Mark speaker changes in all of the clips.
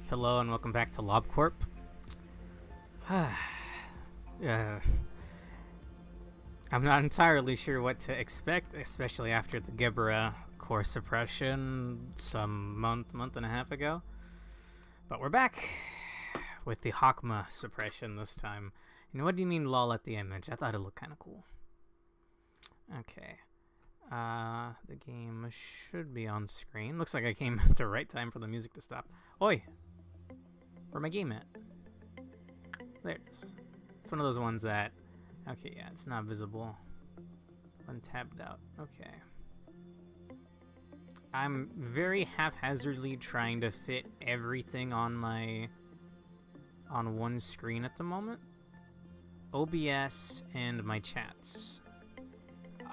Speaker 1: Hello and welcome back to Corp. I'm not entirely sure what to expect, especially after the Gebra core suppression some month and a half ago. But we're back with the Hokma suppression this time. And what do you mean lol at the image? I thought it looked kind of cool. Okay. The game should be on screen. Looks like I came at the right time for the music to stop. Oi! Where my game at? There it is. It's one of those ones that... Okay, yeah, it's not visible. Untabbed out. Okay. I'm very haphazardly trying to fit everything on one screen at the moment. OBS and my chats.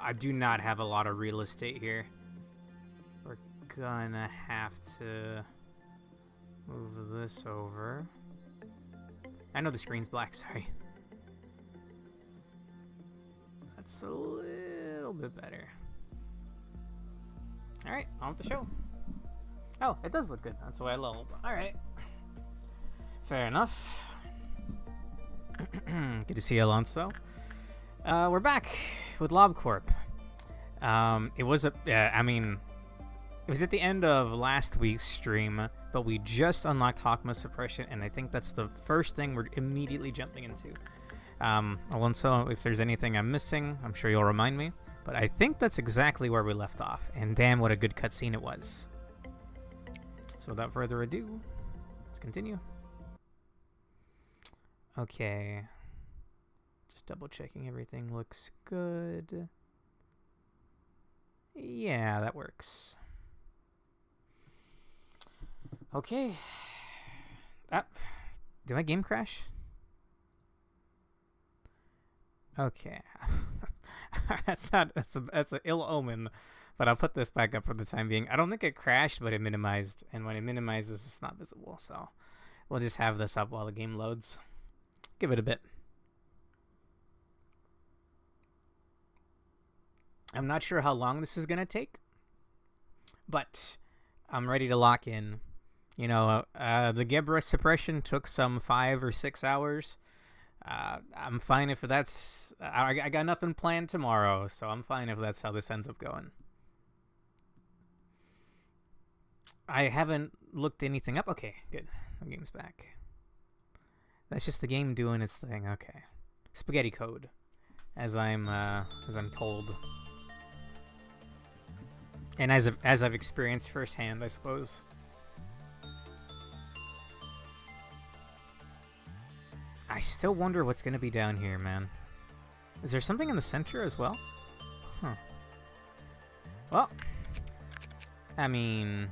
Speaker 1: I do not have a lot of real estate here. We're gonna have to move this over. I know the screen's black, sorry. That's a little bit better. Alright, on with the show. Oh, it does look good. That's why I lulled. Alright. Fair enough. Good to see you, Alonso. We're back with Corp. It was at the end of last week's stream, but we just unlocked Hokma suppression, and I think that's the first thing we're immediately jumping into. Alonso, if there's anything I'm missing, I'm sure you'll remind me, but I think that's exactly where we left off, and damn, what a good cutscene it was. So without further ado, let's continue. Okay. Just double checking everything looks good. Yeah, that works. Okay. Did my game crash? Okay. that's an ill omen, but I'll put this back up for the time being. I don't think it crashed, but it minimized, and when it minimizes, it's not visible, so we'll just have this up while the game loads. Give it a bit. I'm not sure how long this is going to take, but I'm ready to lock in. You know, the Gebra suppression took some 5 or 6 hours. I'm fine if that's... I got nothing planned tomorrow, so I'm fine if that's how this ends up going. I haven't looked anything up. Okay, good. The game's back. That's just the game doing its thing. Okay. Spaghetti code, as I'm told. And as I've experienced firsthand, I suppose. I still wonder what's going to be down here, man. Is there something in the center as well? Huh. Well, I mean,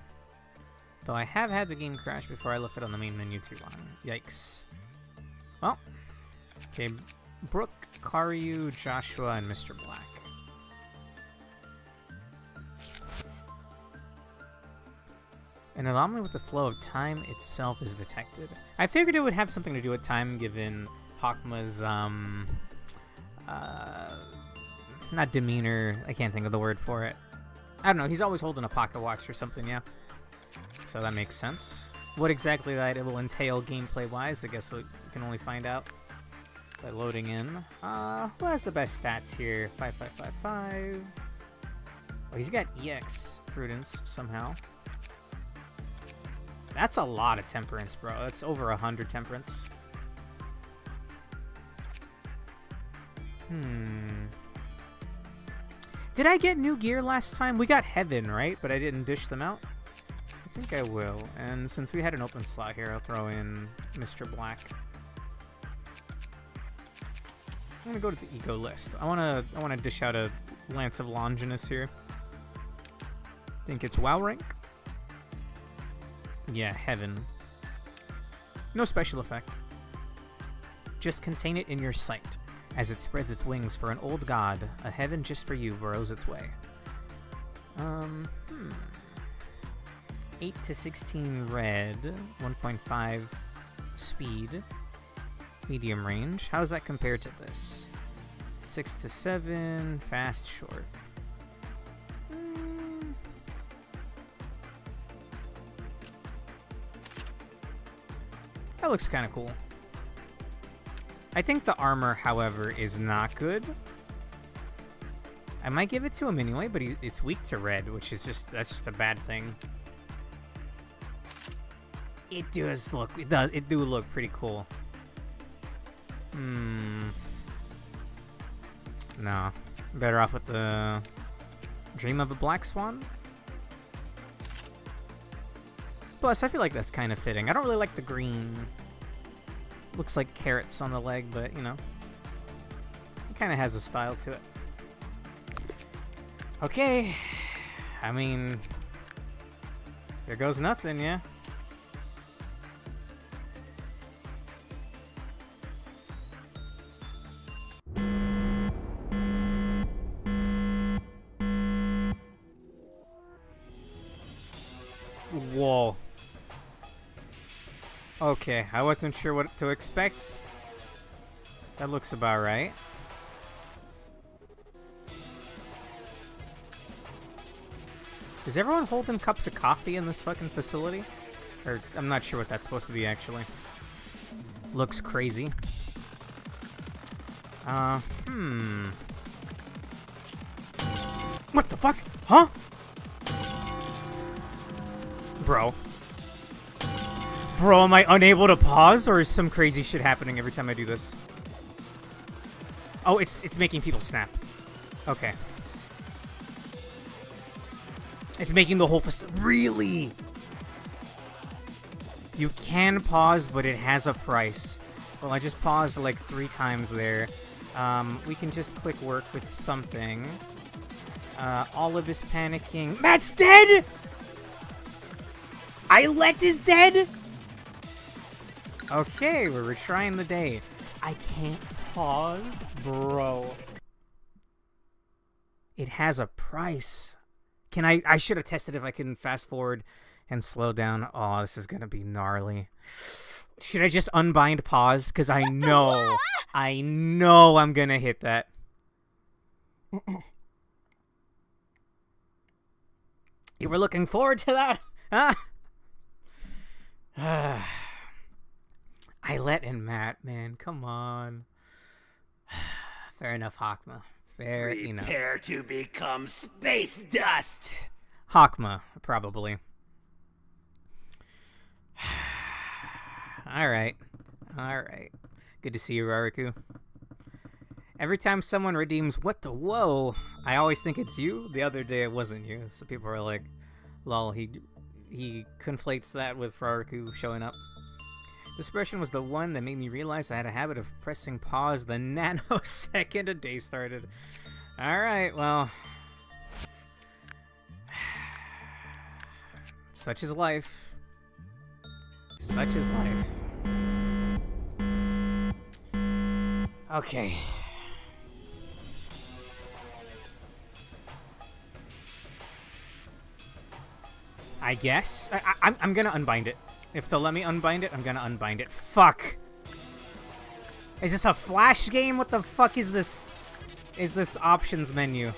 Speaker 1: though I have had the game crash before, I left it on the main menu too long. Yikes. Well, okay, Brooke, Karyu, Joshua, and Mr. Black. An anomaly with the flow of time itself is detected. I figured it would have something to do with time, given Hokma's, not demeanor, I can't think of the word for it. I don't know, he's always holding a pocket watch or something, yeah. So that makes sense. What exactly that it will entail gameplay-wise, I guess we can only find out by loading in. Who has the best stats here? 5555. Oh, he's got EX Prudence somehow. That's a lot of temperance, bro. That's over 100 temperance. Did I get new gear last time? We got Heaven, right? But I didn't dish them out. I think I will. And since we had an open slot here, I'll throw in Mr. Black. I'm gonna go to the eco list. I wanna dish out a Lance of Longinus here. Think it's WoW rank. Yeah, Heaven. No special effect. Just contain it in your sight. As it spreads its wings for an old god, a heaven just for you burrows its way. 8 to 16 red, 1.5 speed, medium range. How does that compare to this? 6 to 7, fast, short. That looks kind of cool. I think the armor, however, is not good. I might give it to him anyway, but it's weak to red, which is that's just a bad thing. It does look, it do look pretty cool. No, better off with the Dream of a Black Swan. Plus, I feel like that's kind of fitting. I don't really like the green. Looks like carrots on the leg, but you know, it kind of has a style to it. Okay, I mean, there goes nothing, yeah. Whoa. Okay, I wasn't sure what to expect. That looks about right. Is everyone holding cups of coffee in this fucking facility? Or, I'm not sure what that's supposed to be, actually. Looks crazy. What the fuck? Huh? Bro. Bro, am I unable to pause, or is some crazy shit happening every time I do this? Oh, it's making people snap. Okay. It's making the whole facility. Really? You can pause, but it has a price. Well, I just paused like 3 times there. We can just click work with something. Olive is panicking. Matt's dead! Eilette is dead? Okay, we're retrying the day. I can't pause, bro. It has a price. Can I should have tested if I can fast forward and slow down. Oh, this is gonna be gnarly. Should I just unbind pause? Because I know I'm gonna hit that. You were looking forward to that? Huh? Eilette and Matt, man, come on. Fair enough, Hokma. Fair enough.
Speaker 2: Prepare to become space dust.
Speaker 1: Hokma, probably. Alright. Good to see you, Rariku. Every time someone redeems what the whoa, I always think it's you. The other day it wasn't you. So people are like, lol, he conflates that with Rariku showing up. This expression was the one that made me realize I had a habit of pressing pause the nanosecond a day started. Alright, well. Such is life. Such is life. Okay. I guess. I'm gonna unbind it. If they'll let me unbind it, I'm gonna unbind it. Fuck! Is this a flash game? What the fuck is this? Is this options menu?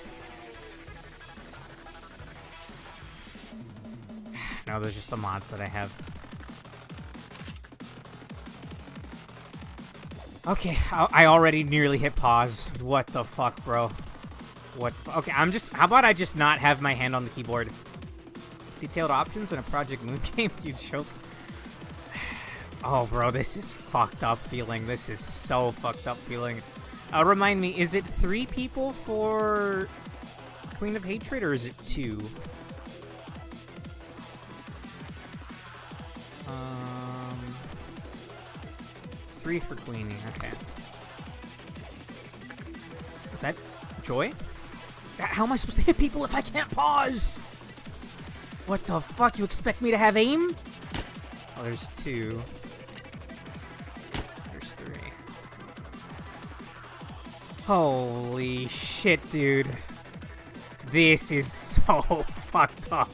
Speaker 1: No, those are just the mods that I have. Okay, I already nearly hit pause. What the fuck, bro? What? Okay, how about I just not have my hand on the keyboard? Detailed options in a Project Moon game? You joke. Oh, bro, this is fucked up feeling. This is so fucked up feeling. Remind me, is it 3 people for Queen of Hatred, or is it 2? 3 for Queenie, okay. Is that Joy? How am I supposed to hit people if I can't pause? What the fuck? You expect me to have aim? Oh, there's 2. There's 3. Holy shit, dude. This is so fucked up.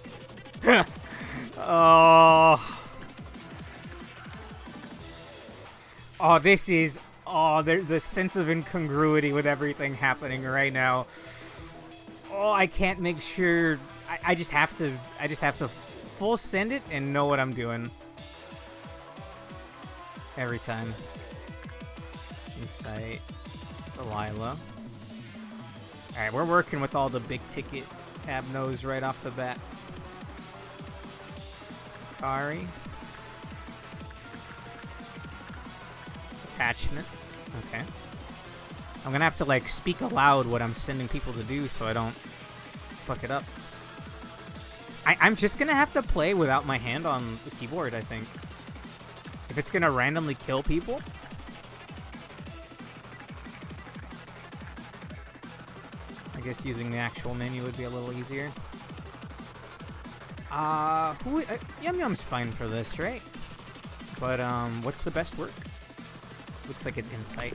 Speaker 1: Oh. Oh, this is... Oh, the sense of incongruity with everything happening right now. Oh, I can't make sure... I just have to full send it and know what I'm doing. Every time. Insight. Delilah. Alright, we're working with all the big ticket abnos right off the bat. Kari. Attachment. Okay. I'm gonna have to, like, speak aloud what I'm sending people to do so I don't fuck it up. I'm just gonna have to play without my hand on the keyboard, I think. If it's gonna randomly kill people. I guess using the actual menu would be a little easier. Yum Yum's fine for this, right? But, what's the best work? Looks like it's Insight.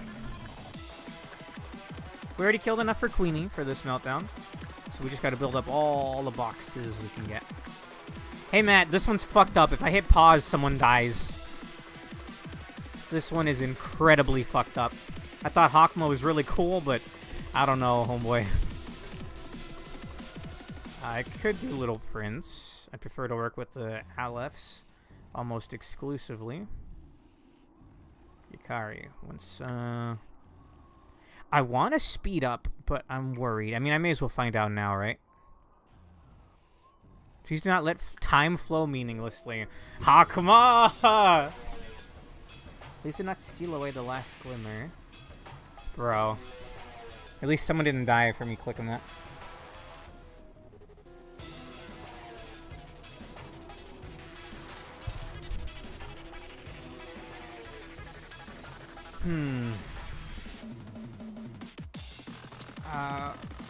Speaker 1: We already killed enough for Queenie for this meltdown. So we just gotta build up all the boxes we can get. Hey Matt, this one's fucked up. If I hit pause, someone dies. This one is incredibly fucked up. I thought Hokma was really cool, but I don't know, homeboy. I could do Little Prince. I prefer to work with the Alephs almost exclusively. Yukari. Once, I want to speed up, but I'm worried. I mean, I may as well find out now, right? Please do not let time flow meaninglessly. Hokma! Please do not steal away the last glimmer. Bro. At least someone didn't die for me clicking that.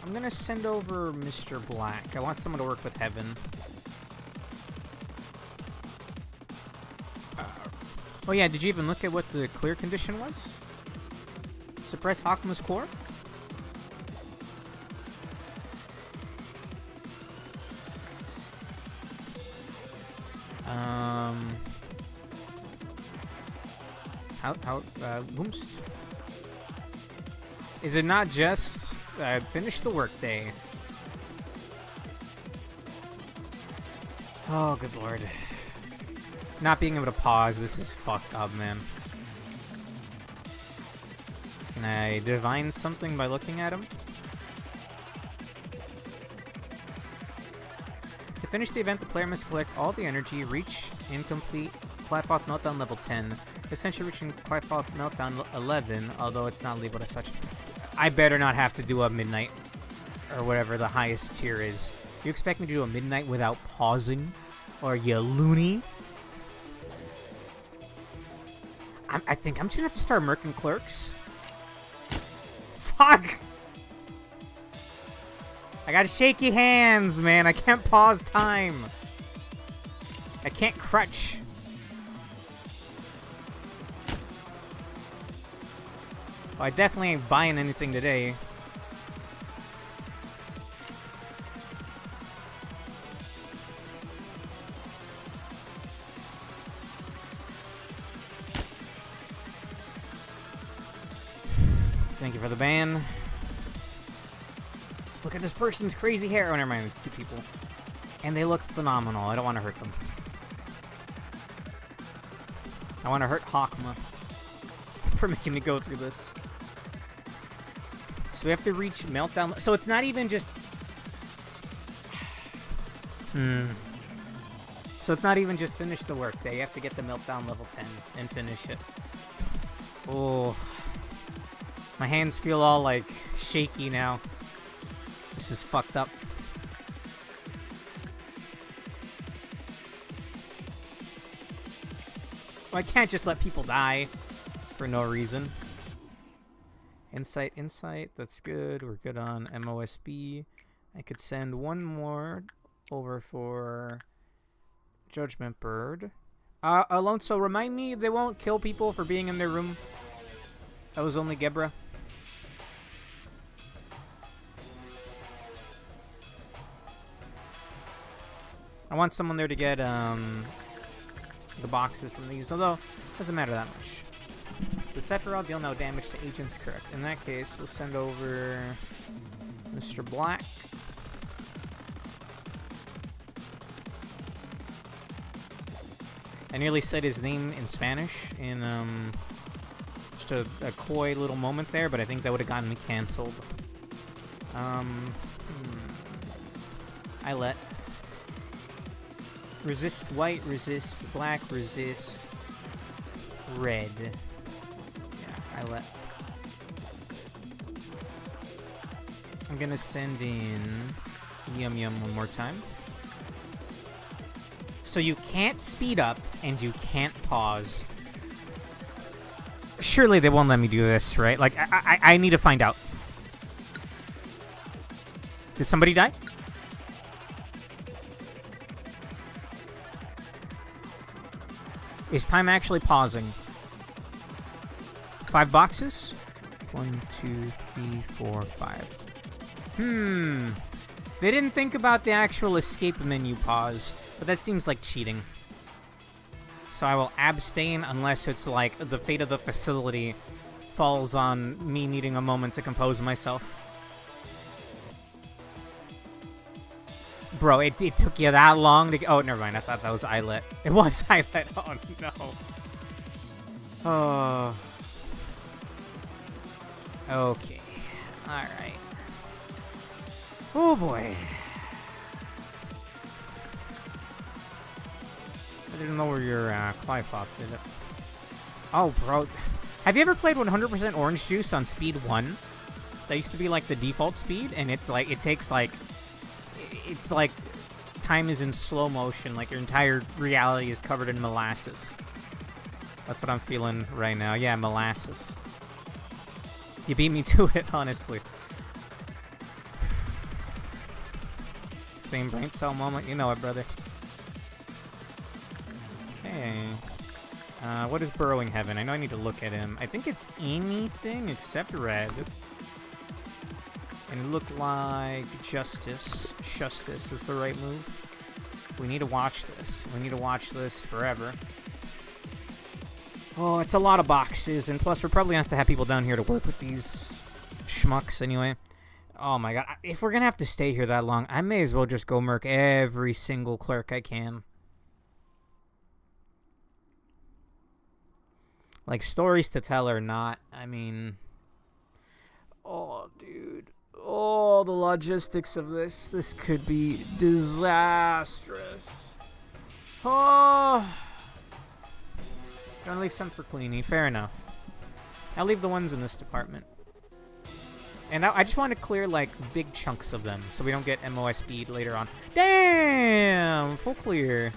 Speaker 1: I'm gonna send over Mr. Black. I want someone to work with Heaven. Oh yeah, did you even look at what the clear condition was? Suppress Hokma's core? Whomst? Is it not just finish the workday? Oh, good lord. Not being able to pause, this is fucked up, man. Can I divine something by looking at him? To finish the event, the player must collect all the energy, reach incomplete Clapoth Meltdown level 10, essentially reaching Clapoth Meltdown 11, although it's not labeled as such. I better not have to do a midnight, or whatever the highest tier is. You expect me to do a midnight without pausing? Or you loony? I think I'm just gonna have to start murking clerks. Fuck! I got shaky hands, man. I can't pause time. I can't crutch. Well, I definitely ain't buying anything today. Thank you for the ban. Look at this person's crazy hair. Oh, never mind. It's two people. And they look phenomenal. I don't want to hurt them. I want to hurt Hokma for making me go through this. So we have to reach Meltdown. So it's not even just... So it's not even just finish the work. They have to get the Meltdown level 10 and finish it. Oh... My hands feel all, like, shaky now. This is fucked up. Well, I can't just let people die for no reason. Insight, that's good. We're good on MOSB. I could send one more over for Judgment Bird. Alonso, remind me they won't kill people for being in their room. That was only Gebra. I want someone there to get the boxes from these, although it doesn't matter that much. The Sephiroth deal no damage to agents, correct. In that case, we'll send over Mr. Black. I nearly said his name in Spanish in just a coy little moment there, but I think that would have gotten me canceled. Eyelet. Resist white, resist black, resist red. Yeah, Eyelet. I'm gonna send in Yum Yum one more time. So you can't speed up and you can't pause. Surely they won't let me do this, right? Like, I need to find out. Did somebody die? Is time actually pausing? 5 boxes? 1, 2, 3, 4, 5. They didn't think about the actual escape menu pause, but that seems like cheating. So I will abstain unless it's like the fate of the facility falls on me needing a moment to compose myself. Bro, it took you that long to get... Oh, never mind. I thought that was Eyelet. It was Eyelet. Oh, no. Oh. Okay. Alright. Oh, boy. I didn't know where your Clyphop did it. Oh, bro. Have you ever played 100% Orange Juice on speed 1? That used to be, like, the default speed, and it's, like, it takes, like... It's, like, time is in slow motion. Like, your entire reality is covered in molasses. That's what I'm feeling right now. Yeah, molasses. You beat me to it, honestly. Same brain cell moment. You know it, brother. Okay. What is Burrowing Heaven? I know I need to look at him. I think it's anything except red. And it looked like Justice. Justice is the right move. We need to watch this. We need to watch this forever. Oh, it's a lot of boxes. And plus, we're probably going to have people down here to work with these schmucks anyway. Oh my god. If we're going to have to stay here that long, I may as well just go murk every single clerk I can. Like, stories to tell or not, I mean... Oh, dude. Oh, the logistics of this. This could be disastrous. Oh. Gonna leave some for Queenie. Fair enough. I'll leave the ones in this department. And I just want to clear, like, big chunks of them so we don't get MOS speed later on. Damn! Full clear.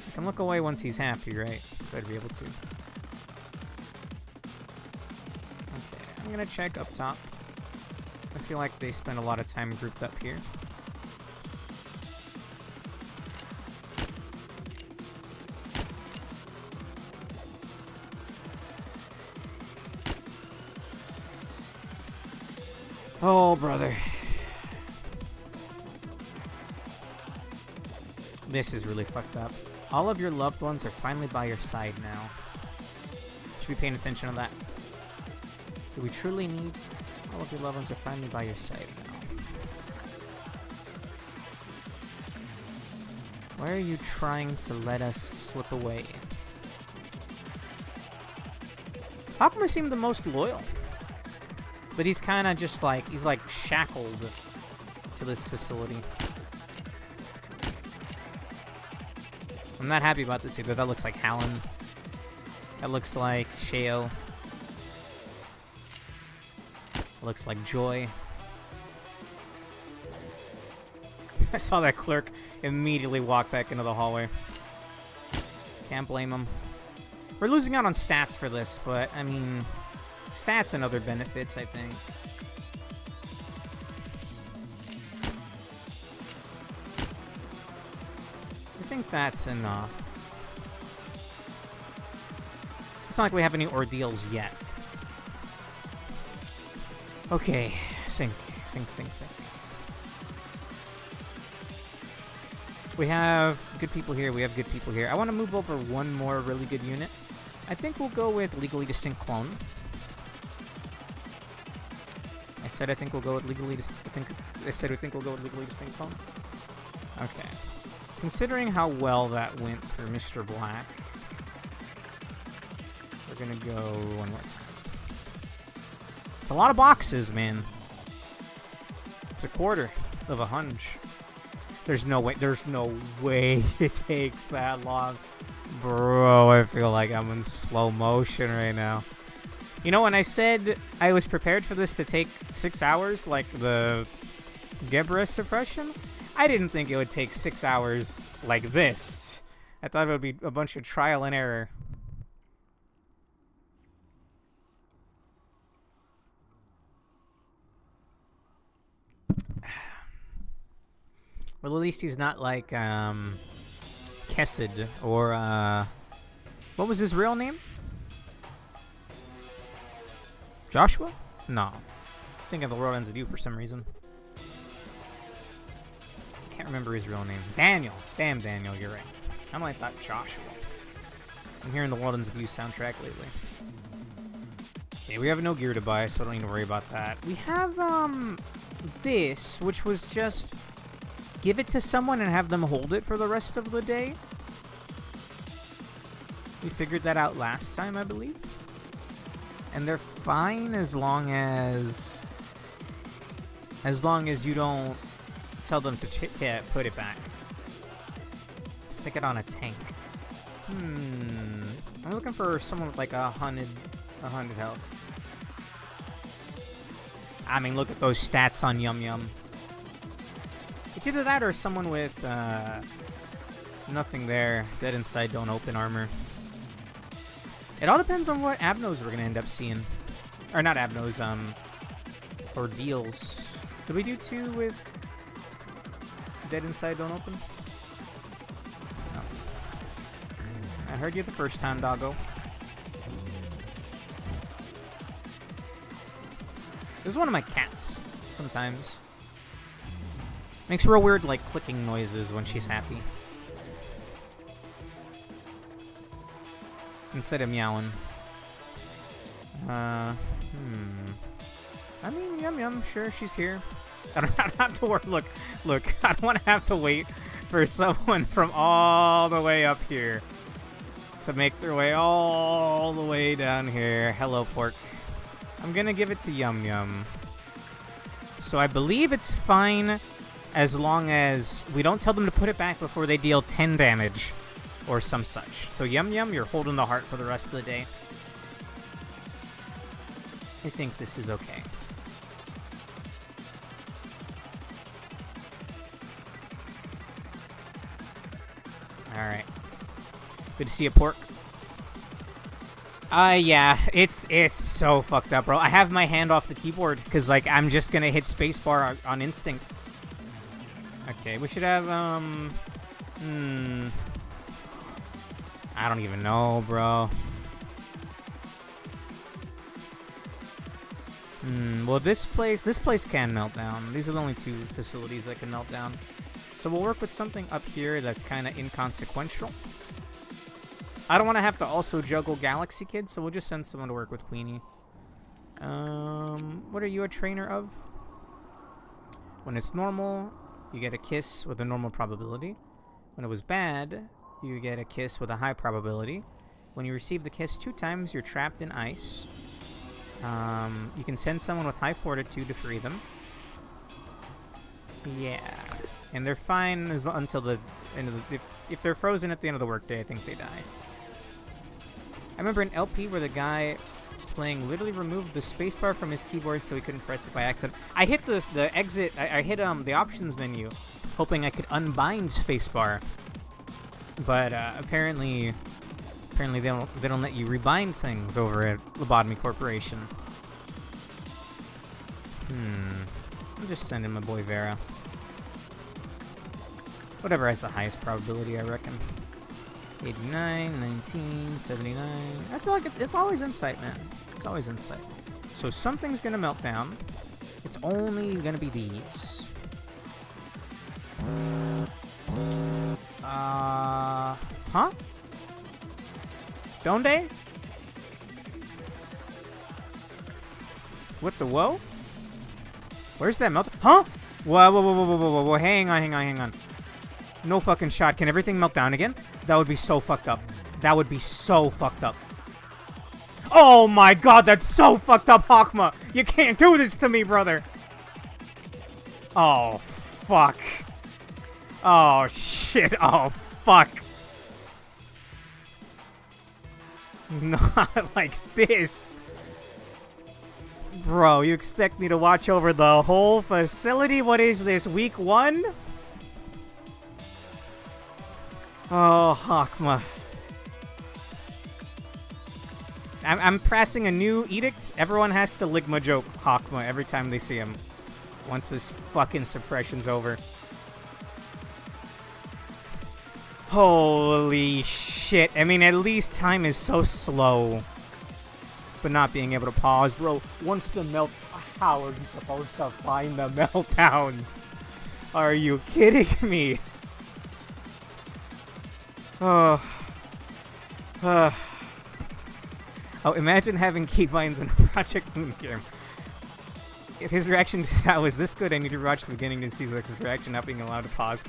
Speaker 1: I can look away once he's happy, right? Better be able to. Okay, I'm gonna check up top. I feel like they spend a lot of time grouped up here. Oh, brother. This is really fucked up. All of your loved ones are finally by your side now. Should be paying attention to that. Do we truly need... All of your loved ones are finally by your side now. Why are you trying to let us slip away? Hokma seemed the most loyal. But he's kind of just like... He's like shackled to this facility. I'm not happy about this either. That looks like Hallen. That looks like Sheo. Looks like Joy. I saw that clerk immediately walk back into the hallway. Can't blame him. We're losing out on stats for this, but, I mean... Stats and other benefits, I think. I think that's enough. It's not like we have any ordeals yet. Okay, think. We have good people here, we have good people here. I want to move over one more really good unit. I think we'll go with Legally Distinct Clone. I said I think we'll go with Legally Distinct... I said we think we'll go with Legally Distinct Clone. Okay. Considering how well that went for Mr. Black, we're gonna go one more time. It's a lot of boxes, man. It's a quarter of a hunch. There's no way it takes that long. Bro, I feel like I'm in slow motion right now. You know, when I said I was prepared for this to take 6 hours, like the Gebra suppression, I didn't think it would take 6 hours like this. I thought it would be a bunch of trial and error. Well, at least he's not like, Kessid or, what was his real name? Joshua? No. Thinking The World Ends With You for some reason. Can't remember his real name. Daniel. Damn, Daniel, you're right. I only thought Joshua. I'm hearing The World Ends With You soundtrack lately. Okay, we have no gear to buy, so I don't need to worry about that. We have, this, which was just give it to someone and have them hold it for the rest of the day. We figured that out last time, I believe. And they're fine as long as you don't tell them to put it back. Stick it on a tank. I'm looking for someone with like 100 health. I mean, look at those stats on Yum Yum. It's either that or someone with nothing there. Dead inside, don't open armor. It all depends on what Abnos we're gonna end up seeing. Or not Abnos, ordeals. Did we do 2 with Dead inside, don't open? No. I heard you the first time, doggo. This is one of my cats, sometimes. Makes real weird, like, clicking noises when she's happy. Instead of meowing. I mean, Yum Yum, sure, she's here. I don't have to work. Look, I don't want to have to wait for someone from all the way up here to make their way all the way down here. Hello, pork. I'm gonna give it to Yum Yum. So I believe it's fine as long as we don't tell them to put it back before they deal 10 damage or some such. So Yum Yum, you're holding the heart for the rest of the day. I think this is okay. Alright. Good to see you, pork. Yeah, it's so fucked up, bro. I have my hand off the keyboard because, like, I'm just gonna hit spacebar on instinct. Okay, we should have, I don't even know, bro. Well, this place can melt down. These are the only 2 facilities that can melt down. So we'll work with something up here that's kind of inconsequential. I don't want to have to also juggle Galaxy Kid, so we'll just send someone to work with Queenie. What are you a trainer of? When it's normal, you get a kiss with a normal probability. When it was bad, you get a kiss with a high probability. When you receive the kiss 2 times, you're trapped in ice. You can send someone with high fortitude to free them. Yeah. And they're fine until the end of the... If they're frozen at the end of the workday, I think they die. I remember an LP where the guy playing literally removed the spacebar from his keyboard so he couldn't press it by accident. I hit the exit... I hit the options menu, hoping I could unbind spacebar. But apparently they don't let you rebind things over at Lobotomy Corporation. I'm just sending my boy Vera. Whatever has the highest probability, I reckon. 89, 19, 79. I feel like it's always insight, man. It's always insight. So something's gonna melt down. It's only gonna be these. Huh? Don't they? What the whoa? Where's that melt? Huh? Whoa, hang on. No fucking shot. Can everything melt down again? That would be so fucked up. That would be so fucked up. Oh my god, that's so fucked up, Hokma! You can't do this to me, brother! Oh, fuck. Oh, shit. Oh, fuck. Not like this. Bro, you expect me to watch over the whole facility? What is this, week 1? Oh, Hokma. I'm passing a new edict. Everyone has to Ligma joke Hokma every time they see him. Once this fucking suppression's over. Holy shit. I mean, at least time is so slow. But not being able to pause, bro. Once the melt... How are you supposed to find the meltdowns? Are you kidding me? Oh. Oh, imagine having keybinds in a Project Moon game. If his reaction to that was this good, I need to watch the beginning to see Zex's reaction not being allowed to pause.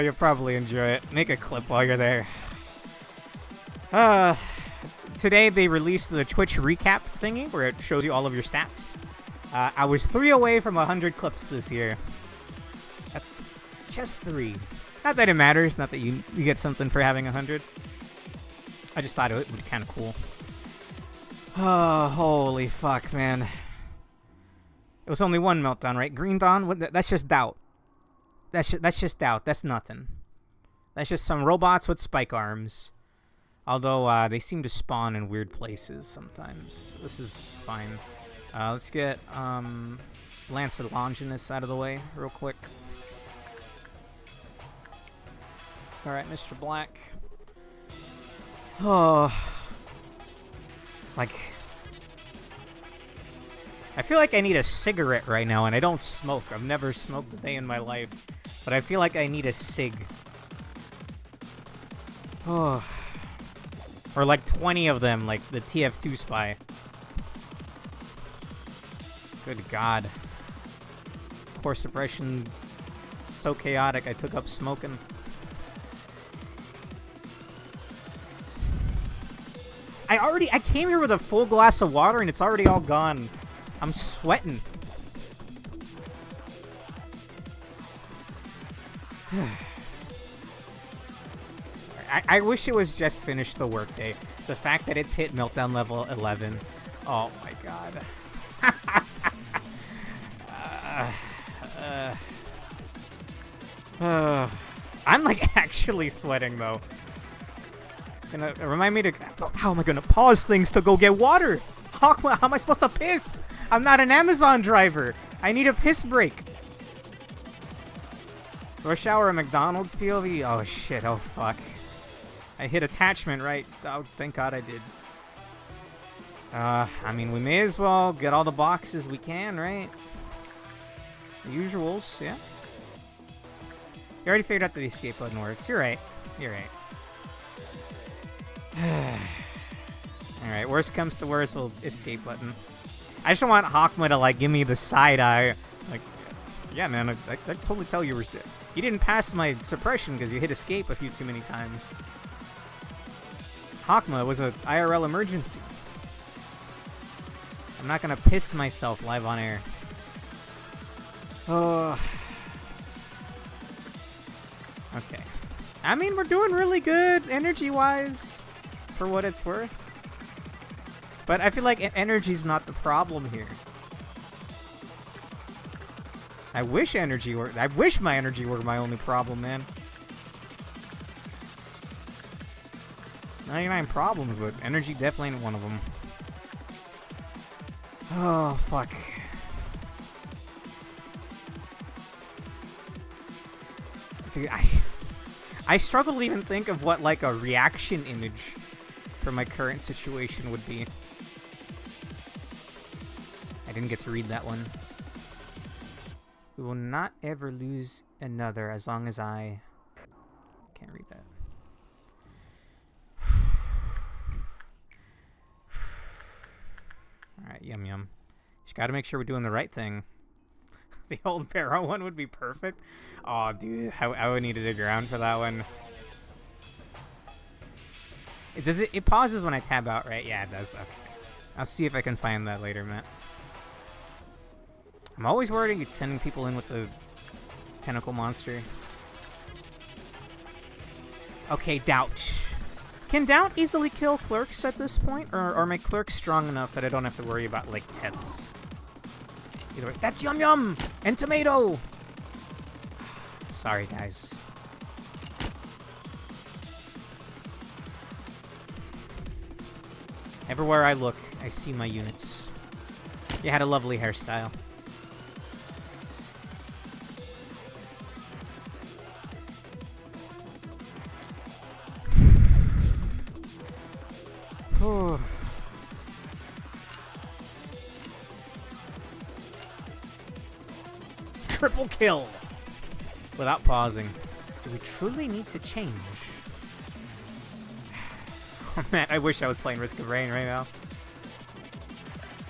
Speaker 1: You'll probably enjoy it. Make a clip while you're there. Today they released the Twitch recap thingy where it shows you all of your stats. I was 3 away from 100 clips this year. That's just 3. Not that it matters, not that you get something for having 100. I just thought it would be kind of cool. Oh, holy fuck, man. It was only one meltdown, right? Green Dawn? What, that's just doubt. That's just doubt. That's nothing. That's just some robots with spike arms. Although, they seem to spawn in weird places sometimes. This is fine. Let's get, Lance Longinus out of the way real quick. Alright, Mr. Black. Oh. Like... I feel like I need a cigarette right now, and I don't smoke. I've never smoked a day in my life. But I feel like I need a cig. Oh. Or like 20 of them, like the TF2 spy. Good God. Core suppression, so chaotic, I took up smoking. I came here with a full glass of water and it's already all gone. I'm sweating. I wish it was just finished the workday. The fact that it's hit meltdown level 11. Oh my god. I'm like actually sweating though. Gonna remind me to... How am I gonna pause things to go get water? Hokma, how am I supposed to piss? I'm not an Amazon driver. I need a piss break. Rush hour at McDonald's POV? Oh shit, oh fuck. I hit attachment, right? Oh, thank God I did. I mean, we may as well get all the boxes we can, right? Usuals, yeah. You already figured out that the escape button works. You're right. You're right. Alright, worst comes to worst, we'll escape button. I just don't want Hokma to, like, give me the side eye. Like, yeah, man, I totally tell you you didn't pass my suppression because you hit escape a few too many times. Hokma was an IRL emergency. I'm not gonna piss myself live on air. Oh. Okay. I mean, we're doing really good energy-wise, for what it's worth. But I feel like energy's not the problem here. I wish energy were... I wish my energy were my only problem, man. 99 problems, but energy definitely ain't one of them. Oh, fuck. Dude, I struggle to even think of what, like, a reaction image for my current situation would be. I didn't get to read that one. We will not ever lose another as long as I... Can't read that. Alright, yum yum. Just gotta make sure we're doing the right thing. The old Barrow one would be perfect. Oh, dude, I would need to dig around for that one. It pauses when I tab out, right? Yeah, it does. Okay. I'll see if I can find that later, Matt. I'm always worried it's sending people in with the tentacle monster. Okay, Doubt. Can Doubt easily kill clerks at this point? Or are my clerks strong enough that I don't have to worry about, like, teths? Either way. That's Yum Yum! And Tomato! Sorry, guys. Everywhere I look, I see my units. You had a lovely hairstyle. Triple kill! Without pausing. Do we truly need to change? Oh man, I wish I was playing Risk of Rain right now.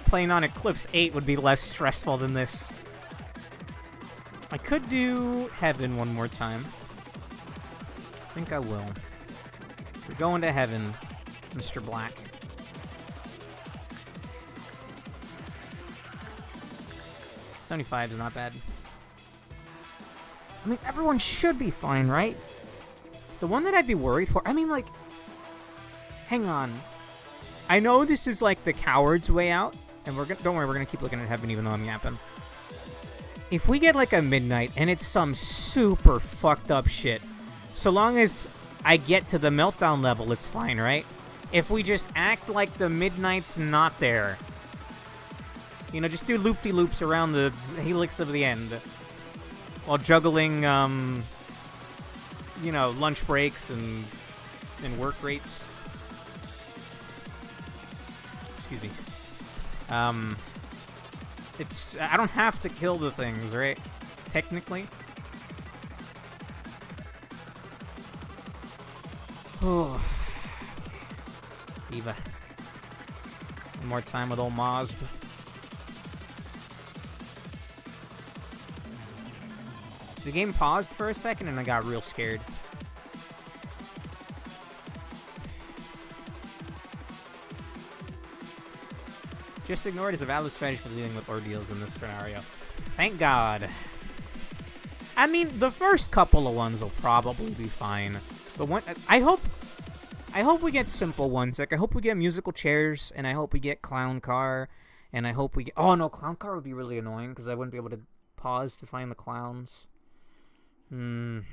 Speaker 1: Playing on Eclipse 8 would be less stressful than this. I could do Heaven one more time. I think I will. We're going to Heaven, Mr. Black. $75 is not bad. I mean, everyone should be fine, right? The one that I'd be worried for... I mean, like... Hang on. I know this is, like, the coward's way out. And we're gonna... Don't worry, we're gonna keep looking at Heaven even though I'm yapping. If we get, like, a Midnight and it's some super fucked up shit, so long as I get to the Meltdown level, it's fine, right? If we just act like the Midnight's not there... You know, just do loop-de-loops around the helix of the end. While juggling, you know, lunch breaks and work rates. Excuse me. It's... I don't have to kill the things, right? Technically. Oh. Eva. One more time with old Mosb. The game paused for a second and I got real scared. Just ignore it as a valid strategy for dealing with ordeals in this scenario. Thank God. I mean, the first couple of ones will probably be fine. But one, I hope we get simple ones. Like, I hope we get musical chairs, and I hope we get clown car, and I hope we get... Oh, no, clown car would be really annoying, because I wouldn't be able to pause to find the clowns. I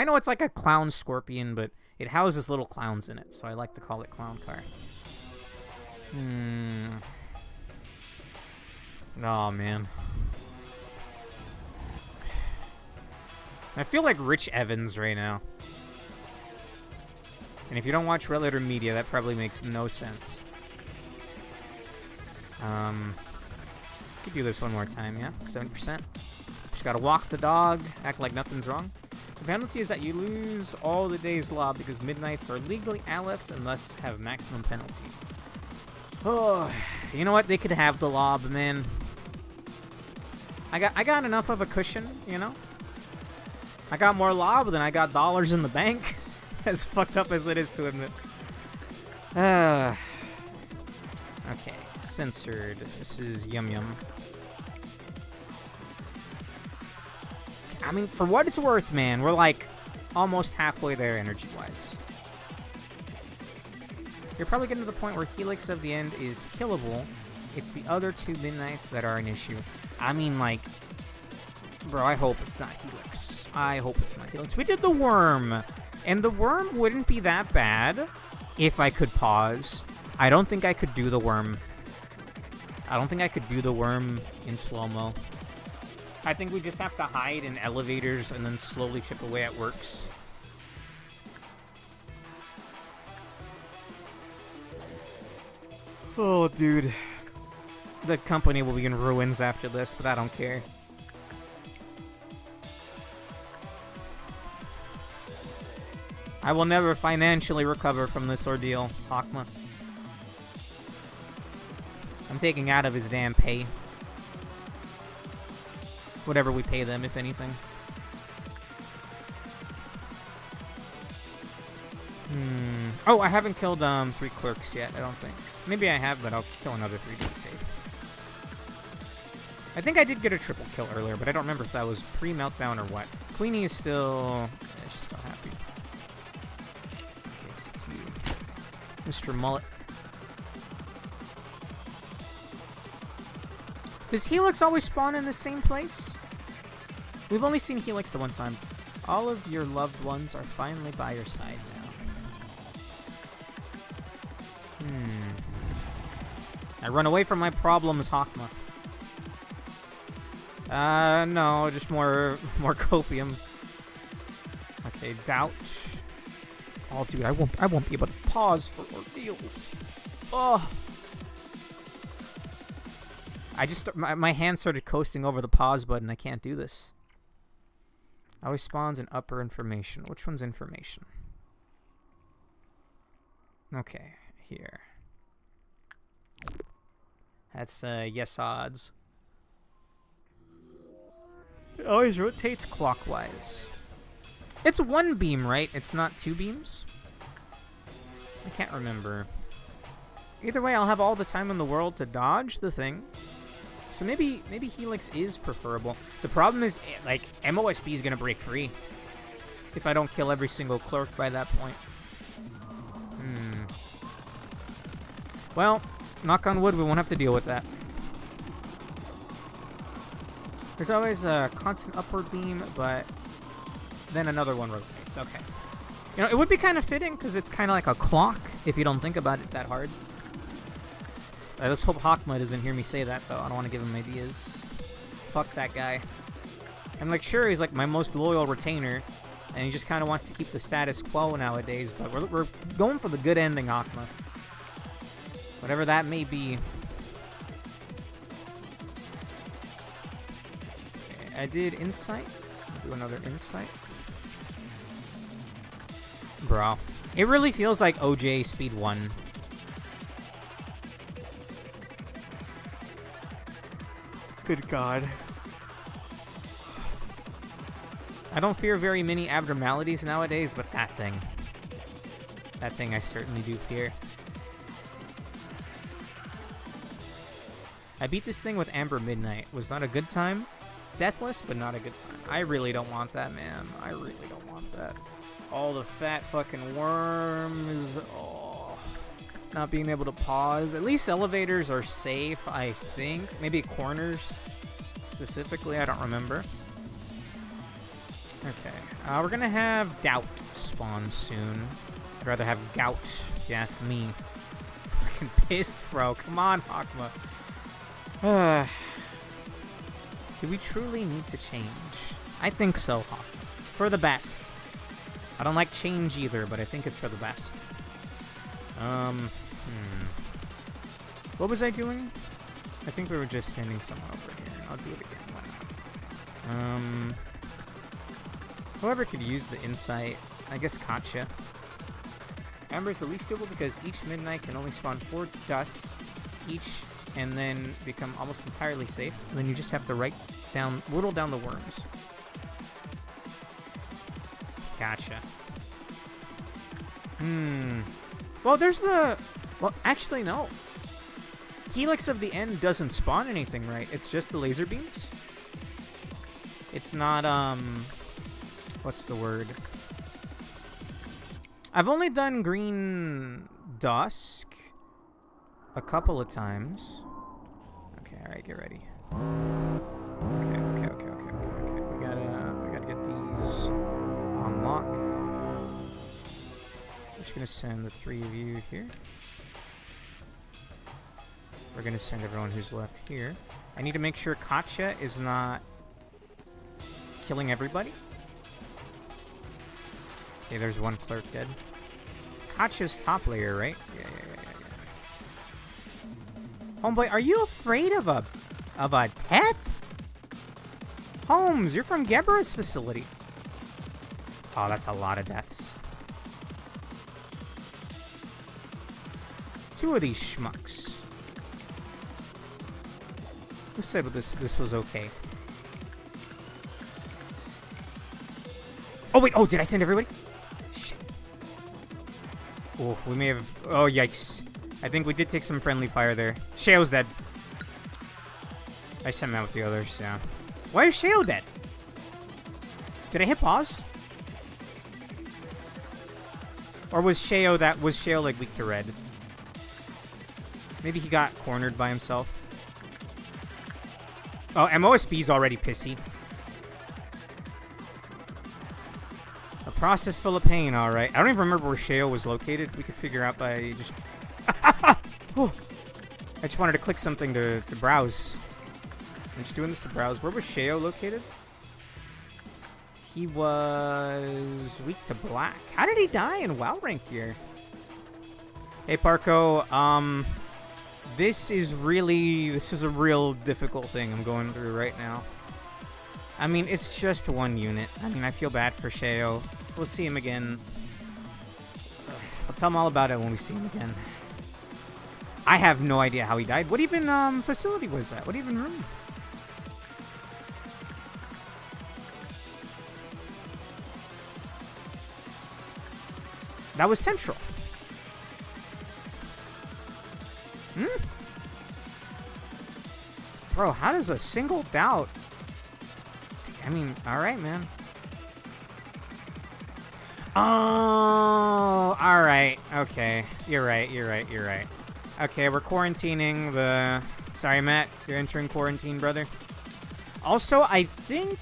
Speaker 1: know it's like a clown scorpion, but it houses little clowns in it, so I like to call it clown car. Oh, man. I feel like Rich Evans right now. And if you don't watch Red Letter Media, that probably makes no sense. Could do this one more time, yeah? 70%. Just gotta walk the dog, act like nothing's wrong. The penalty is that you lose all the day's lob because midnights are legally Alephs and thus have maximum penalty. Oh, you know what? They could have the lob, man. I got enough of a cushion, you know? I got more lob than I got dollars in the bank. As fucked up as it is to admit. Okay, censored. This is Yum Yum. I mean, for what it's worth, man, we're like almost halfway there energy-wise. You're probably getting to the point where Helix of the End is killable. It's the other two Midnights that are an issue. I mean, like, bro, I hope it's not Helix. I hope it's not Helix. We did the Worm, and the Worm wouldn't be that bad if I could pause. I don't think I could do the Worm. I don't think I could do the Worm in slow-mo. I think we just have to hide in elevators and then slowly chip away at works. Oh, dude. The company will be in ruins after this, but I don't care. I will never financially recover from this ordeal, Hokma. I'm taking out of his damn pay. Whatever we pay them, if anything. Oh, I haven't killed 3 clerks yet, I don't think. Maybe I have, but I'll kill another 3 to be safe. I think I did get a triple kill earlier, but I don't remember if that was pre-meltdown or what. Queenie is still... Yeah, she's still happy. Okay, so it's you. Mr. Mullet. Does Helix always spawn in the same place? We've only seen Helix the one time. All of your loved ones are finally by your side now. I run away from my problems, Hokma. No, just more copium. Okay, doubt. Oh, dude, I won't be able to pause for ordeals. Oh. My hand started coasting over the pause button. I can't do this. Always spawns in upper information. Which one's information? Okay, here. That's yes odds. It always rotates clockwise. It's 1 beam, right? It's not 2 beams? I can't remember. Either way, I'll have all the time in the world to dodge the thing. So maybe Helix is preferable. The problem is, like, MOSB is going to break free if I don't kill every single clerk by that point. Well, knock on wood, we won't have to deal with that. There's always a constant upward beam, but then another one rotates. Okay. You know, it would be kind of fitting because it's kind of like a clock if you don't think about it that hard. Let's hope Hokma doesn't hear me say that, though. I don't want to give him ideas. Fuck that guy. I'm like, sure, he's like my most loyal retainer, and he just kind of wants to keep the status quo nowadays, but we're going for the good ending, Hokma. Whatever that may be. Okay, I did insight. I'll do another insight. Bro. It really feels like OJ Speed 1. Good God. I don't fear very many abnormalities nowadays, but that thing I certainly do fear. I beat this thing with Amber Midnight. Was not a good time. Deathless, but not a good time. I really don't want that, man. I really don't want that. All the fat fucking worms. Oh. Not being able to pause. At least elevators are safe, I think. Maybe corners specifically. I don't remember. Okay. We're going to have Doubt spawn soon. I'd rather have Gout, if you ask me. Fucking pissed, bro. Come on, Hokma. Do we truly need to change? I think so, Hokma. It's for the best. I don't like change either, but I think it's for the best. What was I doing? I think we were just sending someone over here. I'll do it again. Why not? Whoever could use the insight. I guess Katya. Amber's the least doable because each midnight can only spawn 4 dusks each and then become almost entirely safe. And then you just have to whittle down the worms. Gotcha. Well, well, actually, no. Helix of the End doesn't spawn anything, right? It's just the laser beams? It's not, what's the word? I've only done Green Dusk a couple of times. Okay, alright, get ready. Okay. We gotta get these on lock. I'm just gonna send the 3 of you here. We're gonna send everyone who's left here. I need to make sure Katya is not killing everybody. Okay, there's 1 clerk dead. Katya's top layer, right? Yeah. Homeboy, are you afraid of a death? Holmes, you're from Gebra's facility. Oh, that's a lot of deaths. 2 of these schmucks. Who said this was okay? Oh wait, oh, did I send everybody? Shit. Oh, we may have... Oh, yikes. I think we did take some friendly fire there. Shao's dead. I sent him out with the others, yeah. Why is Shao dead? Did I hit pause? Or was Shao like weak to red? Maybe he got cornered by himself. Oh, MOSB's already pissy. A process full of pain, alright. I don't even remember where Shao was located. We could figure out by just... Oh. I just wanted to click something to browse. I'm just doing this to browse. Where was Shao located? He was weak to black. How did he die in WoW rank here? Hey, Parko. This is a real difficult thing I'm going through right now. I mean, it's just one unit. I mean, I feel bad for Shao. We'll see him again. I'll tell him all about it when we see him again. I have no idea how he died. What even facility was that? What even room? That was Central. Bro, how does a single doubt... I mean, alright, man. Oh, alright. Okay. You're right. Okay, we're quarantining the... Sorry, Matt. You're entering quarantine, brother. Also, I think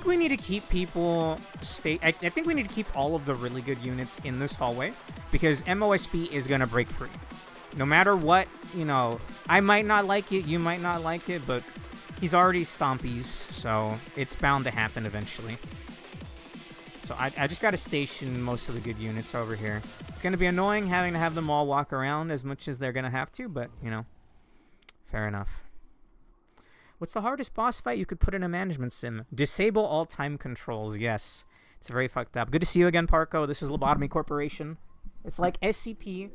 Speaker 1: we need to keep people... I think we need to keep all of the really good units in this hallway, because MOSB is going to break free. No matter what, you know, I might not like it, you might not like it, but he's already stompies, so it's bound to happen eventually. So I just got to station most of the good units over here. It's going to be annoying having to have them all walk around as much as they're going to have to, but, you know, fair enough. What's the hardest boss fight you could put in a management sim? Disable all time controls. Yes. It's very fucked up. Good to see you again, Parko. This is Lobotomy Corporation. It's like SCP,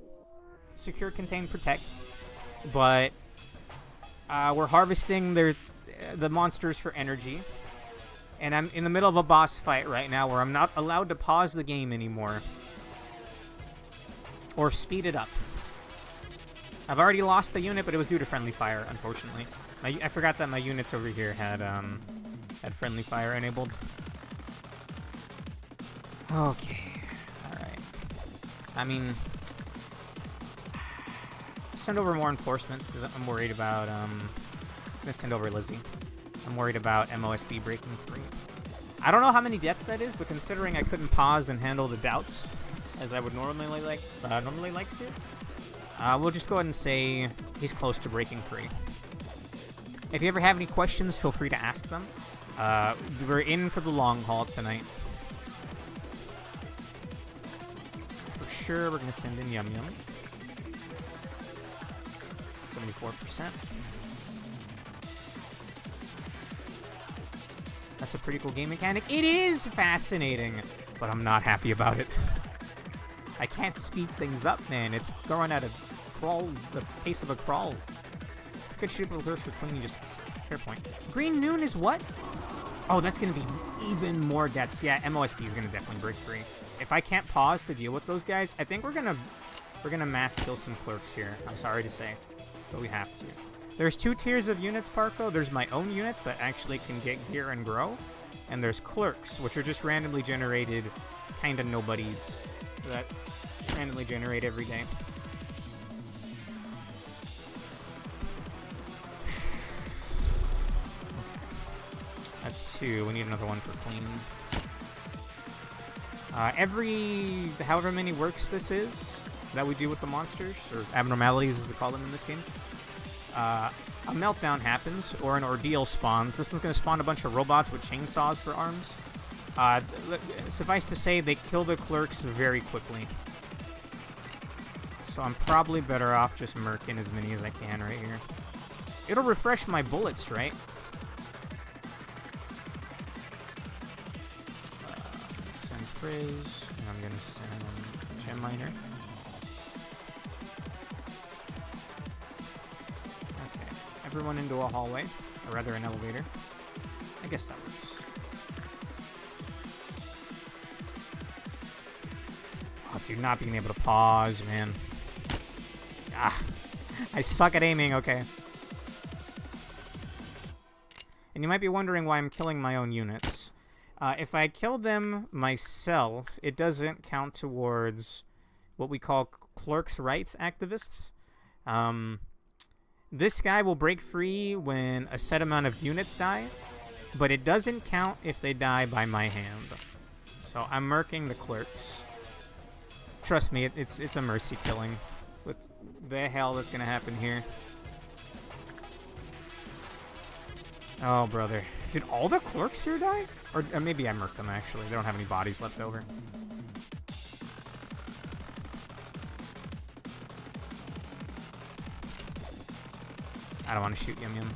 Speaker 1: Secure, Contain, Protect, but we're harvesting the monsters for energy. And I'm in the middle of a boss fight right now where I'm not allowed to pause the game anymore. Or speed it up. I've already lost the unit, but it was due to friendly fire, unfortunately. I forgot that my units over here had friendly fire enabled. Okay. Alright. I mean... Send over more enforcements, because I'm worried about, I'm gonna send over Lizzie. I'm worried about MOSB breaking free. I don't know how many deaths that is, but considering I couldn't pause and handle the doubts, as I would normally like to, we'll just go ahead and say he's close to breaking free. If you ever have any questions, feel free to ask them. We're in for the long haul tonight. For sure, we're going to send in Yum Yum. 74%. That's a pretty cool game mechanic. It is fascinating, but I'm not happy about it. I can't speed things up, man. It's going at the pace of a crawl. Good shoot for close for cleaning, just fair point. Green Noon is what? Oh, that's gonna be even more deaths. Yeah, MOSB is gonna definitely break free. If I can't pause to deal with those guys, I think we're gonna mass kill some clerks here. I'm sorry to say, but we have to. There's two tiers of units, Parko. There's my own units that actually can get gear and grow, and there's clerks, which are just randomly generated, kinda nobodies that randomly generate every day. That's two. We need another one for cleaning. However many works this is that we do with the monsters, or abnormalities as we call them in this game, a meltdown happens, or an ordeal spawns. This one's going to spawn a bunch of robots with chainsaws for arms. Suffice to say, they kill the clerks very quickly. So I'm probably better off just murking as many as I can right here. It'll refresh my bullets, right? Send Frizz, and I'm going to send Gem Miner. Okay. everyone into a hallway, or rather an elevator. I guess that works. Oh, dude, not being able to pause, man. Ah, I suck at aiming, okay. And you might be wondering why I'm killing my own units. If I kill them myself, it doesn't count towards what we call clerk's rights activists. This guy will break free when a set amount of units die, but it doesn't count if they die by my hand. So I'm murking the clerks. Trust me, it's a mercy killing. What the hell that's gonna happen here? Oh, brother. Did all the clerks here die? Or maybe I murked them, actually. They don't have any bodies left over. I don't want to shoot Yum Yum.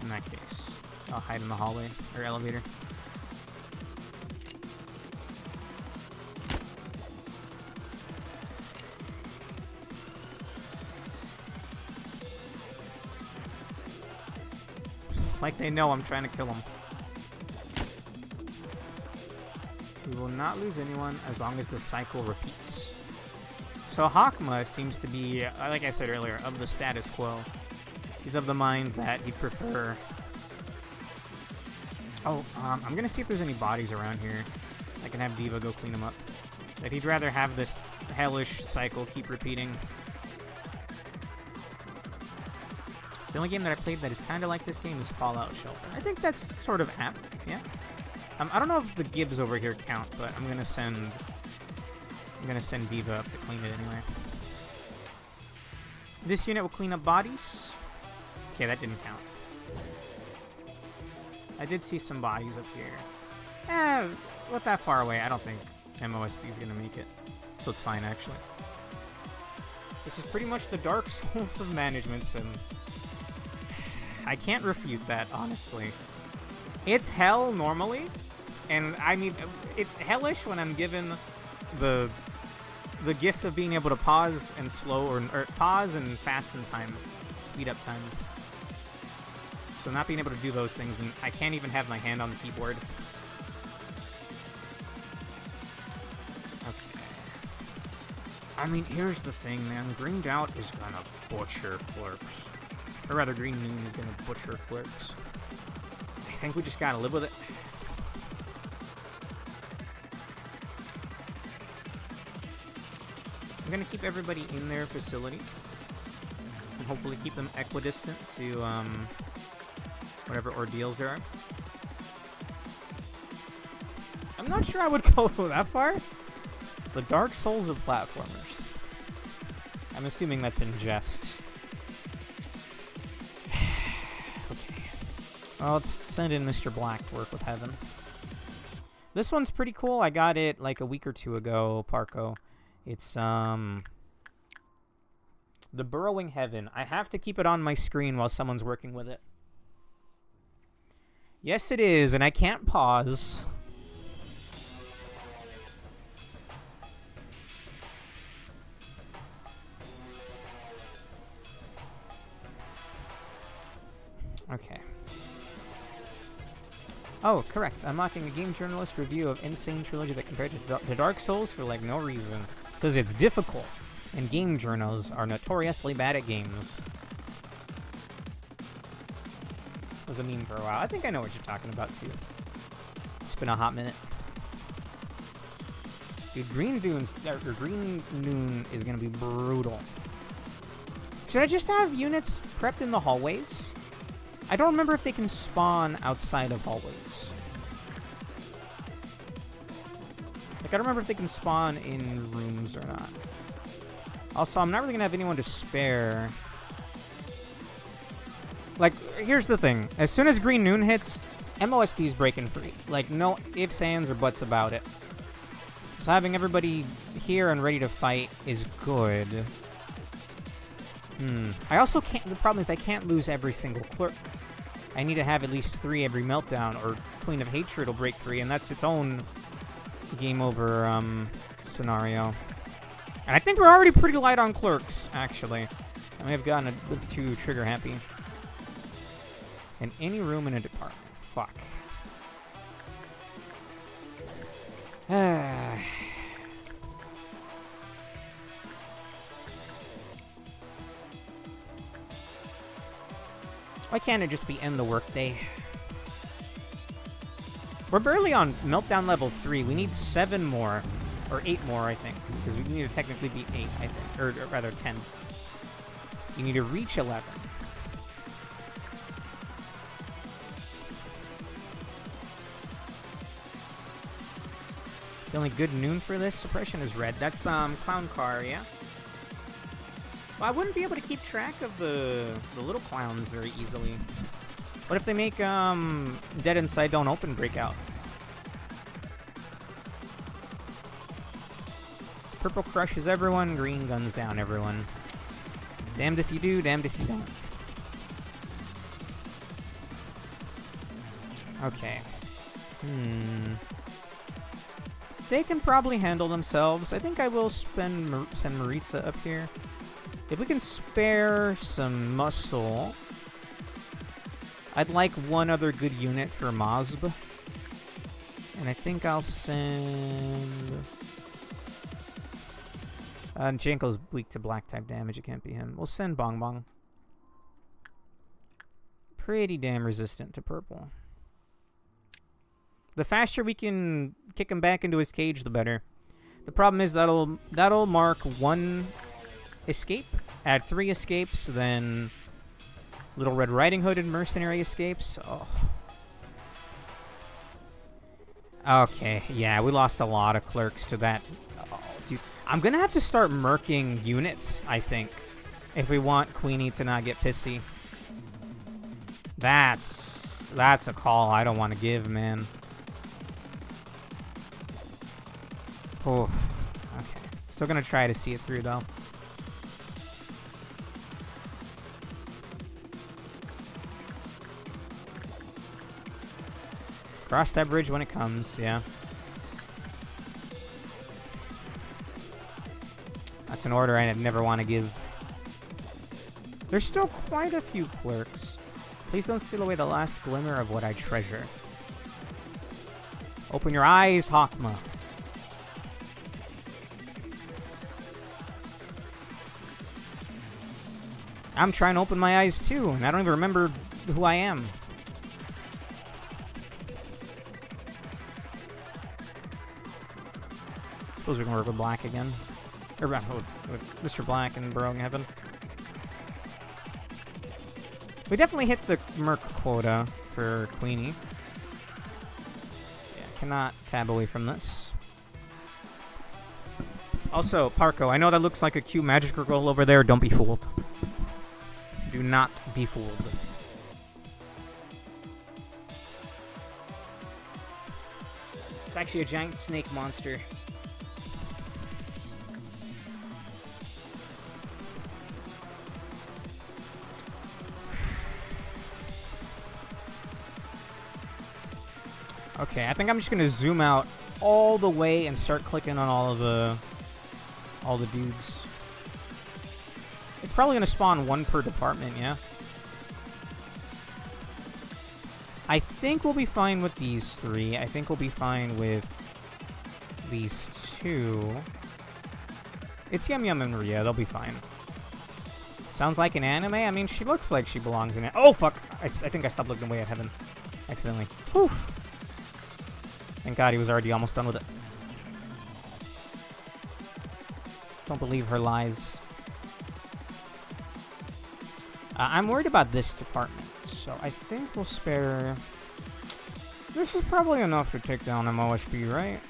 Speaker 1: In that case, I'll hide in the hallway or elevator. It's like they know I'm trying to kill them. We will not lose anyone as long as the cycle repeats. So Hokma seems to be, like I said earlier, of the status quo. He's of the mind that he'd prefer... Oh, I'm gonna see if there's any bodies around here. I can have Diva go clean them up. That he'd rather have this hellish cycle keep repeating. The only game that I played that is kind of like this game is Fallout Shelter. I think that's sort of apt, yeah. I don't know if the Gibbs over here count, but I'm gonna send Diva up to clean it anyway. This unit will clean up bodies. Okay, that didn't count. I did see some bodies up here. Not that far away. I don't think MOSB is gonna make it, so it's fine actually. This is pretty much the Dark Souls of management sims. I can't refute that, honestly. It's hell normally, and I mean, it's hellish when I'm given the gift of being able to pause and slow, or pause and fasten time, speed up time. So not being able to do those things mean I can't even have my hand on the keyboard. Okay. I mean, here's the thing, man. Green Doubt is gonna butcher clerks. Or rather, Green Noon is gonna butcher clerks. I think we just gotta live with it. I'm gonna keep everybody in their facility. And hopefully keep them equidistant to, whatever ordeals there are. I'm not sure I would go that far. The Dark Souls of platformers. I'm assuming that's in jest. Okay. Well, let's send in Mr. Black to work with Heaven. This one's pretty cool. I got it like a week or two ago, Parco. It's, the Burrowing Heaven. I have to keep it on my screen while someone's working with it. Yes, it is, and I can't pause. Okay. Oh, correct. I'm mocking a game journalist review of Insane Trilogy that compared to Dark Souls for, like, no reason. Because it's difficult, and game journals are notoriously bad at games. Was a meme for a while. I think I know what you're talking about, too. It's been a hot minute. Dude, Green Noon is going to be brutal. Should I just have units prepped in the hallways? I don't remember if they can spawn outside of hallways. Like, I don't remember if they can spawn in rooms or not. Also, I'm not really going to have anyone to spare. Like, here's the thing. As soon as Green Noon hits, MOSB's breaking free. Like, no ifs, ands, or buts about it. So having everybody here and ready to fight is good. I also can't... The problem is I can't lose every single clerk. I need to have at least 3 every meltdown, or Queen of Hatred will break free, and that's its own game over scenario. And I think we're already pretty light on clerks, actually. I may have gotten a bit too trigger happy. In any room in a department. Fuck. Why can't it just be end the workday? We're barely on meltdown level 3. We need 7 more. Or 8 more, I think. Because we need to technically beat 8, I think. Or rather, 10. You need to reach 11. The only good noon for this suppression is red. That's clown car, yeah? Well, I wouldn't be able to keep track of the little clowns very easily. What if they make Dead Inside Don't Open breakout? Purple crushes everyone, green guns down everyone. Damned if you do, damned if you don't. Okay. They can probably handle themselves. I think I will send Maritza up here. If we can spare some muscle, I'd like one other good unit for Mosb. And I think I'll send... Janko's weak to black type damage. It can't be him. We'll send Bong Bong. Pretty damn resistant to purple. The faster we can kick him back into his cage, the better. The problem is that'll mark 1 escape. Add 3 escapes, then Little Red Riding Hood and Mercenary escapes. Oh. Okay, yeah, we lost a lot of clerks to that. Oh, dude. I'm gonna have to start murking units, I think, if we want Queenie to not get pissy. That's a call I don't want to give, man. Oh, okay. Still gonna try to see it through, though. Cross that bridge when it comes, yeah. That's an order I'd never want to give. There's still quite a few clerks. Please don't steal away the last glimmer of what I treasure. Open your eyes, Hokma. I'm trying to open my eyes too, and I don't even remember who I am. Suppose we can work with Black again. Or with Mr. Black and Burrowing Heaven. We definitely hit the Merc quota for Queenie. Yeah, cannot tab away from this. Also, Parko, I know that looks like a cute magic girl over there. Don't be fooled. Do not be fooled. It's actually a giant snake monster. Okay, I think I'm just gonna zoom out all the way and start clicking on all the dudes. It's probably gonna spawn 1 per department, yeah. I think we'll be fine with these 3. I think we'll be fine with these 2. It's Yum Yum and Maria. They'll be fine. Sounds like an anime. I mean, she looks like she belongs in it. Oh fuck! I think I stopped looking away at Heaven accidentally. Whew. Thank God he was already almost done with it. Don't believe her lies. I'm worried about this department, so I think we'll spare... This is probably enough to take down MOSB, right?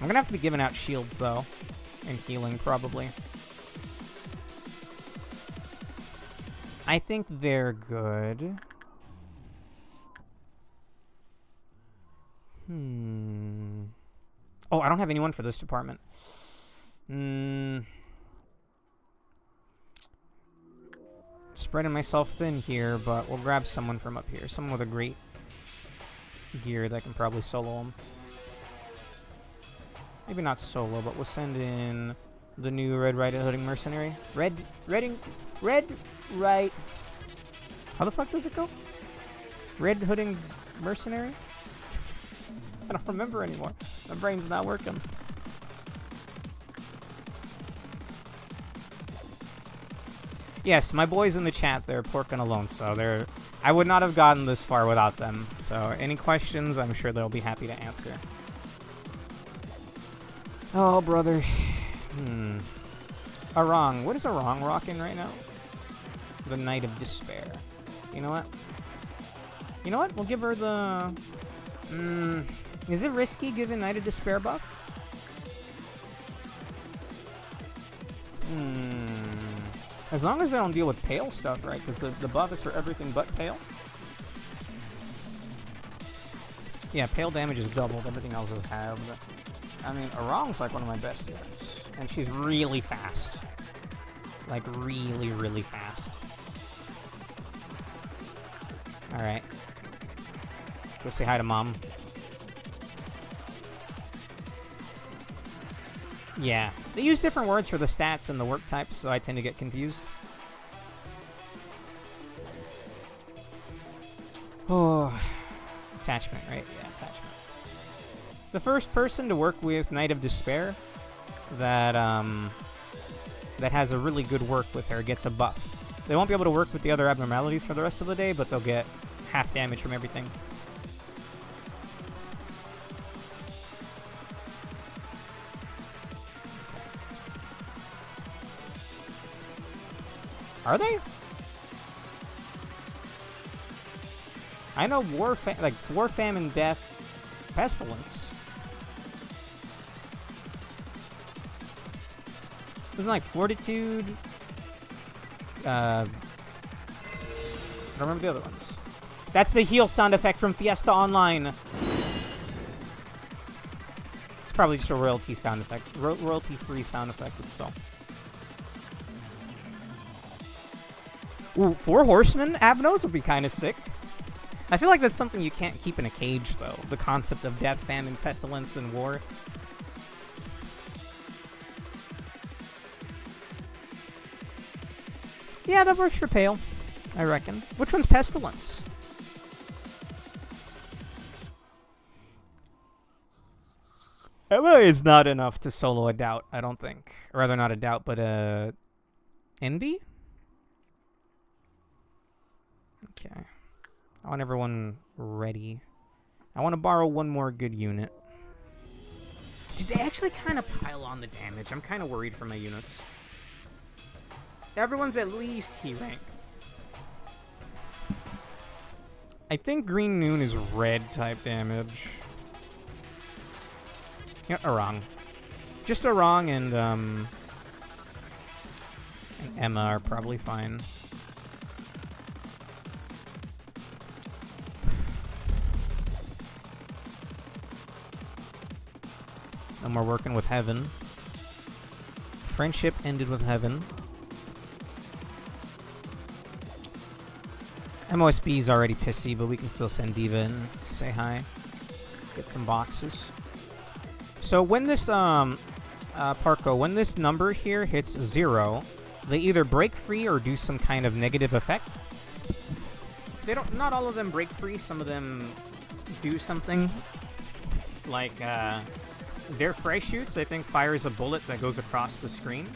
Speaker 1: I'm gonna have to be giving out shields, though. And healing, probably. I think they're good. Oh, I don't have anyone for this department. Spreading myself thin here, but we'll grab someone from up here. Someone with a great gear that can probably solo him. Maybe not solo, but we'll send in The new Red Riding Mercenary. Red Right. How the fuck does it go? Red Hooding Mercenary? I don't remember anymore. My brain's not working. Yes, my boys in the chat, they're porking alone, so they're... I would not have gotten this far without them. So any questions, I'm sure they'll be happy to answer. Oh, brother. Arang. What is Arang rocking right now? The Knight of Despair. You know what? You know what? We'll give her the... is it risky giving Knight of Despair buff? As long as they don't deal with pale stuff, right? Because the buff is for everything but pale. Yeah, pale damage is doubled. Everything else is halved. I mean, Arang's like one of my best units. And she's really fast. Like, really, really fast. Alright. Go say hi to Mom. Yeah. They use different words for the stats and the work types, so I tend to get confused. Oh. Attachment, right? Yeah, attachment. The first person to work with Knight of Despair that has a really good work with her gets a buff. They won't be able to work with the other abnormalities for the rest of the day, but they'll get half damage from everything. Are they? I know War, Famine, Death, Pestilence. Wasn't like Fortitude? I don't remember the other ones. That's the heal sound effect from Fiesta Online. It's probably just a royalty sound effect. Royalty-free sound effect, but still. Ooh, 4 Horsemen Avnos would be kind of sick. I feel like that's something you can't keep in a cage, though. The concept of death, famine, pestilence, and war. Yeah, that works for Pale, I reckon. Which one's Pestilence? Emma is not enough to solo a Doubt, I don't think. Or rather, not a Doubt, but a... Envy? Okay. I want everyone ready. I want to borrow one more good unit. Did they actually kind of pile on the damage? I'm kind of worried for my units. Everyone's at least He rank. I think Green Noon is red type damage. Yeah, Arang. Just Arang and Emma are probably fine. And we're working with Heaven. Friendship ended with Heaven. MOSB is already pissy, but we can still send Diva in to say hi. Get some boxes. So when this, Parko, when this number here hits 0, they either break free or do some kind of negative effect. They don't, not all of them break free, some of them do something. Like, their Fry Shoots, I think, fires a bullet that goes across the screen,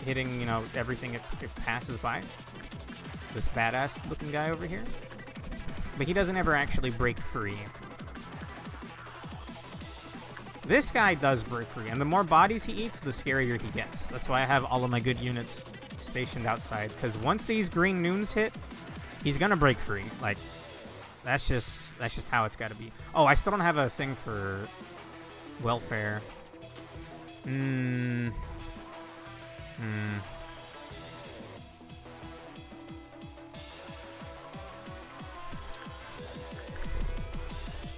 Speaker 1: hitting, you know, everything it passes by. This badass-looking guy over here. But he doesn't ever actually break free. This guy does break free, and the more bodies he eats, the scarier he gets. That's why I have all of my good units stationed outside, because once these Green Noons hit, he's gonna break free. Like, that's just how it's gotta be. Oh, I still don't have a thing for welfare.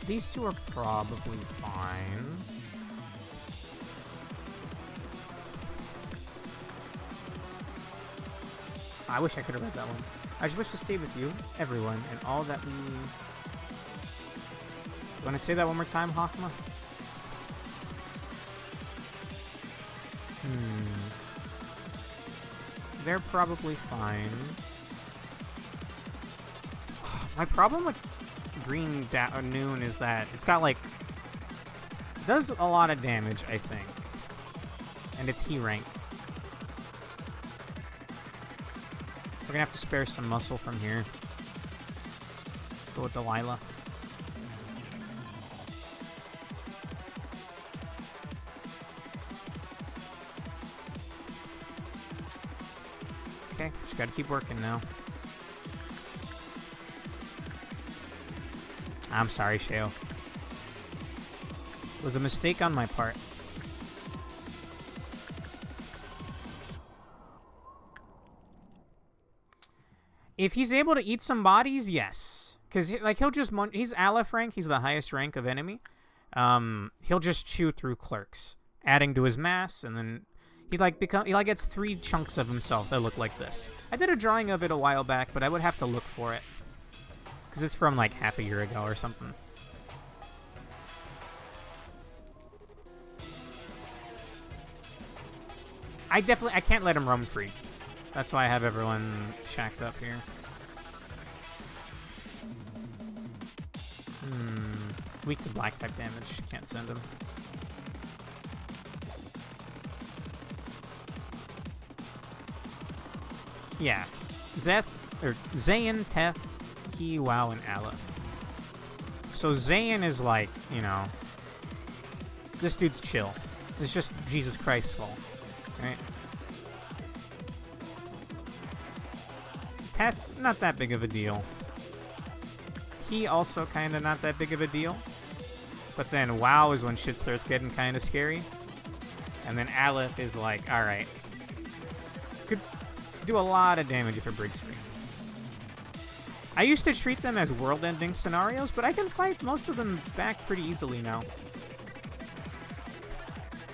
Speaker 1: These two are probably fine. I wish I could have read that one. I just wish to stay with you, everyone, and all that we... You want to say that one more time, Hokma? They're probably fine. My problem with Green Noon is that it's got, like... does a lot of damage, I think. And it's He rank. We're gonna have to spare some muscle from here. Go with Delilah. Okay, just gotta keep working now. I'm sorry, Sheo. It was a mistake on my part. If he's able to eat some bodies, yes. Because, like, he'll just... he's Aleph rank. He's the highest rank of enemy. He'll just chew through clerks, adding to his mass, and then... He gets 3 chunks of himself that look like this. I did a drawing of it a while back, but I would have to look for it. Because it's from, like, half a year ago or something. I can't let him roam free. That's why I have everyone shacked up here. Weak to black type damage. Can't send him. Yeah. Zayn, Teth, He, Wow, and Aleph. So Zayn is like, you know... This dude's chill. It's just Jesus Christ's skull. Right? Teth, not that big of a deal. He also kind of not that big of a deal. But then Wow is when shit starts getting kind of scary. And then Aleph is like, alright. Could do a lot of damage if it breaks free. I used to treat them as world-ending scenarios, but I can fight most of them back pretty easily now.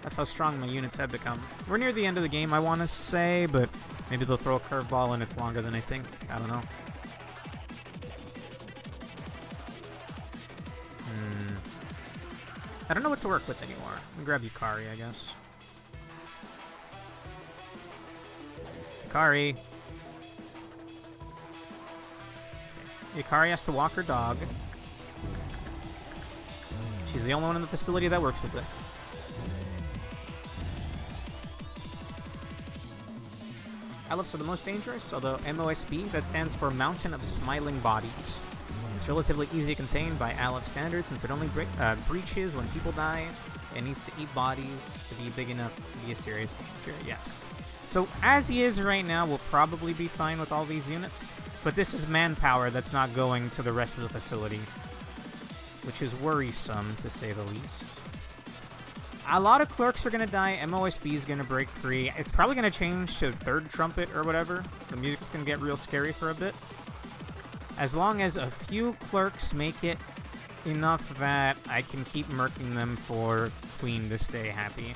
Speaker 1: That's how strong my units have become. We're near the end of the game, I want to say, but maybe they'll throw a curveball and it's longer than I think. I don't know. I don't know what to work with anymore. I'm gonna grab Yukari, I guess. Yukari. Yukari has to walk her dog. She's the only one in the facility that works with this. Alephs are the most dangerous, although MOSB, that stands for Mountain of Smiling Bodies. It's relatively easy to contain by Aleph standards since it only breaches when people die. It needs to eat bodies to be big enough to be a serious danger. Yes. So as he is right now, we'll probably be fine with all these units. But this is manpower that's not going to the rest of the facility, which is worrisome to say the least. A lot of clerks are going to die. MOSB is going to break free. It's probably going to change to third trumpet or whatever. The music's going to get real scary for a bit. As long as a few clerks make it enough that I can keep murking them for Queen to stay happy.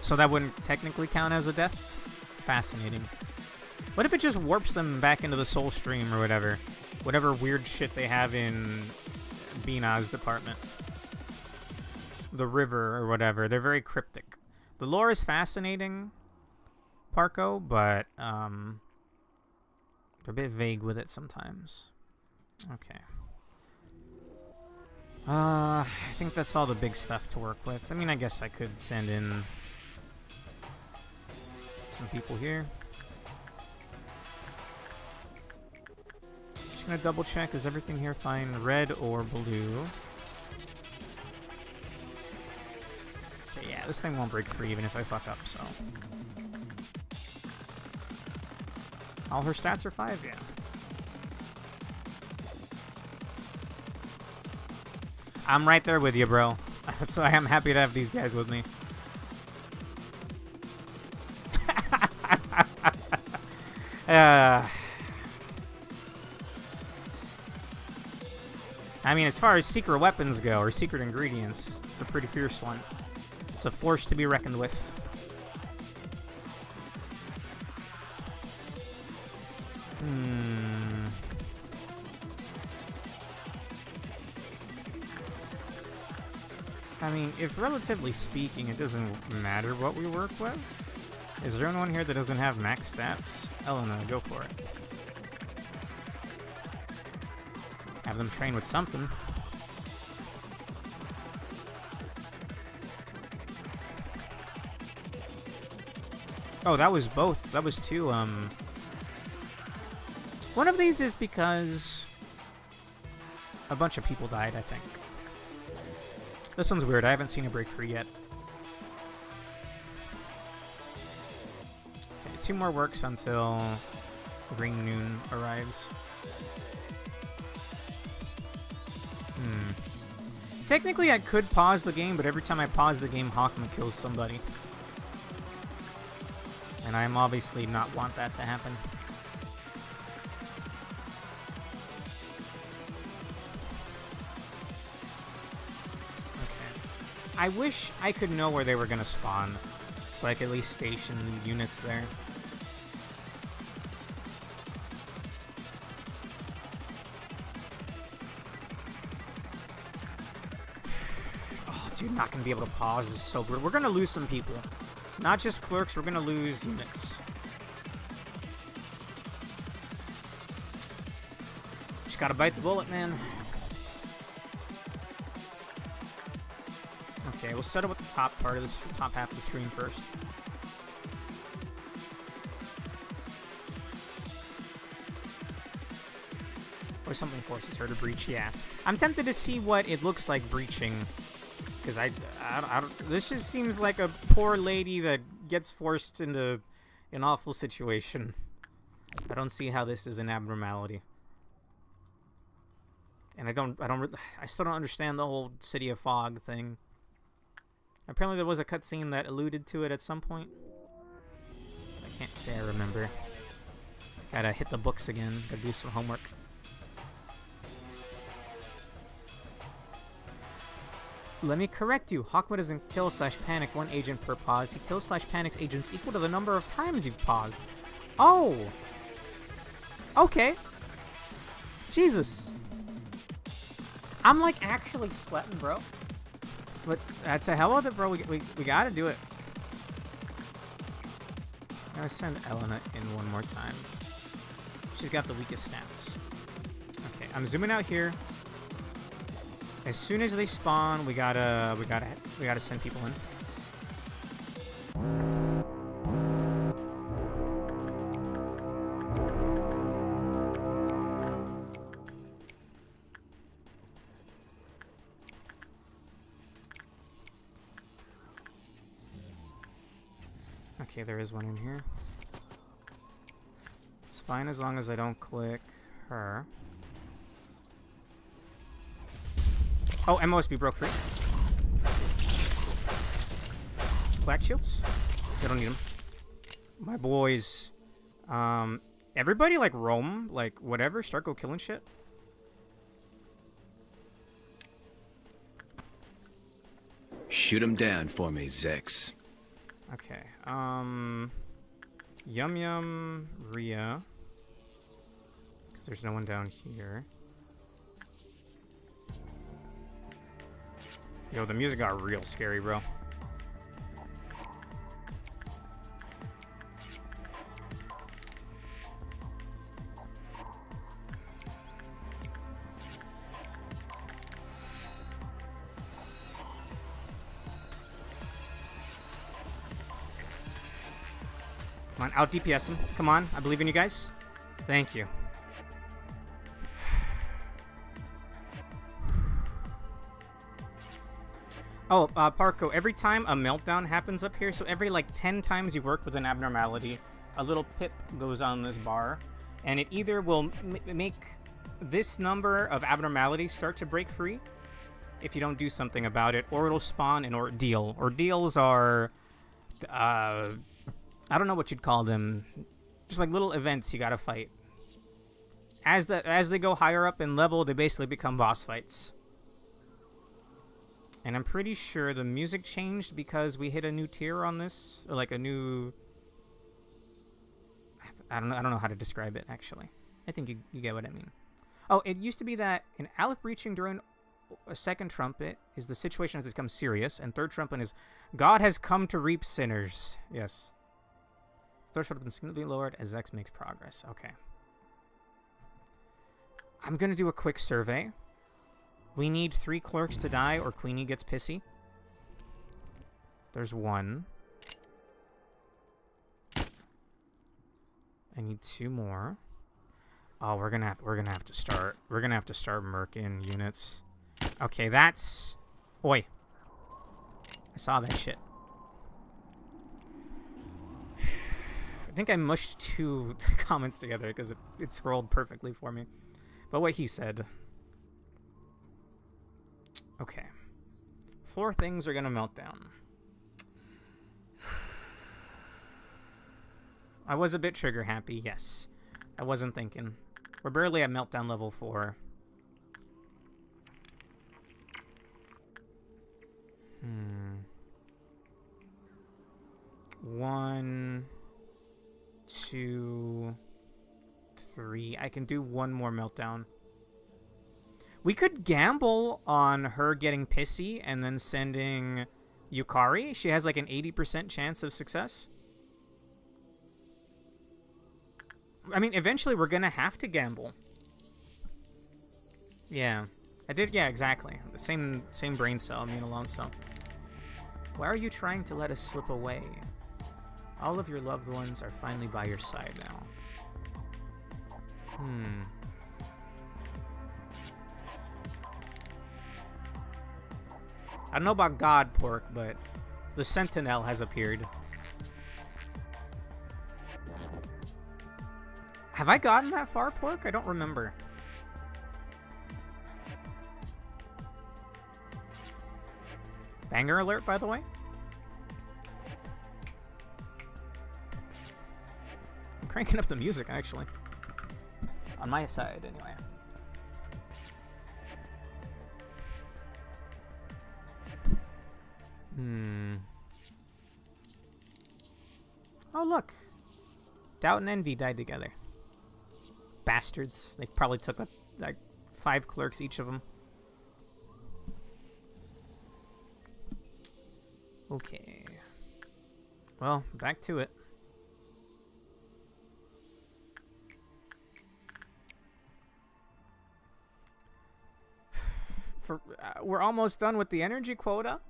Speaker 1: So that wouldn't technically count as a death? Fascinating. What if it just warps them back into the soul stream or whatever? Whatever weird shit they have in Bina's department. The river or whatever. They're very cryptic. The lore is fascinating, Parco, but they're a bit vague with it sometimes. Okay. I think that's all the big stuff to work with. I mean, I guess I could send in some people here. Just gonna double check, is everything here fine? Red or blue? Okay, yeah, this thing won't break free even if I fuck up, so. All her stats are 5, yeah. I'm right there with you, bro. That's why I'm happy to have these guys with me. I mean, as far as secret weapons go, or secret ingredients, it's a pretty fierce one. It's a force to be reckoned with. I mean, if relatively speaking, it doesn't matter what we work with. Is there anyone here that doesn't have max stats? Elena, go for it. Have them train with something. Oh, that was both. That was two, One of these is because a bunch of people died, I think. This one's weird. I haven't seen a break free yet. Okay, 2 more works until Green Noon arrives. Technically, I could pause the game, but every time I pause the game, Hokma kills somebody. And I'm obviously not want that to happen. Okay. I wish I could know where they were gonna spawn, so I could at least station units there. Dude, not gonna be able to pause is so weird. We're gonna lose some people. Not just clerks, we're gonna lose units. Just gotta bite the bullet, man. Okay, we'll settle with the top part of this, top half of the screen first. Or something forces her to breach, yeah. I'm tempted to see what it looks like breaching. Because I don't, this just seems like a poor lady that gets forced into an awful situation. I don't see how this is an abnormality. And I still don't understand the whole City of Fog thing. Apparently there was a cutscene that alluded to it at some point. I can't say I remember. Gotta hit the books again, gotta do some homework. Let me correct you. Hokma doesn't kill/panic one agent per pause. He kills/panics agents equal to the number of times you've paused. Oh! Okay. Jesus. I'm like actually sweating, bro. But that's a hell of it, bro. We gotta do it. I'm gonna send Elena in one more time. She's got the weakest stats. Okay, I'm zooming out here. As soon as they spawn, we gotta send people in. Okay, there is one in here. It's fine as long as I don't click her. Oh, MOSB broke free. Black shields? They don't need them. My boys. Everybody like roam, like whatever, start go killing shit.
Speaker 2: Shoot him down for me, Zex.
Speaker 1: Okay. Yum Yum, Rhea. Because there's no one down here. Yo, the music got real scary, bro. Come on, out DPS him. Come on, I believe in you guys. Thank you. Oh, Parko, every time a meltdown happens up here, so every like 10 times you work with an abnormality, a little pip goes on this bar, and it either will make this number of abnormalities start to break free, if you don't do something about it, or it'll spawn an ordeal. Ordeals are, I don't know what you'd call them, just like little events you gotta fight. As they go higher up in level, they basically become boss fights. And I'm pretty sure the music changed because we hit a new tier on this, or like a new. I don't know how to describe it actually. I think you get what I mean. Oh, it used to be that an Aleph breaching during second trumpet is the situation has become serious, and third trumpet is God has come to reap sinners. Yes. Third trumpet is going to be lowered as X makes progress. Okay. I'm going to do a quick survey. We need 3 clerks to die or Queenie gets pissy. There's 1. I need 2 more. Oh, we're gonna have to start murking units. Okay, that's... Oi. I saw that shit. I think I mushed 2 comments together because it scrolled perfectly for me. But what he said. Okay. 4 things are gonna melt down. I was a bit trigger happy, yes. I wasn't thinking. We're barely at meltdown level 4. 1, 2, 3. I can do 1 more meltdown. We could gamble on her getting pissy and then sending Yukari. She has like an 80% chance of success. I mean, eventually we're gonna have to gamble. Yeah. I did, yeah, exactly. The same brain cell, immune alone cell. Why are you trying to let us slip away? All of your loved ones are finally by your side now. I don't know about God, Pork, but the Sentinel has appeared. Have I gotten that far, Pork? I don't remember. Banger alert, by the way. I'm cranking up the music, actually. On my side, anyway. Oh, look. Doubt and Envy died together. Bastards. They probably took like 5 clerks, each of them. Okay. Well, back to it. We're almost done with the energy quota.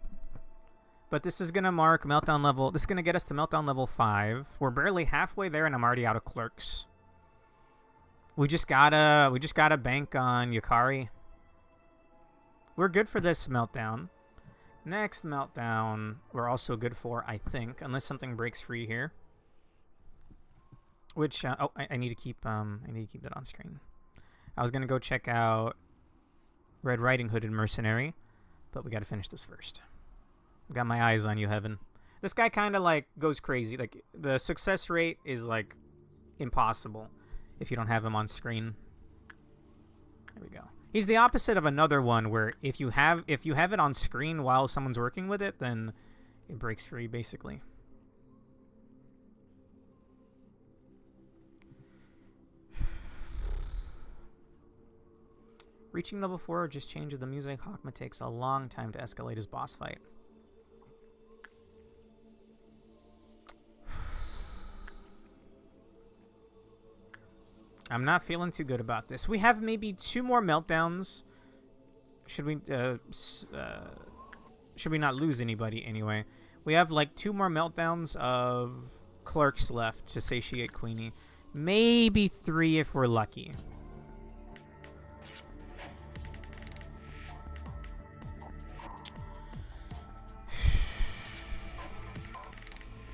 Speaker 1: But this is going to mark meltdown level. This is going to get us to meltdown level 5. We're barely halfway there and I'm already out of clerks. We just gotta bank on Yukari. We're good for this meltdown. Next meltdown, we're also good for, I think, unless something breaks free here. Which I need to keep that on screen. I was gonna go check out Red Riding Hood and Mercenary, but we gotta finish this first. Got my eyes on you, Heaven. This guy kind of like goes crazy. Like the success rate is like impossible if you don't have him on screen. There we go. He's the opposite of another one where if you have it on screen while someone's working with it, then it breaks free basically. Reaching level 4 just changes the music. Hokma takes a long time to escalate his boss fight. I'm not feeling too good about this. We have maybe 2 more meltdowns. Should we not lose anybody anyway? We have like 2 more meltdowns of clerks left to satiate Queenie. Maybe 3 if we're lucky.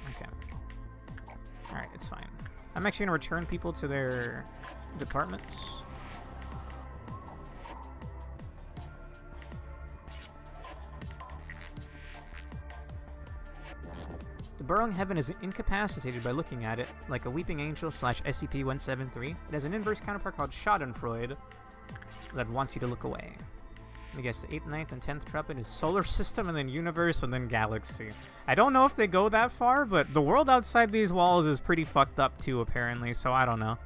Speaker 1: Okay. Alright, it's fine. I'm actually going to return people to their departments. The burrowing heaven is incapacitated by looking at it, like a weeping angel / SCP-173. It has an inverse counterpart called Schadenfreude that wants you to look away. I guess the 8th, 9th, and 10th trumpet is solar system and then universe and then galaxy. I don't know if they go that far, but the world outside these walls is pretty fucked up too, apparently, so I don't know.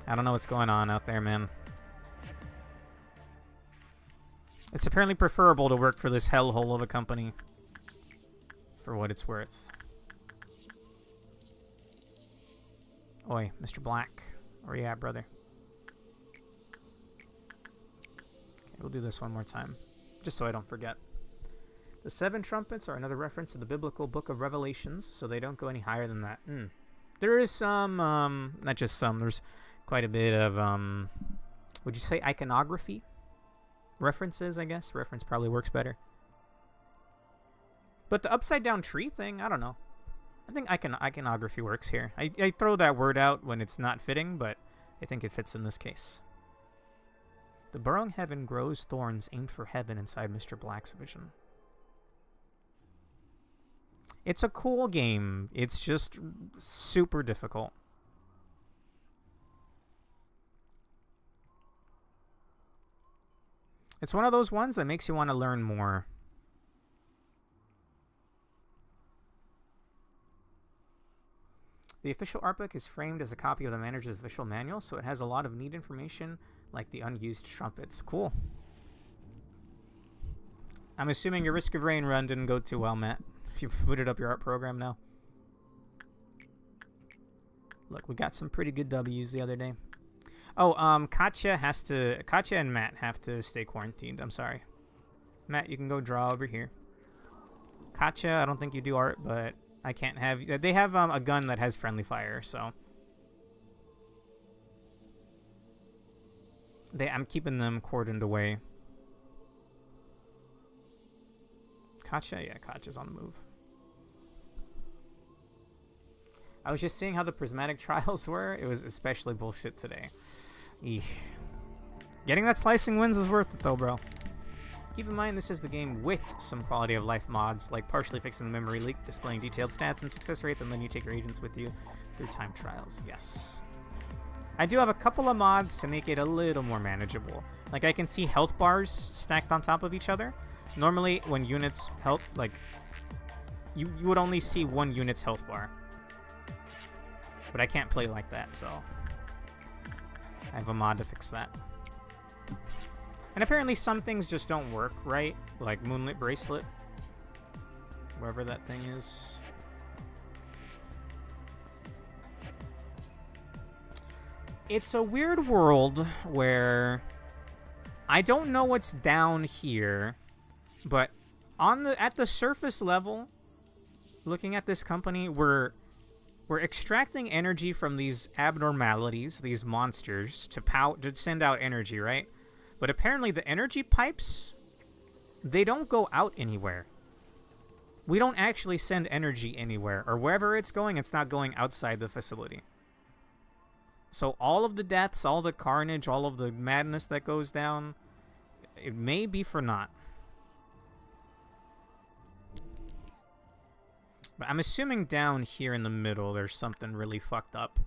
Speaker 1: I don't know what's going on out there, man. It's apparently preferable to work for this hellhole of a company. For what it's worth. Oi, Mr. Black. Where you at, brother? Okay, we'll do this one more time. Just so I don't forget. The 7 trumpets are another reference to the biblical book of Revelations, so they don't go any higher than that. There is some, not just some, there's quite a bit of, would you say iconography? References, I guess. Reference probably works better. But the upside down tree thing, I don't know. I think iconography works here. I throw that word out when it's not fitting, but I think it fits in this case. The burrowing heaven grows thorns aimed for heaven inside Mr. Black's vision. It's a cool game. It's just super difficult. It's one of those ones that makes you want to learn more. The official art book is framed as a copy of the manager's official manual, so it has a lot of neat information like the unused trumpets. Cool. I'm assuming your Risk of Rain run didn't go too well, Matt. If you booted up your art program now. Look, we got some pretty good W's the other day. Oh, Katya and Matt have to stay quarantined. I'm sorry. Matt, you can go draw over here. Katya, I don't think you do art, but I can't have... They have a gun that has friendly fire, so... I'm keeping them cordoned away. Katya? Yeah, Katya's on the move. I was just seeing how the prismatic trials were. It was especially bullshit today. Eesh. Getting that slicing wins is worth it, though, bro. Keep in mind, this is the game with some quality of life mods, like partially fixing the memory leak, displaying detailed stats and success rates, and then you take your agents with you through time trials. Yes. I do have a couple of mods to make it a little more manageable. Like, I can see health bars stacked on top of each other. Normally, when units health, like, you would only see one unit's health bar. But I can't play like that, so I have a mod to fix that. And apparently some things just don't work right, like Moonlit Bracelet, wherever that thing is. It's a weird world where I don't know what's down here, but at the surface level, looking at this company, we're extracting energy from these abnormalities, these monsters, to send out energy, right? But apparently the energy pipes, they don't go out anywhere. We don't actually send energy anywhere, or wherever it's going, it's not going outside the facility. So all of the deaths, all the carnage, all of the madness that goes down, it may be for naught. But I'm assuming down here in the middle there's something really fucked up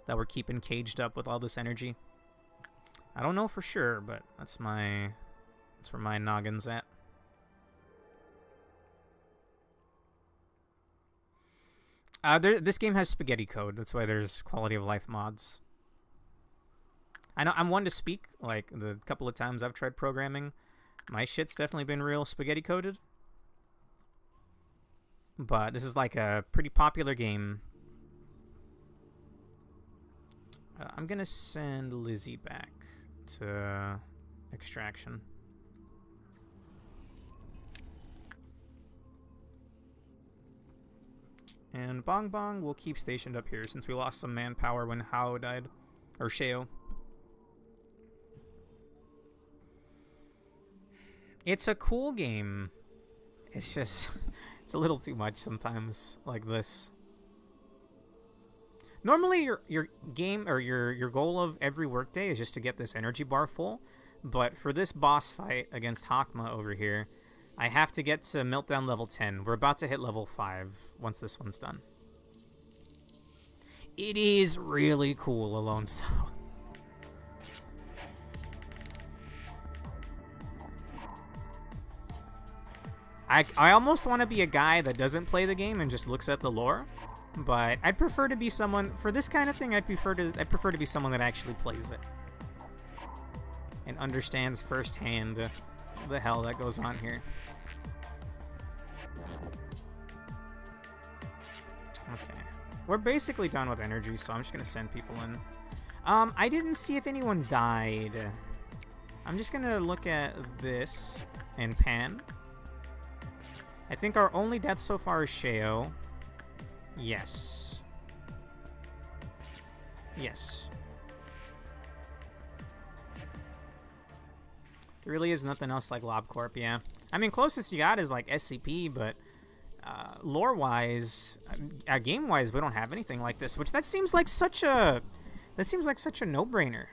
Speaker 1: that we're keeping caged up with all this energy. I don't know for sure, but that's where my noggin's at. This game has spaghetti code. That's why there's quality of life mods. I know I'm one to speak. Like, the couple of times I've tried programming, my shit's definitely been real spaghetti coded. But this is like a pretty popular game. I'm gonna send Lizzie back to extraction. And Bong Bong will keep stationed up here since we lost some manpower when Hao died. Or Sheo. It's a cool game. It's just... it's a little too much sometimes, like this. Normally, your game, or your goal of every workday is just to get this energy bar full. But for this boss fight against Hokma over here, I have to get to Meltdown level 10. We're about to hit level 5 once this one's done. It is really cool, Alone Soul. I almost want to be a guy that doesn't play the game and just looks at the lore, but I'd prefer to be someone for this kind of thing. I'd prefer to be someone that actually plays it and understands firsthand the hell that goes on here. Okay. We're basically done with energy, so I'm just going to send people in. I didn't see if anyone died. I'm just going to look at this and pan. I think our only death so far is Sheo. Yes. Yes. There really is nothing else like Corp, yeah. I mean, closest you got is like SCP, but lore-wise, game-wise, we don't have anything like this. Which that seems like such a no-brainer.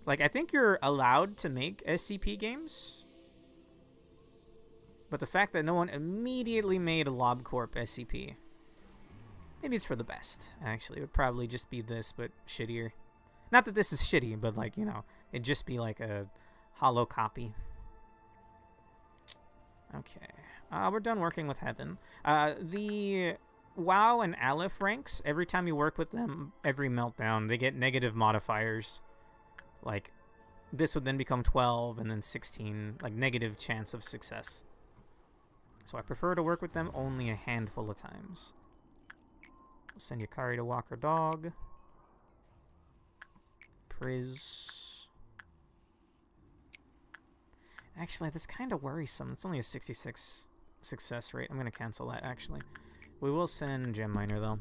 Speaker 1: Like, I think you're allowed to make SCP games, but the fact that no one immediately made a Corp SCP, maybe it's for the best. Actually, it would probably just be this, but shittier. Not that this is shitty, but like, you know, it'd just be like a hollow copy. Okay. We're done working with Heaven. The WoW and Aleph ranks, every time you work with them, every meltdown, they get negative modifiers. Like, this would then become 12 and then 16, like negative chance of success. So I prefer to work with them only a handful of times. We'll send Yukari to walk her dog. Priz. Actually, that's kind of worrisome. It's only a 66 success rate. I'm going to cancel that, actually. We will send Gem Miner, though.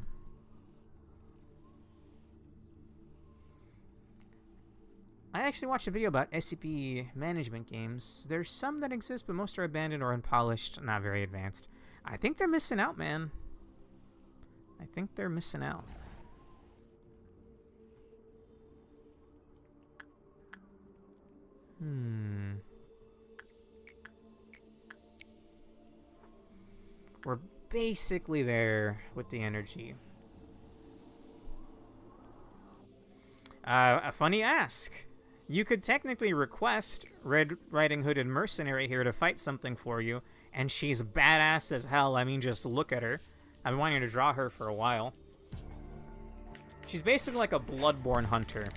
Speaker 1: I actually watched a video about SCP management games. There's some that exist, but most are abandoned or unpolished, not very advanced. I think they're missing out, man. I think they're missing out. We're basically there with the energy. A funny ask. You could technically request Red Riding Hooded Mercenary here to fight something for you, and she's badass as hell. I mean, just look at her. I've been wanting to draw her for a while. She's basically like a Bloodborne hunter.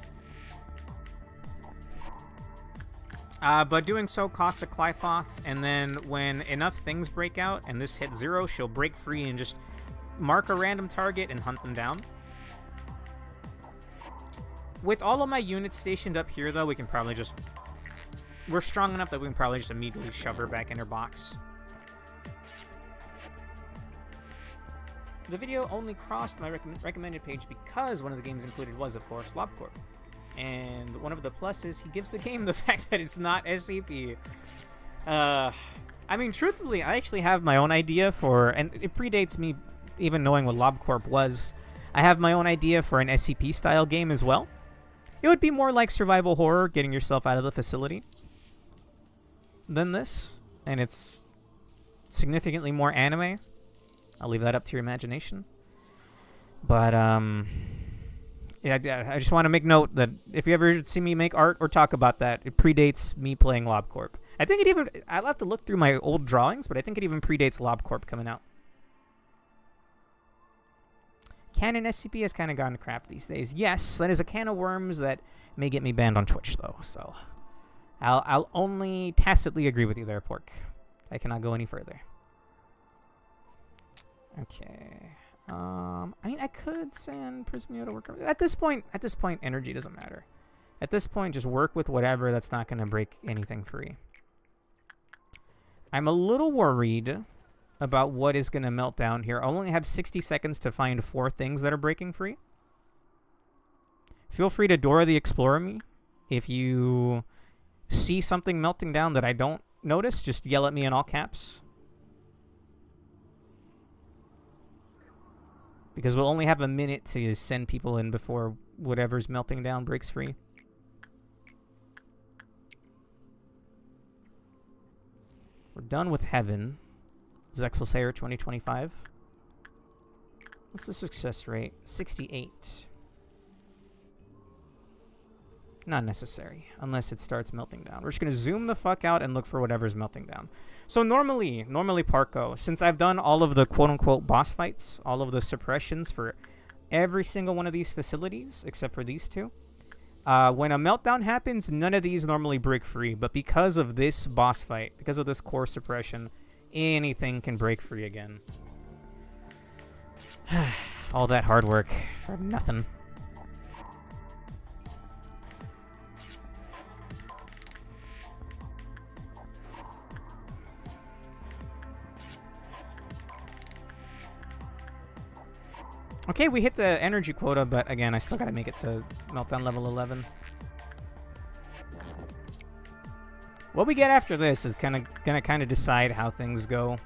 Speaker 1: But doing so costs a Clythoth, and then when enough things break out and this hits 0, she'll break free and just mark a random target and hunt them down. With all of my units stationed up here, though, we can probably just... We're strong enough that we can probably just immediately shove her back in her box. The video only crossed my recommended page because one of the games included was, of course, Corp. And one of the pluses, he gives the game the fact that it's not SCP. I mean, truthfully, I actually have my own idea for... And it predates me even knowing what Corp was. I have my own idea for an SCP-style game as well. It would be more like survival horror, getting yourself out of the facility, than this. And it's significantly more anime. I'll leave that up to your imagination. But, yeah, I just want to make note that if you ever see me make art or talk about that, it predates me playing Corp. I think it even... I'll have to look through my old drawings, but I think it even predates Corp coming out. Canon SCP has kind of gone to crap these days. Yes, that is a can of worms that may get me banned on Twitch, though. So I'll only tacitly agree with you there, Pork. I cannot go any further. Okay. I mean, I could send Prismio to work. At this point, energy doesn't matter. At this point, just work with whatever that's not going to break anything free. I'm a little worried about what is going to melt down here. I'll only have 60 seconds to find 4 things that are breaking free. Feel free to Dora the Explorer me. If you see something melting down that I don't notice, just yell at me in all caps. Because we'll only have a minute to send people in before whatever's melting down breaks free. We're done with Heaven. Zexelsayer 2025. What's the success rate? 68. Not necessary, unless it starts melting down. We're just going to zoom the fuck out and look for whatever's melting down. So normally Parko, since I've done all of the quote-unquote boss fights, all of the suppressions for every single one of these facilities, except for these 2, When a meltdown happens, none of these normally break free, but because of this boss fight, because of this core suppression, anything can break free again. All that hard work for nothing. Okay, we hit the energy quota, but again, I still gotta make it to meltdown level 11. What we get after this is gonna decide how things go.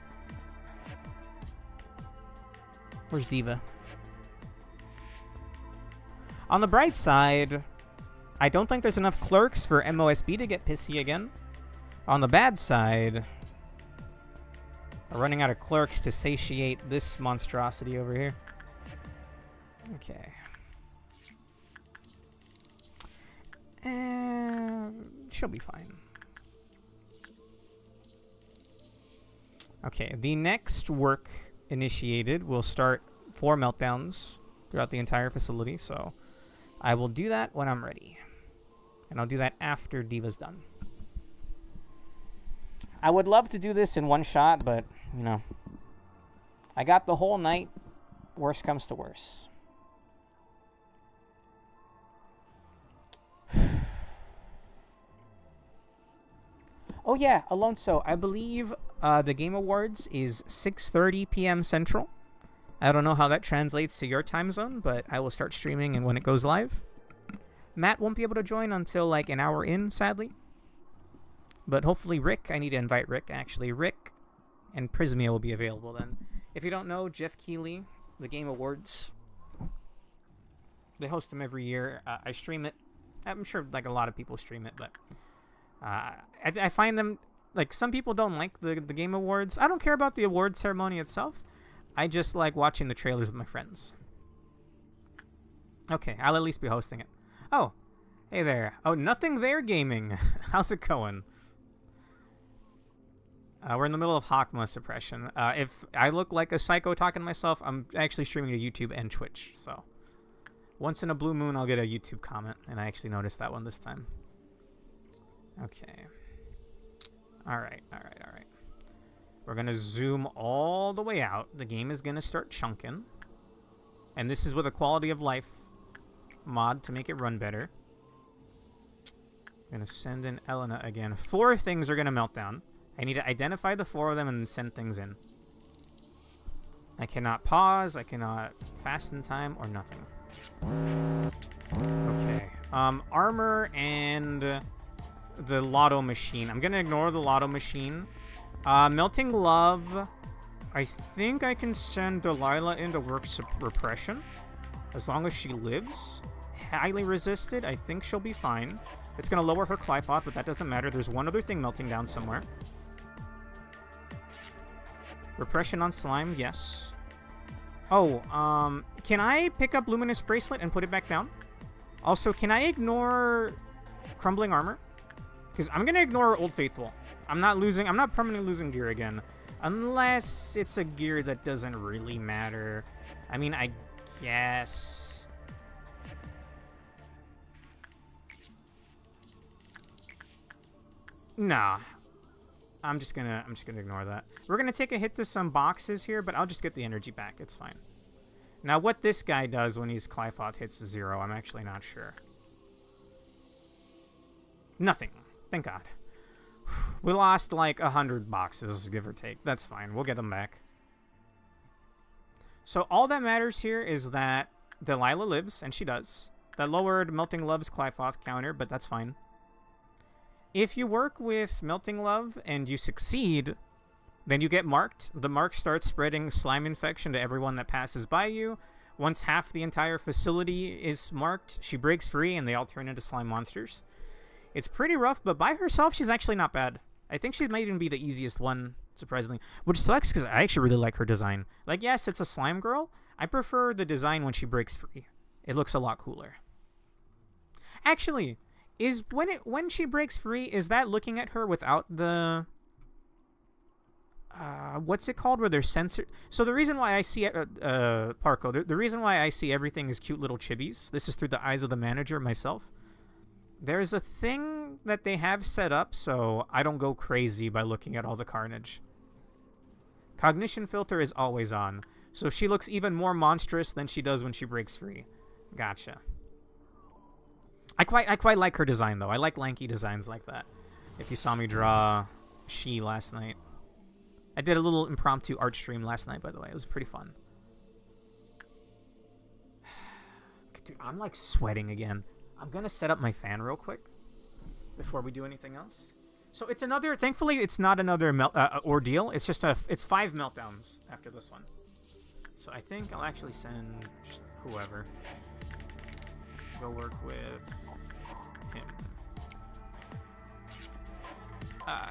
Speaker 1: Where's Diva? On the bright side, I don't think there's enough clerks for MOSB to get pissy again. On the bad side, we're running out of clerks to satiate this monstrosity over here. Okay. She'll be fine. Okay, the next work initiated will start 4 meltdowns throughout the entire facility, so I will do that when I'm ready. And I'll do that after Diva's done. I would love to do this in one shot, but, you know, I got the whole night. Worst comes to worst. Oh yeah, Alonso, I believe the Game Awards is 6:30 p.m. Central. I don't know how that translates to your time zone, but I will start streaming and when it goes live. Matt won't be able to join until like an hour in, sadly. But hopefully Rick, I need to invite Rick, actually. Rick and Prismia will be available then. If you don't know, Jeff Keighley, the Game Awards, they host them every year. I stream it. I'm sure like a lot of people stream it, but I find them, like, some people don't like the Game Awards. I don't care about the award ceremony itself. I just like watching the trailers with my friends. Okay, I'll at least be hosting it. Oh, hey there. Oh, Nothing There Gaming. How's it going? We're in the middle of Hokma suppression. If I look like a psycho talking to myself, I'm actually streaming to YouTube and Twitch. So once in a blue moon, I'll get a YouTube comment, and I actually noticed that one this time. Okay. All right. We're going to zoom all the way out. The game is going to start chunking. And this is with a quality of life mod to make it run better. I'm going to send in Elena again. 4 things are going to melt down. I need to identify the 4 of them and send things in. I cannot pause. I cannot fast in time or nothing. Okay. Armor and the lotto machine. I'm going to ignore the lotto machine. Melting Love. I think I can send Delilah in to work repression. As long as she lives. Highly resisted. I think she'll be fine. It's going to lower her Clyfoth, but that doesn't matter. There's one other thing melting down somewhere. Repression on slime, yes. Oh, can I pick up Luminous Bracelet and put it back down? Also, can I ignore Crumbling Armor? Because I'm going to ignore Old Faithful. I'm not permanently losing gear again. Unless it's a gear that doesn't really matter. I mean, I guess. Nah. I'm just gonna ignore that. We're gonna take a hit to some boxes here, but I'll just get the energy back. It's fine. Now, what this guy does when his Clyfoth hits 0, I'm actually not sure. Nothing. Thank God. We lost like 100 boxes, give or take. That's fine. We'll get them back. So all that matters here is that Delilah lives, and she does. That lowered Melting Love's Clyfoth counter, but that's fine. If you work with Melting Love and you succeed, then you get marked. The mark starts spreading slime infection to everyone that passes by you. Once half the entire facility is marked, she breaks free and they all turn into slime monsters. It's pretty rough, but by herself, she's actually not bad. I think she might even be the easiest one, surprisingly. Which sucks because I actually really like her design. Like, yes, it's a slime girl. I prefer the design when she breaks free. It looks a lot cooler. Actually, is when she breaks free, is that looking at her without the what's it called where there's sensor? So the reason why I see Parko, the reason why I see everything as cute little chibis. This is through the eyes of the manager myself. There's a thing that they have set up so I don't go crazy by looking at all the carnage. Cognition filter is always on, so she looks even more monstrous than she does when she breaks free. Gotcha. I quite like her design, though. I like lanky designs like that. If you saw me draw she last night. I did a little impromptu art stream last night, by the way. It was pretty fun. Dude, I'm like sweating again. I'm gonna set up my fan real quick before we do anything else. So it's another. Thankfully, it's not another ordeal. It's just it's 5 meltdowns after this one. So I think I'll actually send just whoever. Go work with him.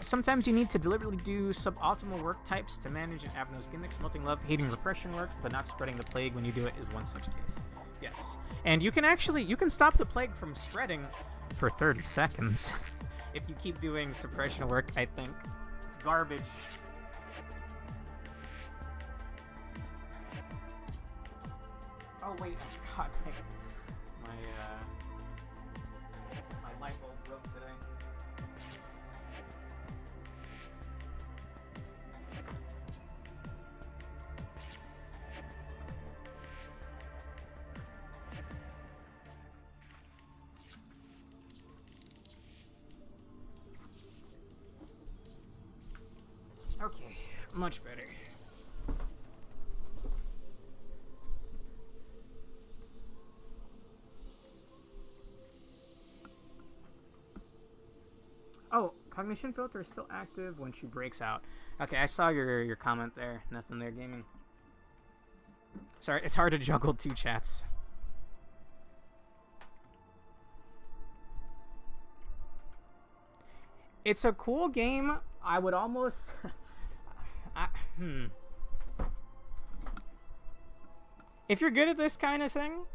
Speaker 1: Sometimes you need to deliberately do suboptimal work types to manage an Abno's gimmick. Smelting love, hating repression work, but not spreading the plague when you do it is one such case. Yes. And you can stop the plague from spreading for 30 seconds. If you keep doing suppression work, I think. It's garbage. Oh wait, I forgot my light bulb broke today. Okay, much better. Oh, cognition filter is still active when she breaks out. Okay, I saw your comment there. Nothing there, gaming. Sorry, it's hard to juggle 2 chats. It's a cool game. I would almost... If you're good at this kind of thing,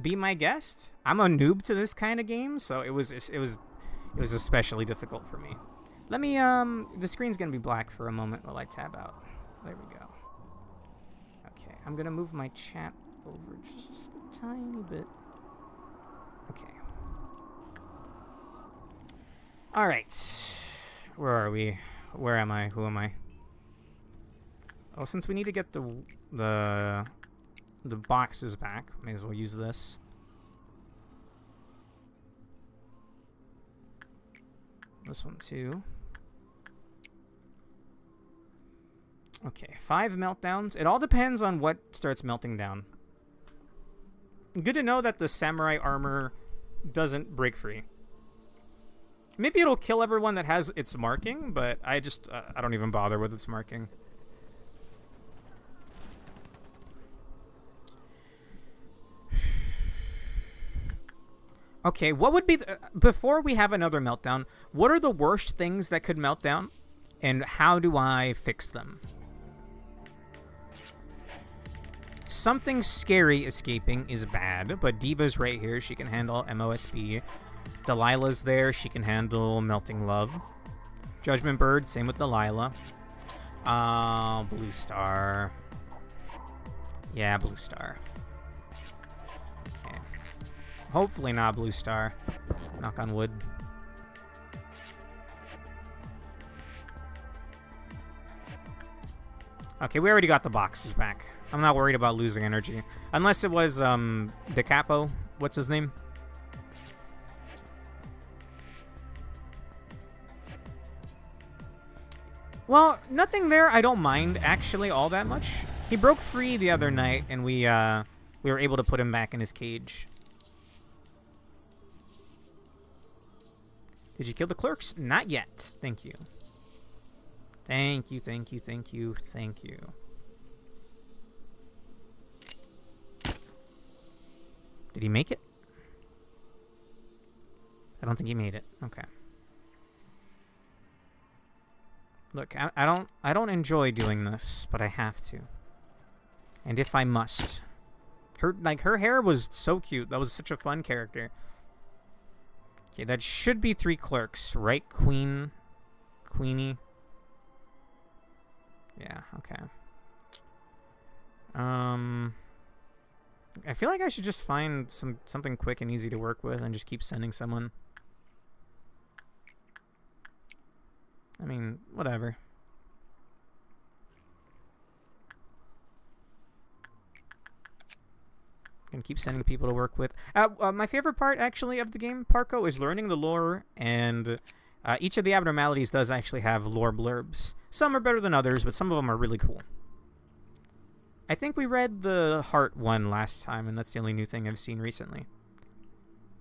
Speaker 1: be my guest. I'm a noob to this kind of game, so it was especially difficult for me. Let me the screen's gonna be black for a moment while I tab out. There we go. Okay, I'm gonna move my chat over just a tiny bit. Okay. All right. Where are we? Where am I? Who am I? Oh, since we need to get the boxes back, may as well use this. This one too. Okay, 5 meltdowns. It all depends on what starts melting down. Good to know that the samurai armor doesn't break free. Maybe it'll kill everyone that has its marking, but I just I don't even bother with its marking. Okay, what would be before we have another meltdown, what are the worst things that could melt down, and how do I fix them? Something scary escaping is bad, but Diva's right here. She can handle MOSB. Delilah's there. She can handle Melting Love. Judgment Bird, same with Delilah. Blue Star. Yeah, Blue Star. Okay. Hopefully not Blue Star. Knock on wood. Okay, we already got the boxes back. I'm not worried about losing energy. Unless it was, De Capo. What's his name? Well, nothing there I don't mind, actually, all that much. He broke free the other night, and we were able to put him back in his cage. Did you kill the clerks? Not yet. Thank you. Thank you, thank you, thank you, thank you. Did he make it? I don't think he made it. Okay. Look, I don't enjoy doing this, but I have to. And if I must. Her hair was so cute. That was such a fun character. Okay, that should be 3 clerks, right? Queenie. Yeah, okay. I feel like I should just find something quick and easy to work with and just keep sending someone. and keep sending people to work with. My favorite part, actually, of the game, Parko, is learning the lore, and each of the abnormalities does actually have lore blurbs. Some are better than others, but some of them are really cool. I think we read the heart one last time, and that's the only new thing I've seen recently.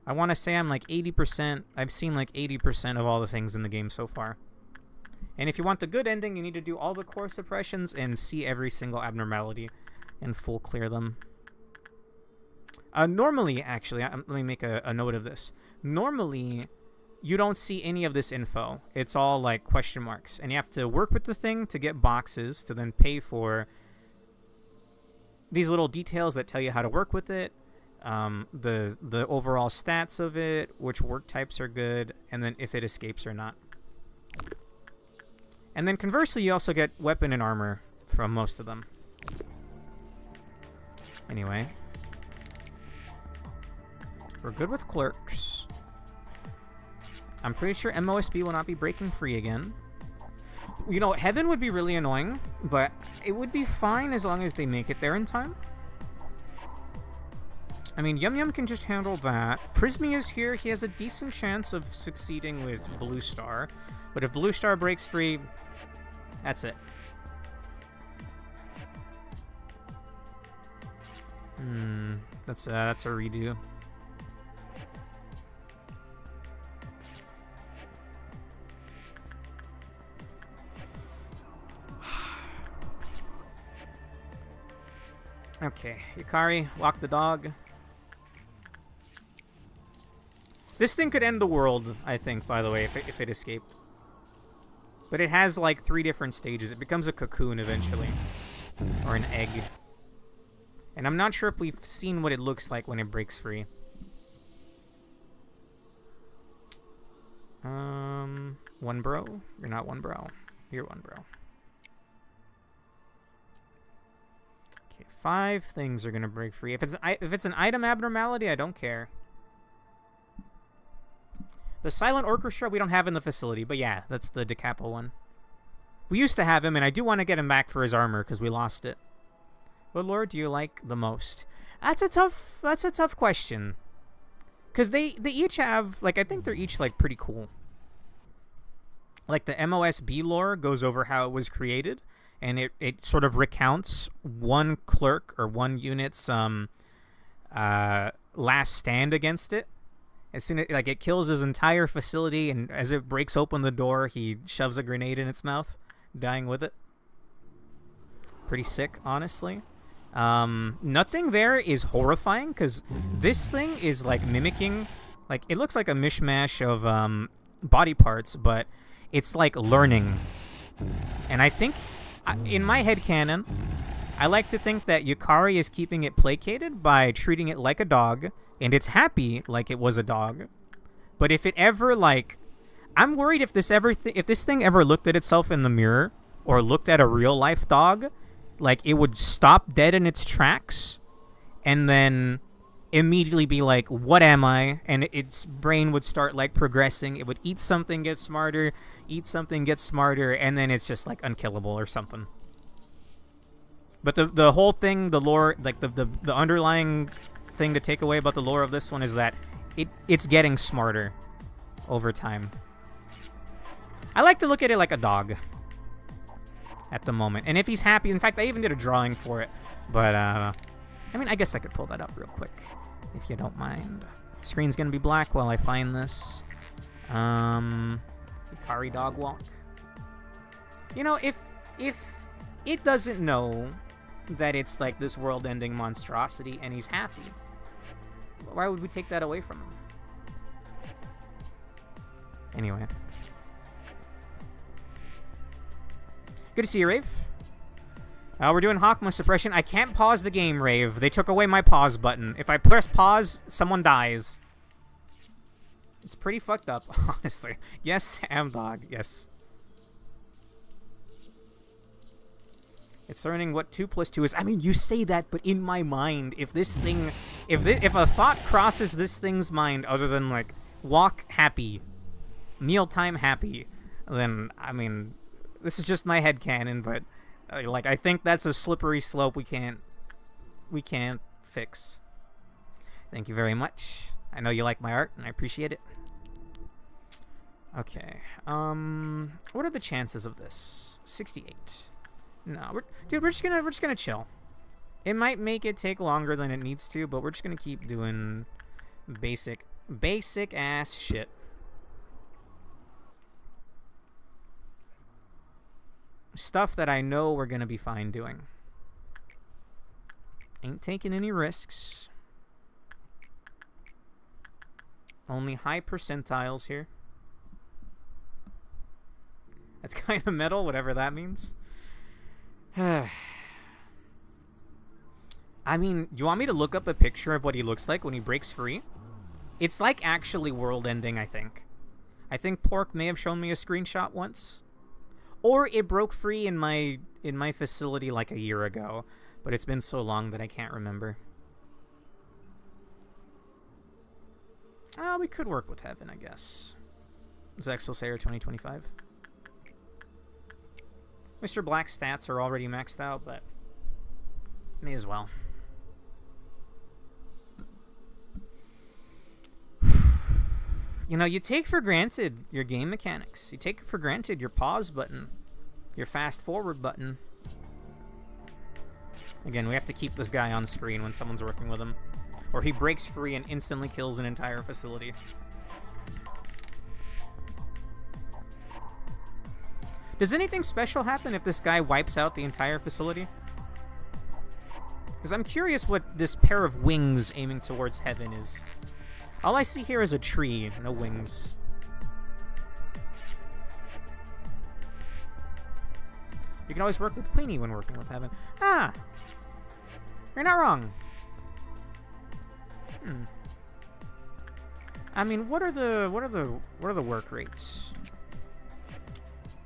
Speaker 1: I want to say I'm like 80%. I've seen like 80% of all the things in the game so far. And if you want the good ending, you need to do all the core suppressions and see every single abnormality and full clear them. Normally, actually, let me make a note of this. Normally, you don't see any of this info. It's all like question marks. And you have to work with the thing to get boxes to then pay for these little details that tell you how to work with it, the overall stats of it, which work types are good, and then if it escapes or not. And then conversely, you also get weapon and armor from most of them. Anyway. We're good with clerks. I'm pretty sure MOSB will not be breaking free again. You know, Heaven would be really annoying, but it would be fine as long as they make it there in time. I mean, Yum Yum can just handle that. Prismy is here. He has a decent chance of succeeding with Blue Star. But if Blue Star breaks free, that's it. That's a redo. Okay, Yukari, walk the dog. This thing could end the world, I think, by the way, if it escaped. But it has, like, 3 different stages. It becomes a cocoon eventually. Or an egg. And I'm not sure if we've seen what it looks like when it breaks free. One bro? You're not one bro. You're one bro. 5 things are gonna break free. If it's an item abnormality, I don't care. The Silent Orchestra we don't have in the facility, but yeah, that's the Decapo one. We used to have him, and I do want to get him back for his armor because we lost it. What lore do you like the most? That's a tough question. Because they each have, like, I think they're each, like, pretty cool. Like, the MOSB lore goes over how it was created. And it sort of recounts one clerk or one unit's last stand against it. As soon as it kills his entire facility, and as it breaks open the door, he shoves a grenade in its mouth, dying with it. Pretty sick, honestly. Nothing there is horrifying because this thing is like mimicking, like it looks like a mishmash of body parts, but it's like learning. And I think, in my headcanon, I like to think that Yukari is keeping it placated by treating it like a dog, and it's happy like it was a dog. But if it ever, like, I'm worried if this thing ever looked at itself in the mirror or looked at a real life dog, like it would stop dead in its tracks and then immediately be like, what am I? And its brain would start like progressing. It would eat something, get smarter, eat something, get smarter, and then it's just like unkillable or something. But the whole thing, the lore, like the underlying thing to take away about the lore of this one is that it's getting smarter over time. I like to look at it like a dog at the moment. And if he's happy, in fact, I even did a drawing for it. But, I mean, I guess I could pull that up real quick, if you don't mind. Screen's gonna be black while I find this. Hikari dog walk. You know, if it doesn't know that it's like this world-ending monstrosity and he's happy, why would we take that away from him? Anyway. Good to see you, Rave. We're doing Hokma suppression. I can't pause the game, Rave. They took away my pause button. If I press pause, someone dies. It's pretty fucked up, honestly. Yes, Sam Dog. Yes. It's learning what 2 + 2 is. I mean, you say that, but in my mind, if this thing... If a thought crosses this thing's mind other than, like, walk happy, mealtime happy, then, I mean, this is just my headcanon, but... like, I think that's a slippery slope we can't fix. Thank you very much. I know you like my art, and I appreciate it. Okay. What are the chances of this? 68. No, dude, we're just gonna chill. It might make it take longer than it needs to, but we're just gonna keep doing basic ass shit. Stuff that I know we're gonna be fine doing. Ain't taking any risks. Only high percentiles here. That's kind of metal, whatever that means. I mean, you want me to look up a picture of what he looks like when he breaks free? It's like actually world ending, I think. I think Pork may have shown me a screenshot once. Or it broke free in my facility like a year ago, but it's been so long that I can't remember. We could work with Heaven, I guess. Zexel Sayer 2025. Mr. Black's stats are already maxed out, but may as well. You know, you take for granted your game mechanics. You take for granted your pause button, your fast forward button. Again, we have to keep this guy on screen when someone's working with him, or he breaks free and instantly kills an entire facility. Does anything special happen if this guy wipes out the entire facility? Because I'm curious what this pair of wings aiming towards Heaven is. All I see here is a tree, no wings. You can always work with Queenie when working with Heaven. Ah! You're not wrong. I mean, what are the work rates?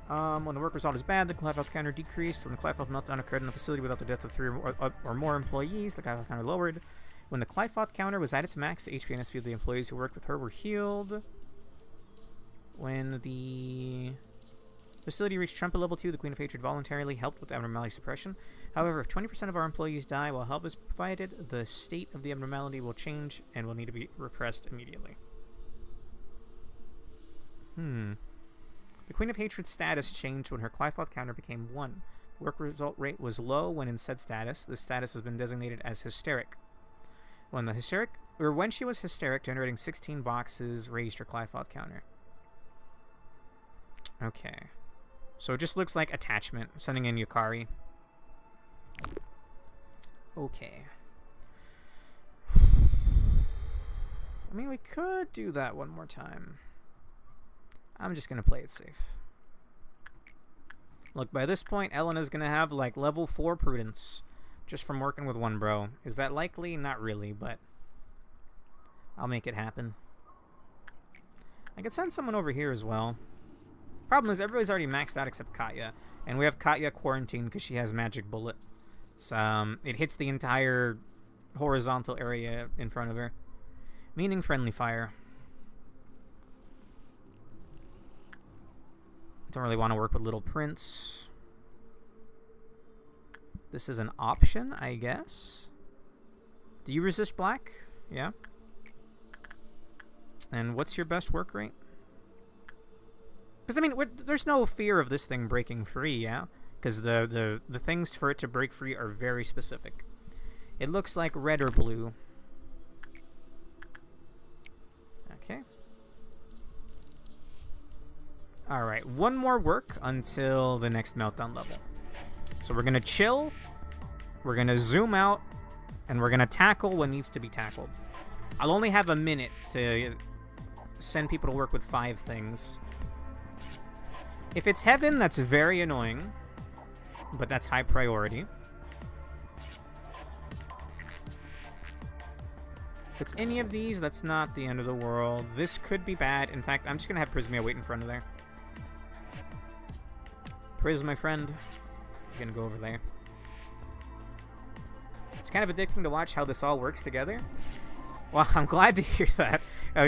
Speaker 1: When the work result is bad, the Clive counter decreased. When the Clive meltdown occurred in the facility without the death of 3 or more employees, the Clive counter lowered. When the Clive counter was at its max, the HP and SP of the employees who worked with her were healed. When the facility reached trumpet level 2, the Queen of Hatred voluntarily helped with abnormality suppression. However, if 20% of our employees die while help is provided, the state of the abnormality will change and will need to be repressed immediately. The Queen of Hatred's status changed when her Clifoth counter became 1. Work result rate was low when in said status. This status has been designated as hysteric. When she was hysteric, generating 16 boxes raised her Clifoth counter. Okay. So it just looks like attachment. Sending in Yukari. Okay. I mean, we could do that one more time. I'm just going to play it safe. Look, by this point, Elena's going to have, like, level 4 prudence. Just from working with one bro. Is that likely? Not really, but I'll make it happen. I could send someone over here as well. Problem is, everybody's already maxed out except Katya. And we have Katya quarantined because she has Magic Bullet. It's, it hits the entire horizontal area in front of her. Meaning friendly fire. Don't really want to work with Little Prince. This is an option, I guess. Do you resist black? Yeah. And what's your best work rate? Because, I mean, there's no fear of this thing breaking free, yeah? Because the things for it to break free are very specific. It looks like red or blue. Okay. Alright, one more work until the next meltdown level. So we're going to chill, we're going to zoom out, and we're going to tackle what needs to be tackled. I'll only have a minute to send people to work with 5 things. If it's Heaven, that's very annoying, but that's high priority. If it's any of these, that's not the end of the world. This could be bad. In fact, I'm just going to have Prismia wait in front of there. Priz, my friend. You're going to go over there. It's kind of addicting to watch how this all works together. Well, I'm glad to hear that.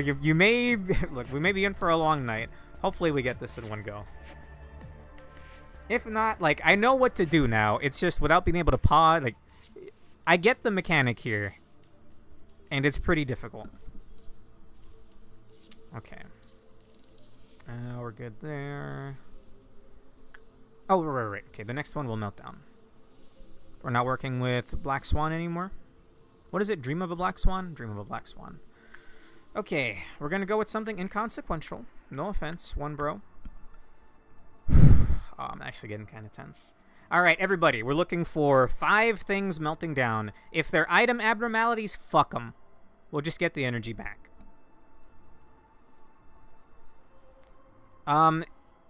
Speaker 1: You may... Look, we may be in for a long night. Hopefully we get this in one go. If not, like, I know what to do now. It's just without being able to pause, like... I get the mechanic here. And it's pretty difficult. Okay. We're good there. Oh, right. Okay, the next one will melt down. We're not working with Black Swan anymore. What is it? Dream of a Black Swan? Dream of a Black Swan. Okay, we're going to go with something inconsequential. No offense, one bro. Oh, I'm actually getting kind of tense. All right, everybody, we're looking for 5 things melting down. If they're item abnormalities, fuck them. We'll just get the energy back.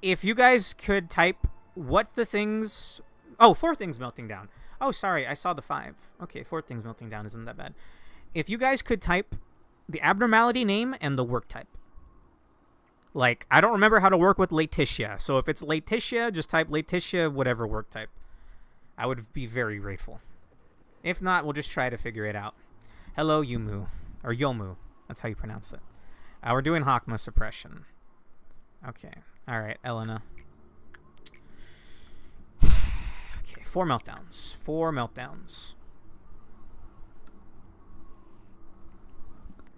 Speaker 1: If you guys could type what the things... Oh, 4 things melting down. Oh, sorry, I saw the 5. Okay, 4 things melting down isn't that bad. If you guys could type the abnormality name and the work type. Like, I don't remember how to work with Letitia, so if it's Letitia, just type Letitia, whatever work type. I would be very grateful. If not, we'll just try to figure it out. Hello, Yumu. Or Yomu. That's how you pronounce it. We're doing Hokma suppression. Okay. Alright, Elena. Okay, 4 meltdowns. 4 meltdowns.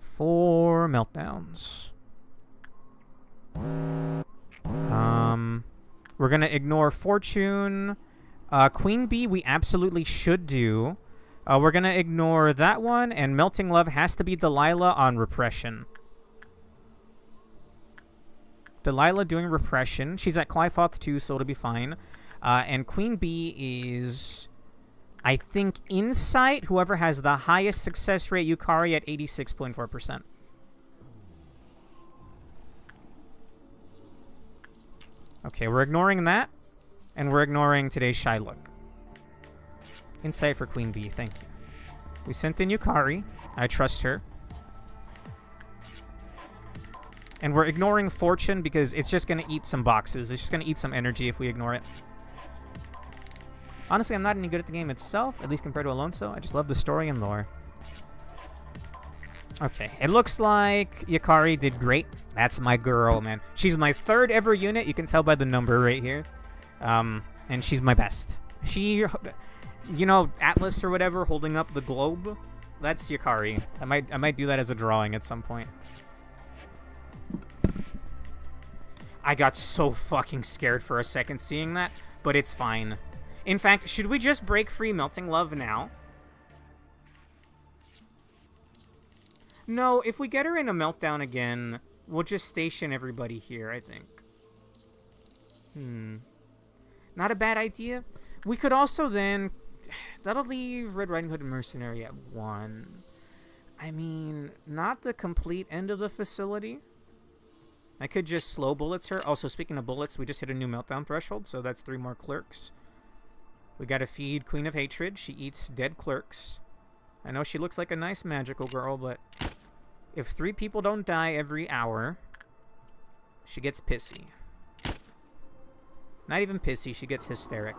Speaker 1: 4 meltdowns. We're gonna ignore Fortune. Queen Bee we absolutely should do. We're gonna ignore that one, and Melting Love has to be Delilah on Repression. Delilah doing Repression. She's at Clyfoth too, so it'll be fine. And Queen Bee is, I think, Insight. Whoever has the highest success rate, Yukari at 86.4%. Okay, we're ignoring that. And we're ignoring today's Shy Look. Insight for Queen Bee, thank you. We sent in Yukari. I trust her. And we're ignoring Fortune because it's just going to eat some boxes. It's just going to eat some energy if we ignore it. Honestly, I'm not any good at the game itself, at least compared to Alonso. I just love the story and lore. Okay, it looks like Yukari did great. That's my girl, man. She's my 3rd ever unit. You can tell by the number right here. And she's my best. She, you know, Atlas or whatever holding up the globe. That's Yukari. I might do that as a drawing at some point. I got so fucking scared for a second seeing that, but it's fine. In fact, should we just break free Melting Love now? No, if we get her in a meltdown again, we'll just station everybody here, I think. Not a bad idea. We could also then... That'll leave Red Riding Hood and Mercenary at 1. I mean, not the complete end of the facility. I could just slow bullets her. Also, speaking of bullets, we just hit a new meltdown threshold, so that's 3 more clerks. We gotta feed Queen of Hatred. She eats dead clerks. I know she looks like a nice magical girl, but if 3 people don't die every hour, she gets pissy. Not even pissy, she gets hysteric.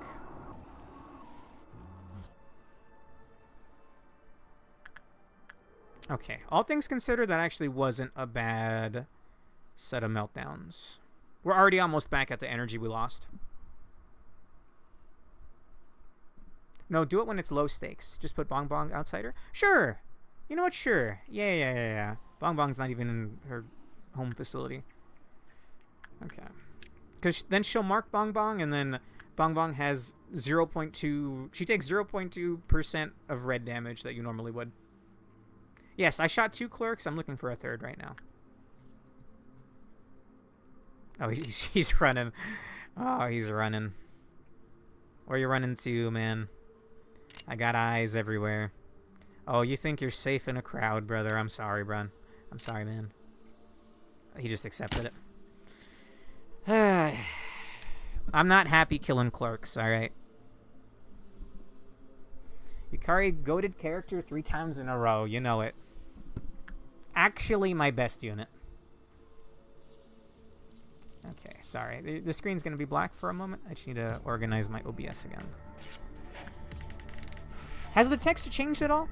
Speaker 1: Okay, all things considered, that actually wasn't a bad set of meltdowns. We're already almost back at the energy we lost. No, do it when it's low stakes. Just put Bong Bong Outsider. Sure. You know what? Sure. Yeah. Bong Bong's not even in her home facility. Okay. Because then she'll mark Bong Bong, and then Bong Bong has 0.2... She takes 0.2% of red damage that you normally would. Yes, I shot 2 clerks. I'm looking for a 3rd right now. Oh, he's running. Oh, he's running. Where you running to, man? I got eyes everywhere. Oh, you think you're safe in a crowd, brother. I'm sorry, Brun. I'm sorry, man. He just accepted it. I'm not happy killing clerks, alright? Yukari goated character 3 times in a row. You know it. Actually, my best unit. Okay, sorry. The screen's going to be black for a moment. I just need to organize my OBS again. Has the text changed at all?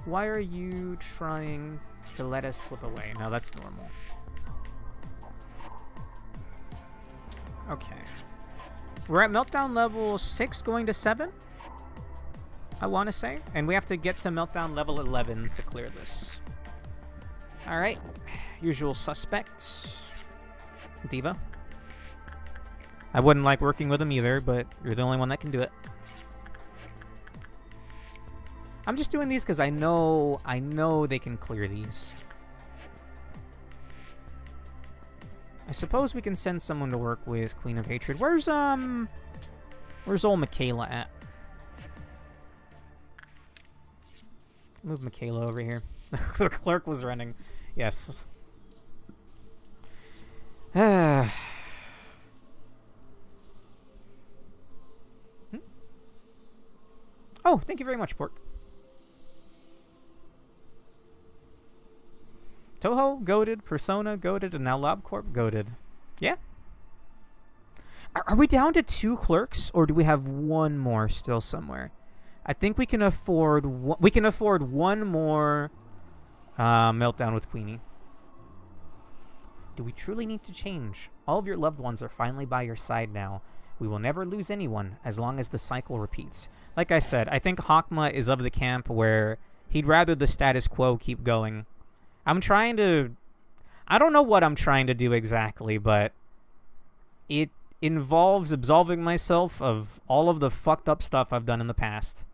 Speaker 1: Why are you trying to let us slip away? No, that's normal. Okay. We're at meltdown level 6 going to 7. I want to say. And we have to get to Meltdown level 11 to clear this. Alright. Usual suspects. Diva. I wouldn't like working with him either, but you're the only one that can do it. I'm just doing these because I know they can clear these. I suppose we can send someone to work with Queen of Hatred. Where's old Michaela at? Move Michaela over here. The clerk was running. Yes. Oh, thank you very much, Pork. Toho, goated. Persona, goated. And now LobCorp, goated. Yeah. Are we down to 2 clerks, or do we have one more still somewhere? I think we can afford one more meltdown with Queenie. Do we truly need to change? All of your loved ones are finally by your side now. We will never lose anyone as long as the cycle repeats. Like I said, I think Hokma is of the camp where he'd rather the status quo keep going. I'm trying to... I don't know what I'm trying to do exactly, but it involves absolving myself of all of the fucked up stuff I've done in the past.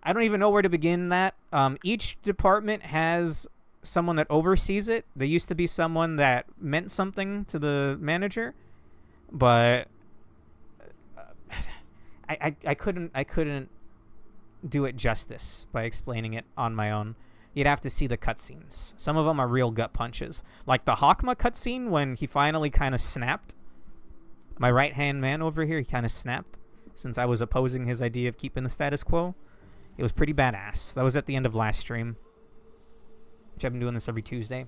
Speaker 1: I don't even know where to begin that. Each department has someone that oversees it. There used to be someone that meant something to the manager, but I couldn't do it justice by explaining it on my own. You'd have to see the cutscenes. Some of them are real gut punches. Like the Hokma cutscene when he finally kind of snapped. My right-hand man over here, he kind of snapped since I was opposing his idea of keeping the status quo. It was pretty badass. That was at the end of last stream, which I've been doing this every Tuesday.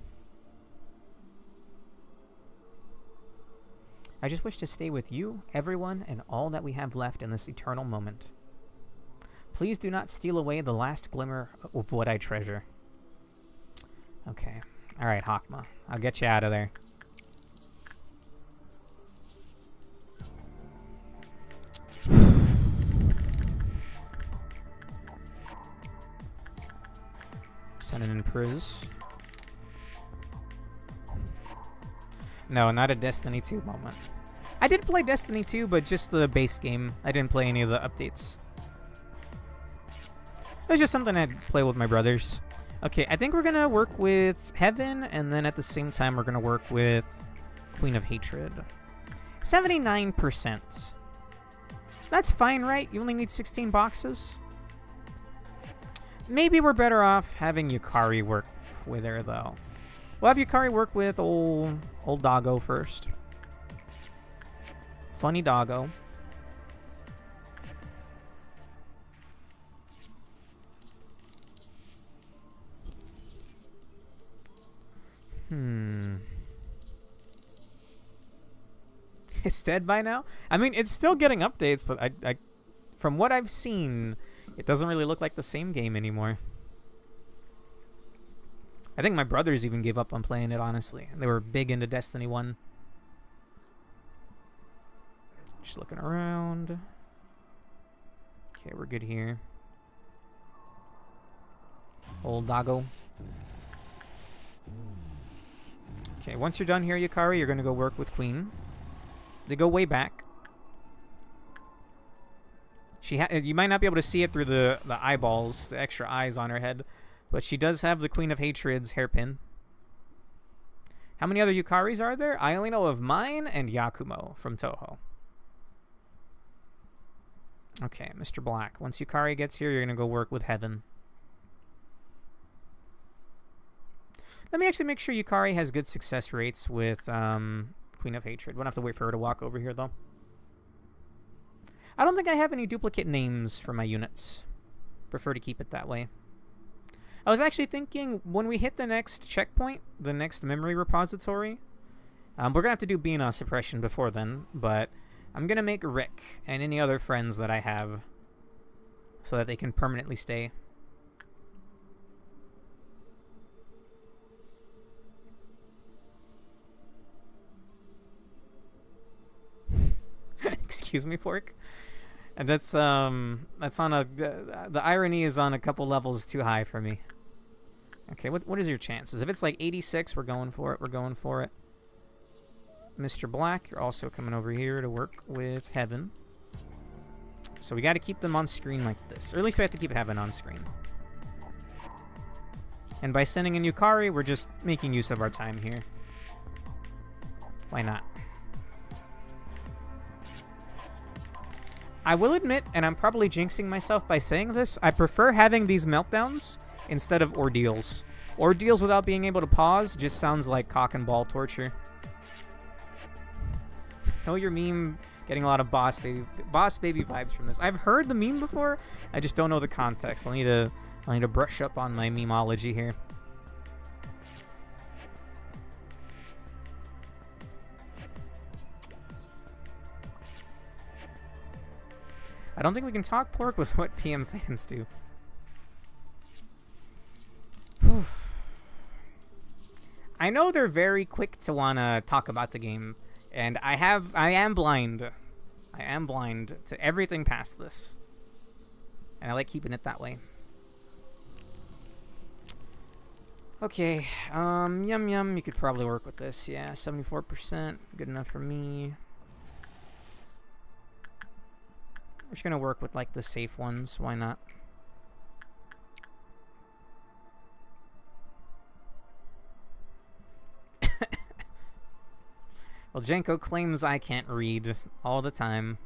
Speaker 1: I just wish to stay with you, everyone, and all that we have left in this eternal moment. Please do not steal away the last glimmer of what I treasure. Okay. Alright, Hokma. I'll get you out of there. Sending in Priz. No, not a Destiny 2 moment. I did play Destiny 2, but just the base game. I didn't play any of the updates. It was just something I'd play with my brothers. Okay, I think we're going to work with Heaven, and then at the same time we're going to work with Queen of Hatred. 79%. That's fine, right? You only need 16 boxes? Maybe we're better off having Yukari work with her, though. We'll have Yukari work with old Doggo first. Funny Doggo. It's dead by now? I mean, it's still getting updates, but I from what I've seen, it doesn't really look like the same game anymore. I think my brothers even gave up on playing it, honestly. They were big into Destiny 1. Just looking around. Okay, we're good here. Old Doggo. Okay, once you're done here, Yukari, you're going to go work with Queen. They go way back. You might not be able to see it through the eyeballs, the extra eyes on her head, but she does have the Queen of Hatred's hairpin. How many other Yukaris are there? I only know of mine and Yakumo from Toho. Okay, Mr. Black. Once Yukari gets here, you're going to go work with Heaven. Let me actually make sure Yukari has good success rates with Queen of Hatred. We'll have to wait for her to walk over here, though. I don't think I have any duplicate names for my units. Prefer to keep it that way. I was actually thinking when we hit the next checkpoint, the next memory repository, we're going to have to do Bina suppression before then, but I'm going to make Rick and any other friends that I have so that they can permanently stay. Excuse me, Pork. And that's on a the irony is on a couple levels too high for me. Okay, what is your chances? If it's like 86, we're going for it. We're going for it. Mr. Black, you're also coming over here to work with Heaven. So we got to keep them on screen like this. Or at least we have to keep Heaven on screen. And by sending a Yukari, we're just making use of our time here. Why not? I will admit, and I'm probably jinxing myself by saying this, I prefer having these meltdowns instead of ordeals. Ordeals without being able to pause just sounds like cock and ball torture. Know your meme getting a lot of boss baby vibes from this. I've heard the meme before, I just don't know the context. I'll need to brush up on my memeology here. I don't think we can talk pork with what PM fans do. I know they're very quick to want to talk about the game, and I am blind. I am blind to everything past this. And I like keeping it that way. Okay, Yum Yum, you could probably work with this. Yeah, 74%, good enough for me. We're just gonna work with like the safe ones, why not? Well, Jenko claims I can't read all the time.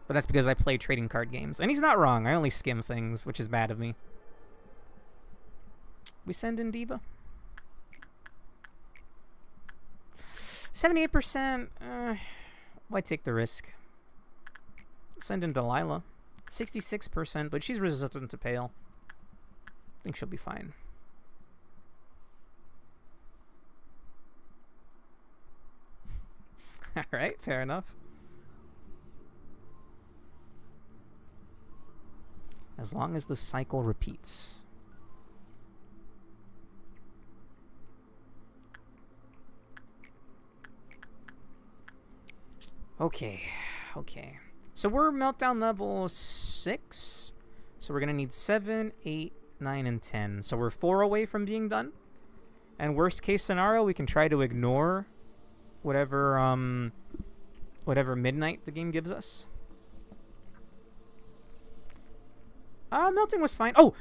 Speaker 1: But that's because I play trading card games. And he's not wrong. I only skim things, which is bad of me. We send in Diva. 78%. Why take the risk? Send in Delilah. 66%, but she's resistant to pale. I think she'll be fine. Alright, fair enough. As long as the cycle repeats. Okay, okay. So we're meltdown level 6. So we're going to need 7, 8, 9, and 10. So we're 4 away from being done. And worst case scenario, we can try to ignore whatever midnight the game gives us. Melting was fine. Oh!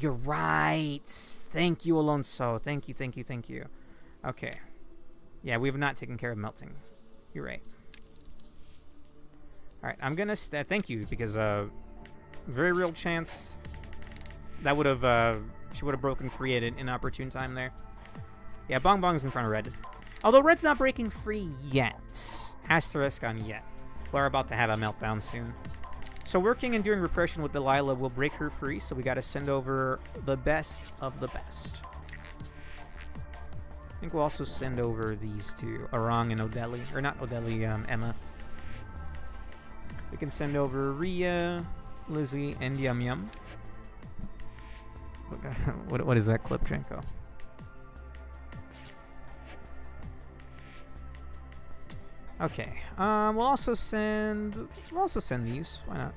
Speaker 1: You're right. Thank you, Alonso. Thank you, thank you, thank you. Okay. Yeah, we have not taken care of melting. You're right. Alright, I'm gonna thank you, because very real chance that would have she would have broken free at an inopportune time there. Yeah, Bong Bong's in front of Red. Although Red's not breaking free yet. Asterisk on yet. We're about to have a meltdown soon. So working and doing repression with Delilah will break her free, so we gotta send over the best of the best. I think we'll also send over these two, Arang and Odeli. Or not Odeli, Emma. We can send over Rhea, Lizzie, and Yum Yum. What is that clip, Jenko? Okay. We'll also send these. Why not?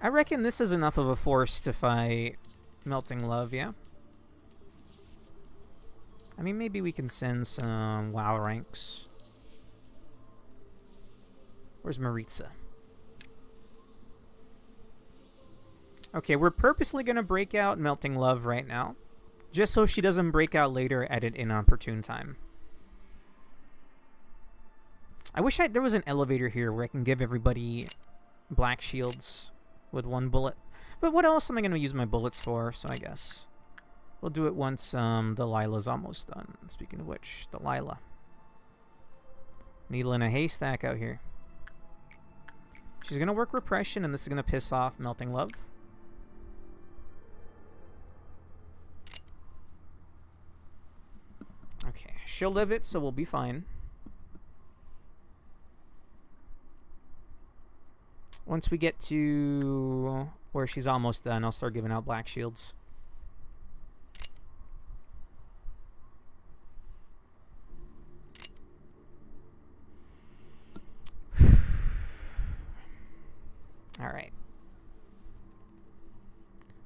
Speaker 1: I reckon this is enough of a force to fight Melting Love, yeah? I mean, maybe we can send some WoW ranks. Where's Maritza? Okay, we're purposely going to break out Melting Love right now, just so she doesn't break out later at an inopportune time. I wish there was an elevator here where I can give everybody black shields with one bullet. But what else am I going to use my bullets for? So I guess we'll do it once Delilah's almost done. Speaking of which, Delilah. Needle in a haystack out here. She's going to work repression, and this is going to piss off Melting Love. Okay, she'll live it, so we'll be fine. Once we get to where she's almost done, I'll start giving out black shields. Alright.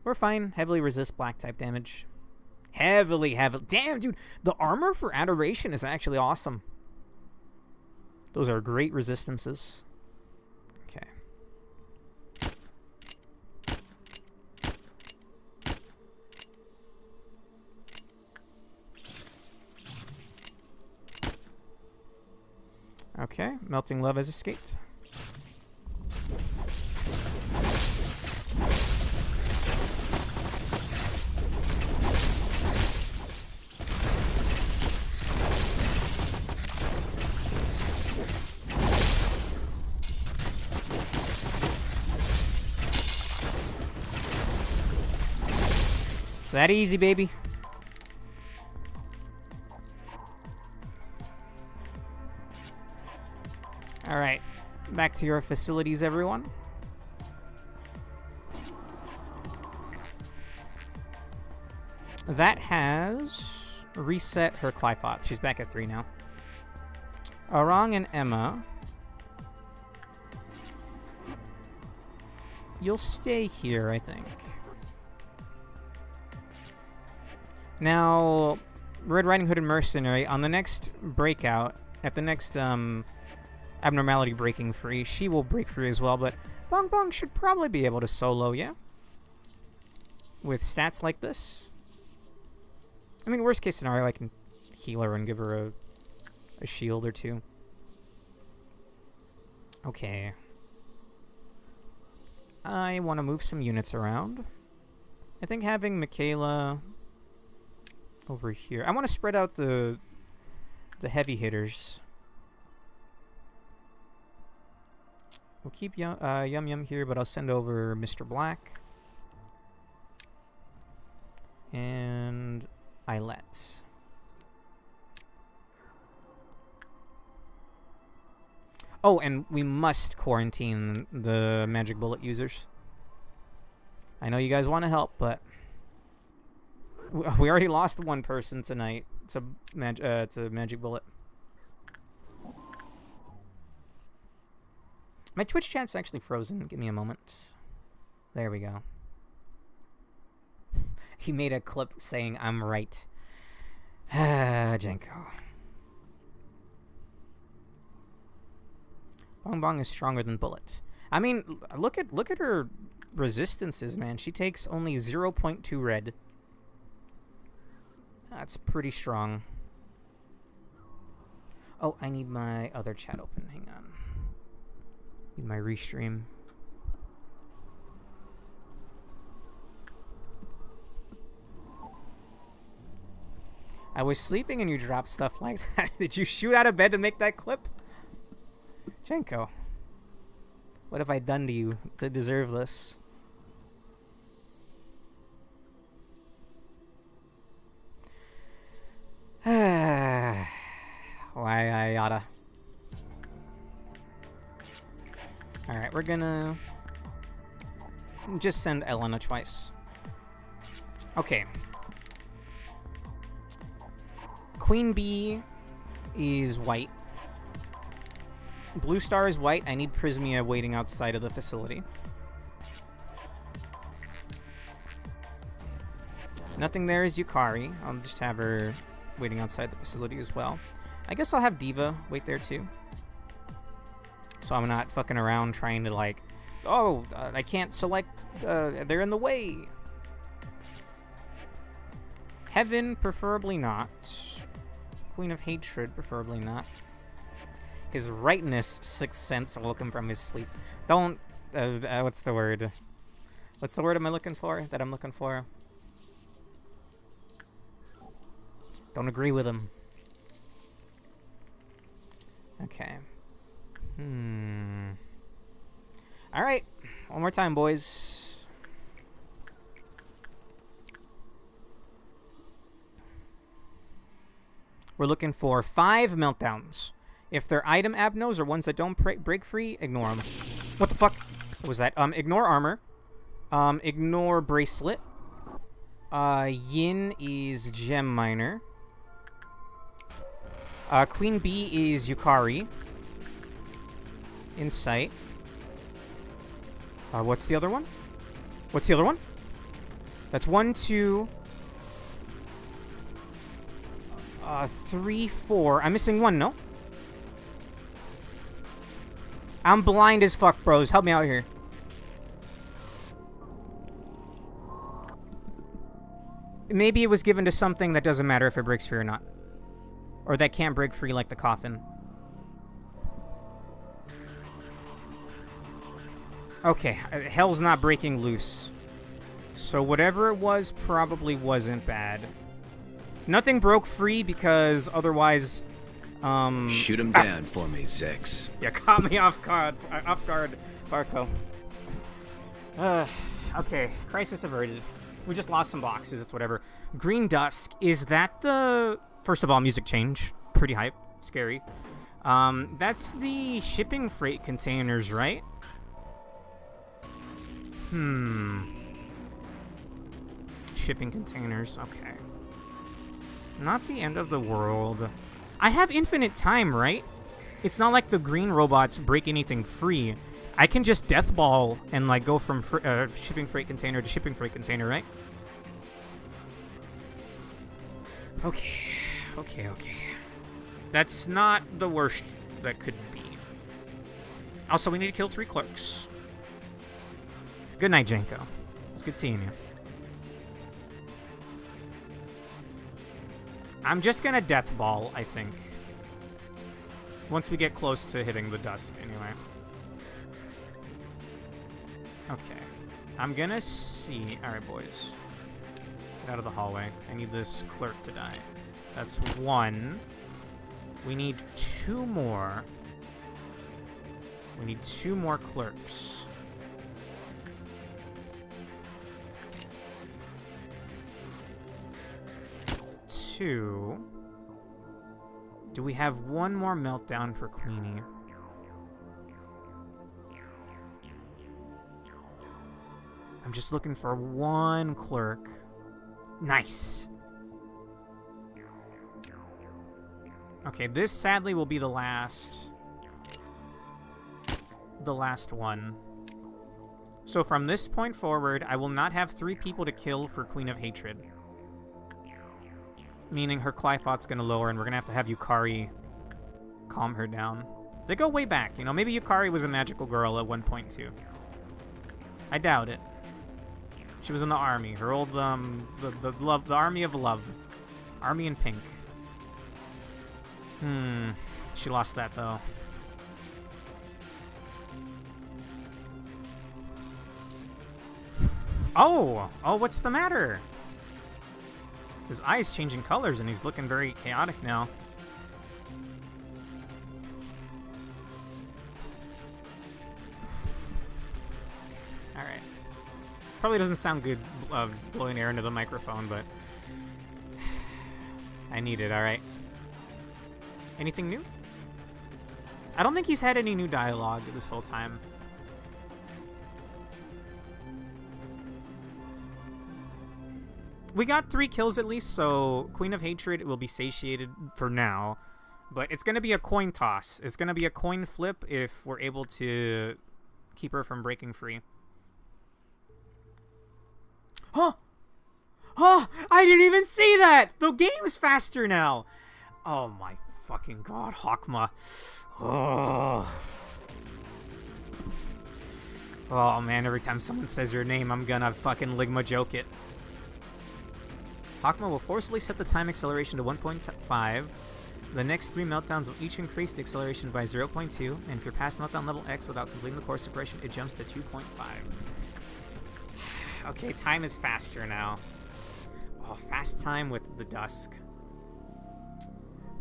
Speaker 1: We're fine. Heavily resist black type damage. Heavily. Damn, dude. The armor for Adoration is actually awesome. Those are great resistances. Okay. Okay. Melting Love has escaped. It's that easy, baby. All right, back to your facilities, everyone. That has reset her Clypoth. She's back at 3 now. Arang and Emma, you'll stay here, I think. Now, Red Riding Hood and Mercenary, on the next breakout, at the next abnormality breaking free, she will break free as well, but Bong Bong should probably be able to solo, yeah? With stats like this. I mean, worst case scenario, I can heal her and give her a shield or two. Okay. I want to move some units around. I think having Michaela over here. I want to spread out the heavy hitters. We'll keep Yum Yum here, but I'll send over Mr. Black. And Eyelet. Oh, and we must quarantine the magic bullet users. I know you guys want to help, but we already lost one person tonight. It's a magic bullet. My Twitch chat's actually frozen. Give me a moment. There we go. He made a clip saying, "I'm right." Jenko. Bong Bong is stronger than Bullet. I mean, look at her resistances, man. She takes only 0.2 red. That's pretty strong. Oh, I need my other chat open. Hang on. Need my restream. I was sleeping and you dropped stuff like that. Did you shoot out of bed to make that clip? Jenko, what have I done to you to deserve this? Why I oughta. Alright, we're gonna just send Elena twice. Okay. Queen Bee is white. Blue Star is white. I need Prismia waiting outside of the facility. Nothing there is Yukari. I'll just have her waiting outside the facility as well. I guess I'll have Diva wait there too. So I'm not fucking around trying to like, oh, I can't select, they're in the way. Heaven, preferably not. Queen of Hatred, preferably not. His rightness, sixth sense, woke him from his sleep. Don't, what's the word? What's the word am I looking for? That I'm looking for? Don't agree with him. Okay. Alright. One more time, boys. We're looking for 5 meltdowns. If they're item abnos or ones that don't break free, ignore them. What the fuck was that? Ignore armor. Ignore bracelet. Yin is gem miner. Queen Bee is Yukari. Insight. What's the other one? What's the other one? That's 1, 2... 3, 4. I'm missing 1, no? I'm blind as fuck, bros. Help me out here. Maybe it was given to something that doesn't matter if it breaks free or not. Or that can't break free like the coffin. Okay, hell's not breaking loose. So whatever it was probably wasn't bad. Nothing broke free because otherwise...
Speaker 2: Shoot him down for me, Zex.
Speaker 1: Yeah, caught me off guard, Barco. Okay, crisis averted. We just lost some boxes, it's whatever. Green Dusk, is that the... First of all, music change. Pretty hype. Scary. That's the shipping freight containers, right? Shipping containers, okay. Not the end of the world. I have infinite time, right? It's not like the green robots break anything free. I can just death ball and like go from shipping freight container to shipping freight container, right? Okay. That's not the worst that could be. Also, we need to kill 3 clerks. Good night, Janko. It's good seeing you. I'm just gonna death ball, I think. Once we get close to hitting the dusk, anyway. Okay. I'm gonna see... Alright, boys. Get out of the hallway. I need this clerk to die. That's 1. We need 2 more. We need 2 more clerks. Do we have 1 more meltdown for Queenie? I'm just looking for 1 clerk. Nice. Okay, this sadly will be the last one. So from this point forward, I will not have 3 people to kill for Queen of Hatred. Meaning her Clyphot's gonna lower, and we're gonna have Yukari calm her down. They go way back, you know. Maybe Yukari was a magical girl at one point too. I doubt it. She was in the army. Her old the army of love, army in pink. She lost that though. Oh, what's the matter? His eye's changing colors, and he's looking very chaotic now. Alright. Probably doesn't sound good blowing air into the microphone, but... I need it, alright. Anything new? I don't think he's had any new dialogue this whole time. We got 3 kills at least, so Queen of Hatred will be satiated for now. But it's going to be a coin toss. It's going to be a coin flip if we're able to keep her from breaking free. Huh! Oh, I didn't even see that! The game's faster now! Oh my fucking god, Hokma. Oh man, every time someone says your name, I'm gonna fucking Ligma joke it. Hokma will forcibly set the time acceleration to 1.5. The next 3 meltdowns will each increase the acceleration by 0.2, and if you're past meltdown level X without completing the core suppression, it jumps to 2.5. Okay, time is faster now. Oh, fast time with the dusk.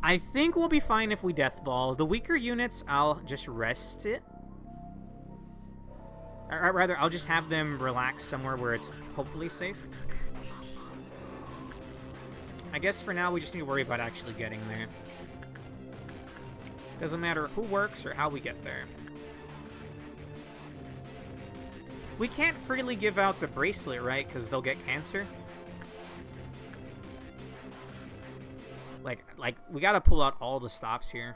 Speaker 1: I think we'll be fine if we death ball. The weaker units, I'll just rest it. Or rather, I'll just have them relax somewhere where it's hopefully safe. I guess for now we just need to worry about actually getting there. Doesn't matter who works or how we get there. We can't freely give out the bracelet, right? Because they'll get cancer. Like we gotta pull out all the stops here.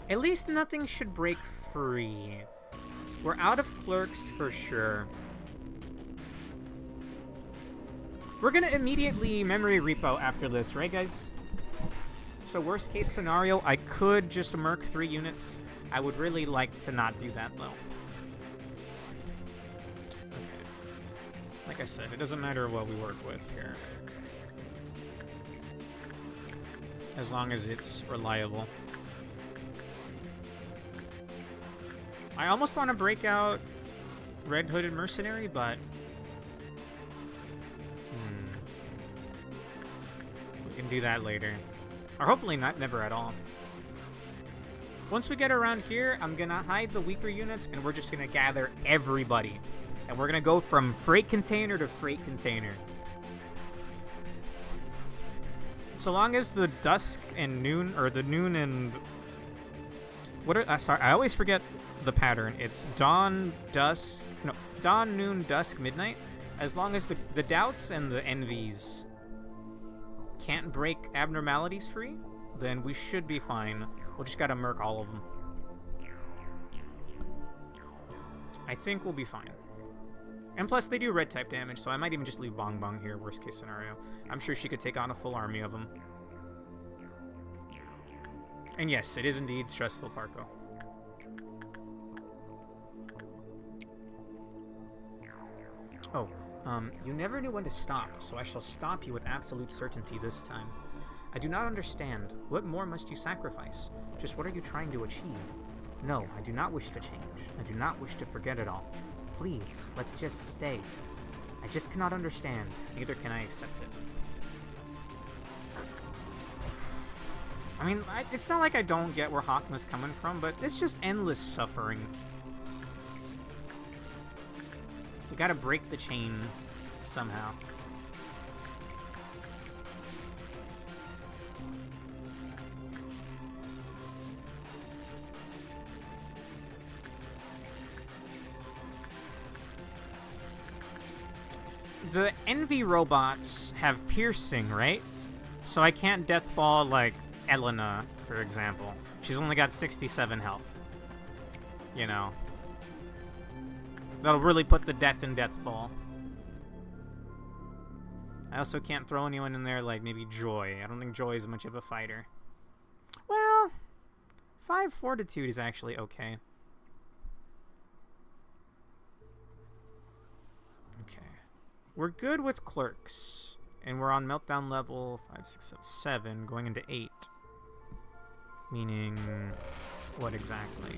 Speaker 1: At least nothing should break free. We're out of clerks for sure. We're gonna immediately memory repo after this, right guys? So worst case scenario, I could just merc 3 units. I would really like to not do that though. Okay. Like I said, it doesn't matter what we work with here. As long as it's reliable. I almost want to break out Red Hooded Mercenary, but... we can do that later. Or hopefully not, never at all. Once we get around here, I'm gonna hide the weaker units, and we're just gonna gather everybody. And we're gonna go from freight container to freight container. So long as the dusk and noon, or the noon and... what are... sorry, I always forget the pattern. It's dawn, dusk... no, dawn, noon, dusk, midnight. As long as the doubts and the envies can't break abnormalities free, then we should be fine. We'll just gotta merc all of them. I think we'll be fine. And plus, they do red type damage, so I might even just leave Bong Bong here, worst case scenario. I'm sure she could take on a full army of them. And yes, it is indeed stressful, Parko. Oh, you never knew when to stop, so I shall stop you with absolute certainty this time. I do not understand. What more must you sacrifice? Just what are you trying to achieve? No, I do not wish to change. I do not wish to forget it all. Please, let's just stay. I just cannot understand. Neither can I accept it. I mean, it's not like I don't get where Hokma's coming from, but it's just endless suffering. We gotta break the chain somehow. The Envy robots have piercing, right? So I can't deathball, like, Elena, for example. She's only got 67 health. You know. That'll really put the death in deathball. I also can't throw anyone in there like maybe Joy. I don't think Joy is much of a fighter. Well, 5 fortitude is actually okay. Okay. We're good with clerks. And we're on meltdown level 5, 6, 7, 7, going into 8. Meaning, what exactly?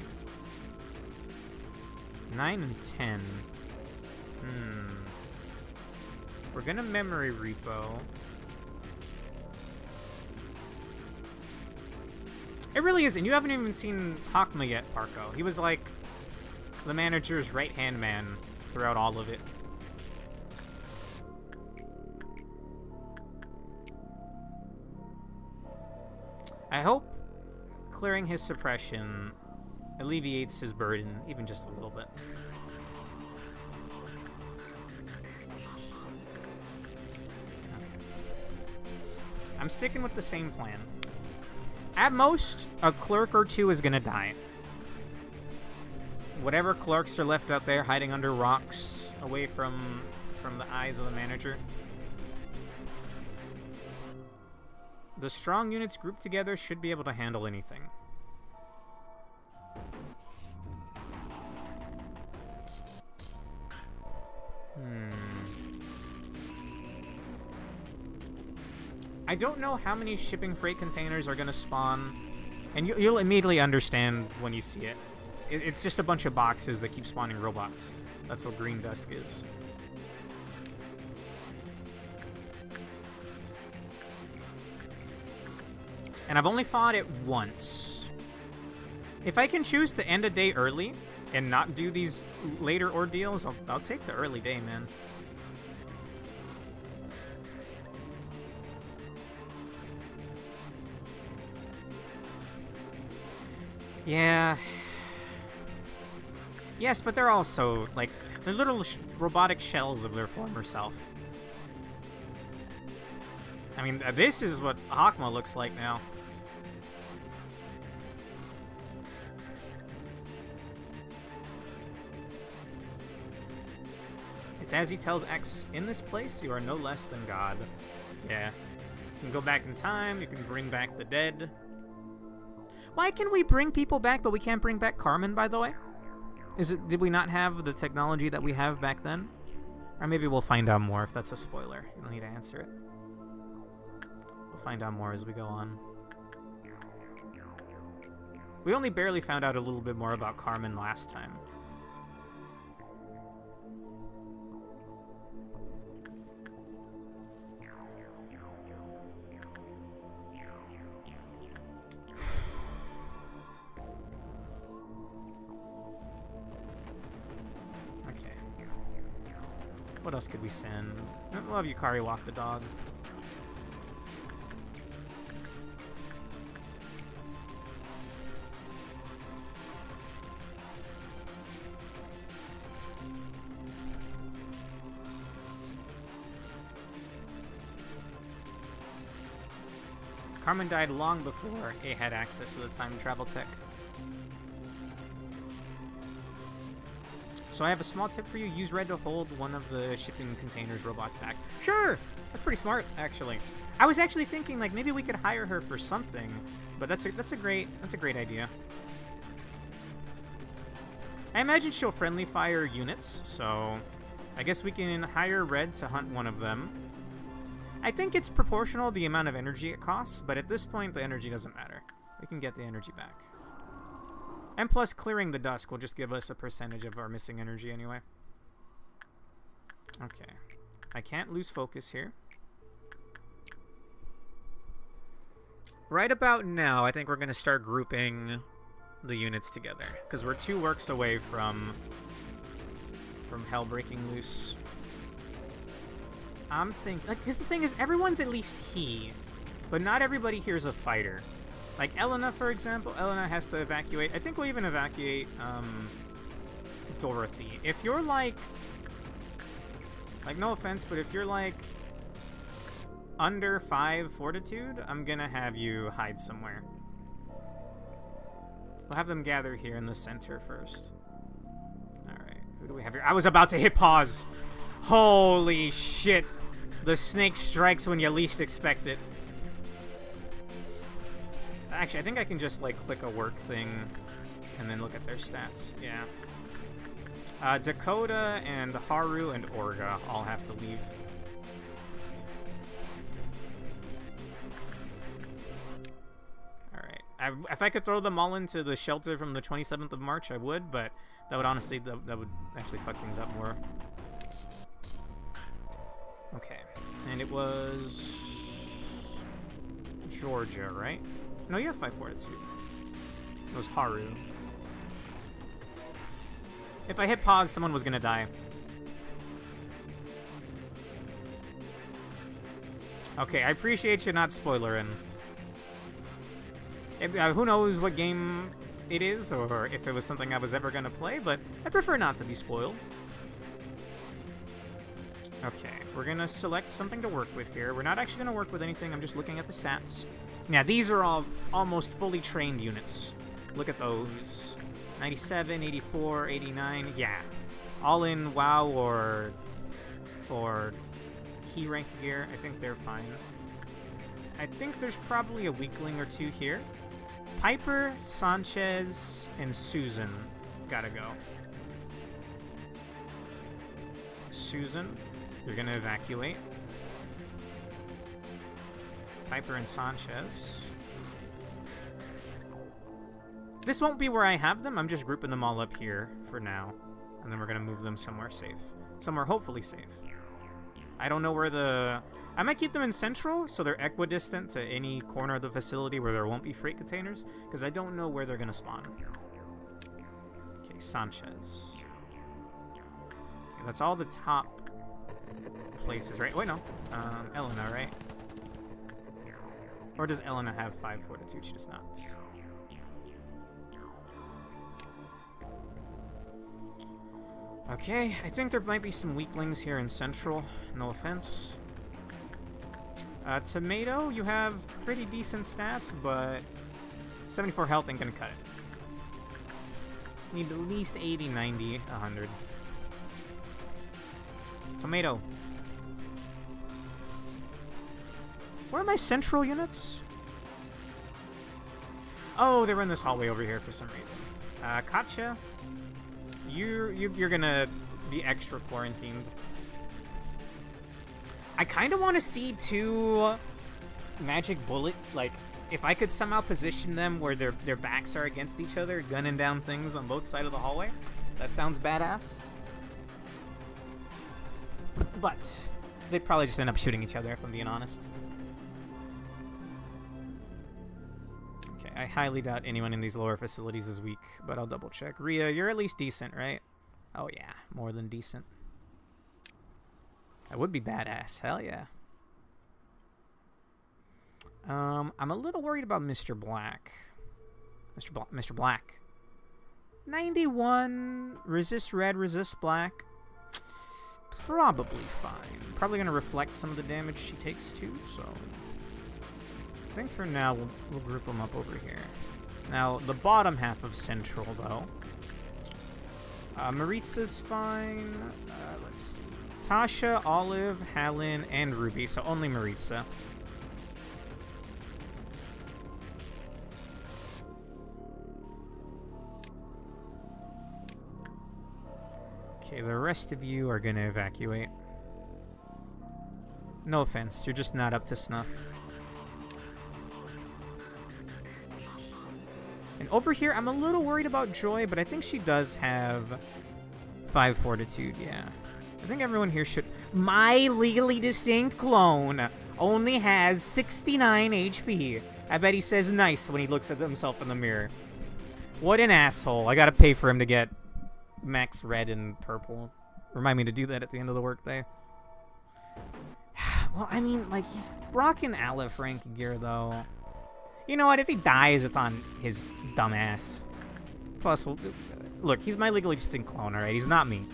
Speaker 1: 9 and 10. We're gonna memory repo. It really isn't. You haven't even seen Hokma yet, Parko. He was like the manager's right-hand man throughout all of it. I hope clearing his suppression alleviates his burden, even just a little bit. I'm sticking with the same plan. At most, a clerk or two is gonna die. Whatever clerks are left out there hiding under rocks, away from the eyes of the manager. The strong units grouped together should be able to handle anything. I don't know how many shipping freight containers are going to spawn, and you'll immediately understand when you see it. It's just a bunch of boxes that keep spawning robots. That's what Green Dusk is. And I've only fought it once. If I can choose to end a day early and not do these later ordeals, I'll take the early day, man. Yeah. Yes, but they're also, like, they're little robotic shells of their former self. I mean, this is what Hokma looks like now. It's as he tells X, in this place, you are no less than God. Yeah. You can go back in time, you can bring back the dead. Why can we bring people back, but we can't bring back Carmen, by the way? Did we not have the technology that we have back then? Or maybe we'll find out more if that's a spoiler. You don't need to answer it. We'll find out more as we go on. We only barely found out a little bit more about Carmen last time. What else could we send? We'll have Yukari walk the dog. Carmen died long before A had access to the time travel tech. So I have a small tip for you. Use red to hold one of the shipping containers robots back. Sure! That's pretty smart, actually. I was actually thinking, like, maybe we could hire her for something, but that's a great idea. I imagine she'll friendly fire units, so I guess we can hire red to hunt one of them. I think it's proportional the amount of energy it costs, but at this point the energy doesn't matter. We can get the energy back. And plus, clearing the dusk will just give us a percentage of our missing energy anyway. Okay. I can't lose focus here. Right about now, I think we're going to start grouping the units together. Because we're 2 works away from hell breaking loose. I'm thinking... Because the thing is, everyone's at least he. But not everybody here is a fighter. Like Elena, for example, Elena has to evacuate. I think we'll even evacuate Dorothy. If you're like, no offense, but if you're like under 5 fortitude, I'm gonna have you hide somewhere. We'll have them gather here in the center first. Alright, who do we have here? I was about to hit pause. Holy shit. The snake strikes when you least expect it. Actually, I think I can just, like, click a work thing and then look at their stats. Yeah. Dakota and Haru and Orga all have to leave. Alright. If I could throw them all into the shelter from the 27th of March, I would, but that would honestly, that would actually fuck things up more. Okay. And it was Georgia, right? No, you have 5 fortitude. It was Haru. If I hit pause, someone was gonna die. Okay, I appreciate you not spoilering. Who knows what game it is, or if it was something I was ever gonna play, but I prefer not to be spoiled. Okay, we're gonna select something to work with here. We're not actually gonna work with anything, I'm just looking at the stats. Now, these are all almost fully trained units. Look at those. 97, 84, 89, yeah. All in WoW or key rank gear, I think they're fine. I think there's probably a weakling or 2 here. Piper, Sanchez, and Susan gotta go. Susan, you're gonna evacuate. Piper and Sanchez. This won't be where I have them. I'm just grouping them all up here for now. And then we're going to move them somewhere safe. Somewhere hopefully safe. I don't know where the... I might keep them in Central, so they're equidistant to any corner of the facility where there won't be freight containers, because I don't know where they're going to spawn. Okay, Sanchez. Okay, that's all the top places, right? Wait, no. Elena, right? Or does Elena have 5 fortitude? She does not. Okay, I think there might be some weaklings here in Central. No offense. Tomato, you have pretty decent stats, but 74 health ain't gonna cut it. Need at least 80, 90, 100. Tomato. Where are my central units? Oh, they're in this hallway over here for some reason. Katya, you're gonna be extra quarantined. I kind of want to see two magic bullet, like, if I could somehow position them where their backs are against each other, gunning down things on both sides of the hallway. That sounds badass. But they'd probably just end up shooting each other, if I'm being honest. Okay, I highly doubt anyone in these lower facilities is weak, but I'll double check. Rhea, you're at least decent, right? Oh yeah, more than decent. That would be badass. Hell yeah. I'm a little worried about Mr. Black. Mr. Black. 91. Resist red, resist black. Probably fine. Probably going to reflect some of the damage she takes too, so... I think for now we'll group them up over here. Now, the bottom half of Central, though. Maritza's fine. Let's see. Tasha, Olive, Halin, and Ruby, so only Maritza. Okay, the rest of you are gonna evacuate. No offense, you're just not up to snuff. And over here, I'm a little worried about Joy, but I think she does have 5 fortitude, yeah. I think everyone here should... My legally distinct clone only has 69 HP. I bet he says nice when he looks at himself in the mirror. What an asshole. I gotta pay for him to get max red and purple. Remind me to do that at the end of the workday. Well, I mean, like, he's rocking Aleph rank gear, though. You know what? If he dies, it's on his dumb ass. Plus, well, look, he's my legally distinct clone, alright? He's not me.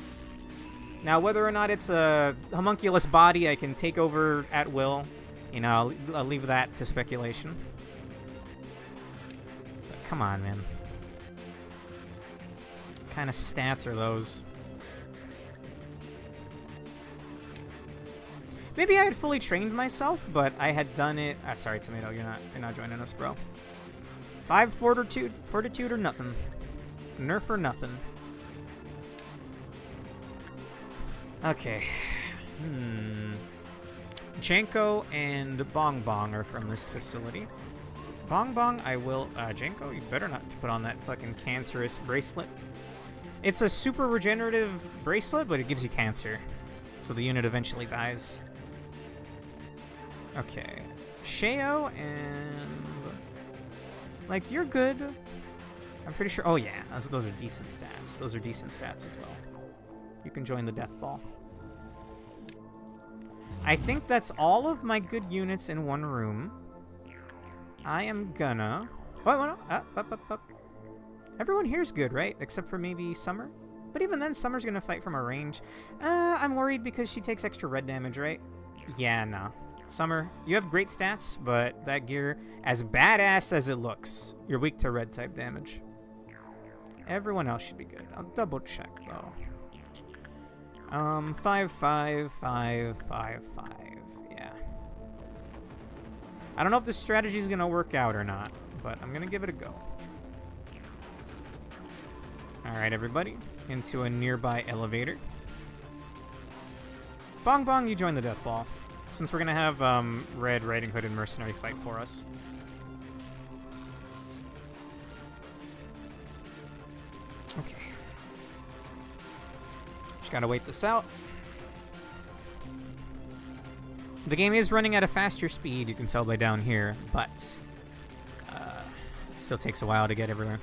Speaker 1: Now, whether or not it's a homunculus body I can take over at will, you know, I'll leave that to speculation. But come on, man. What kind of stats are those? Maybe I had fully trained myself, but I had done it... sorry, Tomato, you're not joining us, bro. 5 fortitude or nothing. Nerf or nothing. Okay. Janko and Bong Bong are from this facility. Bong Bong, I will... Janko, you better not put on that fucking cancerous bracelet. It's a super regenerative bracelet, but it gives you cancer. So the unit eventually dies. Okay. Sheo and... Like, you're good. I'm pretty sure... Oh, yeah. Those are decent stats. Those are decent stats as well. You can join the Death Ball. I think that's all of my good units in one room. I am gonna... What? Up. Everyone here's good, right? Except for maybe Summer? But even then, Summer's gonna fight from a range. I'm worried because she takes extra red damage, right? Yeah, nah. Summer, you have great stats, but that gear, as badass as it looks, you're weak to red type damage. Everyone else should be good. I'll double check, though. 5, 5, 5, 5, 5. Yeah. I don't know if this strategy is going to work out or not, but I'm going to give it a go. Alright, everybody. Into a nearby elevator. Bong Bong, you join the Death Ball. Since we're going to have Red Riding Hood and Mercenary fight for us. Okay. Just gotta wait this out. The game is running at a faster speed, you can tell by down here, but it still takes a while to get everywhere.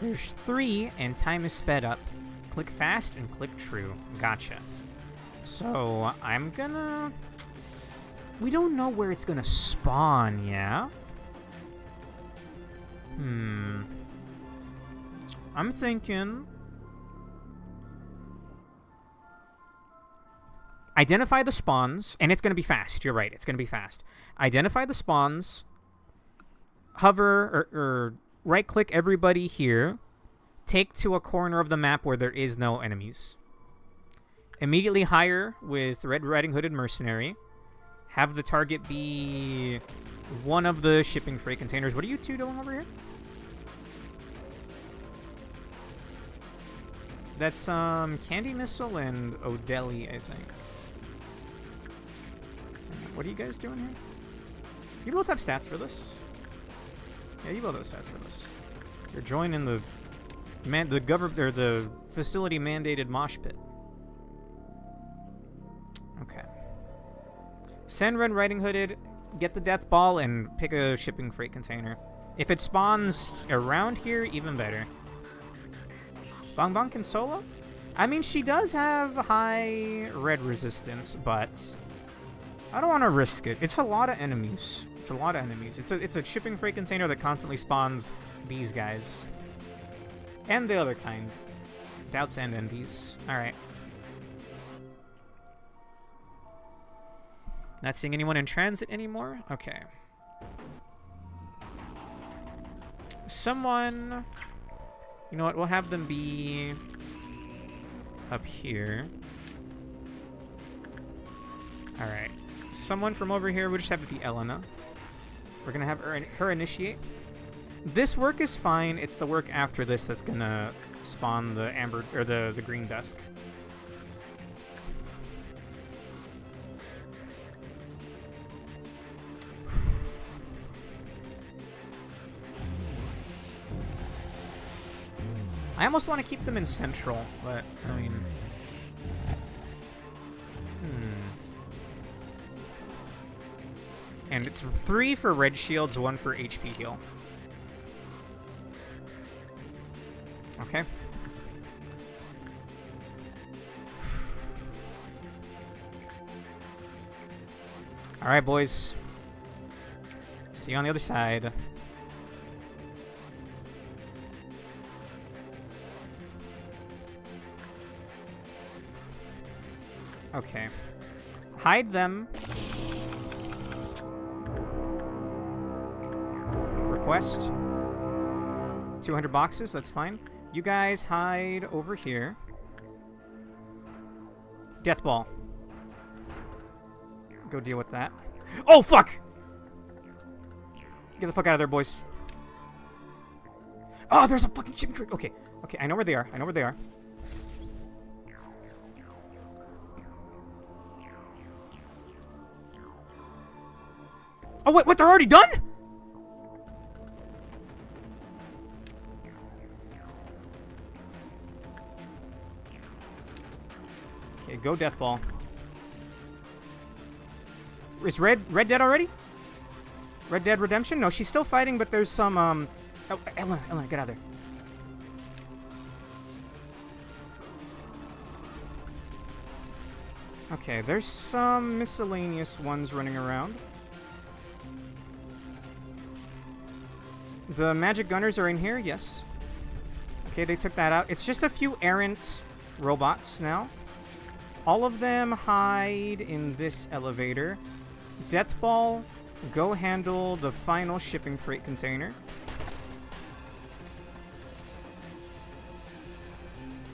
Speaker 1: There's 3, and time is sped up. Click fast and click true. Gotcha. So, I'm gonna... We don't know where it's gonna spawn, yeah? I'm thinking... Identify the spawns, and it's gonna be fast. You're right, it's gonna be fast. Identify the spawns, hover, or right-click everybody here, take to a corner of the map where there is no enemies. Immediately hire with Red Riding Hooded Mercenary. Have the target be one of the shipping freight containers. What are you two doing over here? That's Candy Missile and Odeli, I think. What are you guys doing here? You both have stats for this. Yeah, you both have stats for this. You're joining the facility mandated mosh pit. Okay. Send Red Riding Hooded, get the death ball, and pick a shipping freight container. If it spawns around here, even better. Bong Bong can solo? I mean, she does have high red resistance, but I don't want to risk it. It's a lot of enemies. It's a lot of enemies. It's a shipping freight container that constantly spawns these guys. And the other kind. Doubts and envies. Alright. Not seeing anyone in transit anymore? Okay. Someone... You know what? We'll have them be up here. Alright. Someone from over here, we'll just have it be Elena. We're gonna have her initiate. This work is fine. It's the work after this that's gonna spawn the amber or the green dusk. I almost want to keep them in central, but I mean, And it's 3 for red shields, 1 for HP heal. Okay. Alright, boys. See you on the other side. Okay. Hide them. Request. 200 boxes, that's fine. You guys hide over here. Death ball. Go deal with that. Oh, fuck! Get the fuck out of there, boys. Oh, there's a fucking shipping crate. Okay, okay, I know where they are. I know where they are. Oh, wait, what? They're already done? Okay, go death ball. Is Red dead already? Red Dead Redemption? No, she's still fighting, but there's some, Oh, Elena, get out of there. Okay, there's some miscellaneous ones running around. The magic gunners are in here, yes. Okay, they took that out. It's just a few errant robots now. All of them hide in this elevator. Deathball, go handle the final shipping freight container.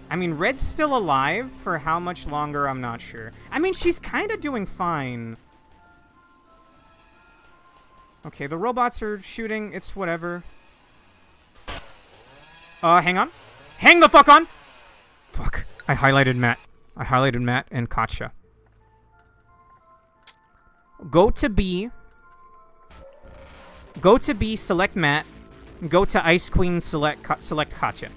Speaker 1: I mean, Red's still alive. For how much longer, I'm not sure. I mean, she's kind of doing fine. Okay, the robots are shooting. It's whatever. Hang on. Hang the fuck on! Fuck. I highlighted Matt. I highlighted Matt and Katja. Go to B. Go to B, select Matt. Go to Ice Queen, select Katja.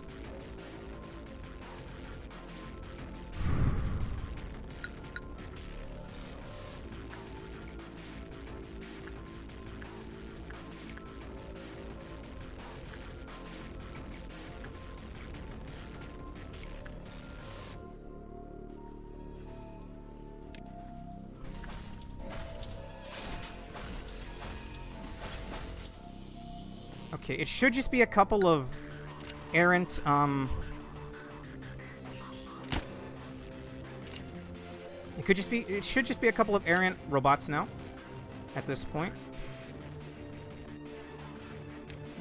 Speaker 1: Okay, it should just be a couple of errant, It should just be a couple of errant robots now, at this point.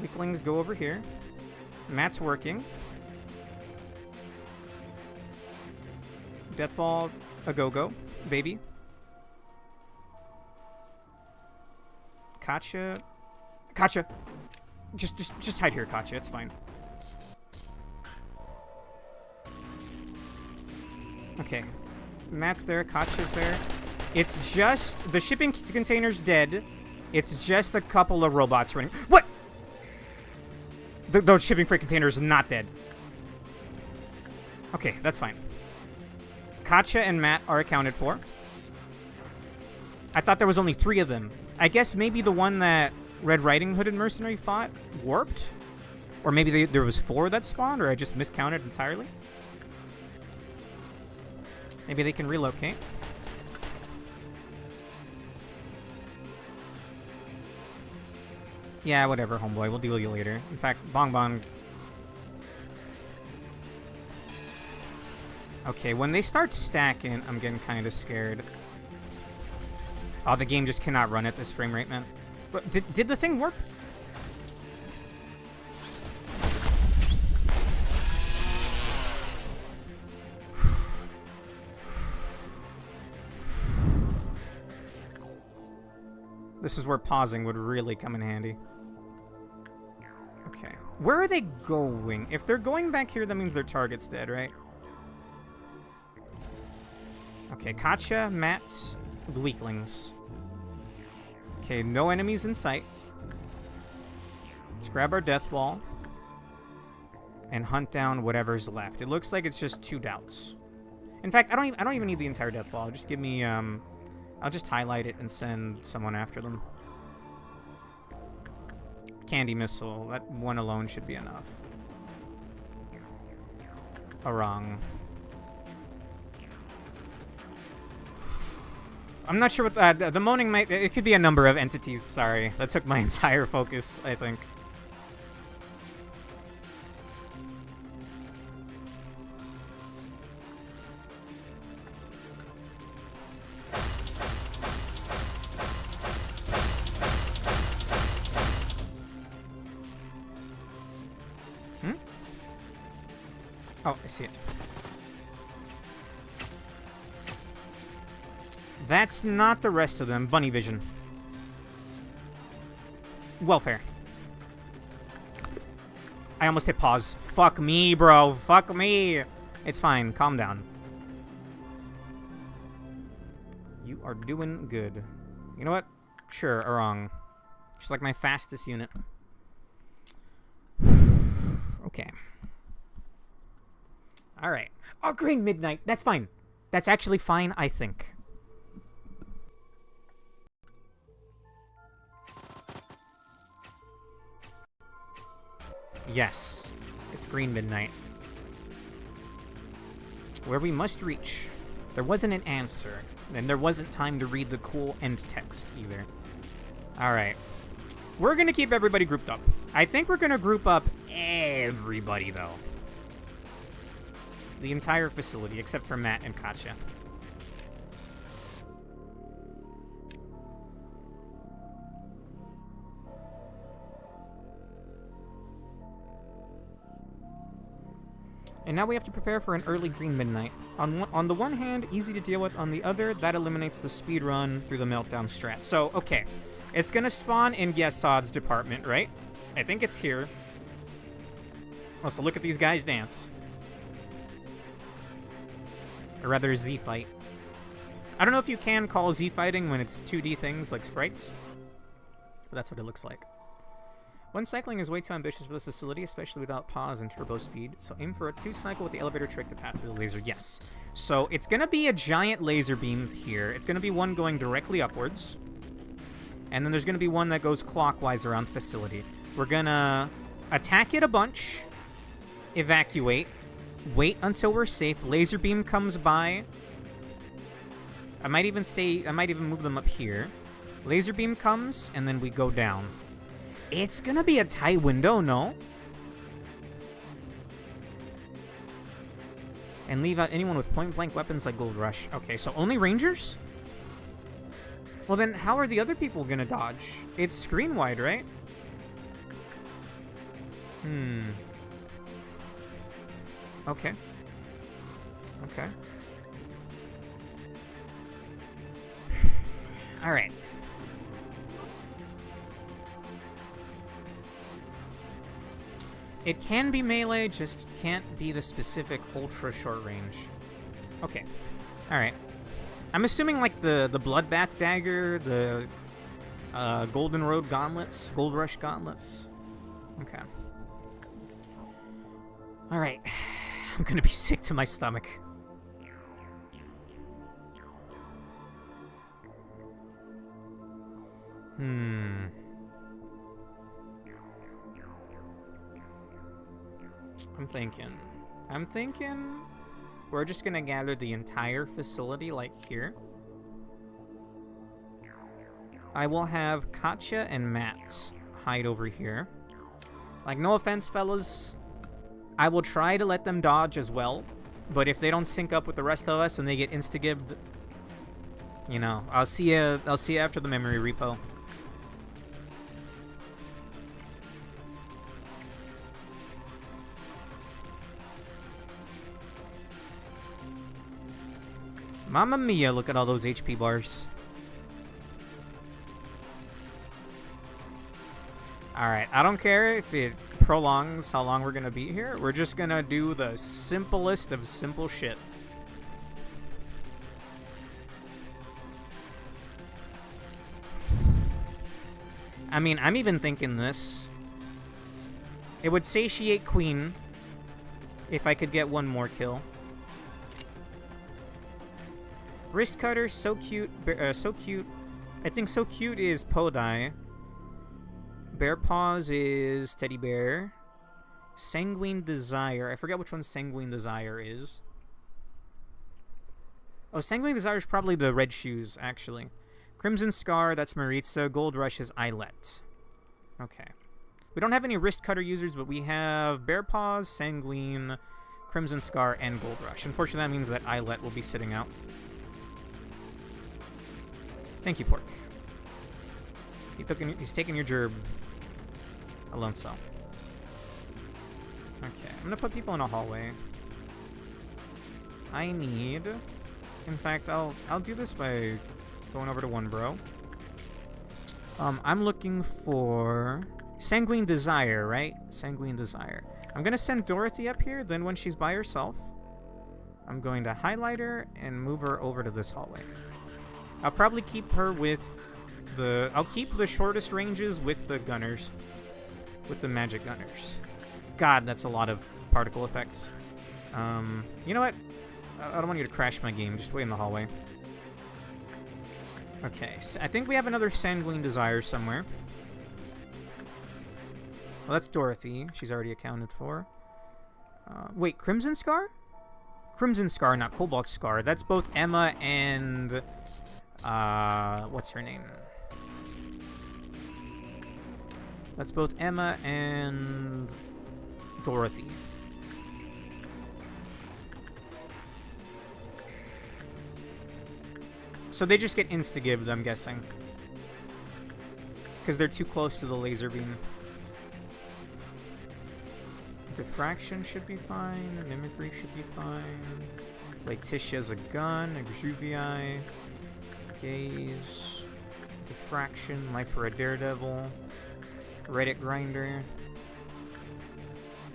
Speaker 1: Weaklings go over here. Matt's working. Death Ball, a go-go, baby. Katya. Katya! Just hide here, Katya. It's fine. Okay. Matt's there. Katya's there. It's just... The shipping container's dead. It's just a couple of robots running... What?! The shipping freight container is not dead. Okay, that's fine. Katya and Matt are accounted for. I thought there was only 3 of them. I guess maybe the one that Red Riding Hood and Mercenary fought warped? Or maybe there was 4 that spawned, or I just miscounted entirely? Maybe they can relocate. Yeah, whatever, homeboy. We'll deal with you later. In fact, Bong Bong... Okay, when they start stacking, I'm getting kind of scared. Oh, the game just cannot run at this frame rate, man. But did the thing work? This is where pausing would really come in handy. Okay. Where are they going? If they're going back here, that means their target's dead, right? Okay, Katya, Matt, the weaklings. Okay, no enemies in sight. Let's grab our death ball and hunt down whatever's left. It looks like it's just 2 doubts. In fact, I don't even need the entire death ball. Just give me I'll just highlight it and send someone after them. Candy missile. That one alone should be enough. Wrong. I'm not sure what the moaning might... It could be a number of entities. Sorry. That took my entire focus, I think. Oh, I see it. That's not the rest of them. Bunny vision. Welfare. I almost hit pause. Fuck me, bro. Fuck me. It's fine. Calm down. You are doing good. You know what? Sure, wrong. Just like my fastest unit. Okay. Alright. Oh, Green Midnight. That's fine. That's actually fine, I think. Yes. It's Green Midnight. Where we must reach. There wasn't an answer. And there wasn't time to read the cool end text, either. Alright. We're gonna keep everybody grouped up. I think we're gonna group up everybody, though. The entire facility, except for Matt and Katya. And now we have to prepare for an early Green Midnight. On the one hand, easy to deal with. On the other, that eliminates the speed run through the Meltdown strat. So, okay. It's gonna spawn in Yesod's department, right? I think it's here. Also, look at these guys dance. Or rather, Z-Fight. I don't know if you can call Z-Fighting when it's 2D things like sprites. But that's what it looks like. One cycling is way too ambitious for this facility, especially without pause and turbo speed. So aim for a 2-cycle with the elevator trick to pass through the laser. Yes. So it's going to be a giant laser beam here. It's going to be one going directly upwards. And then there's going to be one that goes clockwise around the facility. We're going to attack it a bunch. Evacuate. Wait until we're safe. Laser beam comes by. I might even move them up here. Laser beam comes, and then we go down. It's gonna be a tight window, no? And leave out anyone with point-blank weapons like Gold Rush. Okay, so only Rangers? Well then, how are the other people gonna dodge? It's screen-wide, right? Okay. Okay. Alright. It can be melee, just can't be the specific ultra short range. Okay. Alright. I'm assuming like the Bloodbath Dagger, the Golden Road Gauntlets, Gold Rush Gauntlets. Okay. Alright. I'm gonna be sick to my stomach. I'm thinking we're just gonna gather the entire facility like here. I will have Katya and Matt hide over here. Like, no offense, fellas. I will try to let them dodge as well, but if they don't sync up with the rest of us and they get insta-gibbed, you know, I'll see you after the memory repo. Mamma mia, look at all those HP bars. Alright, I don't care if it prolongs how long we're gonna be here. We're just gonna do the simplest of simple shit. I mean, I'm even thinking this. It would satiate Queen if I could get one more kill. Wrist Cutter, so cute. So cute. I think so cute is Podai. Bear Paws is Teddy Bear. Sanguine Desire. I forget which one Sanguine Desire is. Oh, Sanguine Desire is probably the red shoes, actually. Crimson Scar, that's Maritza. Gold Rush is Eyelet. Okay. We don't have any Wrist Cutter users, but we have Bear Paws, Sanguine, Crimson Scar, and Gold Rush. Unfortunately, that means that Eyelet will be sitting out. Thank you, Pork. He's taking your gerb. Alone cell. Okay, I'm gonna put people in a hallway. I need... In fact, I'll do this by going over to one bro. I'm looking for... Sanguine Desire, right? Sanguine Desire. I'm gonna send Dorothy up here, then when she's by herself, I'm going to highlight her and move her over to this hallway. I'll probably keep her with the... I'll keep the shortest ranges with the gunners. With the magic gunners. God, that's a lot of particle effects. You know what? I don't want you to crash my game. Just wait in the hallway. Okay, so I think we have another Sanguine Desire somewhere. Well, that's Dorothy. She's already accounted for. Wait, Crimson Scar? Crimson Scar, not Cobalt Scar. That's both Emma and... what's her name? That's both Emma and Dorothy. So they just get insta-gibbed, I'm guessing. Because they're too close to the laser beam. Diffraction should be fine. Mimicry should be fine. Laetitia's a gun. Exuvii. Gaze. Diffraction. Life for a Daredevil. Reddit Grinder.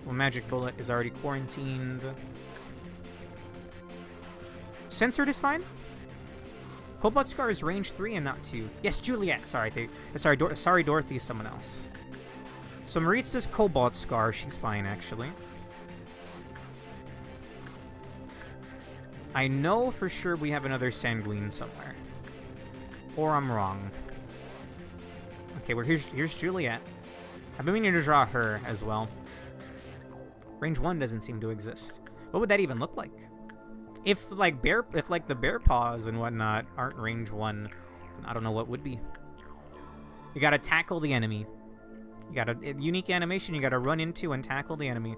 Speaker 1: Well, Magic Bullet is already quarantined. Censored is fine. Cobalt Scar is range 3 and not 2. Yes, Juliet. Sorry, sorry, Dorothy is someone else. So Maritza's Cobalt Scar. She's fine, actually. I know for sure we have another Sanguine somewhere. Or I'm wrong. Okay, well, here's Juliet. I've been meaning to draw her as well. Range 1 doesn't seem to exist. What would that even look like? If like the bear paws and whatnot aren't range 1, I don't know what would be. You gotta tackle the enemy. You got a unique animation, you gotta run into and tackle the enemy.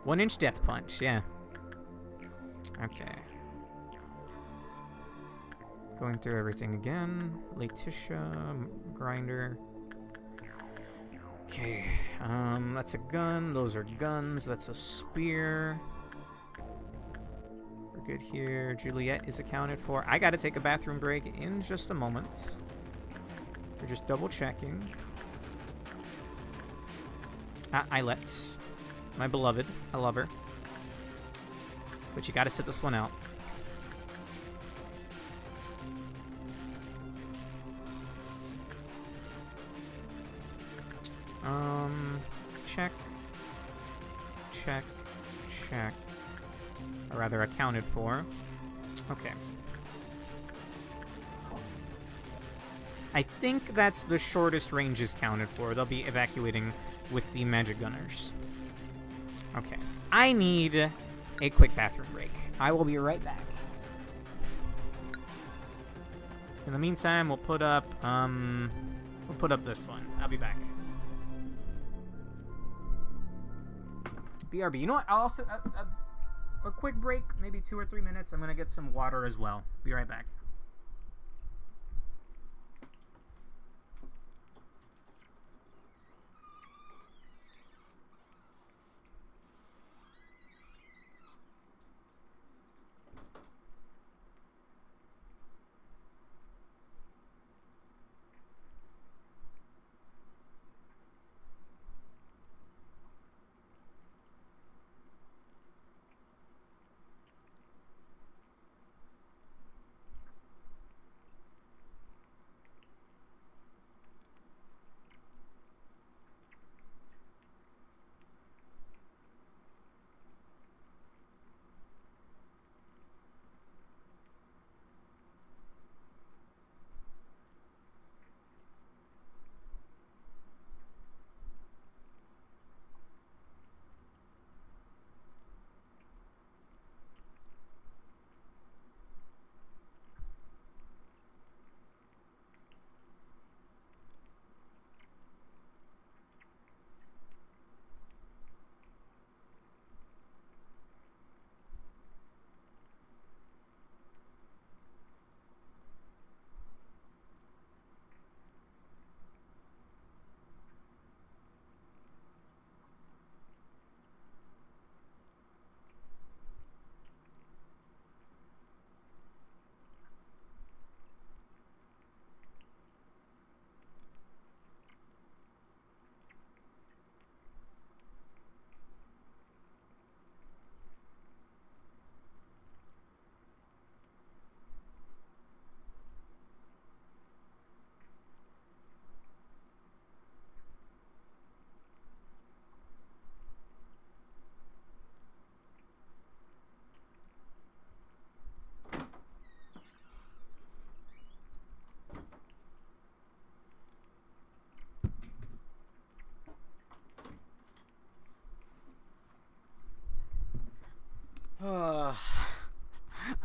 Speaker 1: 1-inch death punch, yeah. Okay. Going through everything again. Laetitia, Grinder. Okay, that's a gun. Those are guns. That's a spear. We're We're good here. Juliet is accounted for. I gotta take a bathroom break in just a moment. We're just double checking. Eyelet. My beloved. I love her. But you gotta sit this one out. Check. Check. Check. Or rather, accounted for. Okay. I think that's the shortest range is counted for. They'll be evacuating with the magic gunners. Okay. I need a quick bathroom break. I will be right back. In the meantime, we'll put up this one. I'll be back. BRB. You know what? I'll also a quick break, maybe 2 or 3 minutes. I'm gonna get some water as well. Be right back.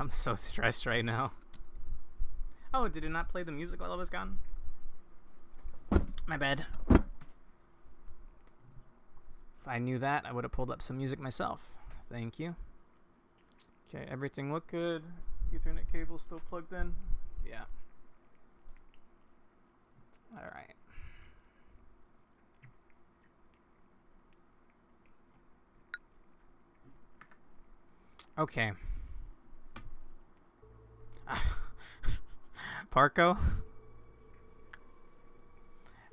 Speaker 1: I'm so stressed right now. Oh, did it not play the music while I was gone? My bad. If I knew that, I would have pulled up some music myself. Thank you. Okay, everything looked good. Ethernet cable still plugged in? Yeah. Alright. Okay. Parco?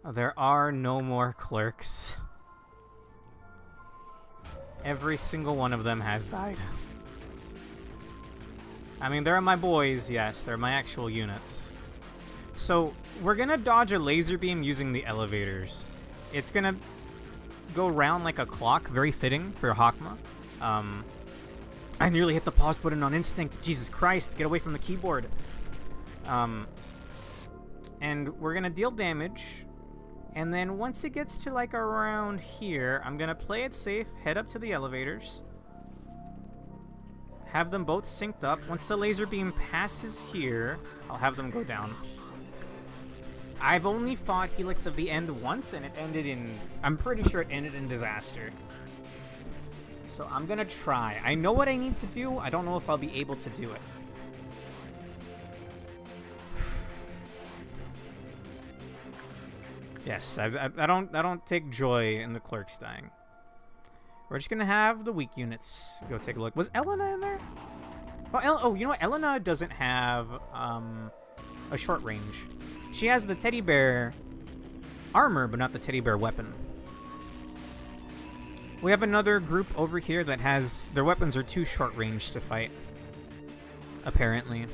Speaker 1: Oh, there are no more clerks. Every single one of them has died. I mean, they're my boys, yes. They're my actual units. So, we're gonna dodge a laser beam using the elevators. It's gonna go round like a clock, very fitting for Hokma. I nearly hit the pause button on instinct. Jesus Christ, get away from the keyboard. And we're gonna deal damage. And then once it gets to like around here, I'm gonna play it safe, head up to the elevators. Have them both synced up. Once the laser beam passes here, I'll have them go down. I've only fought Helix of the End once, and it ended in... I'm pretty sure it ended in disaster. So I'm gonna try. I know what I need to do. I don't know if I'll be able to do it. Yes, I don't take joy in the clerks dying. We're just gonna have the weak units go take a look. Was Elena in there? Well, oh, you know what? Elena doesn't have a short range. She has the teddy bear armor, but not the teddy bear weapon. We have another group over here that has... Their weapons are too short range to fight. Apparently.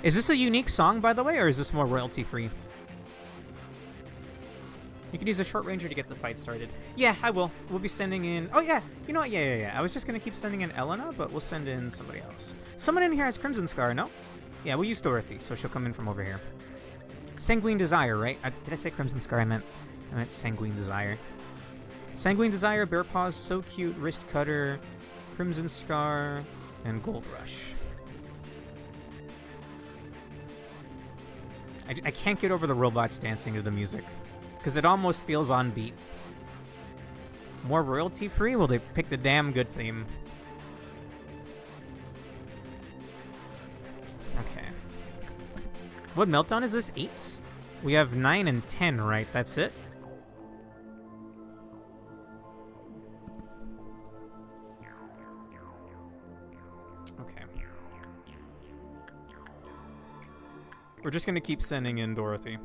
Speaker 1: Is this a unique song, by the way, or is this more royalty-free? You could use a short ranger to get the fight started. Yeah, I will. We'll be sending in... Oh, yeah. You know what? Yeah. I was just going to keep sending in Elena, but we'll send in somebody else. Someone in here has Crimson Scar, no? Yeah, we'll use Dorothy, so she'll come in from over here. Sanguine Desire, right? Did I say Crimson Scar? I meant Sanguine Desire. Sanguine Desire, Bear Paws, So Cute, Wrist Cutter, Crimson Scar, and Gold Rush. I can't get over the robots dancing to the music, because it almost feels on beat. More royalty-free? Well, they picked a damn good theme. Okay. What meltdown is this? 8? We have 9 and 10, right? That's it? Okay. We're just gonna keep sending in Dorothy.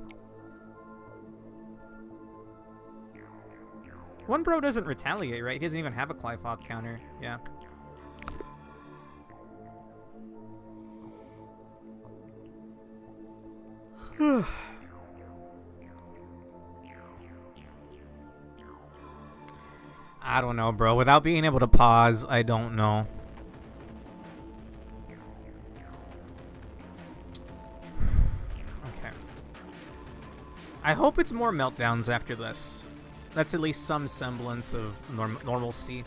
Speaker 1: One bro doesn't retaliate, right? He doesn't even have a Clifoth counter. Yeah. I don't know, bro. Without being able to pause, I don't know. Okay. I hope it's more meltdowns after this. That's at least some semblance of normalcy.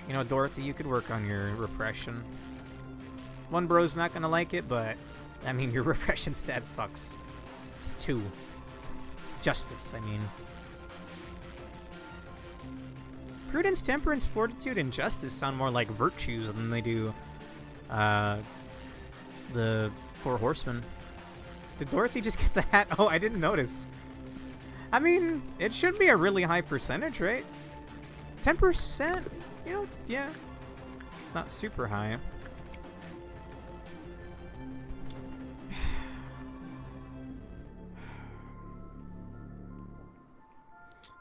Speaker 1: You know, Dorothy, you could work on your repression. One bro's not gonna like it, but I mean, your repression stat sucks. It's 2. Justice, I mean. Prudence, Temperance, Fortitude, and Justice sound more like virtues than they do the 4 Horsemen. Did Dorothy just get the hat? Oh, I didn't notice. I mean, it should be a really high percentage, right? 10%? You know, yeah. It's not super high.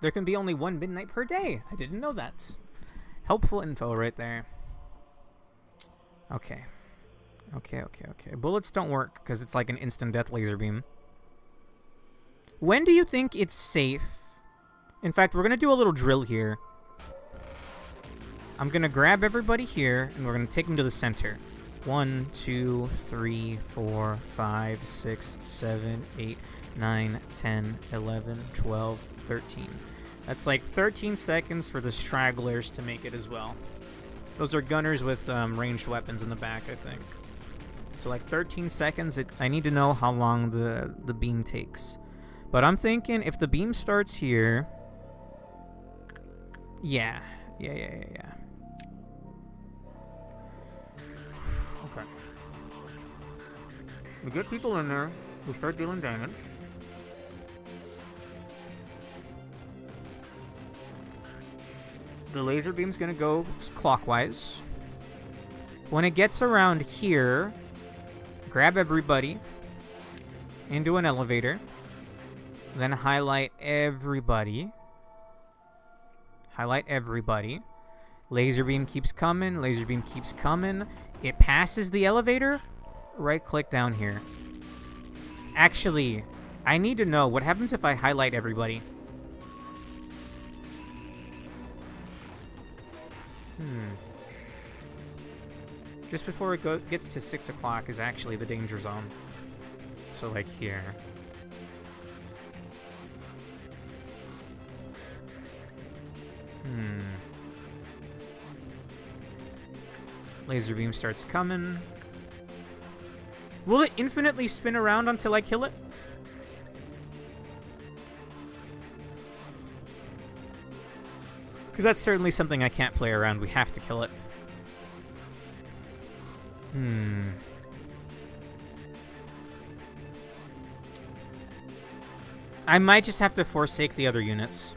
Speaker 1: There can be only 1 midnight per day. I didn't know that. Helpful info right there. Okay. Okay. Bullets don't work because it's like an instant death laser beam. When do you think it's safe? In fact, we're going to do a little drill here. I'm going to grab everybody here, and we're going to take them to the center. 1, 2, 3, 4, 5, 6, 7, 8, 9, 10, 11, 12, 13. That's like 13 seconds for the stragglers to make it as well. Those are gunners with ranged weapons in the back, I think. So like 13 seconds, I need to know how long the beam takes. But I'm thinking if the beam starts here... Yeah. Okay. We get people in there. We start dealing damage. The laser beam's gonna go clockwise. When it gets around here, grab everybody into an elevator. Then highlight everybody. Highlight everybody. Laser beam keeps coming. Laser beam keeps coming. It passes the elevator. Right click down here. Actually, I need to know what happens if I highlight everybody. Just before it gets to 6 o'clock is actually the danger zone. So like here. Laser beam starts coming. Will it infinitely spin around until I kill it? Because that's certainly something I can't play around. We have to kill it. I might just have to forsake the other units.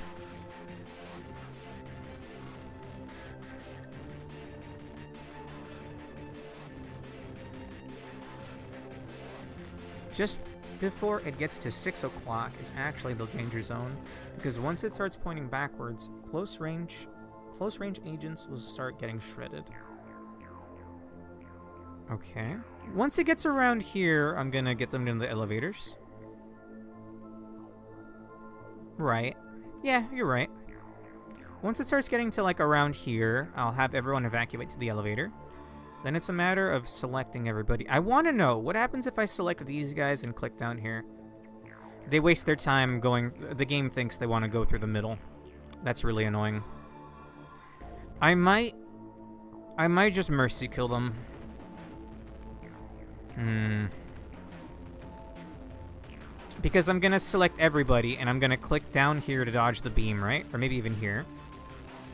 Speaker 1: just before it gets to 6 o'clock is actually the danger zone, because once it starts pointing backwards, close range agents will start getting shredded. Okay. Once it gets around here, I'm gonna get them in the elevators. Right. Yeah, you're right. Once it starts getting to like around here, I'll have everyone evacuate to the elevator. Then it's a matter of selecting everybody. I want to know, what happens if I select these guys and click down here? They waste their time going... The game thinks they want to go through the middle. That's really annoying. I might just mercy kill them. Because I'm going to select everybody, and I'm going to click down here to dodge the beam, right? Or maybe even here.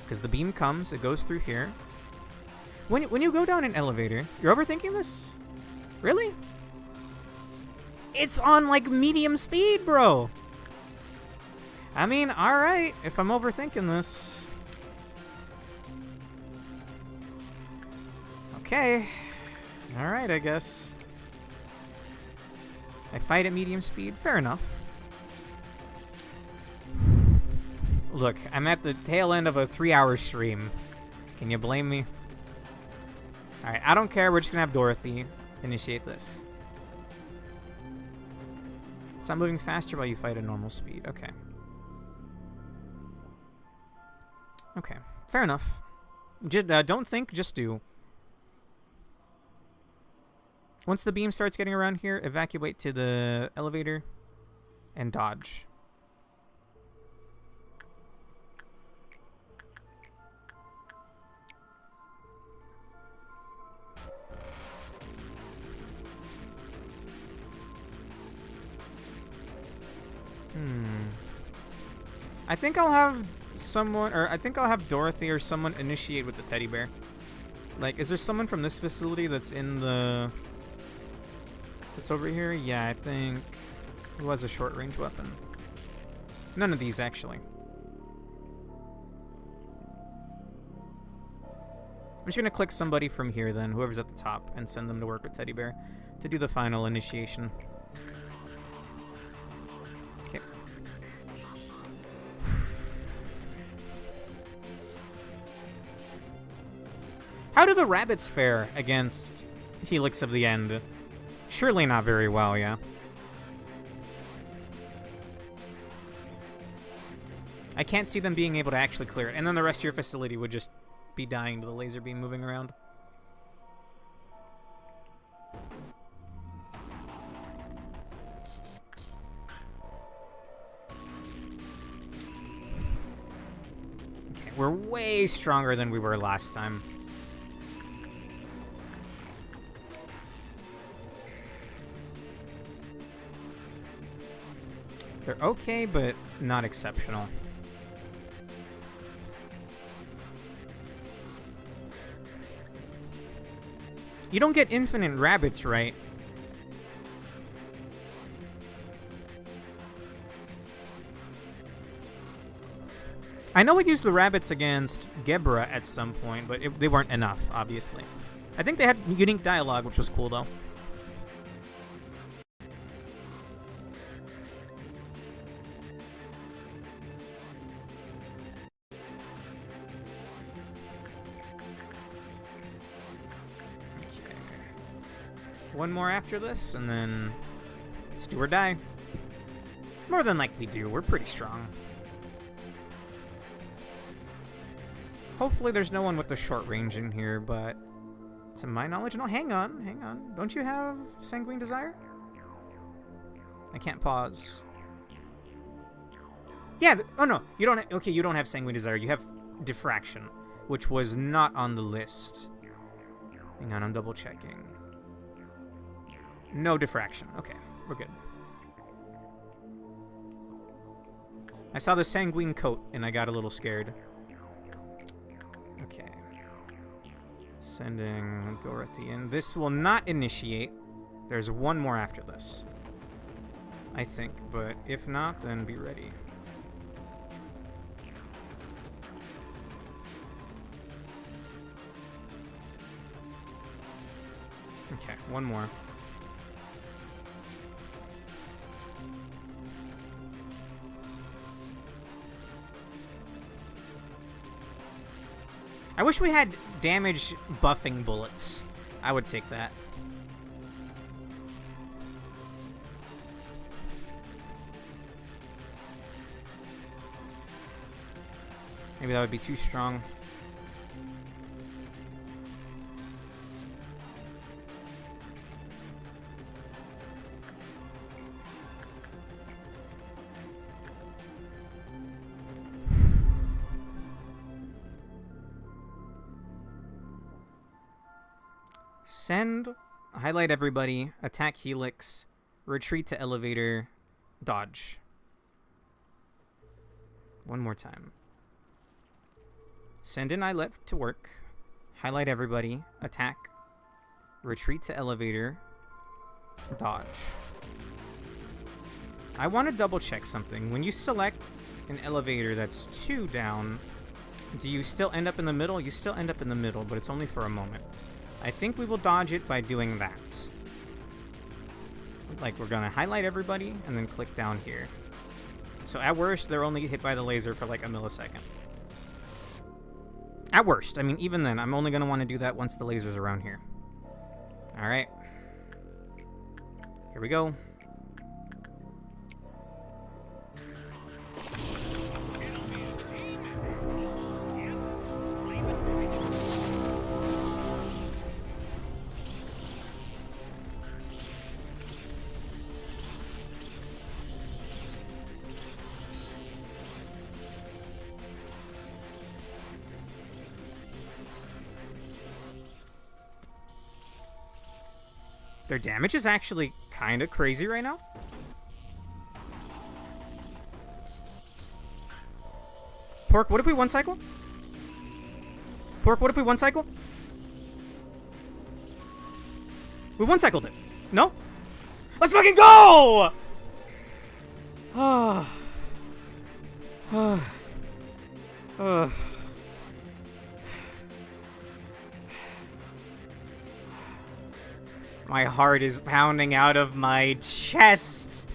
Speaker 1: Because the beam comes, it goes through here. When you go down an elevator, you're overthinking this? Really? It's on, like, medium speed, bro! I mean, alright, if I'm overthinking this. Okay. Alright, I guess. I fight at medium speed? Fair enough. Look, I'm at the tail end of a 3-hour stream. Can you blame me? Alright, I don't care. We're just gonna have Dorothy initiate this. Stop moving faster while you fight at normal speed. Okay. Okay. Fair enough. Just, don't think, just do. Once the beam starts getting around here, evacuate to the elevator and dodge. I think I'll have someone, or I think I'll have Dorothy or someone initiate with the teddy bear. Like, is there someone from this facility that's in the... that's over here? Yeah, I think... Who has a short-range weapon? None of these, actually. I'm just gonna click somebody from here, then, whoever's at the top, and send them to work with teddy bear to do the final initiation. Okay. How do the rabbits fare against Helix of the End? Surely not very well, yeah. I can't see them being able to actually clear it. And then the rest of your facility would just be dying to the laser beam moving around. Okay, we're way stronger than we were last time. They're okay, but not exceptional. You don't get infinite rabbits, right? I know we used the rabbits against Gebra at some point, but they weren't enough, obviously. I think they had unique dialogue, which was cool, though. One more after this, and then it's do or die. More than likely do. We're pretty strong. Hopefully there's no one with the short range in here, but to my knowledge... No, hang on, hang on. Don't you have Sanguine Desire? I can't pause. Yeah, oh no, you don't... Okay, you don't have Sanguine Desire. You have Diffraction, which was not on the list. Hang on, I'm double checking. No diffraction. Okay, we're good. I saw the sanguine coat and I got a little scared. Okay. Sending Dorothy in. This will not initiate. There's one more after this, I think, but if not, then be ready. Okay, one more. I wish we had damage buffing bullets. I would take that. Maybe that would be too strong. Send, highlight everybody, attack Helix, retreat to elevator, dodge. One more time. Send an eyelet to work, highlight everybody, attack, retreat to elevator, dodge. I want to double check something. When you select an elevator that's 2 down, do you still end up in the middle? You still end up in the middle, but it's only for a moment. I think we will dodge it by doing that. Like, we're going to highlight everybody and then click down here. So at worst, they're only hit by the laser for like a millisecond. At worst. I mean, even then, I'm only going to want to do that once the laser's around here. Alright. Here we go. Their damage is actually kind of crazy right now. Pork, what if we one cycle? Pork, what if we one cycle? We one cycled it. No? Let's fucking go! My heart is pounding out of my chest.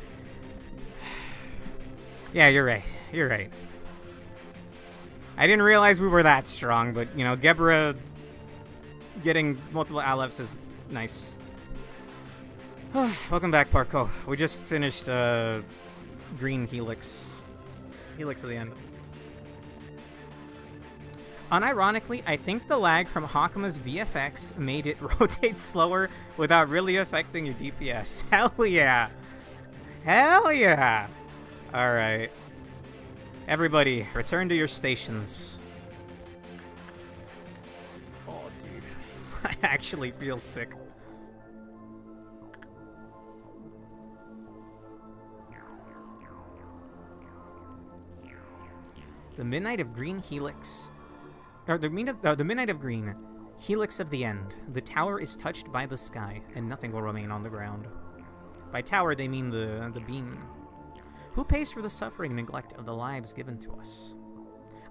Speaker 1: Yeah, you're right. You're right. I didn't realize we were that strong, but, you know, Gebra getting multiple Aleph is nice. Welcome back, Parko. We just finished Green Helix. Helix at the end. Unironically, I think the lag from Hokma's VFX made it rotate slower without really affecting your DPS. Hell yeah! Hell yeah! Alright. Everybody, return to your stations. Oh, dude. I actually feel sick. The Midnight of Green Helix... Or the Midnight of Green, Helix of the End. The tower is touched by the sky, and nothing will remain on the ground. By tower, they mean the beam. Who pays for the suffering and neglect of the lives given to us?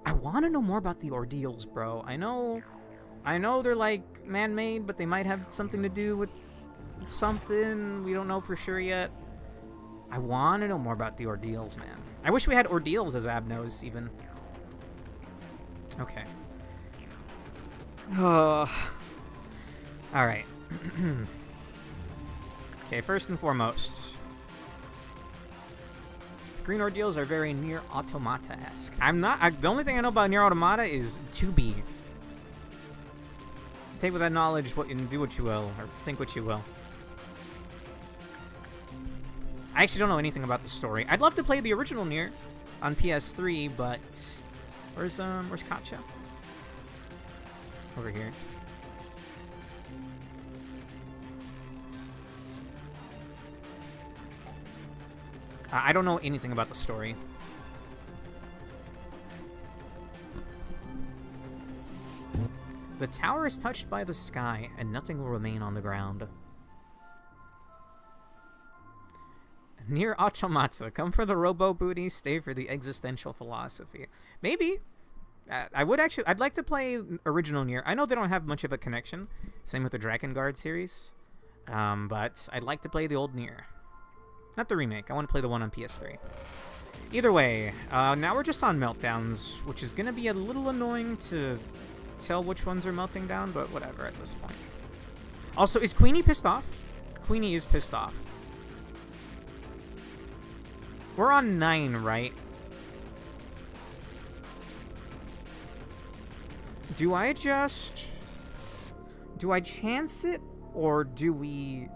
Speaker 1: I want to know more about the ordeals, bro. I know they're like man-made, but they might have something to do with something. We don't know for sure yet. I want to know more about the ordeals, man. I wish we had ordeals as Abnos, even. Okay. Alright. Okay, first and foremost. Green ordeals are very Nier Automata-esque. The only thing I know about Nier Automata is 2B. Take with that knowledge and do what you will, or think what you will. I actually don't know anything about the story. I'd love to play the original Nier on PS3, but where's Katja? Over here. I don't know anything about the story. The tower is touched by the sky, and nothing will remain on the ground. Nier Automata. Come for the robo booty, stay for the existential philosophy. Maybe. I'd like to play original Nier. I know they don't have much of a connection. Same with the Drakengard series. But I'd like to play the old Nier. Not the remake. I want to play the one on PS3. Either way, now we're just on meltdowns, which is going to be a little annoying to tell which ones are melting down, but whatever at this point. Also, is Queenie pissed off? Queenie is pissed off. We're on 9, right? Do I just... Do I chance it? Or do we...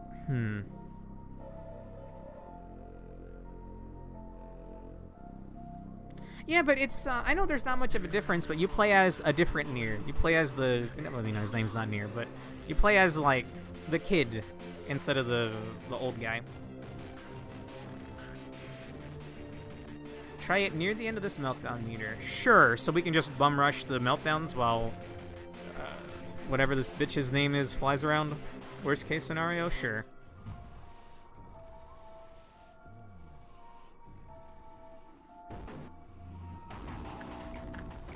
Speaker 1: Yeah, but it's... I know there's not much of a difference, but you play as a different Nier. You play as the... I mean, his name's not Nier, but... You play as, like, the kid instead of the old guy. Try it near the end of this meltdown meter. Sure, so we can just bum rush the meltdowns while... whatever this bitch's name is flies around. Worst case scenario? Sure.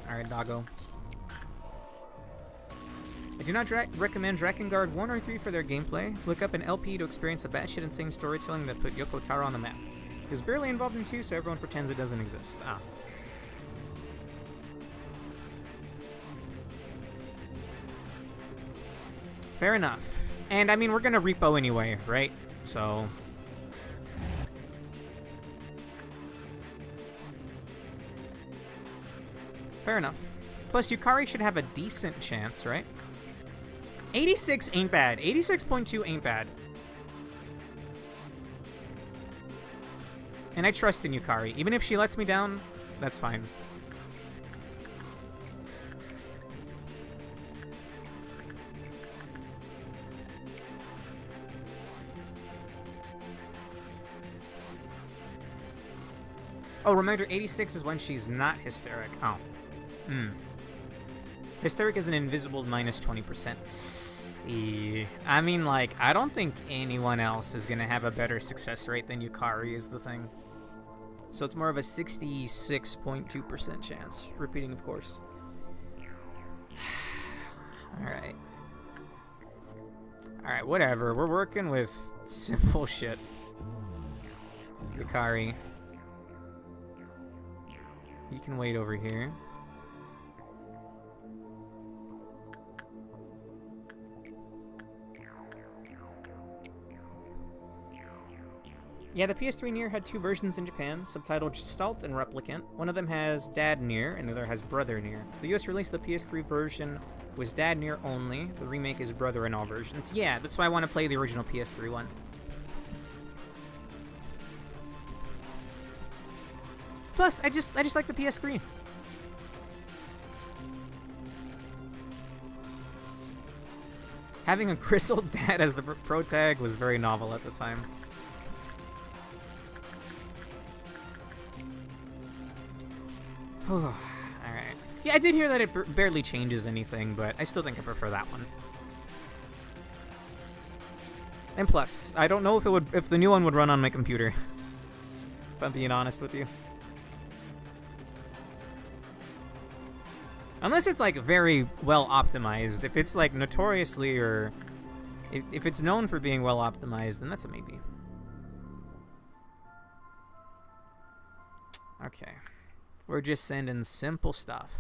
Speaker 1: Alright, doggo. I do not recommend Drakengard 1 or 3 for their gameplay. Look up an LP to experience the batshit insane storytelling that put Yoko Taro on the map. He was barely involved in 2, so everyone pretends it doesn't exist. Ah. Fair enough. And, I mean, we're gonna repo anyway, right? So... Fair enough. Plus, Yukari should have a decent chance, right? 86 ain't bad. 86.2 ain't bad. And I trust in Yukari. Even if she lets me down, that's fine. Oh, reminder, 86 is when she's not hysteric. Oh. Hysteric is an invisible minus 20%. I mean, like, I don't think anyone else is going to have a better success rate than Yukari is the thing. So it's more of a 66.2% chance. Repeating, of course. Alright. Alright, whatever. We're working with simple shit. Yukari. You can wait over here. Yeah, the PS3 Nier had 2 versions in Japan, subtitled Gestalt and Replicant. One of them has Dad Nier, and the other has Brother Nier. The US release of the PS3 version was Dad Nier only. The remake is Brother in all versions. Yeah, that's why I want to play the original PS3 one. Plus, I just like the PS3. Having a grizzled dad as the pro tag was very novel at the time. Alright. Yeah, I did hear that it barely changes anything, but I still think I prefer that one. And plus, I don't know if the new one would run on my computer. If I'm being honest with you. Unless it's, like, very well optimized. If it's, like, notoriously or... If it's known for being well optimized, then that's a maybe. Okay. We're just sending simple stuff.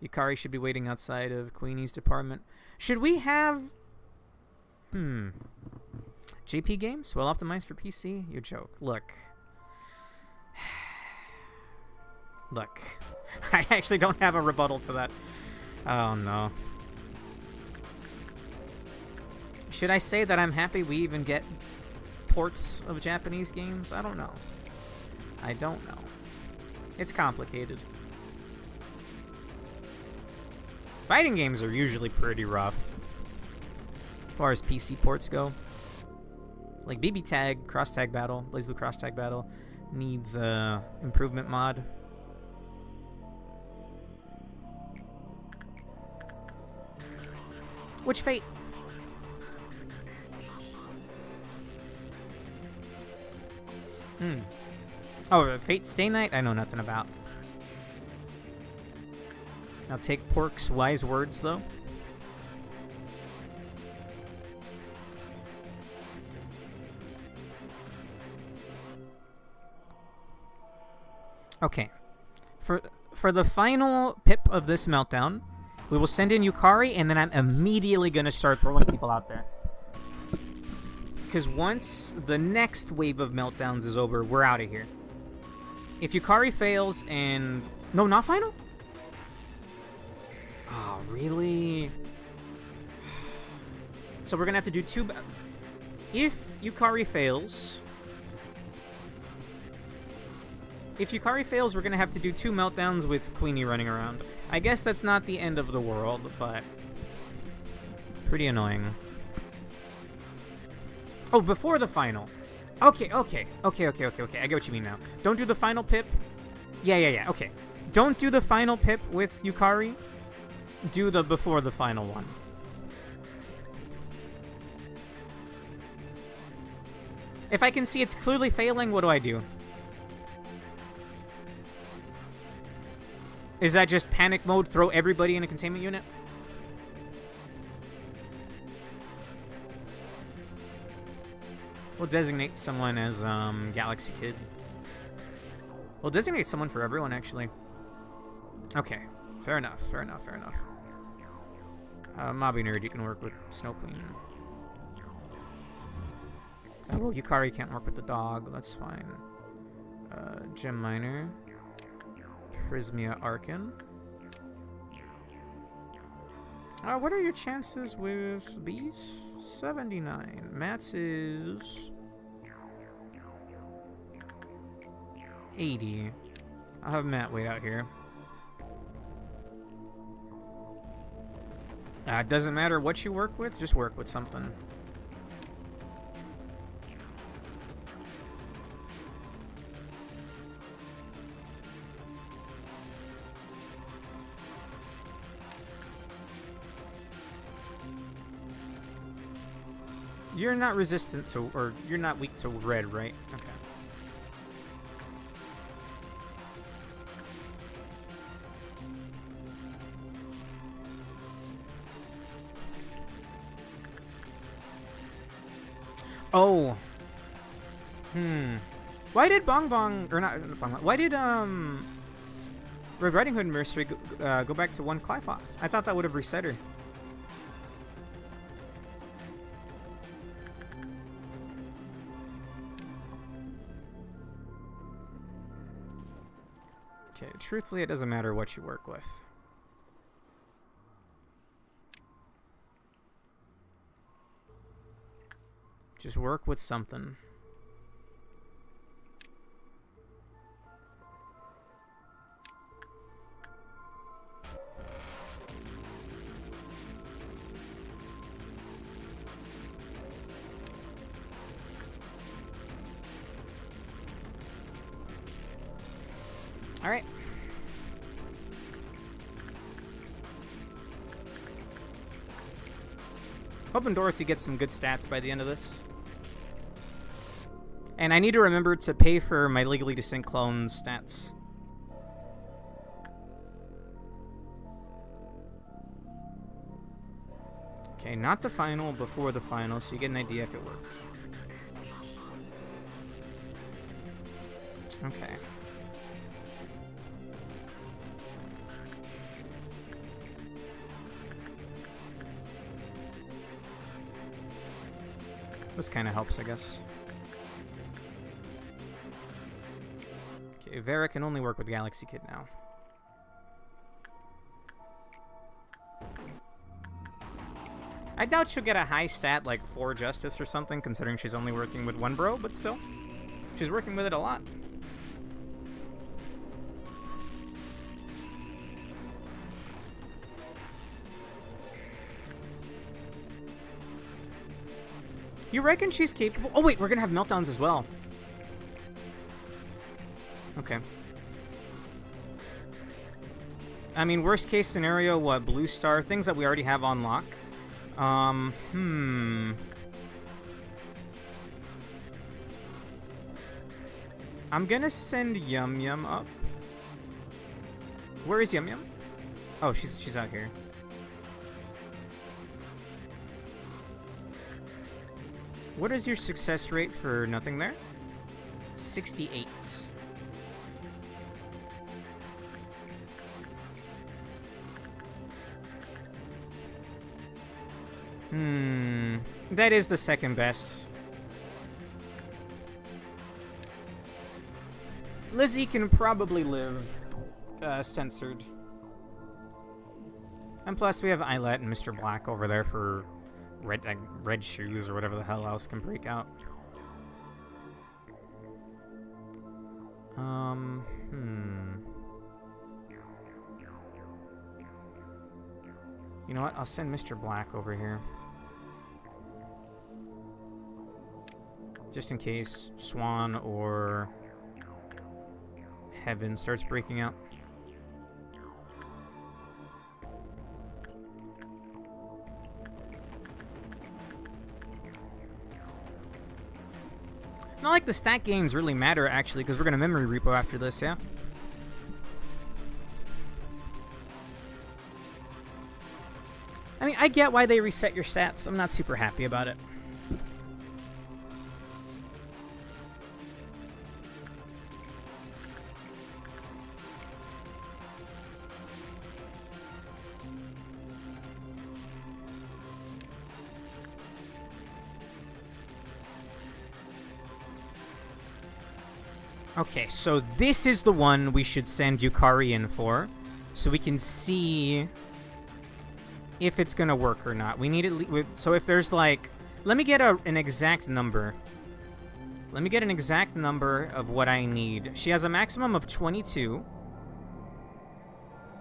Speaker 1: Yukari should be waiting outside of Queenie's department. Should we have... JP games? Well optimized for PC? You joke. Look. Look. I actually don't have a rebuttal to that. Oh, no. Should I say that I'm happy we even get ports of Japanese games? I don't know. I don't know. It's complicated. Fighting games are usually pretty rough. As far as PC ports go. Like BB Tag, Cross Tag Battle, BlazBlue Cross Tag Battle needs improvement mod. Which Fate? Oh, Fate Stay Night? I know nothing about. I'll take Pork's wise words, though. Okay. For the final pip of this meltdown, We will send in Yukari, and then I'm immediately going to start throwing people out there. Because once the next wave of meltdowns is over, we're out of here. If Yukari fails and... No, not final? Oh, really? So we're going to have to do two... If Yukari fails... If Yukari fails, we're going to have to do 2 meltdowns with Queenie running around. I guess that's not the end of the world, but... Pretty annoying. Oh, before the final. Okay. I get what you mean now. Don't do the final pip. Yeah, okay. Don't do the final pip with Yukari. Do the before the final one. If I can see it's clearly failing, what do I do? Is that just panic mode, throw everybody in a containment unit? We'll designate someone as Galaxy Kid. We'll designate someone for everyone, actually. Okay, fair enough. Mobby Nerd, you can work with Snow Queen. Well, Yukari can't work with the dog, that's fine. Gem Miner. Prismia Arkin. What are your chances with these? 79. Matt's is 80. I'll have Matt wait out here. Doesn't matter what you work with, just work with something. You're not resistant to, or you're not weak to red, right? Okay. Oh. Why did Bong Bong, or not Bong Bong, why did, Red Riding Hood Mercenary go back to 1 Clifoth? I thought that would have reset her. Okay, truthfully, it doesn't matter what you work with. Just work with something. All right. Hoping Dorothy gets some good stats by the end of this. And I need to remember to pay for my Legally Distinct Clones stats. Okay, not the final, before the final, so you get an idea if it worked. Okay. This kind of helps, I guess. Okay, Vera can only work with Galaxy Kid now. I doubt she'll get a high stat like 4 Justice or something, considering she's only working with 1 bro, but still. She's working with it a lot. You reckon she's capable? Oh wait, we're gonna have meltdowns as well. Okay. I mean, worst case scenario, what? Blue Star, things that we already have on lock. I'm gonna send Yum Yum up. Where is Yum Yum? Oh, she's out here. What is your success rate for nothing there? 68. That is the second best. Lizzie can probably live censored. And plus, we have Eyelet and Mr. Black over there for red shoes or whatever the hell else can break out. You know what? I'll send Mr. Black over here. Just in case Swan or Heaven starts breaking out. Not like the stat gains really matter, actually, because we're going to memory repo after this, yeah? I mean, I get why they reset your stats. I'm not super happy about it. Okay, so this is the one we should send Yukari in for, so we can see if it's gonna work or not. We need it. So if there's like, let me get an exact number. Let me get an exact number of what I need. She has a maximum of 22.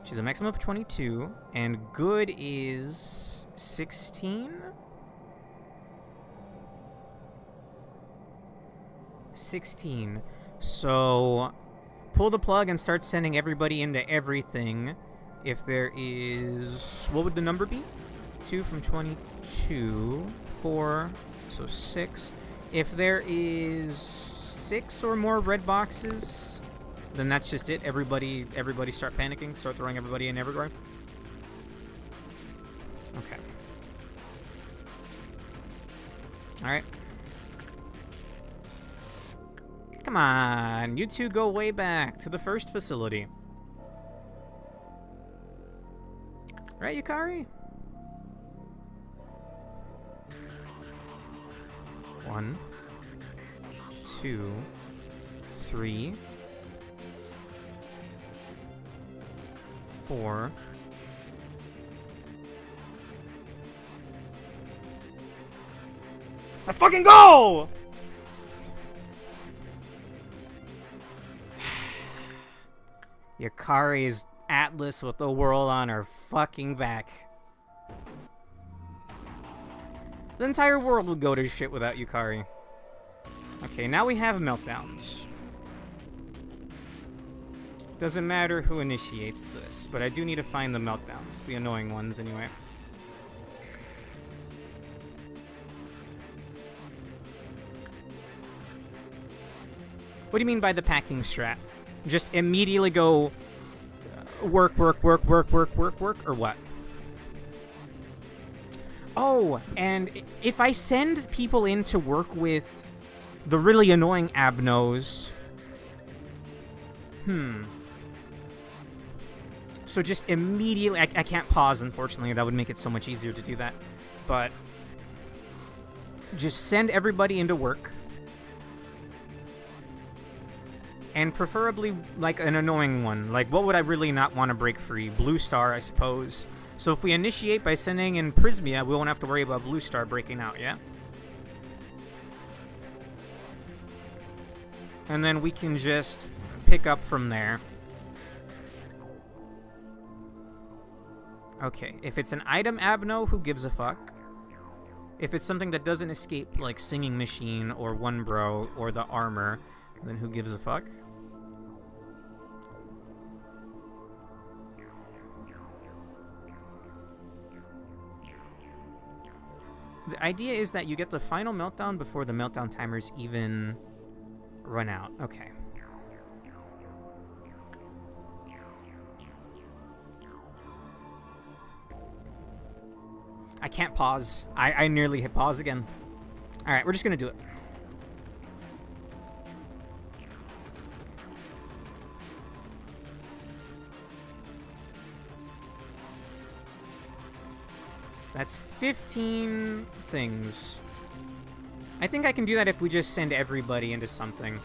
Speaker 1: She's a maximum of 22, and good is 16. 16. So pull the plug and start sending everybody into everything. If there is, what would the number be? 2 from 22, 4, so 6. If there is 6 or more red boxes, then that's just it. Everybody start panicking, start throwing everybody in everywhere. Okay. All right. Come on, you two go way back to the first facility. Right, Yukari? 1, 2, 3, 4. Let's fucking go! Yukari's Atlas with the world on her fucking back. The entire world would go to shit without Yukari. Okay, now we have meltdowns. Doesn't matter who initiates this, but I do need to find the meltdowns, the annoying ones anyway. What do you mean by the packing strat? Just immediately go work, or what? Oh, and if I send people in to work with the really annoying abnos... So just immediately... I can't pause, unfortunately. That would make it so much easier to do that. But just send everybody into work. And preferably, like, an annoying one. Like, what would I really not want to break free? Blue Star, I suppose. So if we initiate by sending in Prismia, we won't have to worry about Blue Star breaking out, yeah? And then we can just pick up from there. Okay, if it's an item abno, who gives a fuck? If it's something that doesn't escape, like Singing Machine or One Bro or the armor, then who gives a fuck? The idea is that you get the final meltdown before the meltdown timers even run out. Okay. I can't pause. I nearly hit pause again. Alright, we're just gonna do it. That's 15 things. I think I can do that if we just send everybody into something.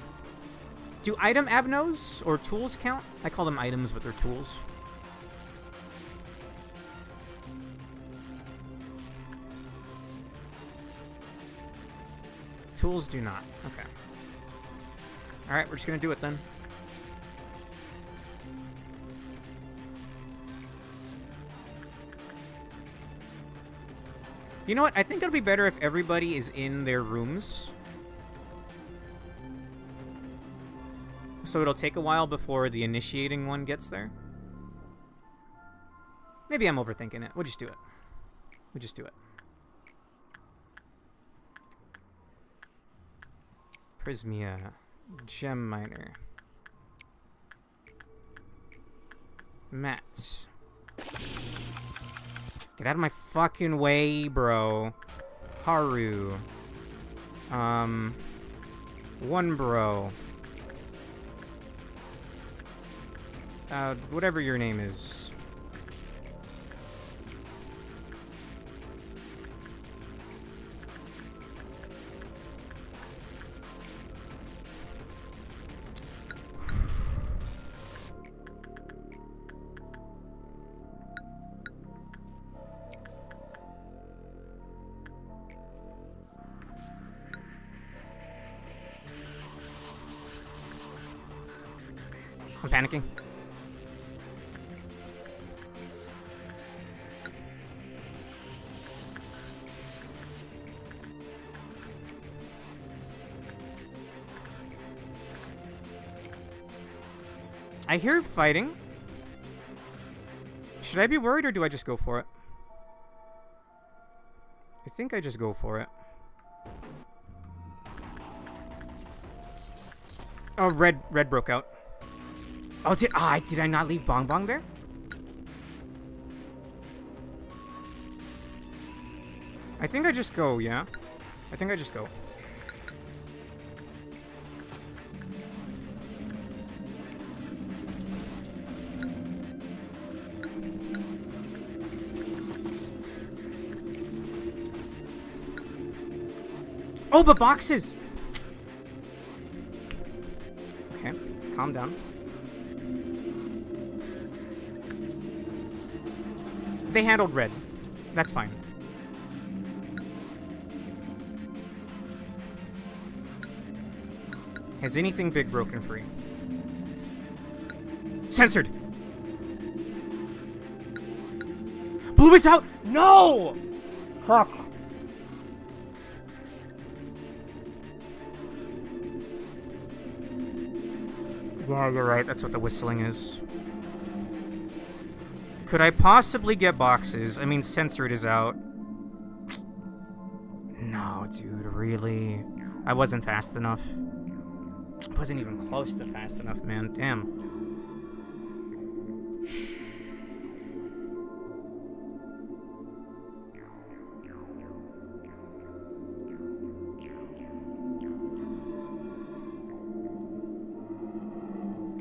Speaker 1: Do item abnos or tools count? I call them items, but they're tools. Tools do not. Okay. Alright, we're just gonna do it then. You know what? I think it'll be better if everybody is in their rooms. So it'll take a while before the initiating one gets there. Maybe I'm overthinking it. We'll just do it. We'll just do it. Prismia. Gem Miner. Matt. Get out of my fucking way, bro. Haru. One bro. Whatever your name is. I'm panicking. I hear fighting. Should I be worried or do I just go for it? I think I just go for it. Oh, red broke out. Oh, did I not leave Bong Bong there? I think I just go, yeah. I think I just go. Oh, but boxes! Okay, calm down. They handled red. That's fine. Has anything big broken free? Censored! Blue is out! No! Fuck. Yeah, you're right. That's what the whistling is. Could I possibly get boxes? I mean, censored is out. No, dude, really? I wasn't fast enough. I wasn't even close to fast enough, man. Damn.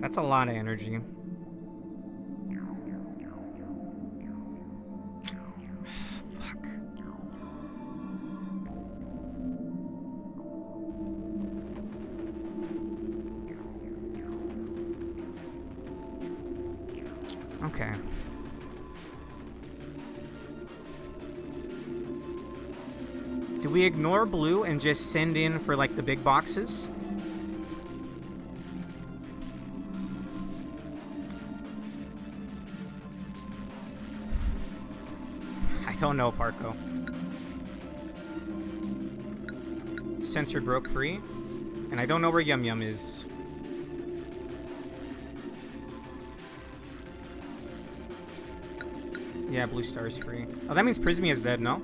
Speaker 1: That's a lot of energy. Fuck. Okay. Do we ignore blue and just send in for like the big boxes? Don't know, Parko. Censored broke free. And I don't know where Yum Yum is. Yeah, Blue Star's free. Oh, that means Prismy is dead, no?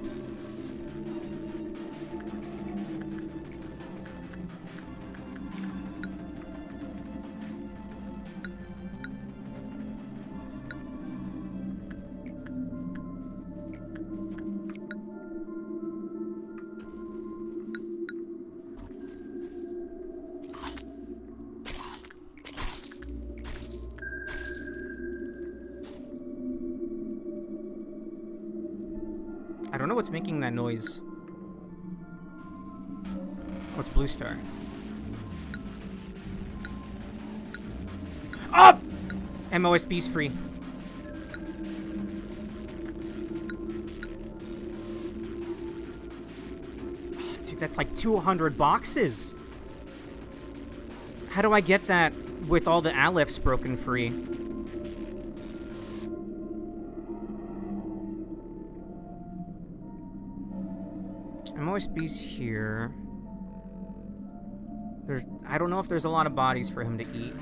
Speaker 1: I don't know what's making that noise. Oh, it's Blue Star. Up! MOSB's free. Oh, dude, that's like 200 boxes. How do I get that with all the Alephs broken free? MOSB's here. I don't know if there's a lot of bodies for him to eat.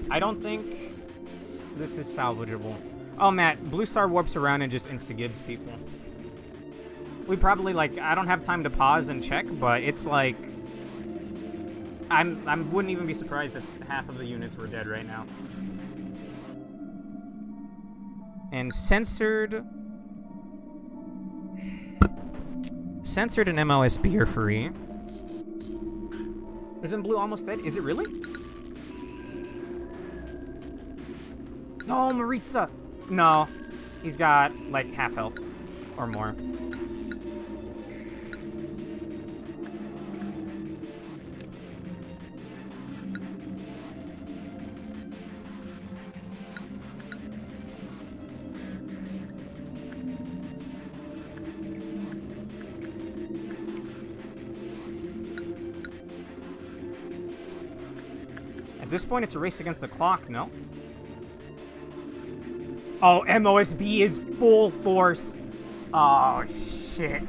Speaker 1: I don't think this is salvageable. Oh, Matt, Blue Star warps around and just insta-gibbs people. We probably, like, I don't have time to pause and check, but it's like... I wouldn't even be surprised if half of the units were dead right now. And censored and MOSB are free. Isn't Blue almost dead? Is it really? No, Maritza! No. He's got, like, half health. Or more. At this point, it's a race against the clock, no? Oh, MOSB is full force. Oh, shit.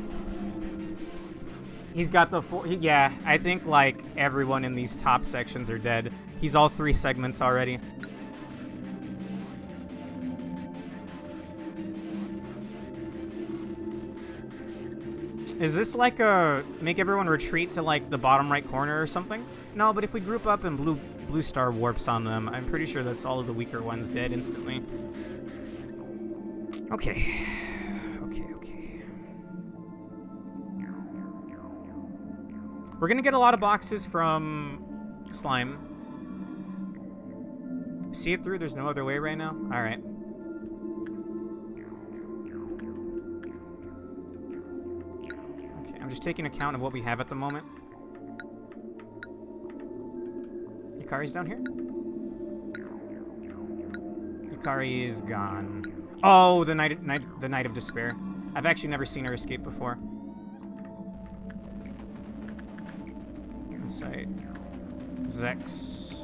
Speaker 1: He's got the full... yeah, I think, like, everyone in these top sections are dead. He's all 3 segments already. Is this like a... make everyone retreat to, like, the bottom right corner or something? No, but if we group up and Blue Star warps on them, I'm pretty sure that's all of the weaker ones dead instantly. Okay. Okay. We're gonna get a lot of boxes from Slime. See it through? There's no other way right now? Alright. Okay, I'm just taking account of what we have at the moment. Yukari's down here? Yukari is gone. Oh, the Night of Despair. I've actually never seen her escape before. Insight. Zex.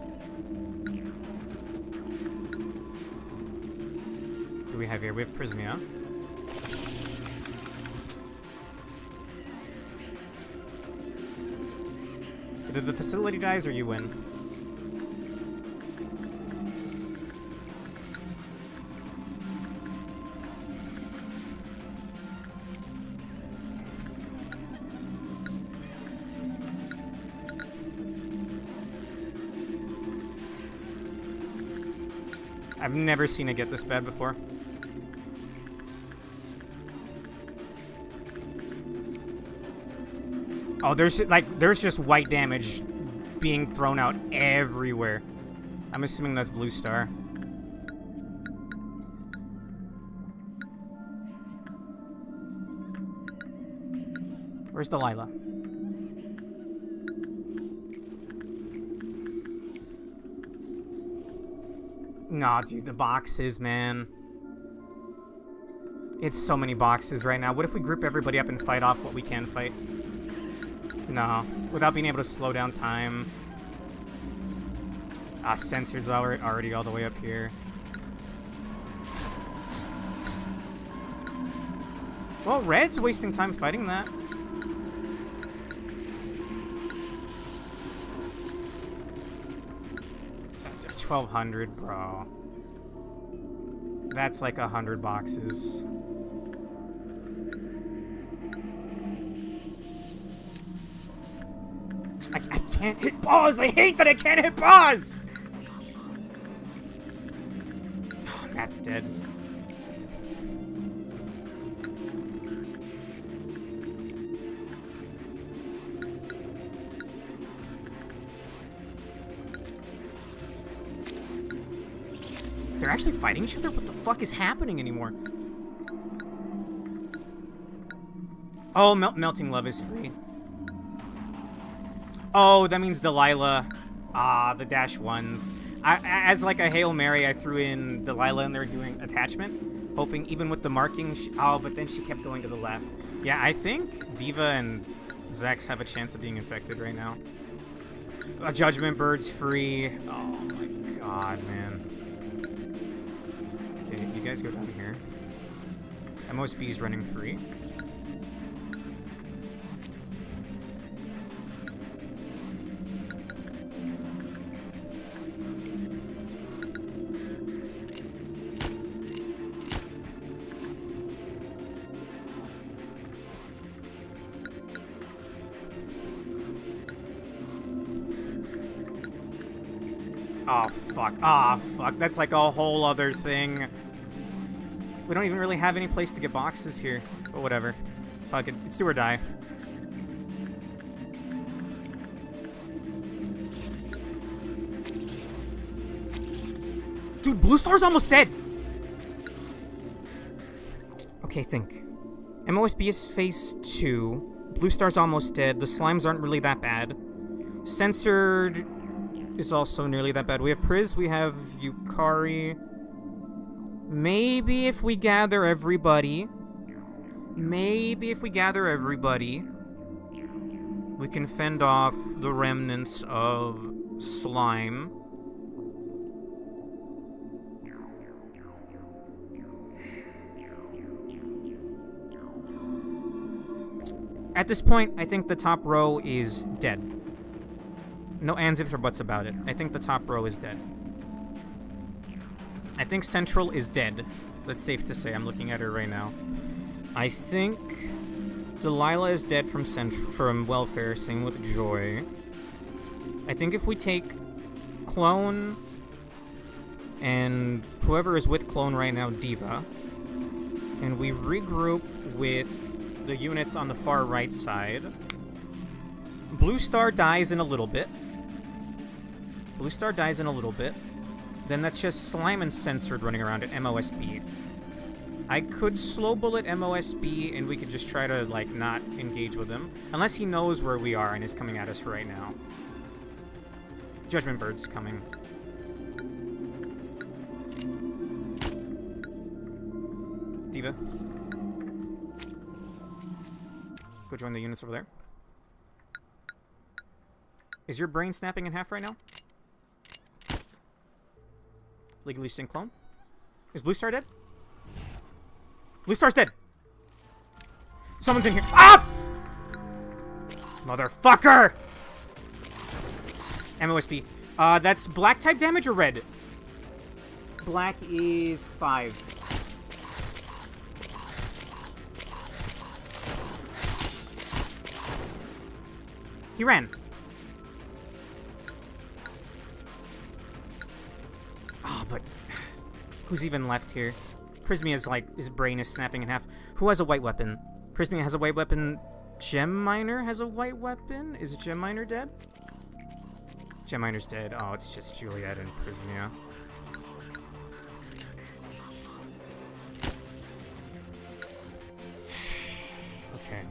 Speaker 1: What do we have here? We have Prismia. Either the facility dies or you win. I've never seen it get this bad before. Oh, there's just white damage being thrown out everywhere. I'm assuming that's Blue Star. Where's Delilah? Nah, dude, the boxes, man. It's so many boxes right now. What if we group everybody up and fight off what we can fight? No, without being able to slow down time. Ah, Censored's already all the way up here. Well, Red's wasting time fighting that. That's 1,200, bro. That's like 100 boxes. I can't hit pause! I hate that I can't hit pause! Oh, Matt's dead. They're actually fighting each other? What the fuck is happening anymore? Oh, Melting Love is free. Oh, that means Delilah. Ah, the dash ones. As like a Hail Mary, I threw in Delilah and they're doing attachment, hoping even with the marking. Oh, but then she kept going to the left. Yeah, I think Diva and Zex have a chance of being infected right now. Judgment Bird's free. Oh my god, man. Okay, you guys go down here. MOSB's running free. Oh, fuck. Ah, fuck. That's like a whole other thing. We don't even really have any place to get boxes here. But whatever. Fuck it. It's do or die. Dude, Blue Star's almost dead! Okay, think. MOSB is phase 2. Blue Star's almost dead. The slimes aren't really that bad. Censored is also nearly that bad. We have Priz, we have Yukari. Maybe if we gather everybody, we can fend off the remnants of slime. At this point, I think the top row is dead. No ands, ifs, or buts about it. I think the top row is dead. I think Central is dead. That's safe to say. I'm looking at her right now. I think Delilah is dead from Welfare, same with Joy. I think if we take Clone and whoever is with Clone right now, Diva, and we regroup with the units on the far right side, Blue Star dies in a little bit. Then that's just Slime and Censored running around at MOSB. I could slow bullet MOSB and we could just try to, like, not engage with him. Unless he knows where we are and is coming at us right now. Judgment Bird's coming. Diva. Go join the units over there. Is your brain snapping in half right now? Legally Sync Clone? Is Blue Star dead? Blue Star's dead! Someone's in here. Ah! Motherfucker! MOSB. That's black type damage or red? Black is 5. He ran. Oh, but who's even left here? Prismia's like, his brain is snapping in half. Who has a white weapon? Prismia has a white weapon. Gem Miner has a white weapon? Is Gem Miner dead? Gem Miner's dead. Oh, it's just Juliet and Prismia. Okay.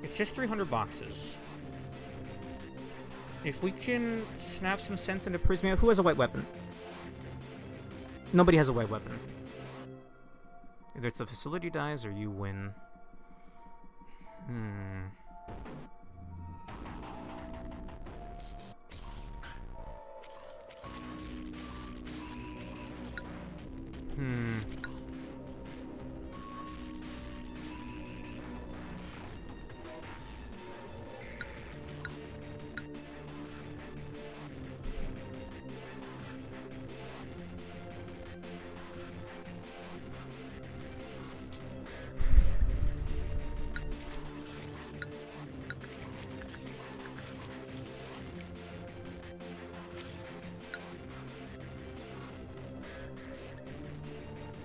Speaker 1: It's just 300 boxes. If we can snap some sense into Prismia, who has a white weapon? Nobody has a white weapon. Either the facility dies or you win.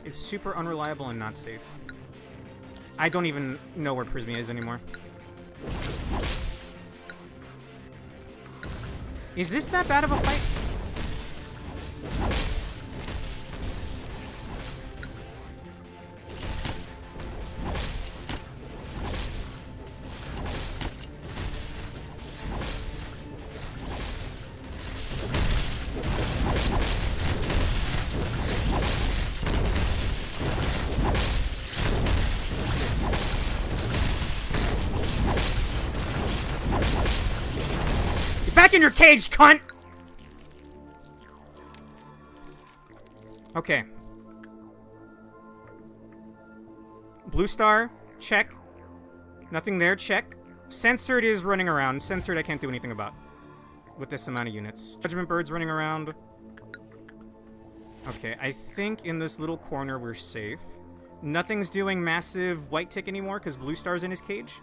Speaker 1: It's super unreliable and not safe. I don't even know where Prismia is anymore. Is this that bad of a fight? back in your cage, cunt! Okay. Blue star, check. Nothing there, check. Censored is running around. Censored I can't do anything about with this amount of units. Judgment bird's running around. Okay, I think in this little corner we're safe. Nothing's doing massive white tick anymore because Blue Star's in his cage.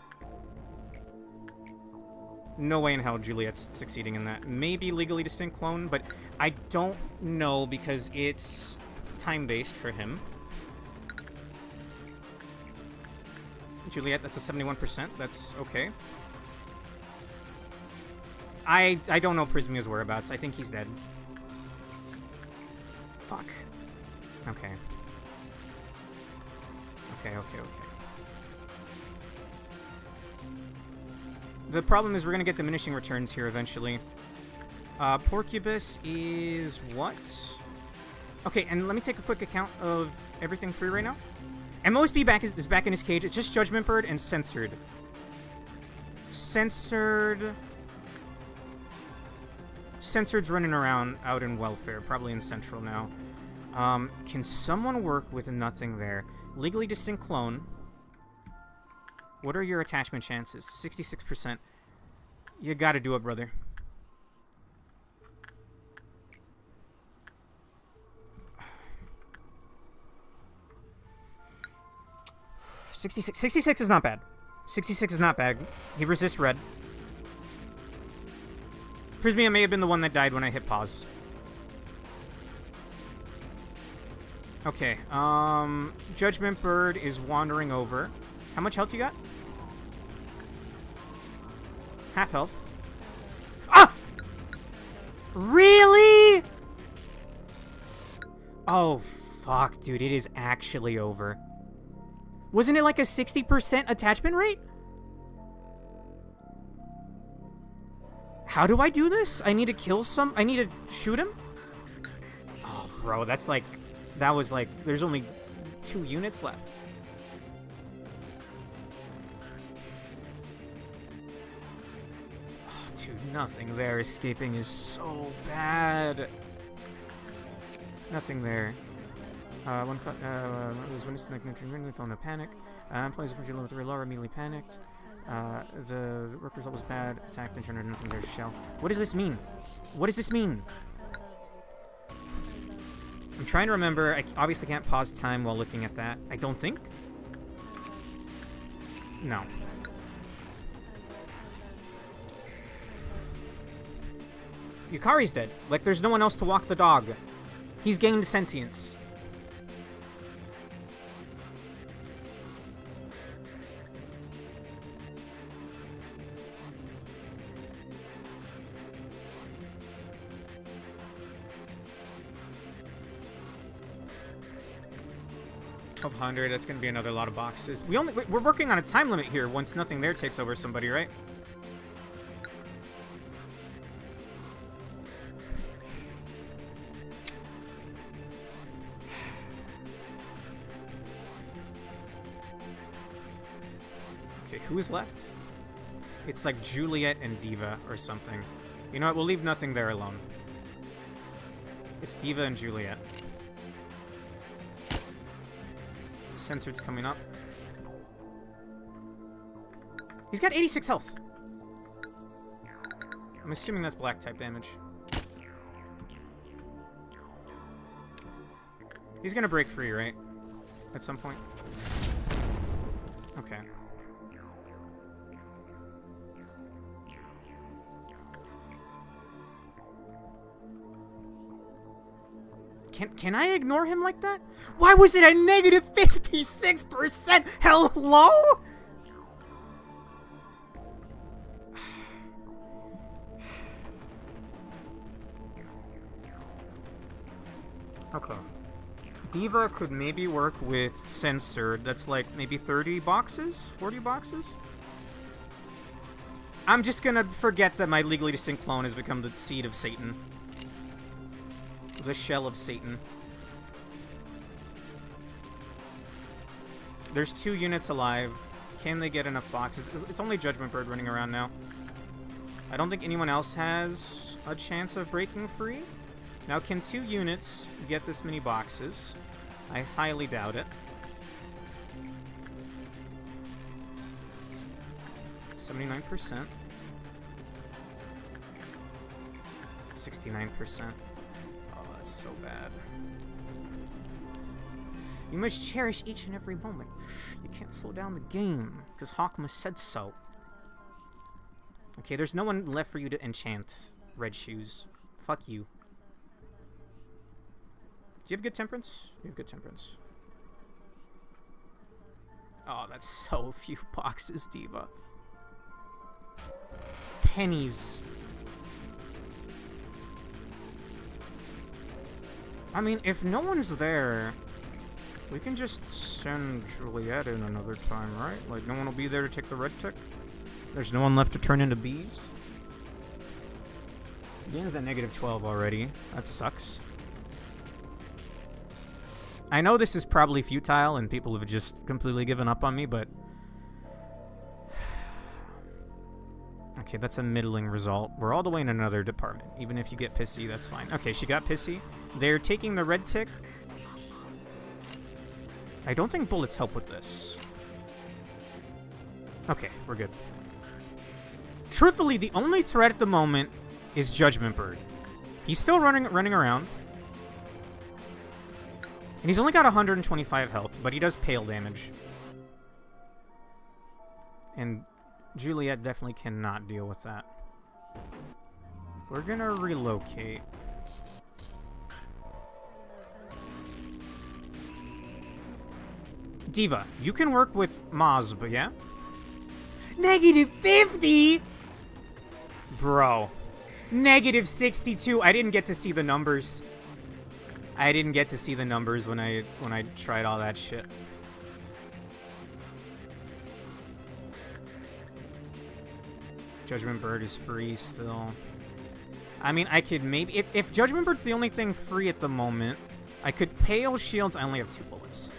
Speaker 1: No way in hell Juliet's succeeding in that. Maybe legally distinct clone, but I don't know because it's time-based for him. Juliet, that's a 71%. That's okay. I don't know Prismia's whereabouts. I think he's dead. Fuck. Okay. Okay. The problem is we're gonna get diminishing returns here eventually. Porcubus is what? Okay, and let me take a quick account of everything free right now. MOSB is back in his cage. It's just Judgment Bird and Censored. Censored's running around out in welfare, probably in Central now. Can someone work with nothing there? Legally distinct clone. What are your attachment chances? 66%. You gotta do it, brother. $66 is not bad. 66 is not bad. He resists red. Prismia may have been the one that died when I hit pause. Okay, Judgment Bird is wandering over. How much health you got? Half health. Ah! Really? Oh, fuck, dude. It is actually over. Wasn't it like a 60% attachment rate? How do I do this? I need to kill some... I need to shoot him? Oh, bro, that's like... That was like... There's only 2 units left. Oh, dude, nothing there. Escaping is so bad. Nothing there. One cut, was witness to make immediately fell into panic. Employees of Virginia with Laura immediately panicked. The work result was bad. Attacked and turned into nothing there's shell. What does this mean? What does this mean? I'm trying to remember. I obviously can't pause time while looking at that. I don't think. No. Yukari's dead. Like, there's no one else to walk the dog. He's gained sentience. $1,200. That's gonna be another lot of boxes. We're working on a time limit here. Once nothing there takes over somebody, right? Okay, who is left? It's like Juliet and Diva or something. You know what? We'll leave nothing there alone. It's Diva and Juliet. Censored's coming up. He's got 86 health. I'm assuming that's black type damage. He's gonna break free, right? At some point. Okay. Can I ignore him like that? Why was it a negative 56%? Hello? Okay. Diva could maybe work with Censored. That's like maybe 30 boxes? 40 boxes? I'm just gonna forget that my legally distinct clone has become the seed of Satan. The shell of Satan. There's 2 units alive. Can they get enough boxes? It's only Judgment Bird running around now. I don't think anyone else has a chance of breaking free. Now, can 2 units get this many boxes? I highly doubt it. 79%. 69%. Oh, that's so bad. You must cherish each and every moment. You can't slow down the game, because Hokma said so. Okay, there's no one left for you to enchant. Red shoes. Fuck you. Do you have good temperance? You have good temperance. Oh, that's so few boxes, Diva. Pennies. I mean, if no one's there, we can just send Juliet in another time, right? Like, no one will be there to take the red tick? There's no one left to turn into bees? The game's at -12 already. That sucks. I know this is probably futile and people have just completely given up on me, but... Okay, that's a middling result. We're all the way in another department. Even if you get pissy, that's fine. Okay, she got pissy. They're taking the red tick. I don't think bullets help with this. Okay, we're good. Truthfully, the only threat at the moment is Judgment Bird. He's still running around. And he's only got 125 health, but he does pale damage. And Juliet definitely cannot deal with that. We're gonna relocate. Diva, you can work with Maz, but yeah? -50? Bro. -62. I didn't get to see the numbers. I didn't get to see the numbers when I tried all that shit. Judgment Bird is free still. I mean, I could maybe... If Judgment Bird's the only thing free at the moment, I could Pale Shields... I only have 2 bullets.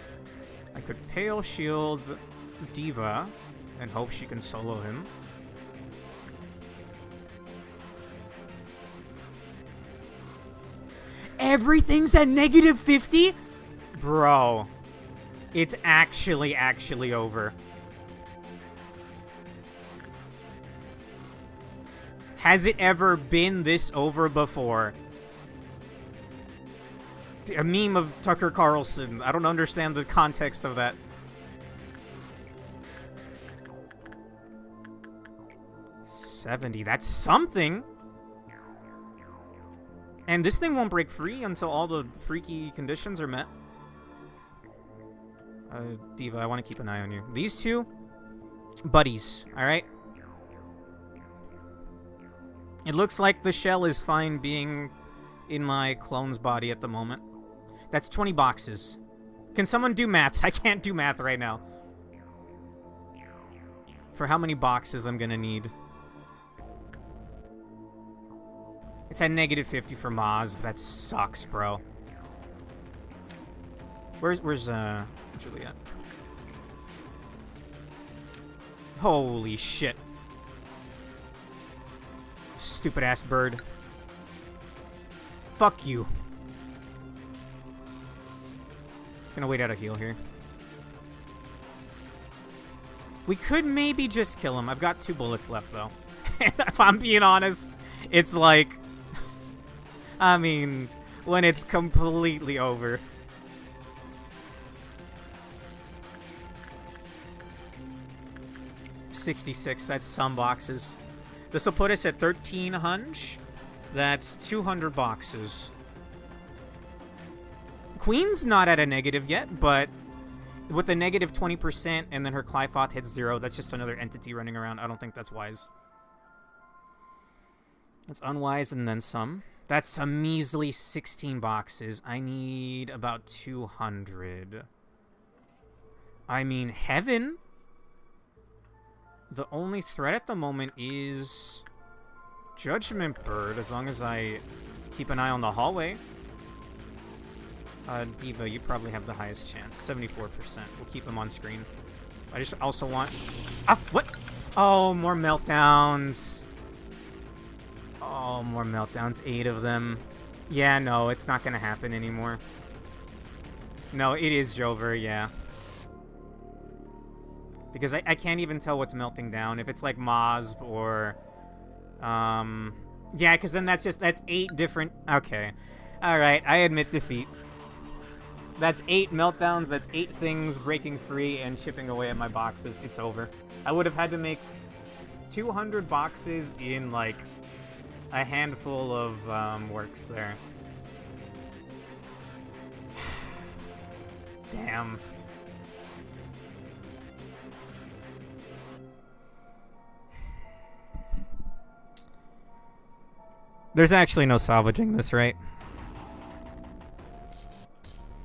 Speaker 1: I could Pale Shield Diva and hope she can solo him. Everything's at -50? Bro. It's actually over. Has it ever been this over before? A meme of Tucker Carlson. I don't understand the context of that. $70. That's something. And this thing won't break free until all the freaky conditions are met. Diva, I want to keep an eye on you. These two, buddies, alright? It looks like the shell is fine being in my clone's body at the moment. That's 20 boxes. Can someone do math? I can't do math right now. For how many boxes I'm gonna need. It's at -50 for Maz, but that sucks, bro. Where's Juliet? Holy shit. Stupid ass bird. Fuck you. Gonna wait out a heal here. We could maybe just kill him. I've got 2 bullets left though. And if I'm being honest, it's like... I mean, when it's completely over. $66, that's some boxes. This will put us at 1300. That's 200 boxes. Queen's not at a negative yet, but with the -20% and then her Clyfoth hits 0, that's just another entity running around. I don't think that's wise. That's unwise and then some. That's a measly 16 boxes. I need about 200. I mean, heaven. The only threat at the moment is Judgment Bird, as long as I keep an eye on the hallway. Diva, you probably have the highest chance. 74%. We'll keep him on screen. I just also want... Ah, what? Oh, more meltdowns. Oh, more meltdowns. 8 of them. Yeah, no, it's not gonna happen anymore. No, it is Jover, yeah. Because I can't even tell what's melting down. If it's like Mosb or... Yeah, because then that's 8 different... Okay. Alright, I admit defeat. That's 8 meltdowns, that's 8 things breaking free and chipping away at my boxes. It's over. I would have had to make 200 boxes in, like, a handful of works there. Damn. There's actually no salvaging this, right?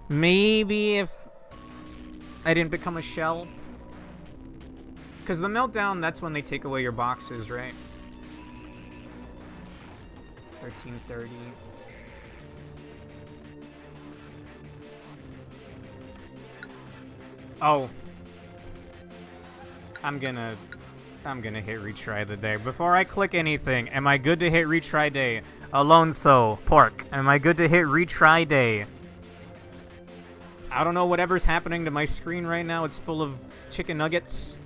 Speaker 1: Maybe if I didn't become a shell. Because the meltdown, that's when they take away your boxes, right? 1330. Oh. I'm gonna hit retry the day. Before I click anything, am I good to hit retry day? Alonso, Pork, am I good to hit retry day? I don't know whatever's happening to my screen right now. It's full of chicken nuggets.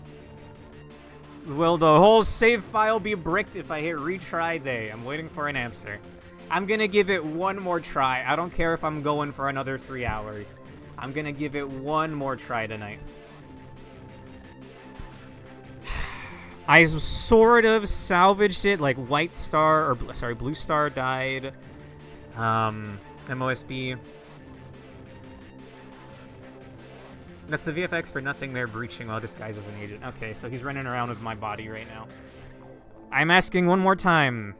Speaker 1: Will the whole save file be bricked if I hit retry day? I'm waiting for an answer. I'm gonna give it one more try. I don't care if I'm going for another 3 hours. I'm gonna give it one more try tonight. I sort of salvaged it, like White Star, or sorry, Blue Star died. MOSB. That's the VFX for nothing there breaching while disguised as an agent. Okay, so he's running around with my body right now. I'm asking one more time.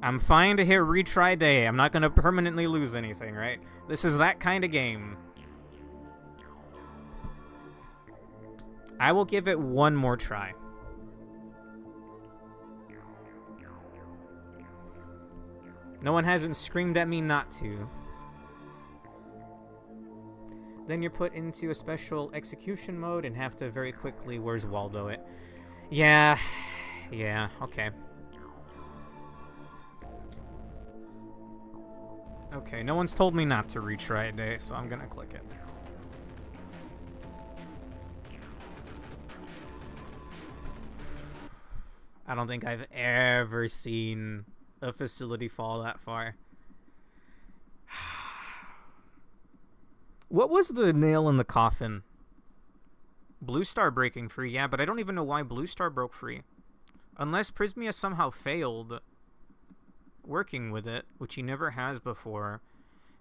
Speaker 1: I'm fine to hit retry day. I'm not going to permanently lose anything, right? This is that kind of game. I will give it one more try. No one hasn't screamed at me not to. Then you're put into a special execution mode and have to very quickly Where's Waldo it. Yeah, okay. Okay, no one's told me not to retry a day, so I'm gonna click it. I don't think I've ever seen a facility fall that far. What was the nail in the coffin? Blue Star breaking free, yeah, but I don't even know why Blue Star broke free. Unless Prismia somehow failed working with it, which he never has before.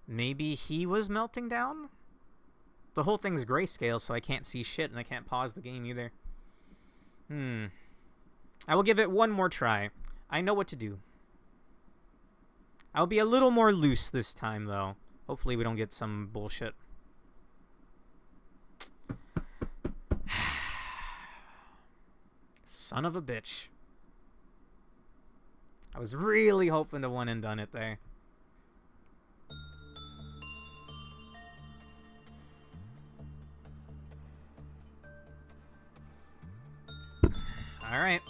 Speaker 1: Maybe he was melting down? The whole thing's grayscale, so I can't see shit, and I can't pause the game either. I will give it one more try. I know what to do. I'll be a little more loose this time, though. Hopefully we don't get some bullshit. Son of a bitch. I was really hoping to one and done it there. Alright.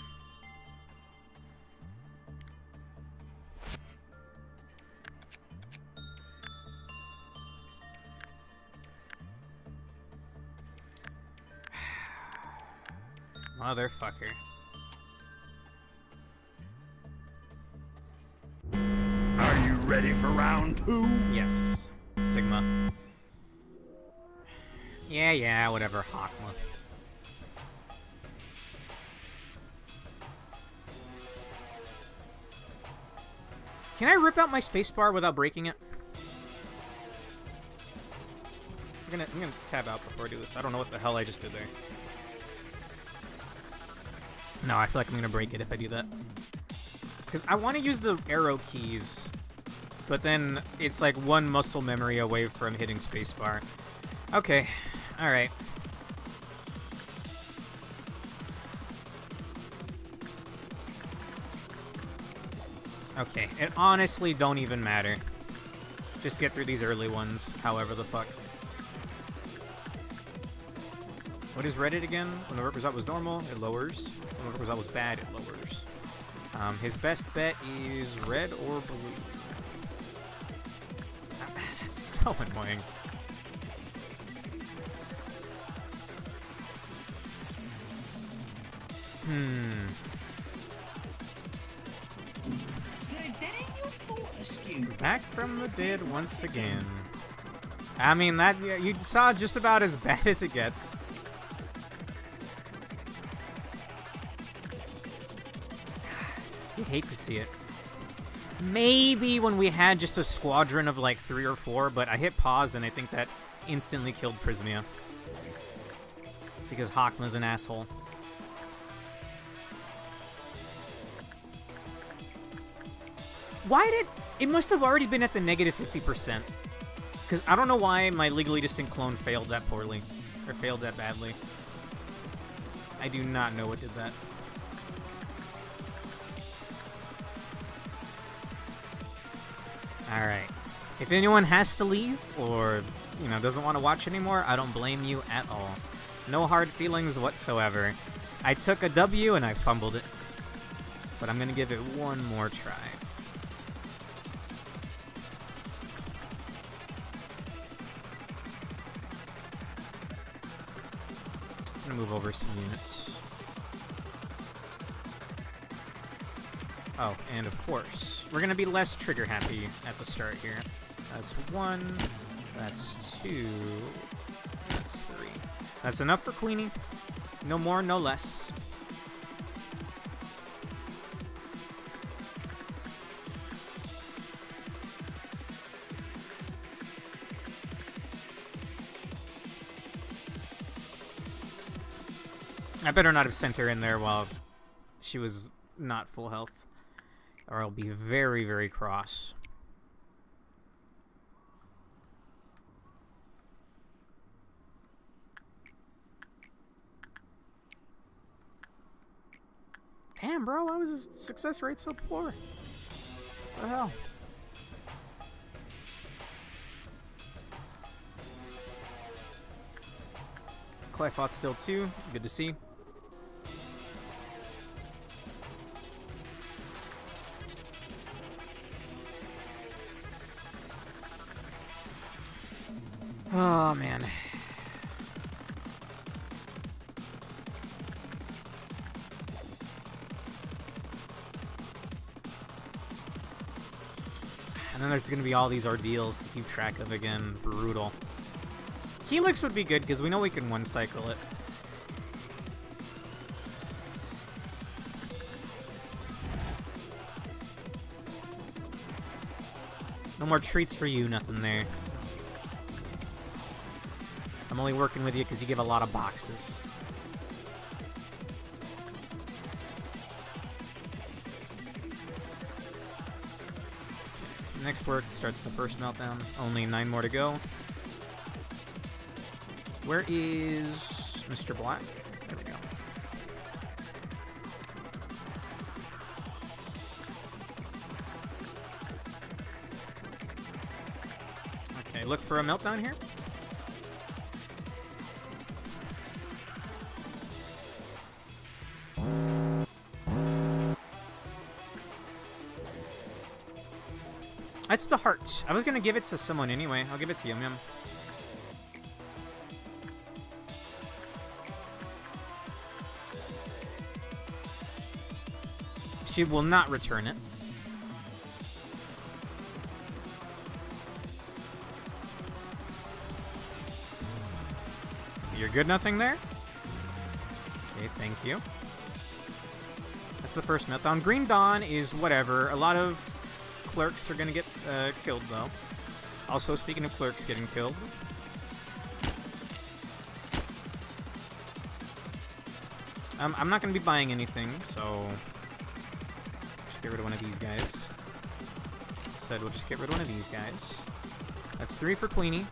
Speaker 1: Motherfucker.
Speaker 3: Are you ready for round 2?
Speaker 1: Yes. Sigma. Yeah, whatever, Hokma. Can I rip out my spacebar without breaking it? I'm gonna tab out before I do this. I don't know what the hell I just did there. No, I feel like I'm gonna break it if I do that. Because I want to use the arrow keys, but then it's like one muscle memory away from hitting spacebar. Okay, alright. Okay, it honestly don't even matter. Just get through these early ones, however the fuck. What is Reddit again? When the work result was normal, it lowers. When the work result was bad, it lowers. His best bet is red or blue. That's so annoying. Back from the dead once again. I mean, that you saw just about as bad as it gets. You hate to see it. Maybe when we had just a squadron of like 3 or 4, but I hit pause and I think that instantly killed Prismia. Because Hokma's an asshole. Why did... It must have already been at the negative 50%. Because I don't know why my legally distinct clone failed that poorly. Or failed that badly. I do not know what did that. Alright. If anyone has to leave, or, you know, doesn't want to watch anymore, I don't blame you at all. No hard feelings whatsoever. I took a W and I fumbled it. But I'm gonna give it one more try. I'm gonna move over some units. Oh, and of course, we're gonna be less trigger happy at the start here. That's 1, that's 2, that's 3. That's enough for Queenie. No more, no less. I better not have sent her in there while she was not full health, or I'll be very, very cross. Damn, bro, why was his success rate so poor? What the hell? Clefbot's still 2. Good to see. Oh, man. And then there's going to be all these ordeals to keep track of again. Brutal. Helix would be good because we know we can one-cycle it. No more treats for you, nothing there. I'm only working with you because you give a lot of boxes. Next work starts the first meltdown. Only 9 more to go. Where is Mr. Black? There we go. Okay, look for a meltdown here. That's the heart. I was gonna give it to someone anyway. I'll give it to Yum Yum. She will not return it. You're good, nothing there? Okay, thank you. That's the first meltdown. Green Dawn is whatever. A lot of clerks are gonna get killed, though. Also, speaking of clerks getting killed, I'm not gonna be buying anything, so just get rid of one of these guys. Said we'll just get rid of one of these guys. That's 3 for Queenie.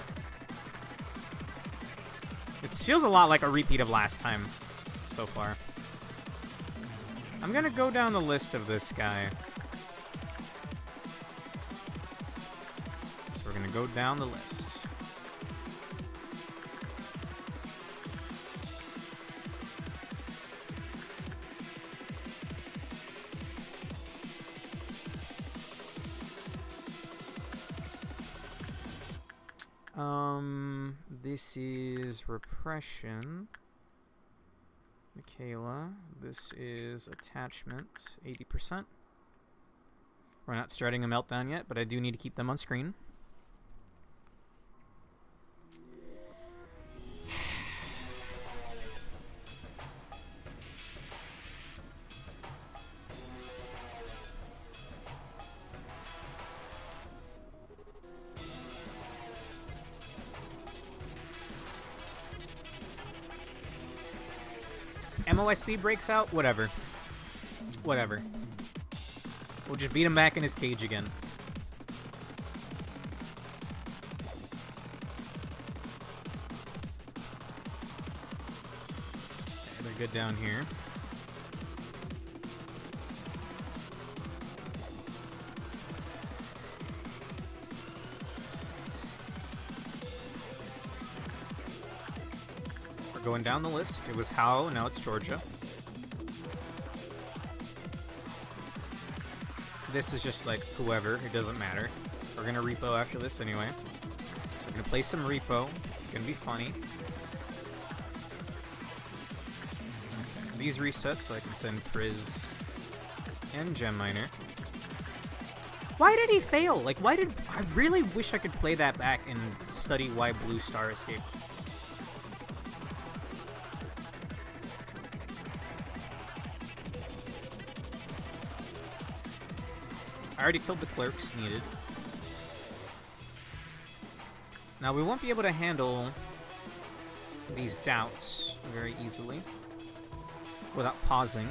Speaker 1: It feels a lot like a repeat of last time so far. I'm gonna go down the list of this guy. We're gonna go down the list. This is repression. Michaela, this is attachment, 80%. We're not starting a meltdown yet, but I do need to keep them on screen. MOSB breaks out, whatever. Whatever. We'll just beat him back in his cage again. Okay, they're good down here. Going down the list. It was Howe, now it's Georgia. This is just like whoever, it doesn't matter. We're gonna repo after this anyway. We're gonna play some repo. It's gonna be funny. Okay. These reset so I can send Priz and Gem Miner. Why did he fail? Like, why did... I really wish I could play that back and study why Blue Star escaped. I already killed the clerks needed. Now we won't be able to handle these doubts very easily without pausing.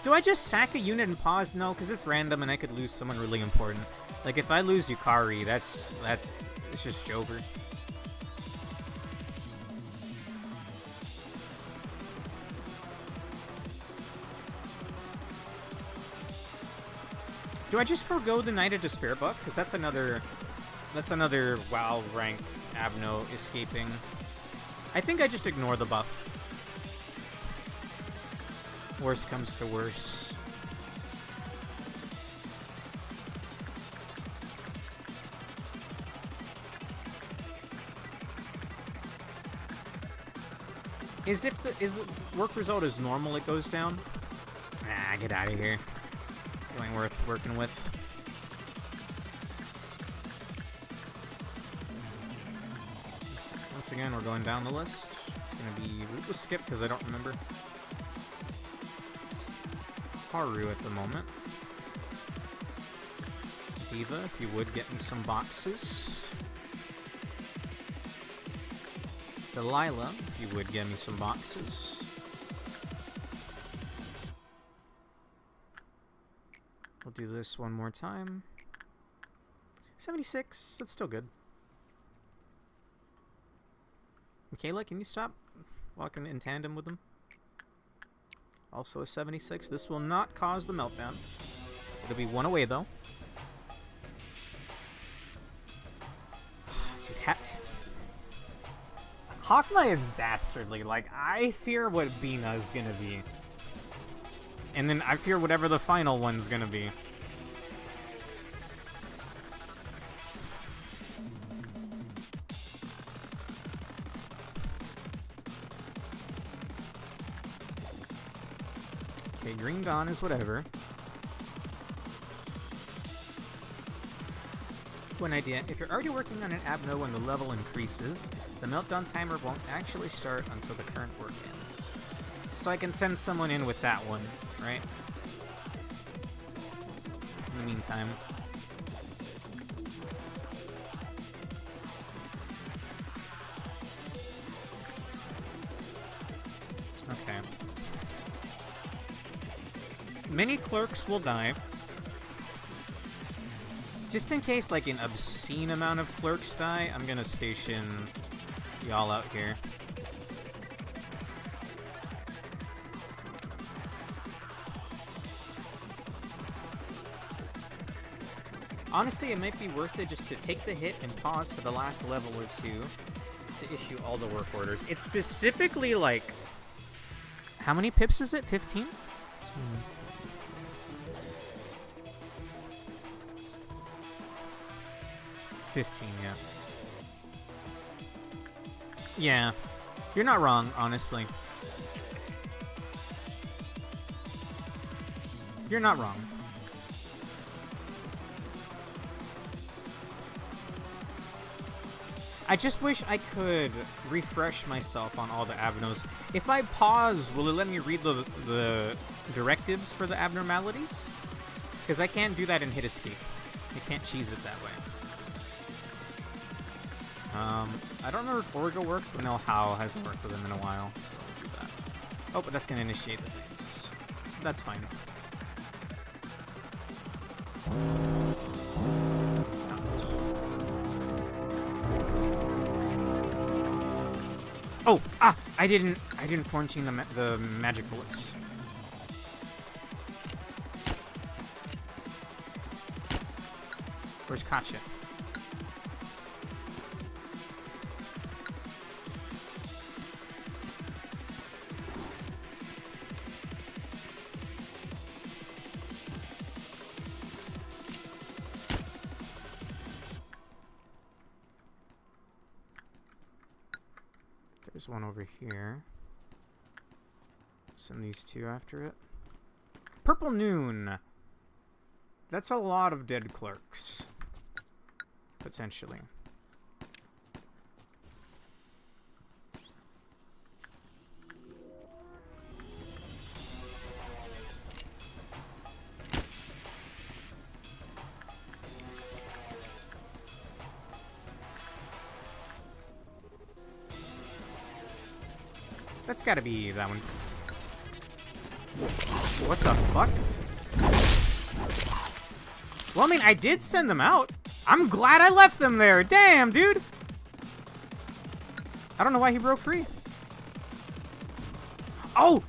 Speaker 1: Do I just sack a unit and pause? No, because it's random and I could lose someone really important. Like if I lose Yukari, it's just over. Do I just forego the Knight of Despair buff? Because that's another WoW rank Abno escaping. I think I just ignore the buff. Worst comes to worst. Is the work result is normal, it goes down? Ah, get out of here. Going worth working with. Once again, we're going down the list. It's gonna be Rootless Skip because I don't remember. It's Haru at the moment. Diva, if you would get me some boxes. Delilah, if you would get me some boxes. We'll do this one more time. 76, that's still good. Michaela, can you stop walking in tandem with them? Also a 76. This will not cause the meltdown. It'll be one away though. Dude, Hokma is dastardly. Like, I fear what Bina is gonna be. And then I fear whatever the final one's gonna be. Okay, Green Dawn is whatever. One idea, if you're already working on an Abno when the level increases, the meltdown timer won't actually start until the current work ends. So I can send someone in with that one, right? In the meantime. Okay. Many clerks will die. Just in case, like, an obscene amount of clerks die, I'm gonna station y'all out here. Honestly, it might be worth it just to take the hit and pause for the last level or two to issue all the work orders. It's specifically, like... How many pips is it? 15? 15, yeah. Yeah. You're not wrong, honestly. You're not wrong. I just wish I could refresh myself on all the abnos. If I pause, will it let me read the directives for the abnormalities? Because I can't do that and hit escape. I can't cheese it that way. I don't know if Orgo works, but no, HAAAAH hasn't worked with them in a while, so we'll do that. Oh, but that's going to initiate the things. That's fine. Oh, I didn't quarantine the magic bullets. Where's Katya? There's one over here. Send these two after it. Purple Noon. That's a lot of dead clerks. Potentially. That's gotta be that one. What the fuck? Well, I mean, I did send them out. I'm glad I left them there. Damn, dude. I don't know why he broke free. Oh,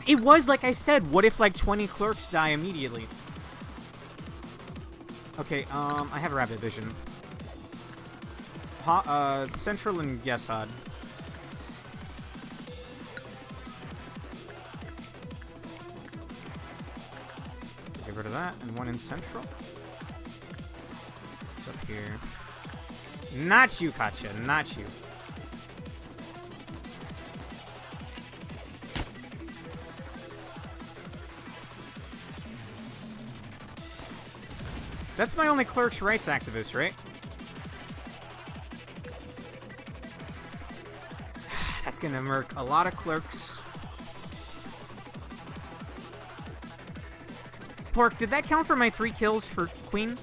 Speaker 1: it was like I said. What if like 20 clerks die immediately? Okay, I have rabbit vision. Central and Yeshad. Get rid of that, and one in Central. What's up here? Not you, Katya, not you. That's my only clerk's rights activist, right? That's gonna murk a lot of clerks. Pork, did that count for my 3 kills for Queen?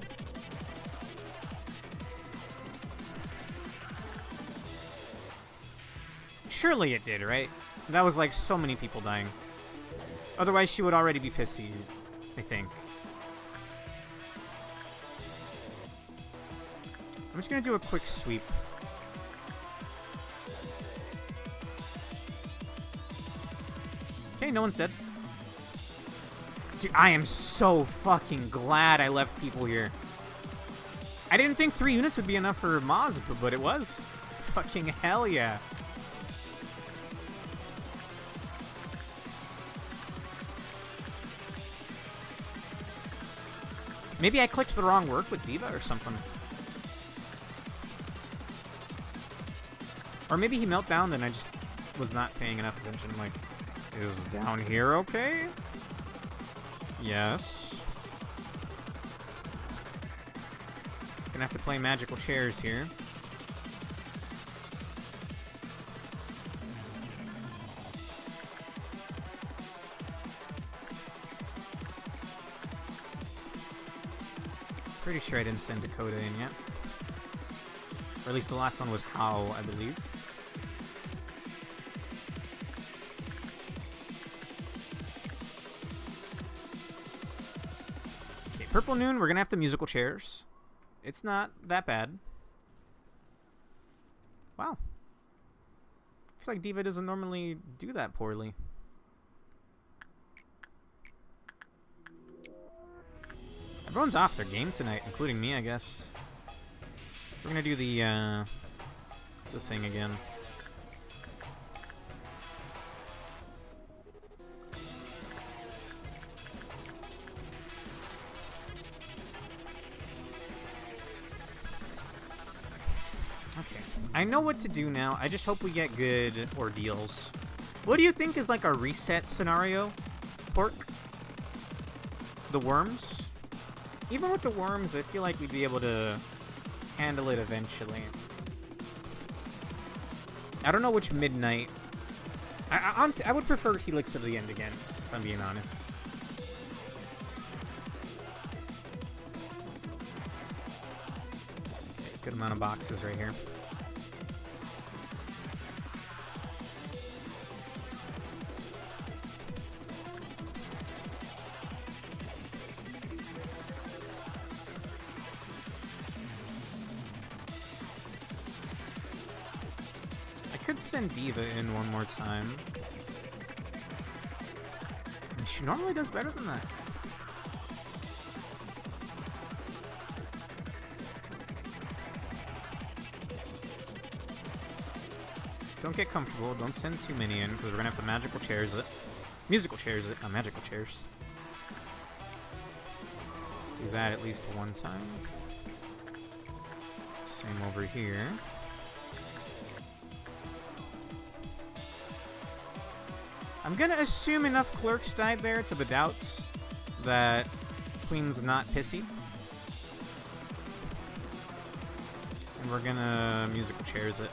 Speaker 1: Surely it did, right? That was like so many people dying. Otherwise, she would already be pissy, I think. I'm just gonna do a quick sweep. Okay, no one's dead. Dude, I am so fucking glad I left people here. I didn't think 3 units would be enough for Maz, but it was. Fucking hell yeah. Maybe I clicked the wrong work with Diva or something. Or maybe he meltdowned and I just was not paying enough attention. Like, is down here okay? Yes. Gonna have to play magical chairs here. Pretty sure I didn't send Dakota in yet. Or at least the last one was HAAAAH, I believe. Okay, Purple Noon, we're gonna have to musical chairs. It's not that bad. Wow. I feel like Diva doesn't normally do that poorly. Everyone's off their game tonight, including me, I guess. We're gonna do the thing again. Okay. I know what to do now. I just hope we get good ordeals. What do you think is like a reset scenario, Pork? The worms? Even with the worms, I feel like we'd be able to handle it eventually. I don't know which midnight. Honestly, I would prefer Helix to the end again, if I'm being honest. Okay, good amount of boxes right here. Could send Diva in one more time. And she normally does better than that. Don't get comfortable. Don't send too many in, because we're gonna have to magical chairs it. Musical chairs it, not magical chairs. Do that at least one time. Same over here. I'm gonna assume enough clerks died there to the doubts that Queen's not pissy. And we're gonna musical chairs it.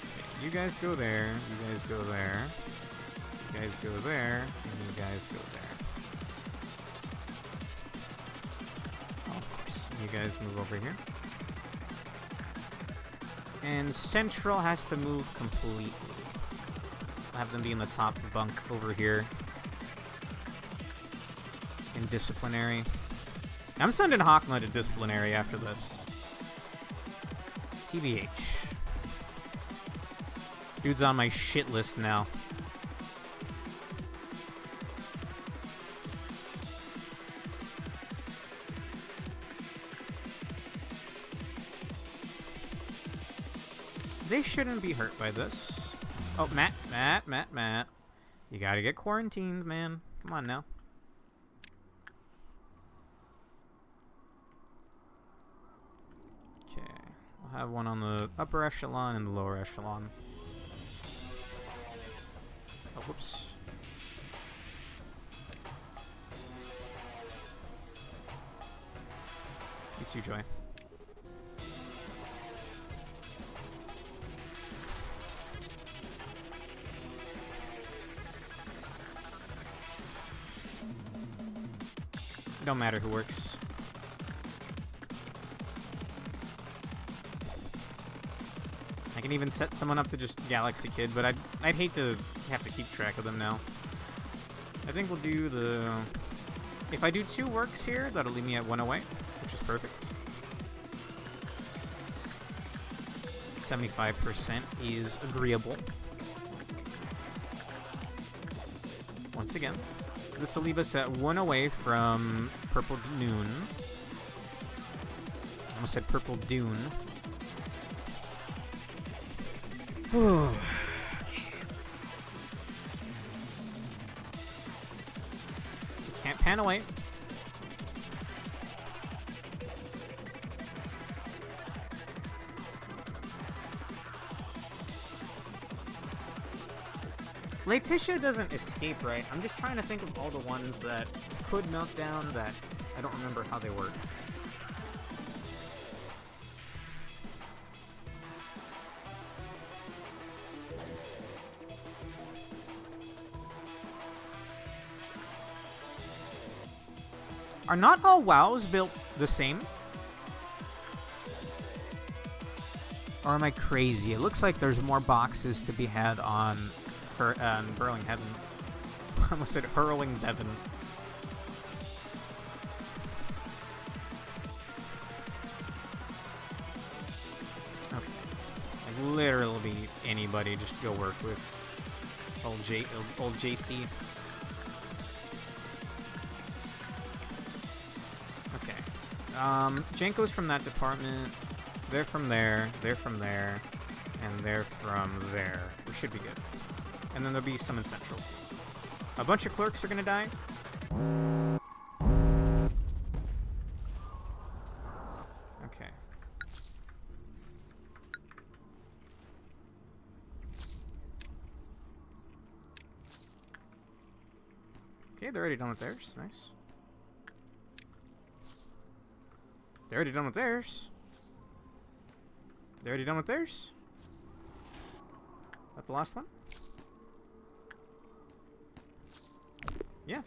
Speaker 1: Okay, you guys go there, you guys go there, you guys go there, and you guys go there. You guys move over here. And Central has to move completely. I'll have them be in the top bunk over here. In Disciplinary. I'm sending Hokma to Disciplinary after this. TBH. Dude's on my shit list now. They shouldn't be hurt by this. Oh, Matt. You gotta get quarantined, man. Come on now. Okay. We'll have one on the upper echelon and the lower echelon. Oh, whoops. You too, Joy. Don't matter who works. I can even set someone up to just Galaxy Kid, but I'd hate to have to keep track of them now. I think we'll do the... If I do 2 works here, that'll leave me at 1 away, which is perfect. 75% is agreeable. Once again. This will leave us at 1 away from Purple Noon. I almost said Purple Dune. You can't pan away. Letitia doesn't escape, right? I'm just trying to think of all the ones that could melt down that I don't remember how they work. Are not all WoWs built the same? Or am I crazy? It looks like there's more boxes to be had on Burrowing Heaven. I almost said Hurling Devon. Okay. Like literally anybody just go work with old JC. Okay. Janko's from that department. They're from there. They're from there. And they're from there. We should be good. And then there'll be some in Central, too. A bunch of clerks are gonna die. Okay. Okay, they're already done with theirs. Nice. They're already done with theirs. They're already done with theirs. That the last one? Yeah.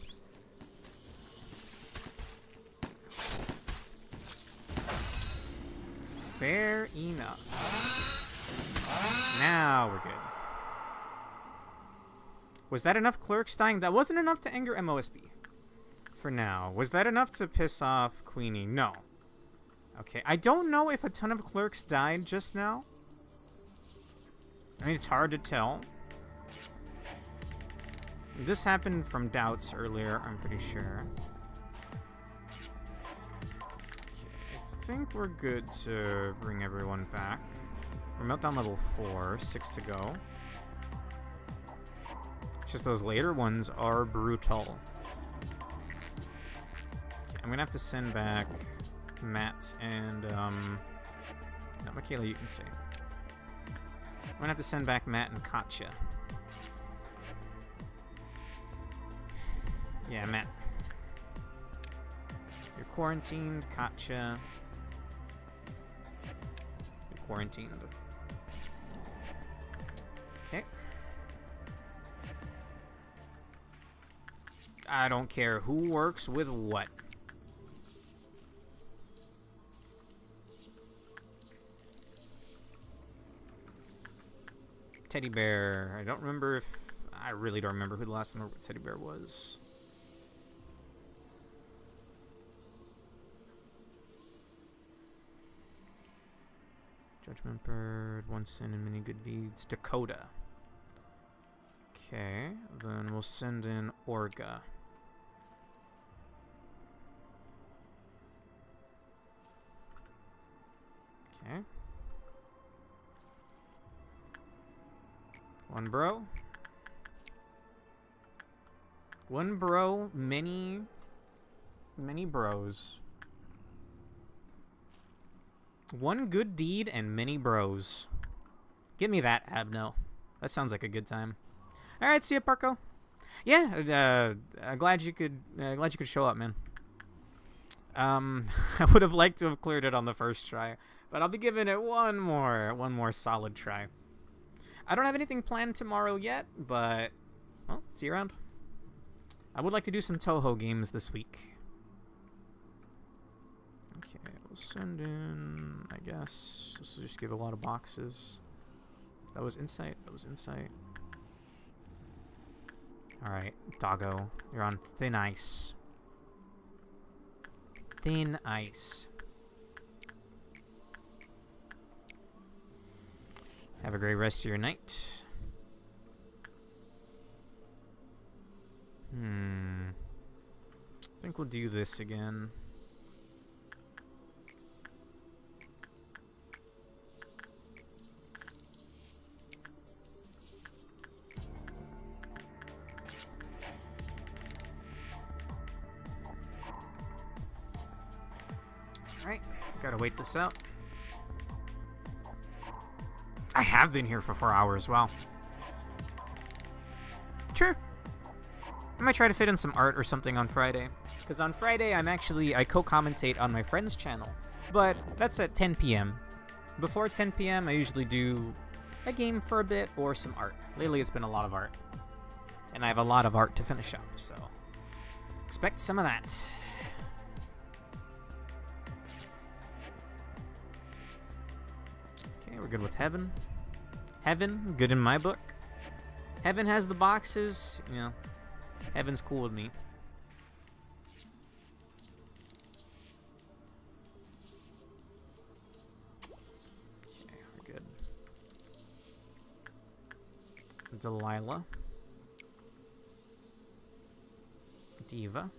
Speaker 1: Fair enough. Now we're good. Was that enough clerks dying? That wasn't enough to anger MOSB. For now. Was that enough to piss off Queenie? No. Okay, I don't know if a ton of clerks died just now. I mean, it's hard to tell. This happened from doubts earlier, I'm pretty sure. Okay, I think we're good to bring everyone back. We're meltdown level 4, 6 to go. It's just those later ones are brutal. Okay, I'm gonna have to send back Matt and, no, Michaela, you can stay. I'm gonna have to send back Matt and Katja. Yeah, Matt. You're quarantined, Katja. You're quarantined. Okay. I don't care who works with what. Teddy Bear. I don't remember if... I really don't remember who the last one with Teddy Bear was. Judgment Bird, One Sin and Many Good Deeds. Dakota. Okay, then we'll send in Orga. Okay. One bro. One bro, many bros. One good deed and many bros. Give me that, Abno. That sounds like a good time. All right, see ya, Parko. Yeah, glad you could show up, man. I would have liked to have cleared it on the first try, but I'll be giving it one more solid try. I don't have anything planned tomorrow yet, but well, see you around. I would like to do some Toho games this week. Okay, we'll send in, I guess, this will just give a lot of boxes. That was insight. That was insight. Alright, Doggo. You're on thin ice. Thin ice. Have a great rest of your night. I think we'll do this again. Alright, gotta wait this out. I have been here for 4 hours, wow. Sure. I might try to fit in some art or something on Friday. Because on Friday, I co-commentate on my friend's channel. But that's at 10 p.m. Before 10 p.m., I usually do a game for a bit or some art. Lately, it's been a lot of art. And I have a lot of art to finish up, so expect some of that. Okay, we're good with Heaven. Heaven, good in my book. Heaven has the boxes, you know. Heaven's cool with me. Okay, we're good. Delilah. Diva.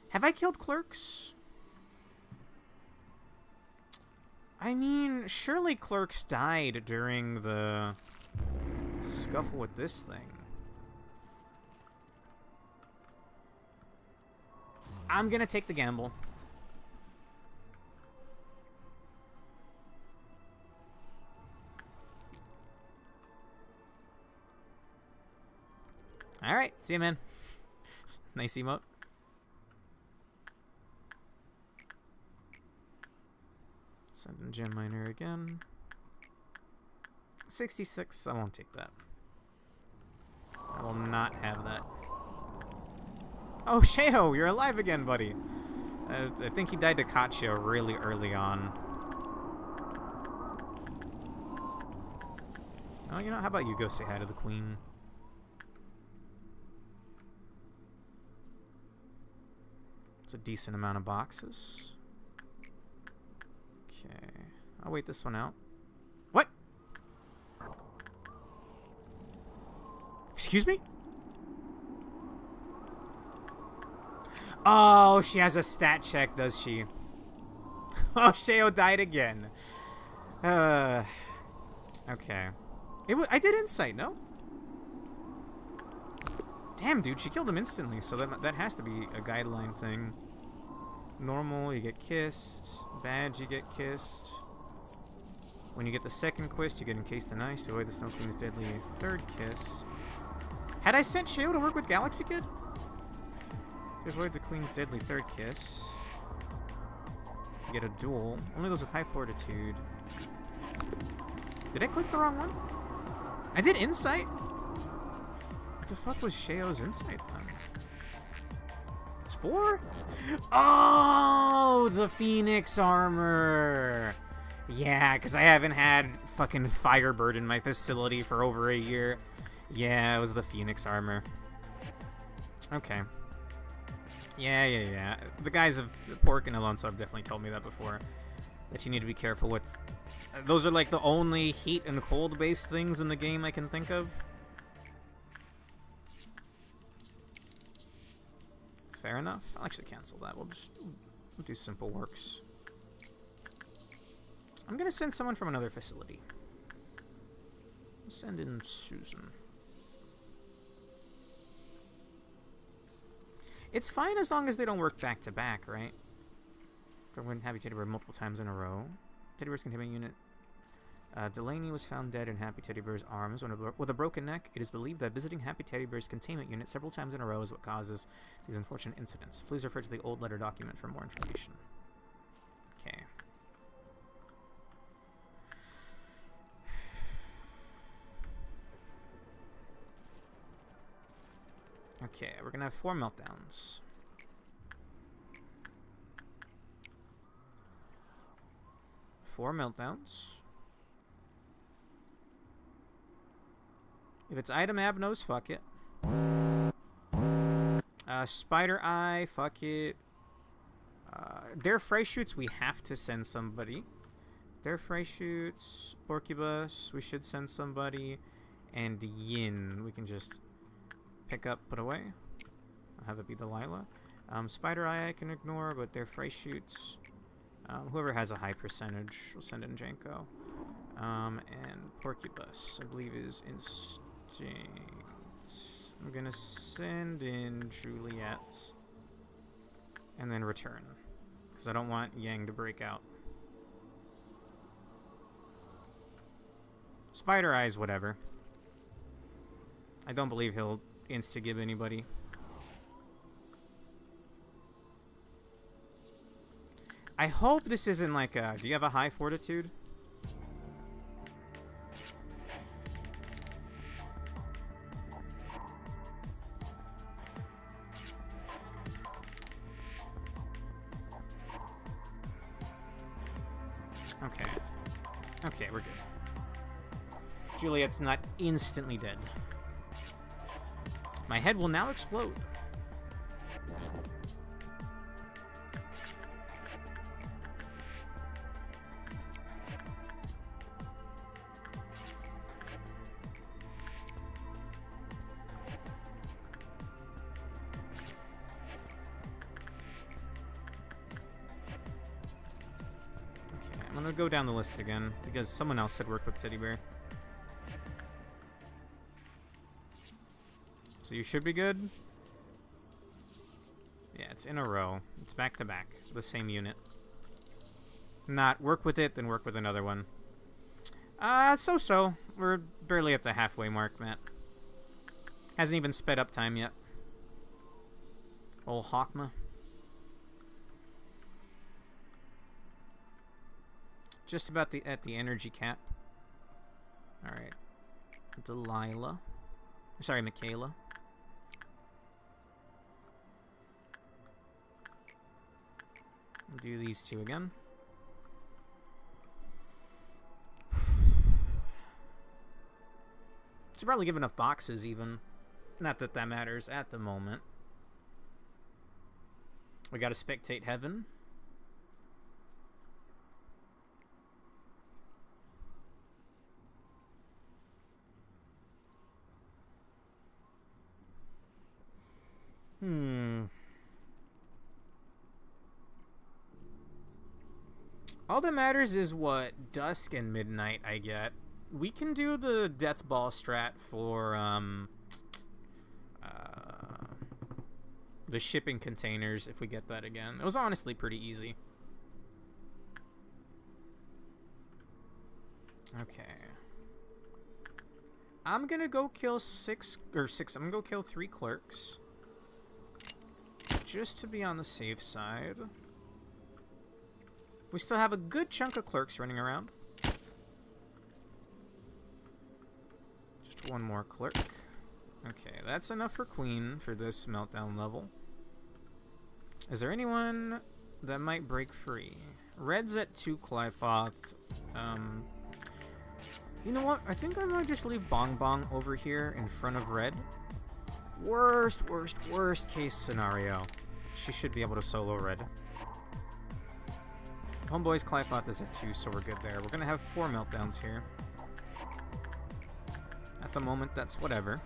Speaker 1: Have I killed clerks? I mean, surely clerks died during the scuffle with this thing. I'm gonna take the gamble. Alright, see you, man. Nice emote. Send in gem miner again. 66, I won't take that. I will not have that. Oh, Sheo, you're alive again, buddy. I think he died to Katya really early on. Oh, you know, how about you go say hi to the queen? It's a decent amount of boxes. Okay. I'll wait this one out. What? Excuse me? Oh, she has a stat check, does she? Oh, Sheo died again. Okay. I did insight, no? Damn, dude, she killed him instantly, so that has to be a guideline thing. Normal, you get kissed. Badge, you get kissed. When you get the second quest, you get encased in ice to avoid the Snow Queen's deadly third kiss. Had I sent Sheo to work with Galaxy Kid? To avoid the Queen's deadly third kiss. You get a duel. Only those with high fortitude. Did I click the wrong one? I did insight. What the fuck was Sheo's insight then? It's 4? Oh, the Phoenix armor. Yeah, because I haven't had fucking Firebird in my facility for over a year. Yeah, it was the Phoenix armor. Okay. Yeah. The guys of Pork and Alonso have definitely told me that before. That you need to be careful with. Those are like the only heat and cold based things in the game I can think of. Fair enough. I'll actually cancel that. We'll do simple works. I'm gonna send someone from another facility. I'll send in Susan. It's fine as long as they don't work back to back, right? If I Happy Teddy Bear multiple times in a row. Teddy Bear's containment unit. Delaney was found dead in Happy Teddy Bear's arms with a broken neck. It is believed that visiting Happy Teddy Bear's containment unit several times in a row is what causes these unfortunate incidents. Please refer to the old letter document for more information. Okay. Okay, we're gonna have 4 meltdowns. Four meltdowns. If it's item abnos, fuck it. Spider Eye, fuck it. Dare Fray Shoots, we have to send somebody. Dare Fray Shoots, Porcubus, we should send somebody. And Yin, we can just pick up, put away. I'll have it be Delilah. Spider Eye I can ignore, but Dare Fray Shoots. Whoever has a high percentage, we'll send in Janko. And Porcubus, I believe, is Instinct. I'm gonna send in Juliet. And then return. Because I don't want Yang to break out. Spider Eyes, whatever. I don't believe he'll insta-gib anybody. I hope this isn't like a... Do you have a high fortitude? Okay. Okay, we're good. Juliet's not instantly dead. My head will now explode. I'm gonna go down the list again, because someone else had worked with Teddy Bear. So you should be good. Yeah, it's in a row. It's back to back. The same unit. Not work with it, then work with another one. So-so. We're barely at the halfway mark, Matt. Hasn't even sped up time yet. Old Hokma. Just about at the energy cap. Alright. Delilah. Sorry, Michaela. We'll do these two again. Should probably give enough boxes even. Not that that matters at the moment. We gotta spectate heaven. All that matters is what dusk and midnight I get. We can do the death ball strat for the shipping containers if we get that again. It was honestly pretty easy. Okay. I'm gonna go kill I'm gonna go kill 3 clerks. Just to be on the safe side. We still have a good chunk of clerks running around. Just one more clerk. Okay, that's enough for Queen for this meltdown level. Is there anyone that might break free? Red's at 2 Clyfoth. You know what? I think I might just leave Bong Bong over here in front of Red. Worst case scenario. She should be able to solo Red. Homeboy's Clyfoth is at 2, so we're good there. We're gonna have 4 meltdowns here. At the moment, that's whatever.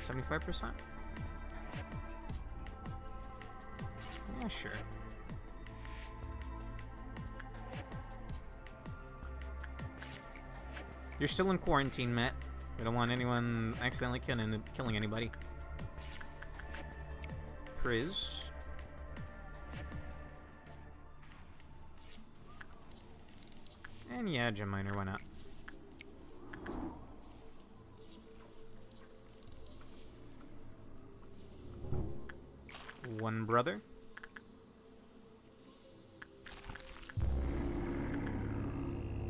Speaker 1: $75%? Yeah, sure. You're still in quarantine, Matt. We don't want anyone accidentally killing anybody. Priz. And yeah, Gem Miner, why not? One brother.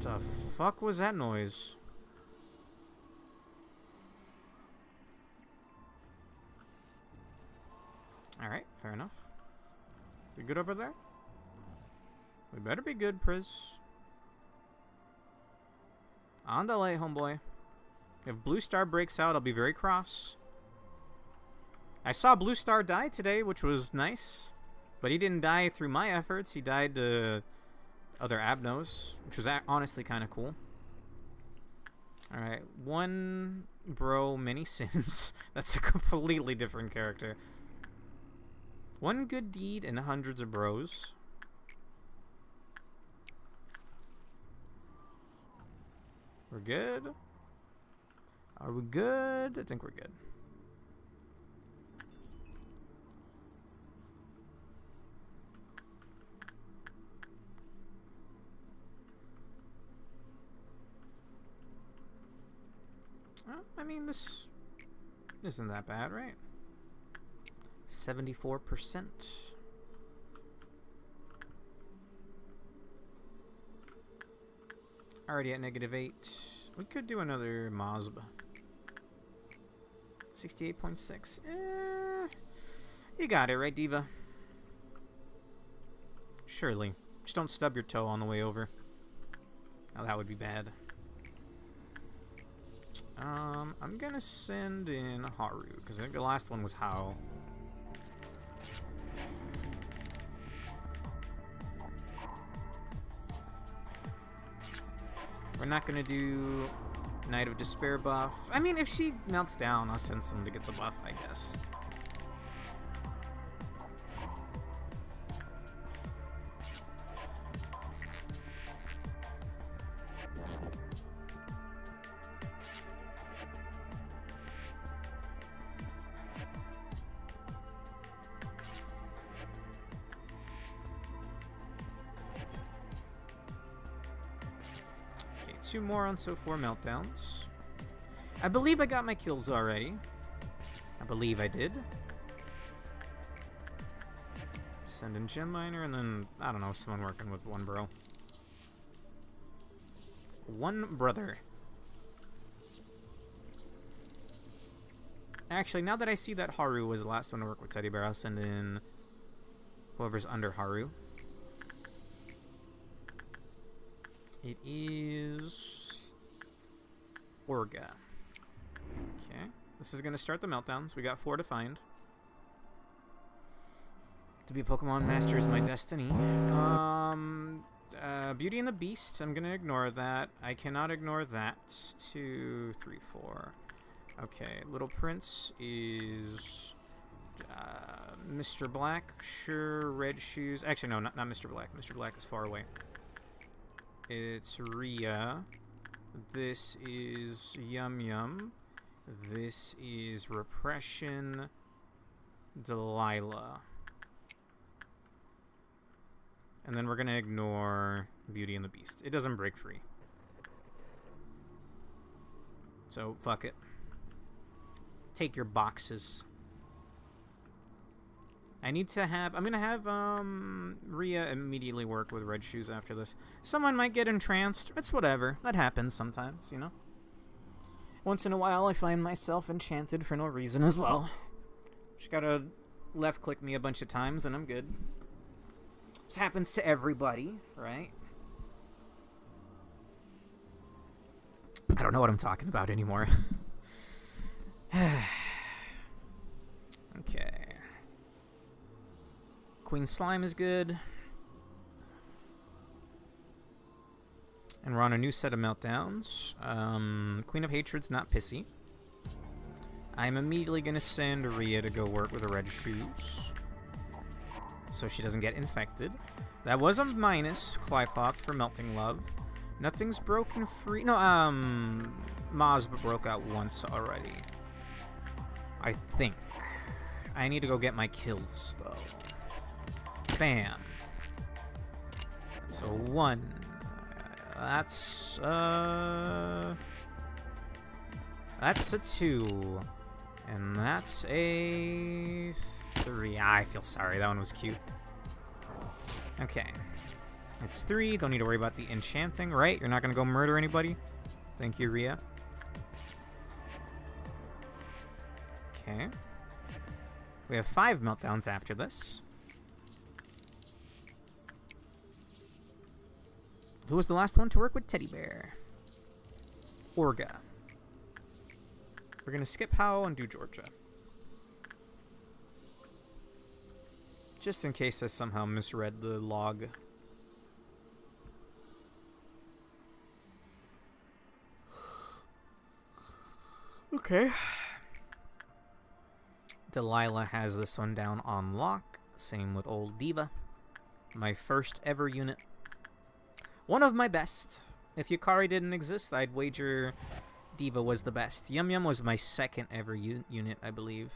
Speaker 1: The fuck was that noise? Alright, fair enough. We good over there? We better be good, Priz. On the lay, homeboy. If Blue Star breaks out, I'll be very cross. I saw Blue Star die today, which was nice. But he didn't die through my efforts. He died to other Abnos, which was honestly kind of cool. Alright, one bro, many sins. That's a completely different character. One good deed and hundreds of bros. We're good? Are we good? I think we're good. Well, I mean, this isn't that bad, right? 74%. Already at -8. We could do another Mosb. 68.6. You got it, right, Diva? Surely. Just don't stub your toe on the way over. Oh, that would be bad. I'm gonna send in Haru, because I think the last one was Hao. We're not gonna do Night of Despair buff. I mean, if she melts down, I'll send someone to get the buff, I guess. 2 more on so 4 meltdowns. I believe I got my kills already. I believe I did. Send in Gem Miner, and then, I don't know, someone working with one bro. One brother. Actually, now that I see that Haru was the last one to work with Teddy Bear, I'll send in whoever's under Haru. It is Orga. Okay. This is going to start the meltdowns. We got 4 to find. To be a Pokemon Master is my destiny. Beauty and the Beast. I'm going to ignore that. I cannot ignore that. 2, 3, 4. Okay. Little Prince is Mr. Black. Sure. Red Shoes. Actually, no, not Mr. Black. Mr. Black is far away. It's Rhea. This is Yum Yum. This is Repression. Delilah. And then we're going to ignore Beauty and the Beast. It doesn't break free. So, fuck it. Take your boxes. I need to have... I'm going to have Rhea immediately work with Red Shoes after this. Someone might get entranced. It's whatever. That happens sometimes, you know? Once in a while, I find myself enchanted for no reason as well. Just gotta left-click me a bunch of times and I'm good. This happens to everybody, right? I don't know what I'm talking about anymore. Okay. Queen Slime is good. And we're on a new set of meltdowns. Queen of Hatred's not pissy. I'm immediately going to send Rhea to go work with the Red Shoes, so she doesn't get infected. That was a minus, Clyfoth, for Melting Love. Nothing's broken free. No, Maz broke out once already. I think. I need to go get my kills, though. Bam. So 1. That's a 2. And that's a 3. I feel sorry. That one was cute. Okay. It's 3. Don't need to worry about the enchanting, right? You're not going to go murder anybody? Thank you, Rhea. Okay. We have 5 meltdowns after this. Who was the last one to work with Teddy Bear? Orga. We're going to skip How and do Georgia. Just in case I somehow misread the log. Okay. Delilah has this one down on lock. Same with Old Diva. My first ever unit. One of my best. If Yukari didn't exist, I'd wager Diva was the best. Yum Yum was my second ever unit, I believe.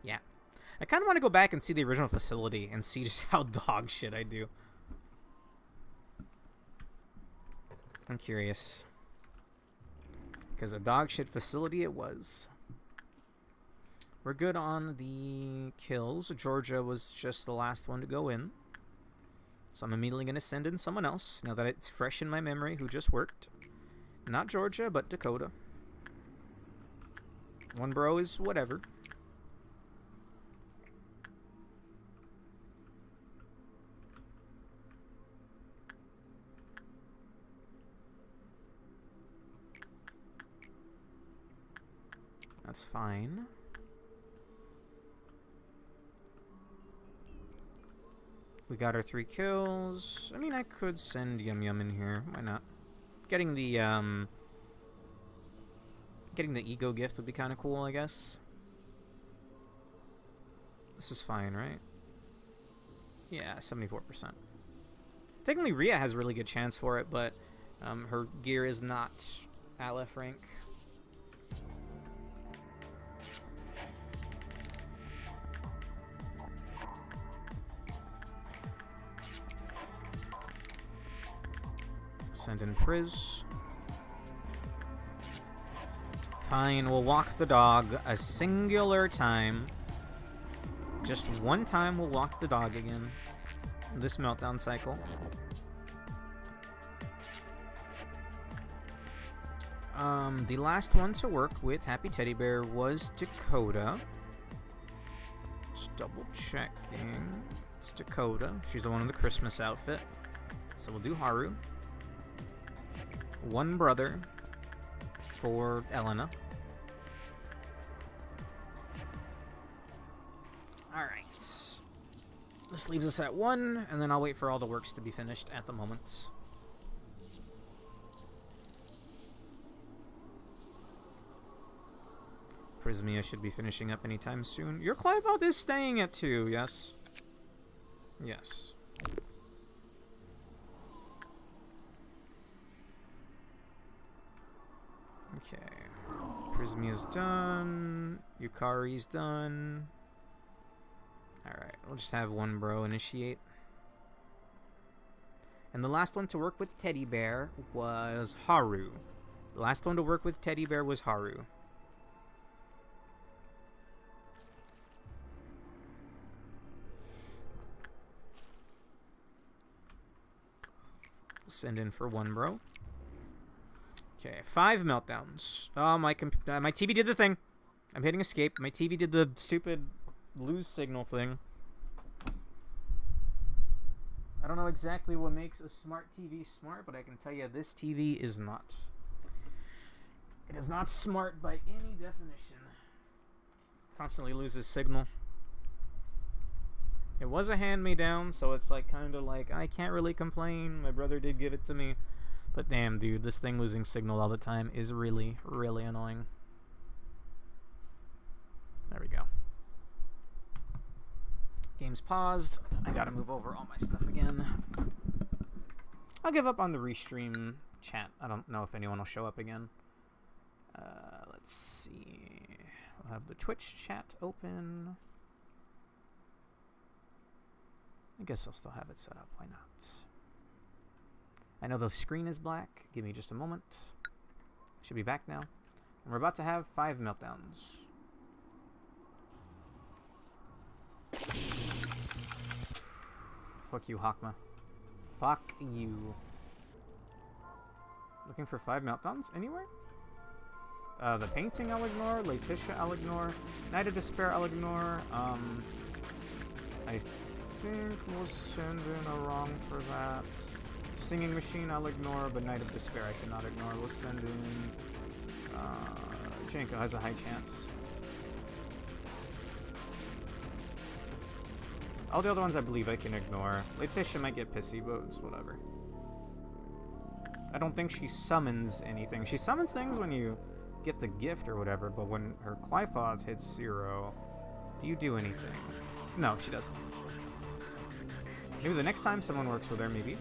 Speaker 1: Yeah. I kind of want to go back and see the original facility and see just how dog shit I do. I'm curious. Because a dog shit facility it was. We're good on the kills. Georgia was just the last one to go in. So I'm immediately going to send in someone else, now that it's fresh in my memory who just worked. Not Georgia, but Dakota. One bro is whatever. That's fine. We got our 3 kills. I mean, I could send Yum Yum in here. Why not? Getting the ego gift would be kind of cool, I guess. This is fine, right? Yeah, 74%. Technically, Rhea has a really good chance for it, but her gear is not Aleph rank. Send in Priz. Fine, we'll walk the dog a singular time. Just one time we'll walk the dog again. This meltdown cycle. The last one to work with Happy Teddy Bear was Dakota. Just double checking. It's Dakota. She's the one in the Christmas outfit. So we'll do Haru. One brother for Elena. Alright. This leaves us at 1, and then I'll wait for all the works to be finished at the moment. Prismia should be finishing up anytime soon. Your Cliveout is staying at 2, yes? Yes. Okay. Prismia's done. Yukari's done. Alright, we'll just have one bro initiate. And the last one to work with Teddy Bear was Haru. The last one to work with Teddy Bear was Haru. Send in for one bro. Okay, 5 meltdowns. Oh, my TV did the thing. I'm hitting escape. My TV did the stupid lose signal thing. I don't know exactly what makes a smart TV smart, but I can tell you this TV is not. It is not smart by any definition. Constantly loses signal. It was a hand-me-down, so it's like kind of like, I can't really complain. My brother did give it to me. But damn, dude, this thing losing signal all the time is really, really annoying. There we go. Game's paused. I gotta move over all my stuff again. I'll give up on the restream chat. I don't know if anyone will show up again. Let's see. We'll have the Twitch chat open. I guess I'll still have it set up. Why not? I know the screen is black. Give me just a moment. Should be back now. And we're about to have 5 meltdowns. Fuck you, Hokma. Fuck you. Looking for 5 meltdowns anywhere? The painting I'll ignore. Letitia I'll ignore. Night of Despair I'll ignore. I think we'll send in a wrong for that. Singing Machine I'll ignore, but Night of Despair I cannot ignore. We'll send in... Janko has a high chance. All the other ones I believe I can ignore. Letitia might get pissy, but it's whatever. I don't think she summons anything. She summons things when you get the gift or whatever, but when her Clifoth hits 0, do you do anything? No, she doesn't. Maybe the next time someone works with her, maybe.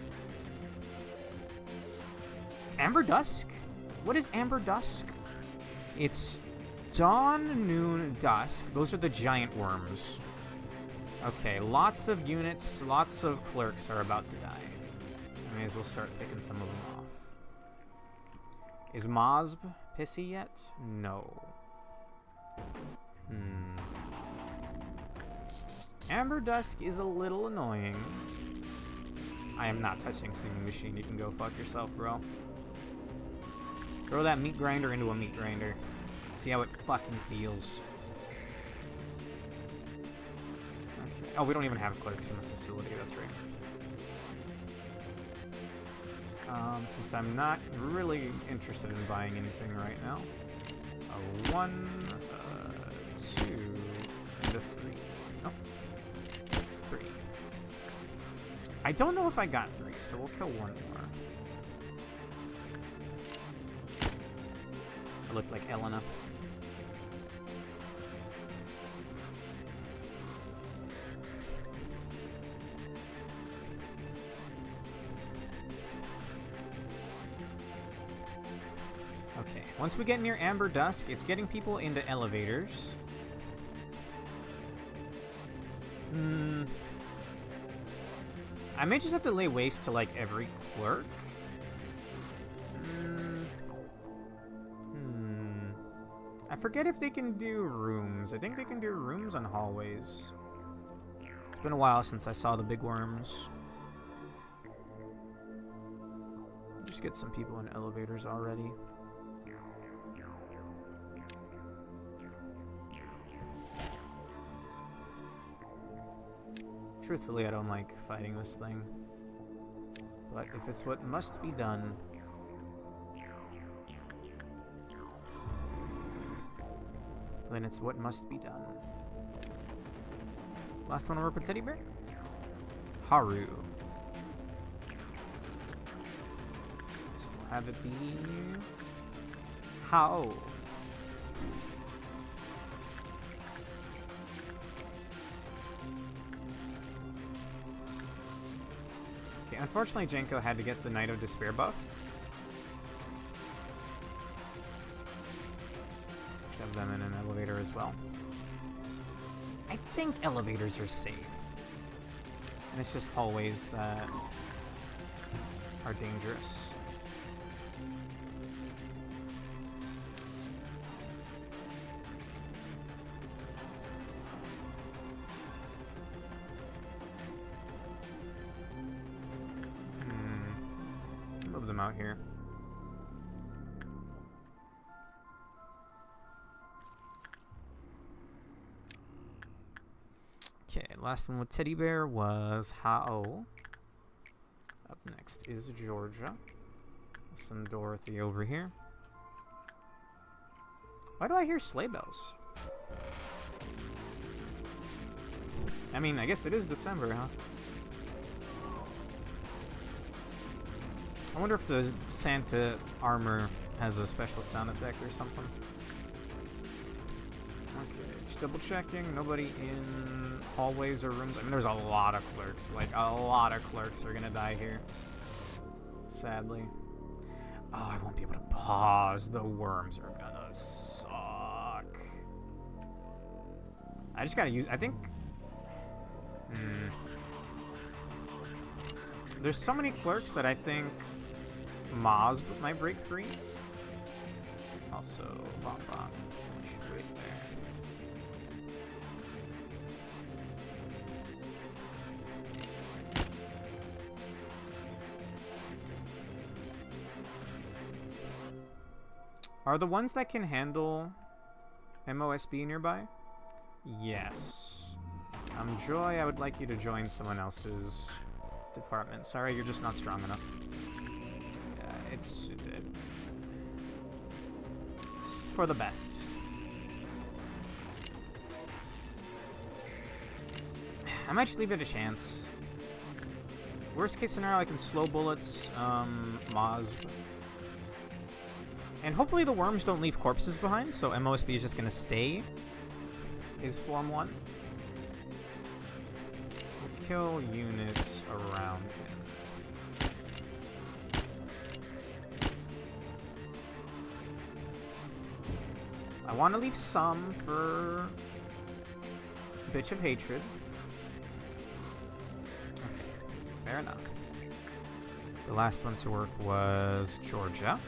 Speaker 1: Amber Dusk? What is Amber Dusk? It's Dawn, Noon, Dusk. Those are the giant worms. Okay, lots of units, lots of clerks are about to die. I may as well start picking some of them off. Is Mosb pissy yet? No. Amber Dusk is a little annoying. I am not touching Singing Machine. You can go fuck yourself, bro. Throw that meat grinder into a meat grinder. See how it fucking feels. Okay. Oh, we don't even have clerks in this facility. That's right. Since I'm not really interested in buying anything right now. A 1, 2, and a 3. Nope. 3. I don't know if I got 3, so we'll kill 1 more. I looked like Elena. Okay, once we get near Amber Dusk, it's getting people into elevators. I may just have to lay waste to, like, every clerk. forget if they can do rooms. I think they can do rooms on hallways. It's been a while since I saw the big worms. Just get some people in elevators already. Truthfully, I don't like fighting this thing. But if it's what must be done... then it's what must be done. Last one to work with Teddy Bear? Haru. So we'll have it be... How? Okay, unfortunately Jenko had to get the Knight of Despair buff. Shove them in an elevator as well. I think elevators are safe. And it's just hallways that are dangerous. Move them out here. Okay, last one with Teddy Bear was HAAAAH. Up next is Georgia. Send Dorothy over here. Why do I hear sleigh bells? I mean, I guess it is December, huh? I wonder if the Santa armor has a special sound effect or something. Okay, just double checking. Nobody in hallways or rooms. I mean, there's a lot of clerks. Like, a lot of clerks are gonna die here. Sadly. Oh, I won't be able to pause. The worms are gonna suck. I just gotta use... I think... There's so many clerks that I think Maz might break free. Also, Bon Bon should wait there. Are the ones that can handle MOSB nearby? Yes. Joy, I would like you to join someone else's department. Sorry, you're just not strong enough. It's for the best. I might just leave it a chance. Worst case scenario, I can slow bullets Maz. And hopefully the worms don't leave corpses behind, so MOSB is just going to stay his Form 1. We'll kill units around him. I want to leave some for Bitch of Hatred. Okay, fair enough. The last one to work was Georgia.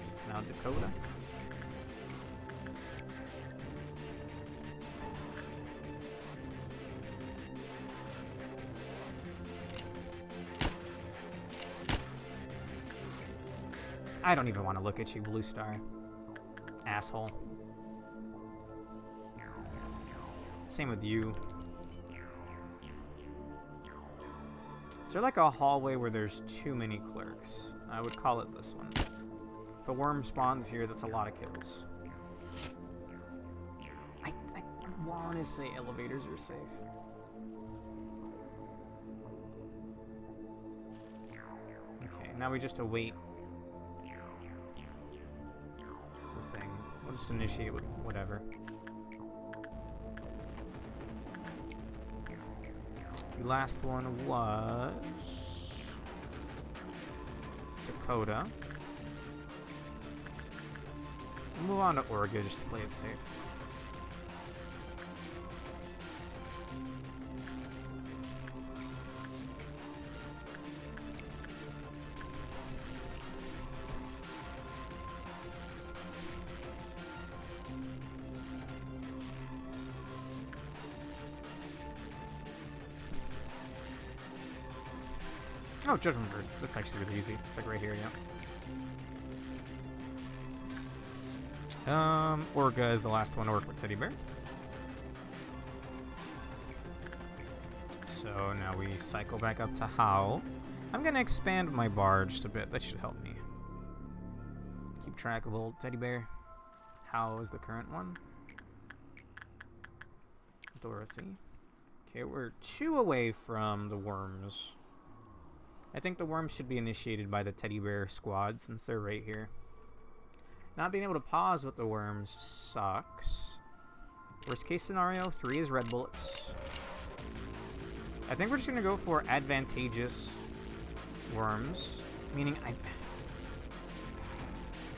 Speaker 1: So it's now Dakota. I don't even want to look at you, Blue Star. Asshole. Same with you. Is there like a hallway where there's too many clerks? I would call it this one. If a worm spawns here, that's a lot of kills. I want to say elevators are safe. Okay, now we just await the thing. We'll just initiate with whatever. The last one was Dakota. We'll move on to Oregon just to play it safe. Oh, Judgment Bird. That's actually really easy. It's like right here, yeah. Orga is the last one to work with Teddy Bear. So now we cycle back up to How. I'm gonna expand my bar just a bit. That should help me. Keep track of old Teddy Bear. How is the current one? Dorothy. Okay, we're 2 away from the worms. I think the worms should be initiated by the Teddy Bear squad since they're right here. Not being able to pause with the worms sucks. Worst case scenario, 3 is red bullets. I think we're just gonna go for advantageous worms. Meaning I'm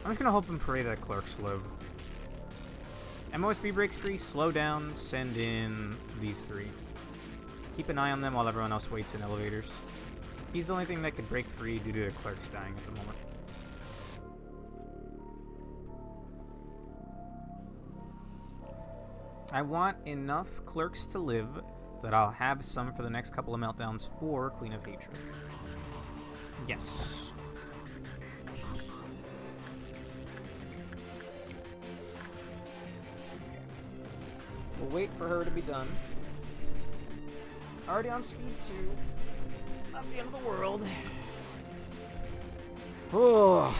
Speaker 1: just gonna hope and pray that clerks live. MOSB breaks free, slow down, send in these 3. Keep an eye on them while everyone else waits in elevators. He's the only thing that could break free due to the clerks dying at the moment. I want enough clerks to live that I'll have some for the next couple of meltdowns for Queen of Hatred. Yes. We'll wait for her to be done. Already on speed 2. Not the end of the world. Oh.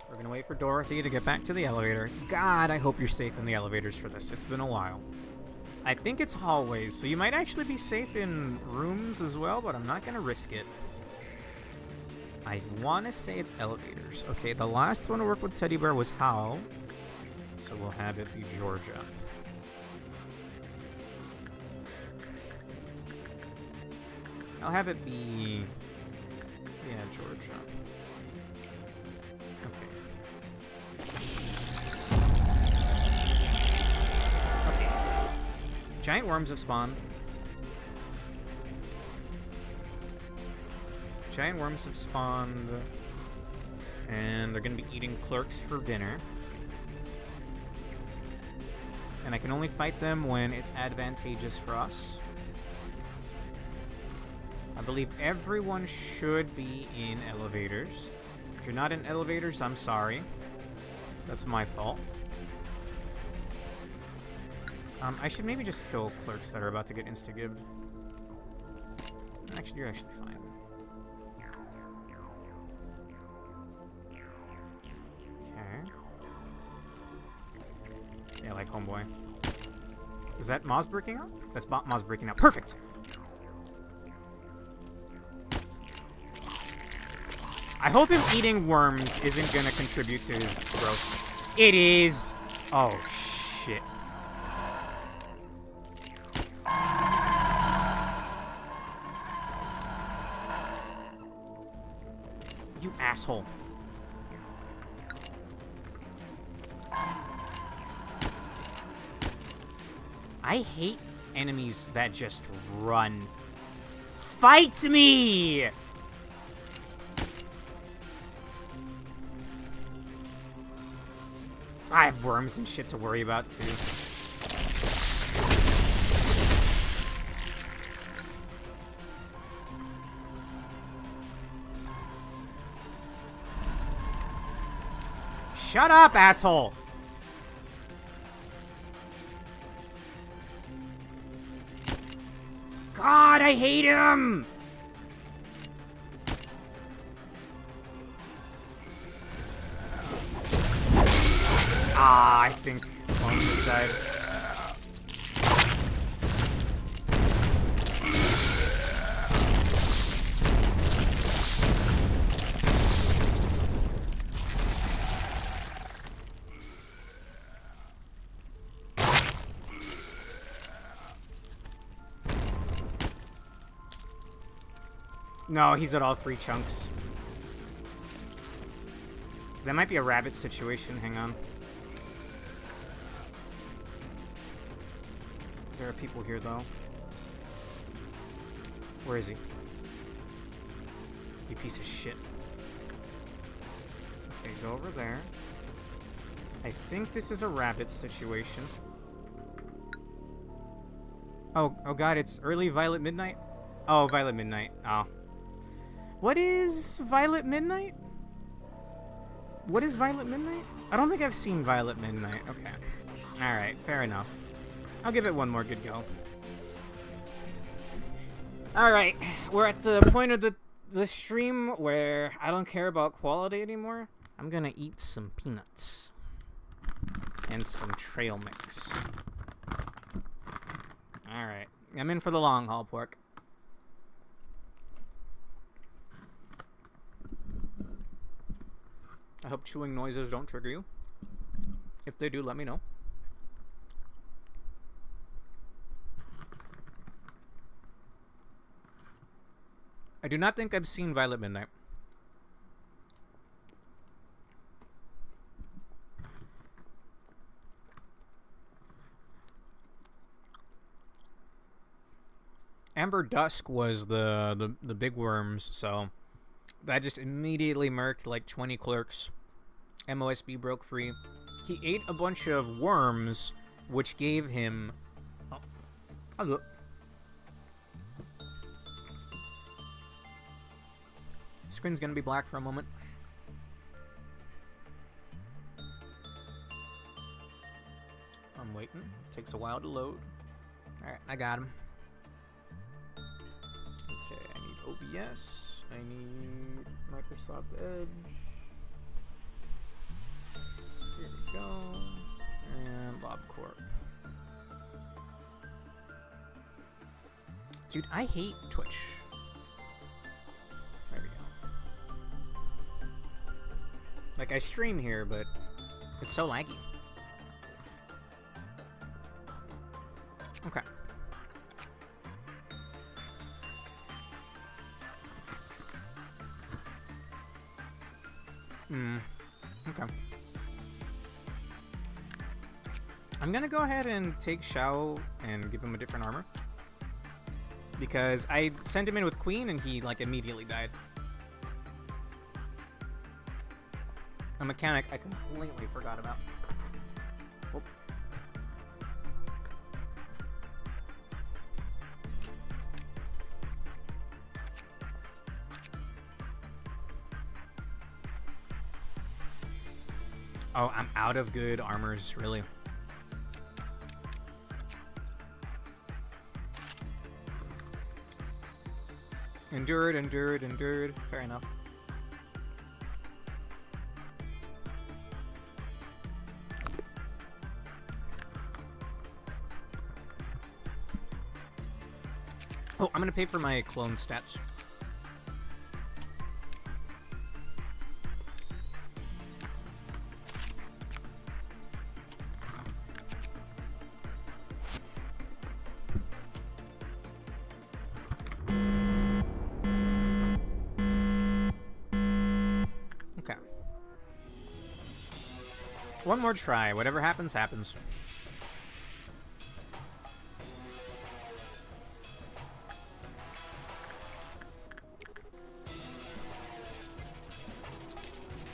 Speaker 1: We're gonna wait for Dorothy to get back to the elevator. God, I hope you're safe in the elevators for this. It's been a while. I think it's hallways, so you might actually be safe in rooms as well, but I'm not gonna risk it. I want to say it's elevators. Okay, the last one to work with Teddy Bear was Hal, so we'll have it be Georgia. I'll have it be... yeah, Georgia. Okay. Giant worms have spawned. Giant worms have spawned, and they're going to be eating clerks for dinner. And I can only fight them when it's advantageous for us. I believe everyone should be in elevators. If you're not in elevators, I'm sorry. That's my fault. I should maybe just kill clerks that are about to get insta-gibbed. Actually, you're actually fine. Yeah, like homeboy. Is that Moz breaking out? That's Moz breaking out. Perfect! I hope him eating worms isn't gonna contribute to his growth. It is! Oh, shit. You asshole. I hate enemies that just run. Fight me! I have worms and shit to worry about, too. Shut up, asshole! God, I hate him! Ah, I think one just died. No, he's at all 3 chunks. That might be a rabbit situation. Hang on. There are people here, though. Where is he? You piece of shit. go over there. I think this is a rabbit situation. Oh god, it's early Violet Midnight? Oh, Violet Midnight. Oh. What is Violet Midnight? What is Violet Midnight? I don't think I've seen Violet Midnight. Okay. Alright, fair enough. I'll give it one more good go. Alright, we're at the point of the stream where I don't care about quality anymore. I'm gonna eat some peanuts. And some trail mix. Alright, I'm in for the long haul, pork. I hope chewing noises don't trigger you. If they do, let me know. I do not think I've seen Violet Midnight. Amber Dusk was the big worms, so that just immediately murked like 20 clerks. MOSB broke free. He ate a bunch of worms, which gave him... Oh, look. Screen's gonna be black for a moment. I'm waiting. Takes a while to load. Alright, I got him. Okay, I need OBS. I need Microsoft Edge. Here we go. And Corp. Dude, I hate Twitch. There we go. Like, I stream here, but it's so laggy. Okay. Okay. I'm gonna go ahead and take Shao and give him a different armor. Because I sent him in with Queen and he, like, immediately died. A mechanic I completely forgot about. Whoop. Oh, I'm out of good armors, really. Endured. Fair enough. Oh, I'm gonna pay for my clone stats. One more try. Whatever happens, happens.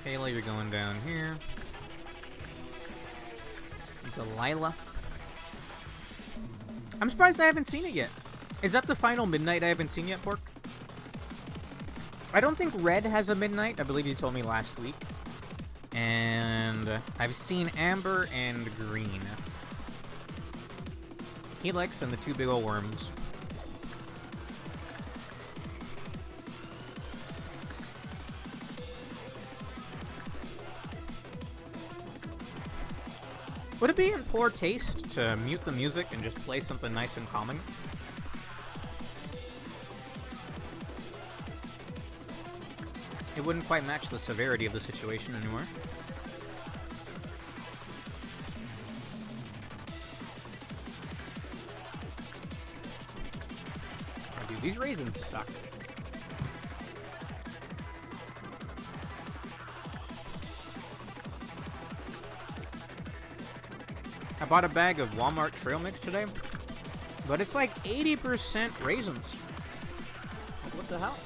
Speaker 1: Kayla, you're going down here. Delilah. I'm surprised I haven't seen it yet. Is that the final midnight I haven't seen yet, Pork? I don't think Red has a midnight. I believe you told me last week. And I've seen Amber and Green. Helix and the two big ol' worms. Would it be in poor taste to mute the music and just play something nice and calming? It wouldn't quite match the severity of the situation anymore. Oh, dude, these raisins suck. I bought a bag of Walmart trail mix today, but it's like 80% raisins. Like, what the hell?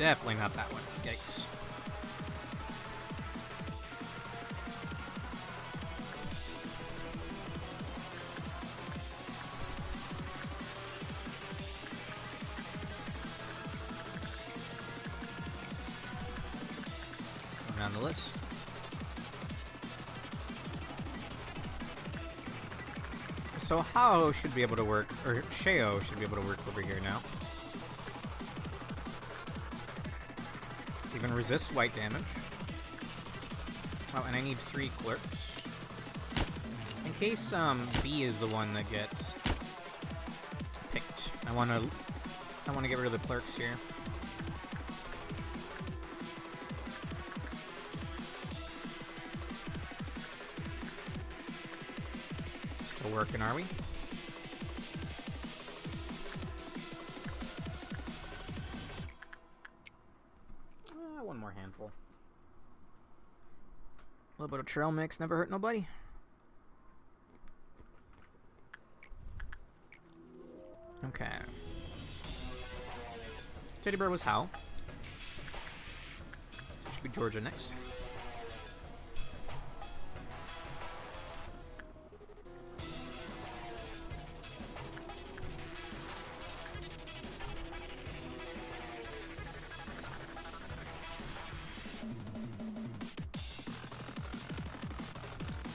Speaker 1: Definitely not that one. Yikes. Going down the list. So HAAAAH should be able to work, or HAAAAH should be able to work over here now. Even resist white damage. Oh, and I need 3 clerks. In case B is the one that gets picked, I want to get rid of the clerks here. Still working, are we? One more handful. A little bit of trail mix, never hurt nobody. Okay. Teddy Bear was Hal. Should be Georgia next.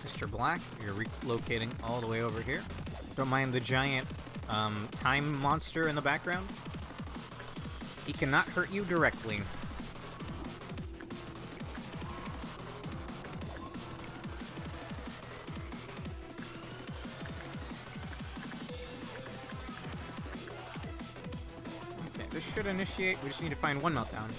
Speaker 1: Mr. Black, you're relocating all the way over here. Don't mind the giant time monster in the background. He cannot hurt you directly. Okay, this should initiate. We just need to find one meltdown.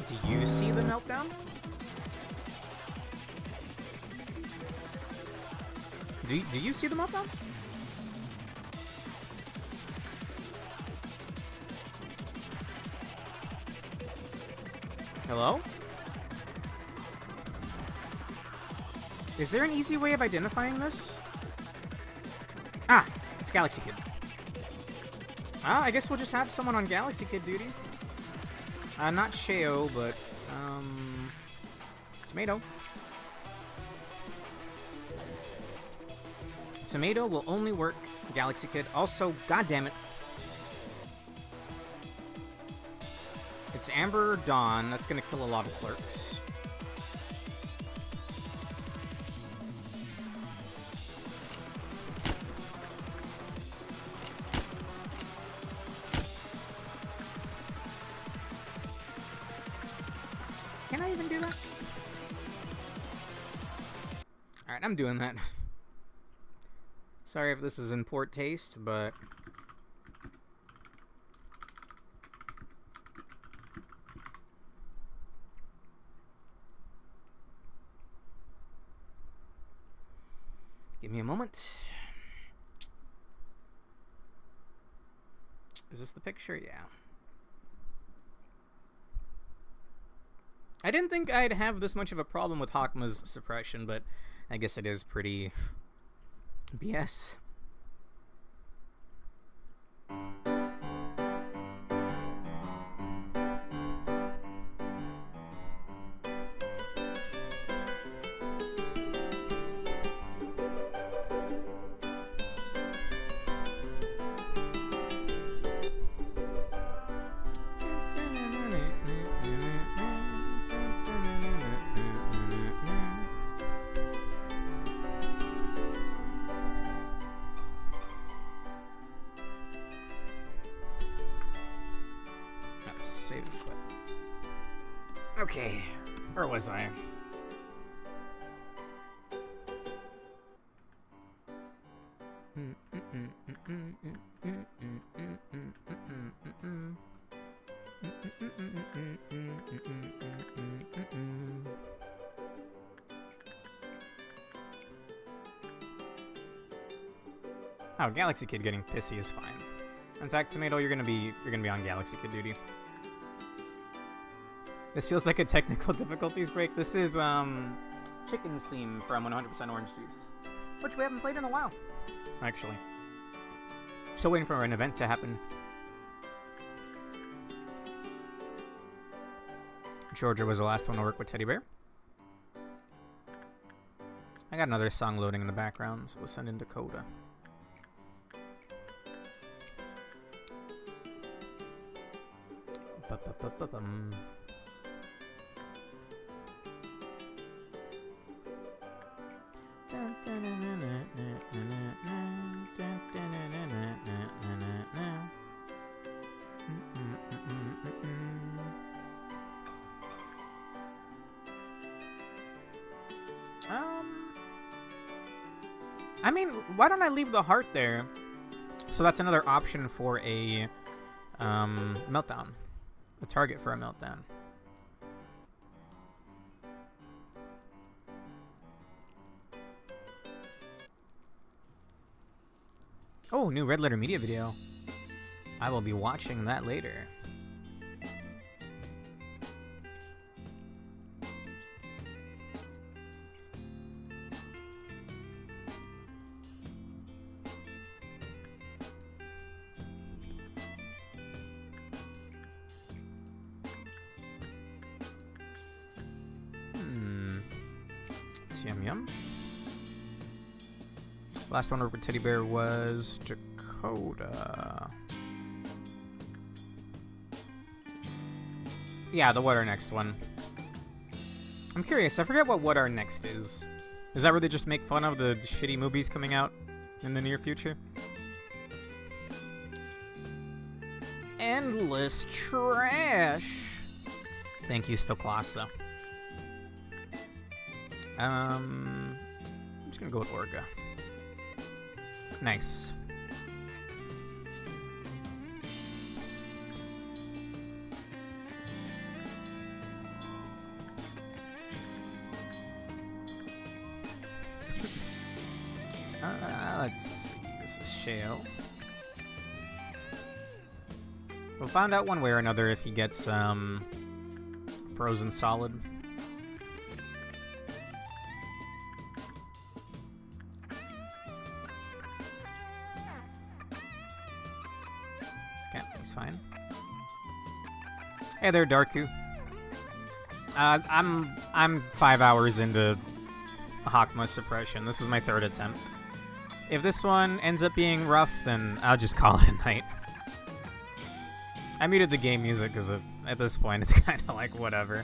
Speaker 1: Do you see the meltdown? Do you see the meltdown? Hello? Is there an easy way of identifying this? Ah, it's Galaxy Kid. Ah, I guess we'll just have someone on Galaxy Kid duty. Not HAAAAH, but, Tomato. Tomato will only work Galaxy Kid. Also, goddammit. It's Amber or Dawn. That's gonna kill a lot of clerks. Can I even do that? Alright, I'm doing that. Sorry if this is in poor taste, but... Give me a moment. Is this the picture? Yeah. I didn't think I'd have this much of a problem with Hokma's suppression, but I guess it is pretty BS. Save and quit. Okay, where was I? Oh, Galaxy Kid getting pissy is fine. In fact, Tomato, you're gonna be on Galaxy Kid duty. This feels like a technical difficulties break. This is Chicken's theme from 100% Orange Juice, which we haven't played in a while, actually. Still waiting for an event to happen. Georgia was the last one to work with Teddy Bear. I got another song loading in the background, so we'll send in Dakota. Ba-ba-ba-ba-bum. I mean, why don't I leave the heart there? So that's another option for a meltdown. A target for a meltdown. Oh, new Red Letter Media video. I will be watching that later. Yum yum. Last one over Teddy Bear was Dakota. Yeah, the What Our Next one. I'm curious, I forget what Our Next is. Is that where they just make fun of the shitty movies coming out in the near future? Endless trash. Thank you, Stoklasa. I'm just gonna go with Orga. Nice. Let's see. This is Shale. We'll find out one way or another if he gets frozen solid. Okay, he's fine. Hey there, Darku. I'm 5 hours into Hokma suppression. This is my third attempt. If this one ends up being rough, then I'll just call it a night. I muted the game music because at this point it's kind of like whatever.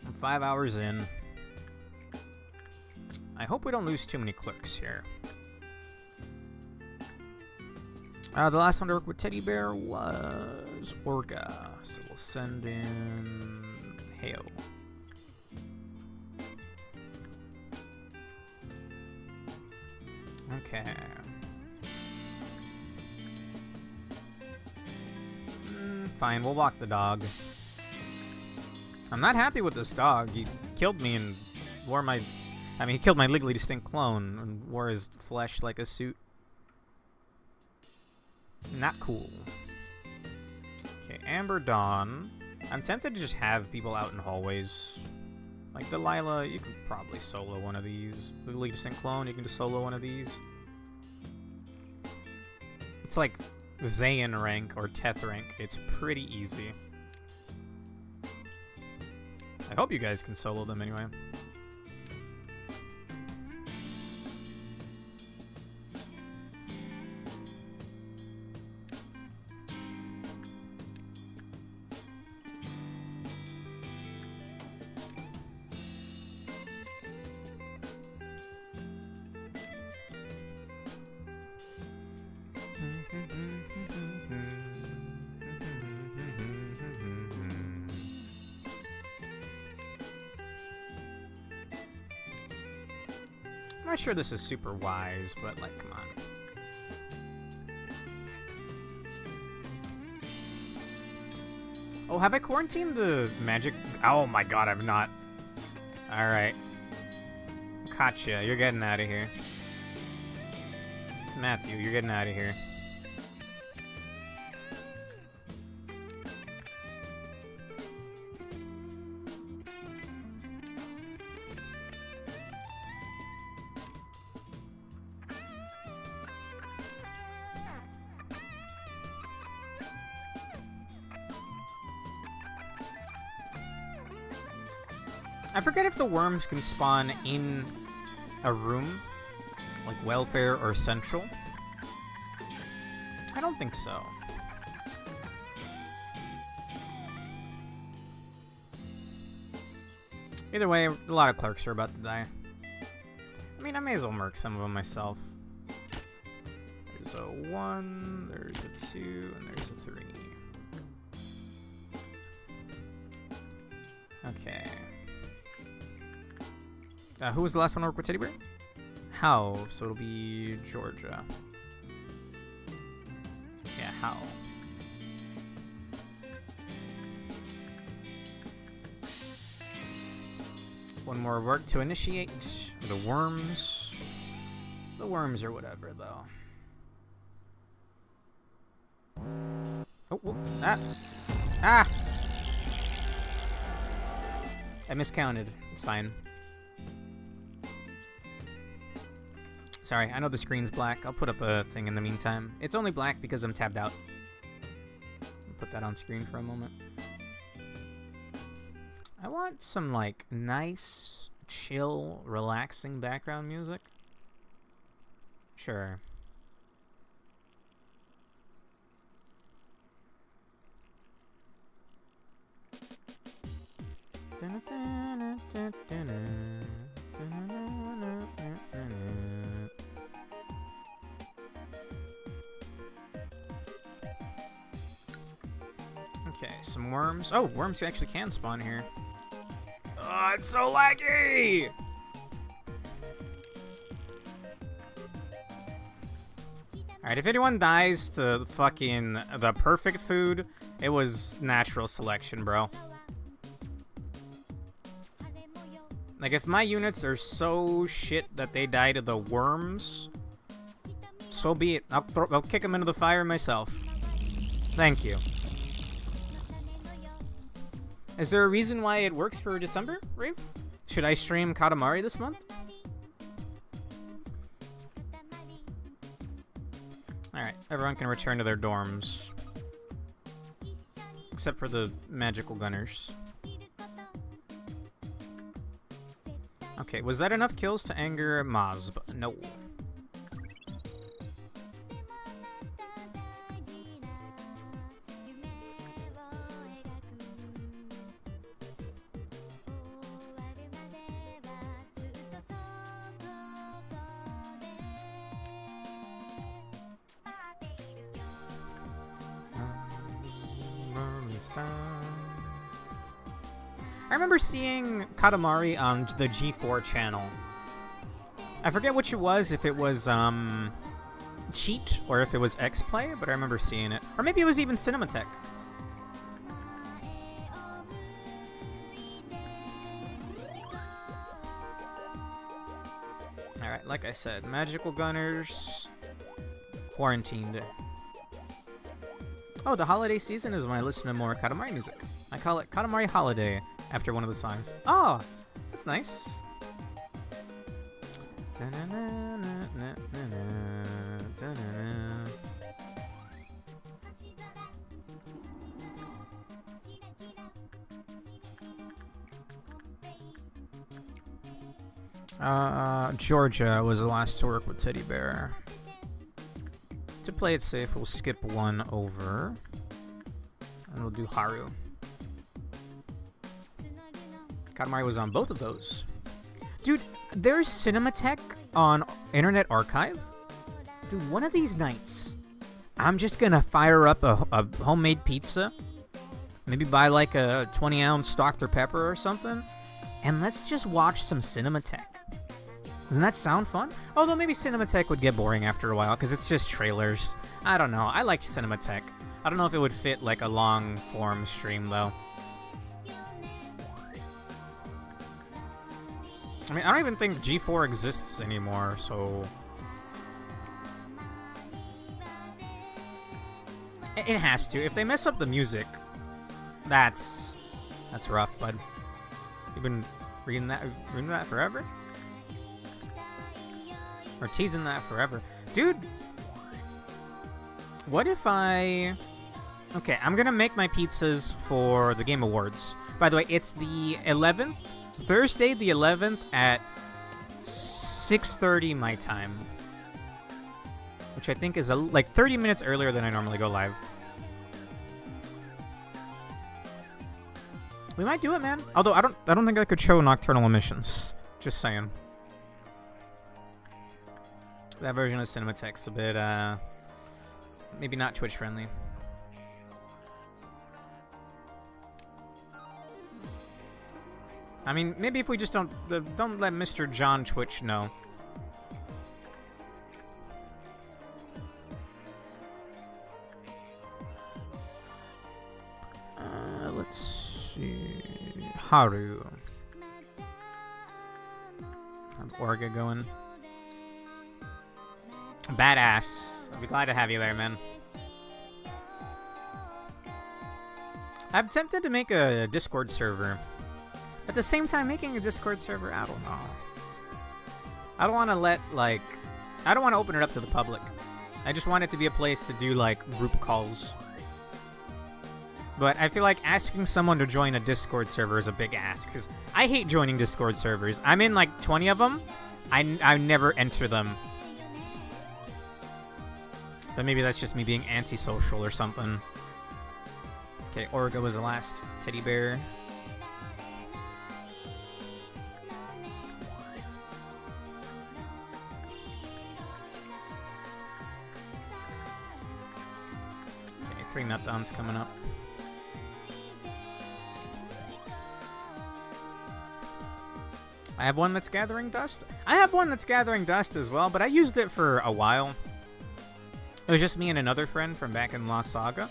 Speaker 1: I'm 5 hours in. I hope we don't lose too many clerks here. The last one to work with Teddy Bear was Orga, so we'll send in Hale. Okay. Fine, we'll walk the dog. I'm not happy with this dog. He killed me and wore my... I mean, he killed my legally distinct clone and wore his flesh like a suit. Not cool. Okay, Amber Dawn. I'm tempted to just have people out in hallways. Like Delilah, you can probably solo one of these. Legally distinct clone, you can just solo one of these. It's like Zayn rank or Teth rank. It's pretty easy. I hope you guys can solo them anyway. I'm not sure this is super wise, but like, come on. Oh, have I quarantined the magic? Oh my god, I've not. Alright. Gotcha, you're getting out of here. Matthew, you're getting out of here. I forget if the worms can spawn in a room, like welfare or central. I don't think so. Either way, a lot of clerks are about to die. I mean, I may as well murk some of them myself. There's a 1, there's a 2, and there's a 3. Okay. Who was the last one to work with Teddy Bear? How? So it'll be Georgia. Yeah, how? One more work to initiate. The worms. The worms or whatever, though. Oh, whoop. Ah! Ah! I miscounted. It's fine. Sorry, I know the screen's black. I'll put up a thing in the meantime. It's only black because I'm tabbed out. I'll put that on screen for a moment. I want some, like, nice, chill, relaxing background music. Sure. Okay, some worms. Oh, worms actually can spawn here. Oh, it's so laggy! Alright, if anyone dies to fucking the perfect food, it was natural selection, bro. Like, if my units are so shit that they die to the worms, so be it. I'll kick them into the fire myself. Thank you. Is there a reason why it works for December, Rave? Should I stream Katamari this month? Alright, everyone can return to their dorms. Except for the magical gunners. Okay, was that enough kills to anger Mazb? No. I remember seeing Katamari on the G4 channel. I forget which it was, if it was Cheat or if it was X-Play, but I remember seeing it. Or maybe it was even Cinematech. Alright, like I said, Magical Gunners, Quarantined. Oh, the holiday season is when I listen to more Katamari music. I call it Katamari Holiday after one of the songs. Oh, that's nice. Georgia was the last to work with Teddy Bear. To play it safe, we'll skip one over. And we'll do Haru. Katamari was on both of those. Dude, there's Cinematech on Internet Archive? Dude, one of these nights, I'm just gonna fire up a homemade pizza. Maybe buy like a 20-ounce Dr. Pepper or something. And let's just watch some Cinematech. Doesn't that sound fun? Although maybe Cinematech would get boring after a while because it's just trailers. I don't know. I like Cinematech. I don't know if it would fit like a long-form stream though. I mean, I don't even think G4 exists anymore, so... It has to. If they mess up the music, that's rough, bud. You've been reading that forever? Or teasing that forever. Dude! What if I... Okay, I'm gonna make my pizzas for the Game Awards. By the way, it's the 11th Thursday the 11th at 6:30 my time, which I think is like 30 minutes earlier than I normally go live. We might do it, man. Although I don't think I could show nocturnal emissions. Just saying. That version of Cinematech's a bit maybe not Twitch friendly. I mean, maybe if we just don't let Mr. John Twitch know. Let's see. Haru. Have Orga going. Badass. I'll be glad to have you there, man. I'm tempted to make a Discord server. At the same time, making a Discord server, I don't know. I don't want to I don't want to open it up to the public. I just want it to be a place to do, like, group calls. But I feel like asking someone to join a Discord server is a big ask, because I hate joining Discord servers. I'm in, like, 20 of them. I never enter them. But maybe that's just me being antisocial or something. Okay, Orga was the last teddy bear. Okay, 3 meltdowns coming up. I have one that's gathering dust. I have one that's gathering dust as well, but I used it for a while. It was just me and another friend from back in Lost Saga.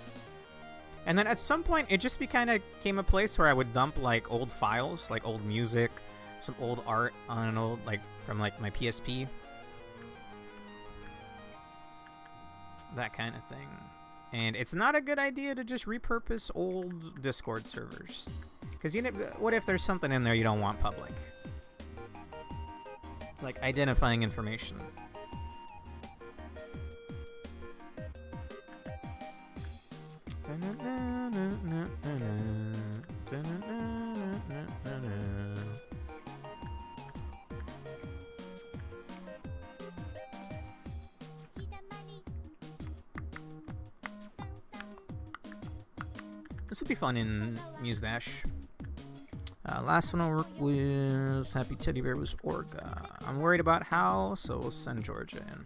Speaker 1: And then at some point, it just kind of came a place where I would dump, like, old files, like old music, some old art on an old, like, from, like, my PSP. That kind of thing. And it's not a good idea to just repurpose old Discord servers. Because, you know, what if there's something in there you don't want public? Like, identifying information. This would be fun in Muse Dash. Last one I worked with Happy Teddy Bear was Orga. I'm worried about how, so we'll send Georgia in.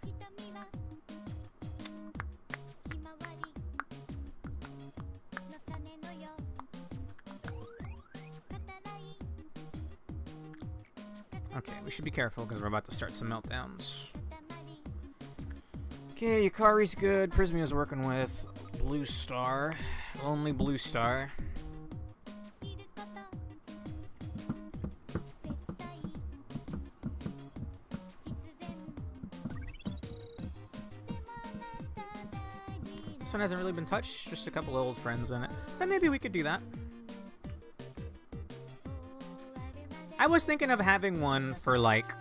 Speaker 1: Okay, we should be careful because we're about to start some meltdowns. Okay, Yukari's good. Prismia's working with Blue Star. Lonely Blue Star. This one hasn't really been touched, just a couple of old friends in it. Then maybe we could do that. I was thinking of having one for, like,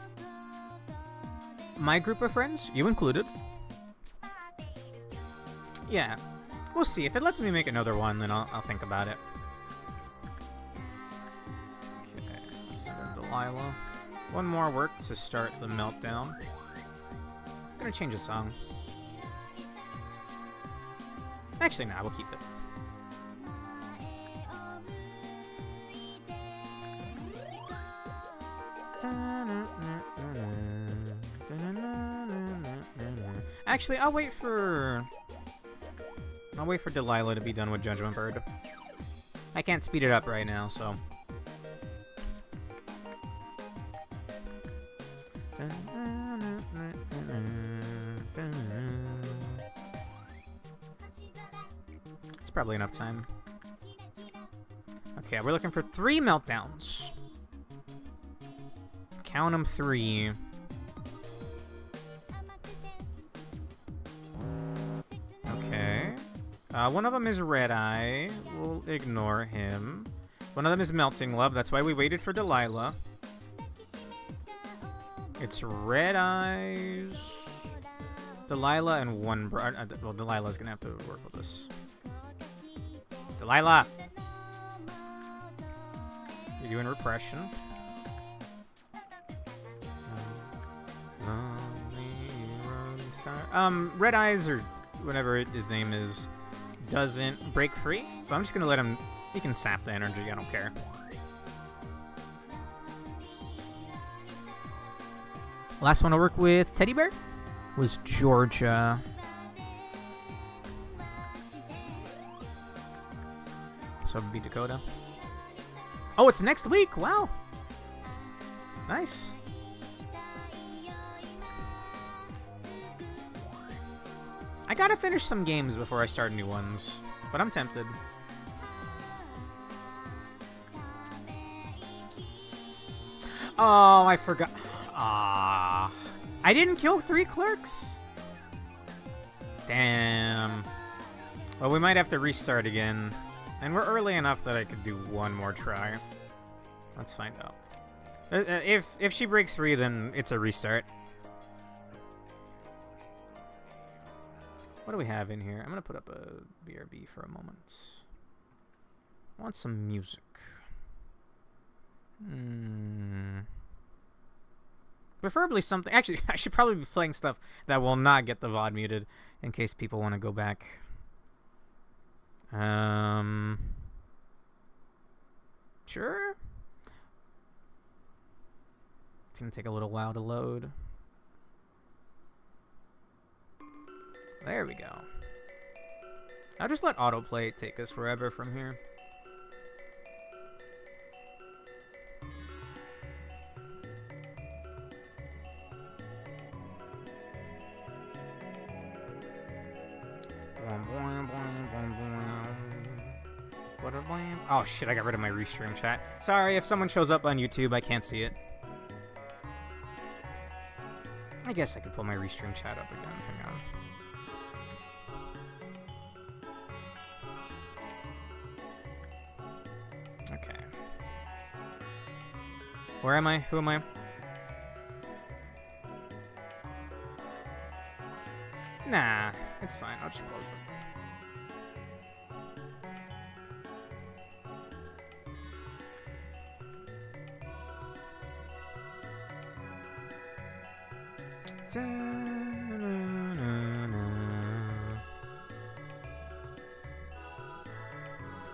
Speaker 1: my group of friends, you included. Yeah, we'll see. If it lets me make another one, then I'll think about it. Okay, send in Delilah. One more work to start the meltdown. I'm gonna change the song. Actually, nah, we'll keep it. Actually, I'll wait for Delilah to be done with Judgment Bird. I can't speed it up right now, so. It's probably enough time. Okay, we're looking for 3 meltdowns. Count them 3. Okay. One of them is Red Eye. We'll ignore him. One of them is Melting Love. That's why we waited for Delilah. It's Red Eyes, Delilah, and one... well, Delilah's gonna have to work with this. Delilah! You're doing repression. star. Red Eyes, or whatever his name is, doesn't break free, so I'm just gonna let him. He can sap the energy. I don't care. Last one to work with Teddy Bear was Georgia. So it'd be Dakota. Oh, it's next week. Wow. Nice. I gotta finish some games before I start new ones, but I'm tempted. Oh, I forgot. Ah, I didn't kill 3 clerks. Damn. Well, we might have to restart again, and we're early enough that I could do one more try. Let's find out. If she breaks free, then it's a restart. What do we have in here? I'm gonna put up a BRB for a moment. I want some music. Preferably something. Actually, I should probably be playing stuff that will not get the VOD muted in case people want to go back. Sure. It's gonna take a little while to load. There we go. I'll just let autoplay take us forever from here. Oh shit, I got rid of my restream chat. Sorry, if someone shows up on YouTube, I can't see it. I guess I could pull my restream chat up again. Hang on. Okay. Where am I? Who am I? Nah, it's fine. I'll just close it.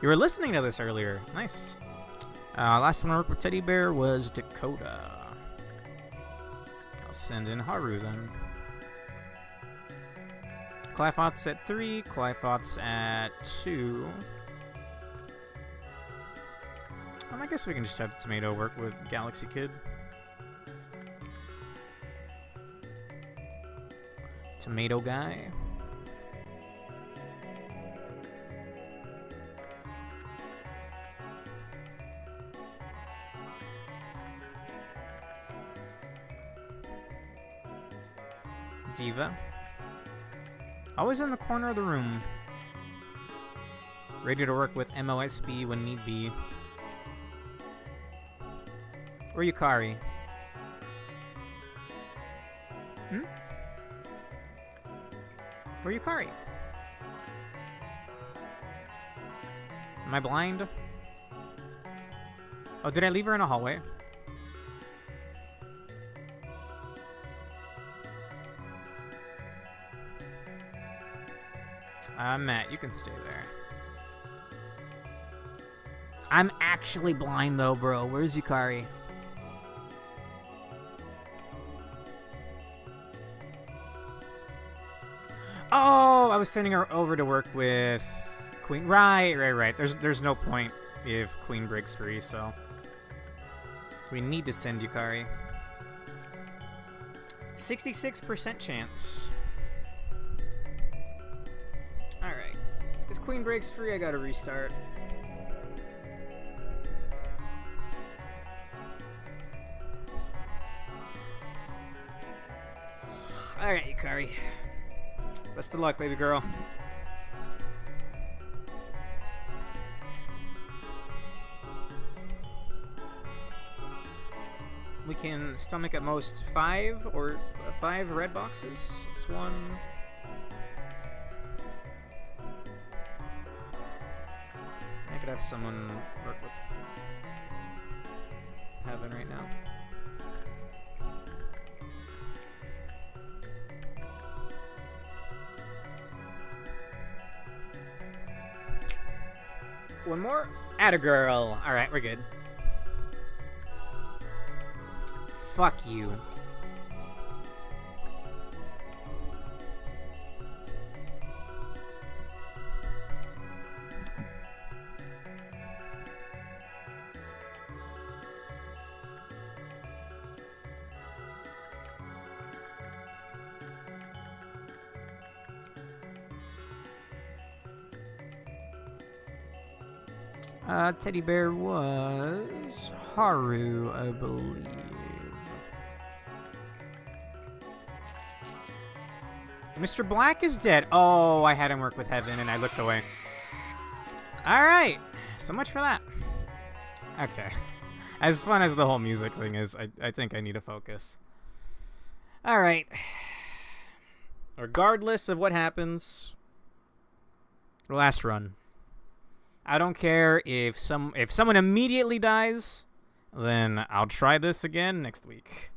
Speaker 1: You were listening to this earlier. Nice. Last time I worked with Teddy Bear was Dakota. I'll send in Haru then. Clyfots at 3, Clyfots at 2. I guess we can just have Tomato work with Galaxy Kid. Tomato guy. Diva. Always in the corner of the room. Ready to work with MOSB when need be. Or Yukari. Or Yukari. Am I blind? Oh, did I leave her in a hallway? Matt, you can stay there. I'm actually blind though, bro. Where's Yukari? Oh, I was sending her over to work with Queen. Right. There's no point if Queen breaks free, so we need to send Yukari. 66% chance. Alright. If Queen breaks free, I gotta restart. Alright, Yukari. Best of luck, baby girl. We can stomach at most 5 or 5 red boxes. It's 1. I could have someone work with Heaven right now. One more. Atta girl. Alright, we're good. Fuck you. Teddy bear was Haru, I believe. Mr. Black is dead. Oh, I had him work with Heaven and I looked away. Alright, so much for that. Okay. As fun as the whole music thing is, I think I need to focus. Alright. Regardless of what happens, last run. I don't care if someone immediately dies, then I'll try this again next week.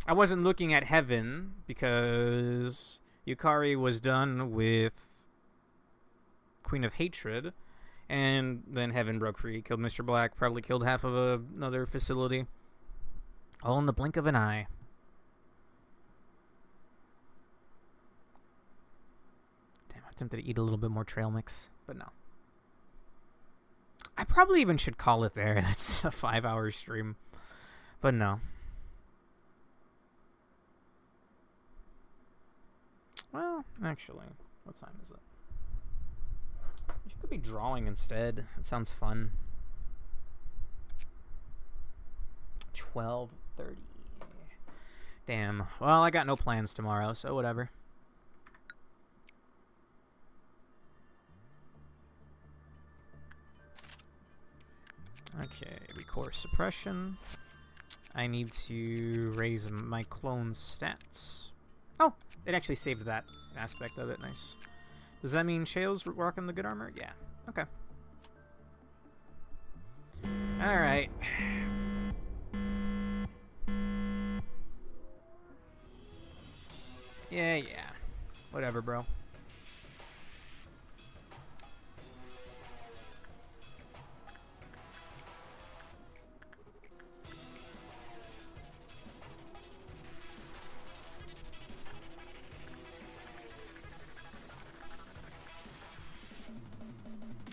Speaker 1: I wasn't looking at Heaven because Yukari was done with Queen of Hatred, and then Heaven broke free, killed Mr. Black, probably killed half of another facility. All in the blink of an eye. Tempted to eat a little bit more trail mix, but no. I probably even should call it there. That's a 5-hour stream, but no. Well, actually, what time is it? You could be drawing instead. That sounds fun. 12:30. Damn. Well, I got no plans tomorrow, so whatever. Okay, recourse suppression. I need to raise my clone's stats. Oh, it actually saved that aspect of it. Nice. Does that mean Shale's rocking the good armor? Yeah. Okay. Alright. Yeah. Whatever, bro.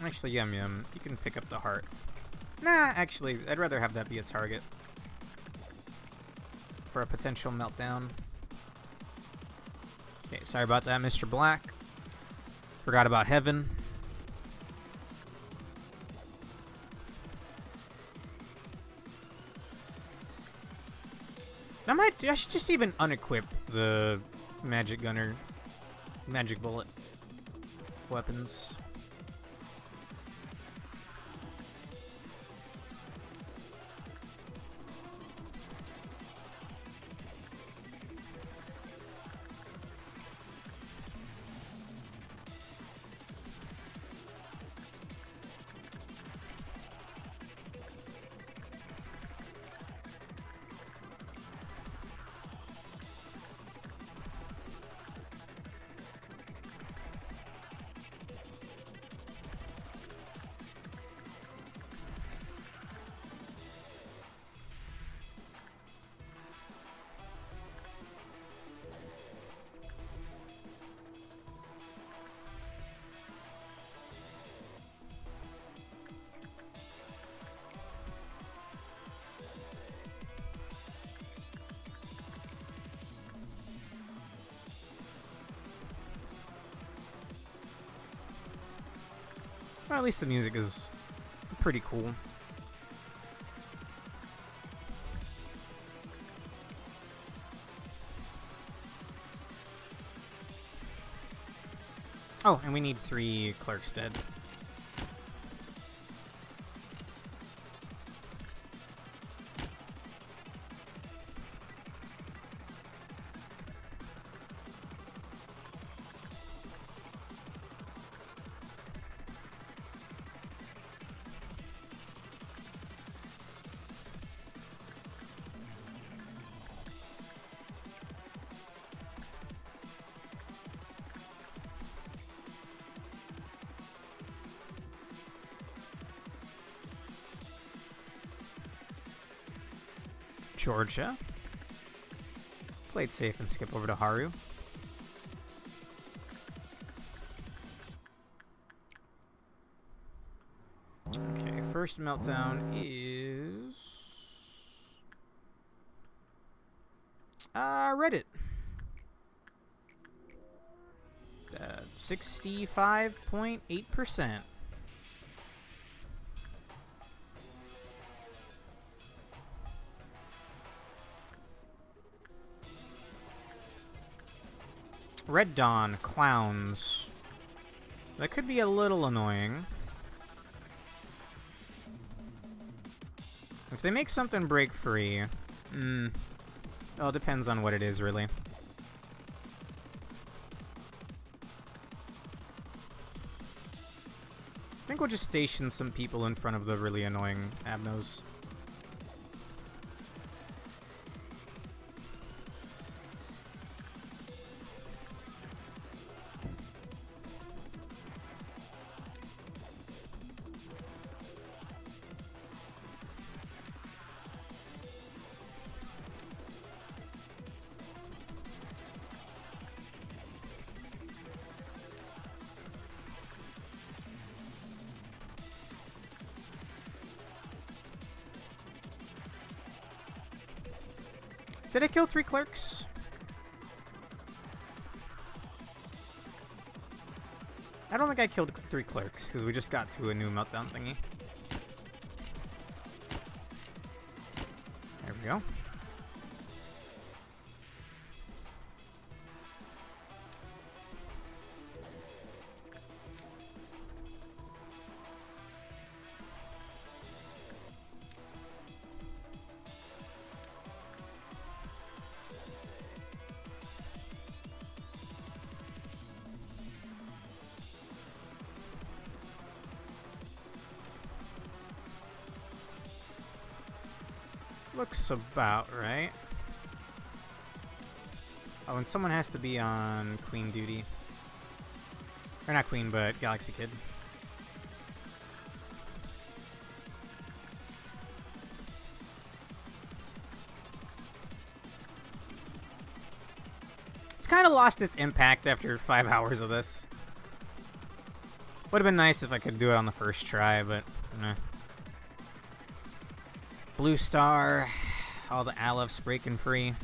Speaker 1: Actually, Yum. You can pick up the heart. Nah, actually, I'd rather have that be a target for a potential meltdown. Okay, sorry about that, Mr. Black. Forgot about Heaven. I should just even unequip the magic gunner, magic bullet weapons. Well, at least the music is pretty cool. Oh, and we need 3 clerks dead. Georgia. Play it safe and skip over to Haru. Okay, first meltdown is Reddit. 65.8%. Red Dawn, clowns. That could be a little annoying. If they make something break free, well, it depends on what it is, really. I think we'll just station some people in front of the really annoying Abnos. Did I kill 3 clerks? I don't think I killed 3 clerks, because we just got to a new meltdown thingy. There we go. Looks about right. Oh, and someone has to be on Queen duty. Or not Queen, but Galaxy Kid. It's kind of lost its impact after 5 hours of this. Would have been nice if I could do it on the first try, but nah. Blue Star, all the Alephs breaking free.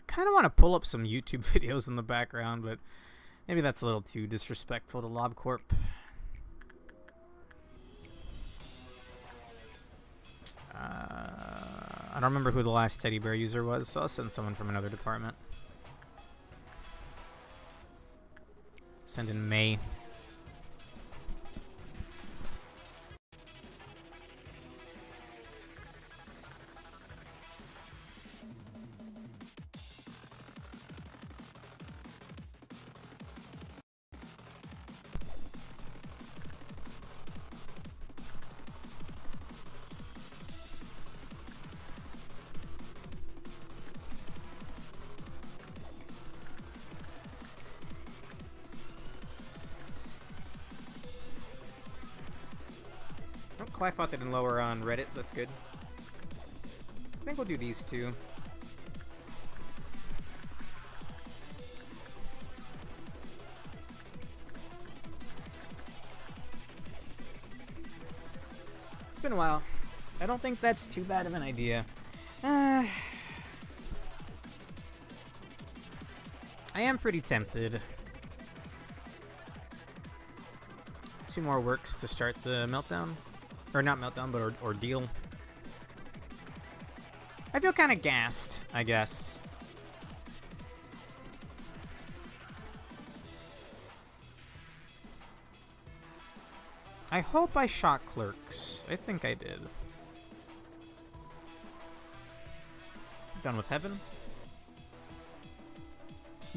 Speaker 1: Kind of want to pull up some YouTube videos in the background, but maybe that's a little too disrespectful to Lob Corp. I don't remember who the last teddy bear user was, so I'll send someone from another department. Send in May. Oh, Clyfot didn't lower on Reddit. That's good. I think we'll do these two. It's been a while. I don't think that's too bad of an idea. I am pretty tempted. 2 more works to start the meltdown. Or not meltdown, but ordeal. I feel kind of gassed, I guess. I hope I shot clerks. I think I did. Done with heaven.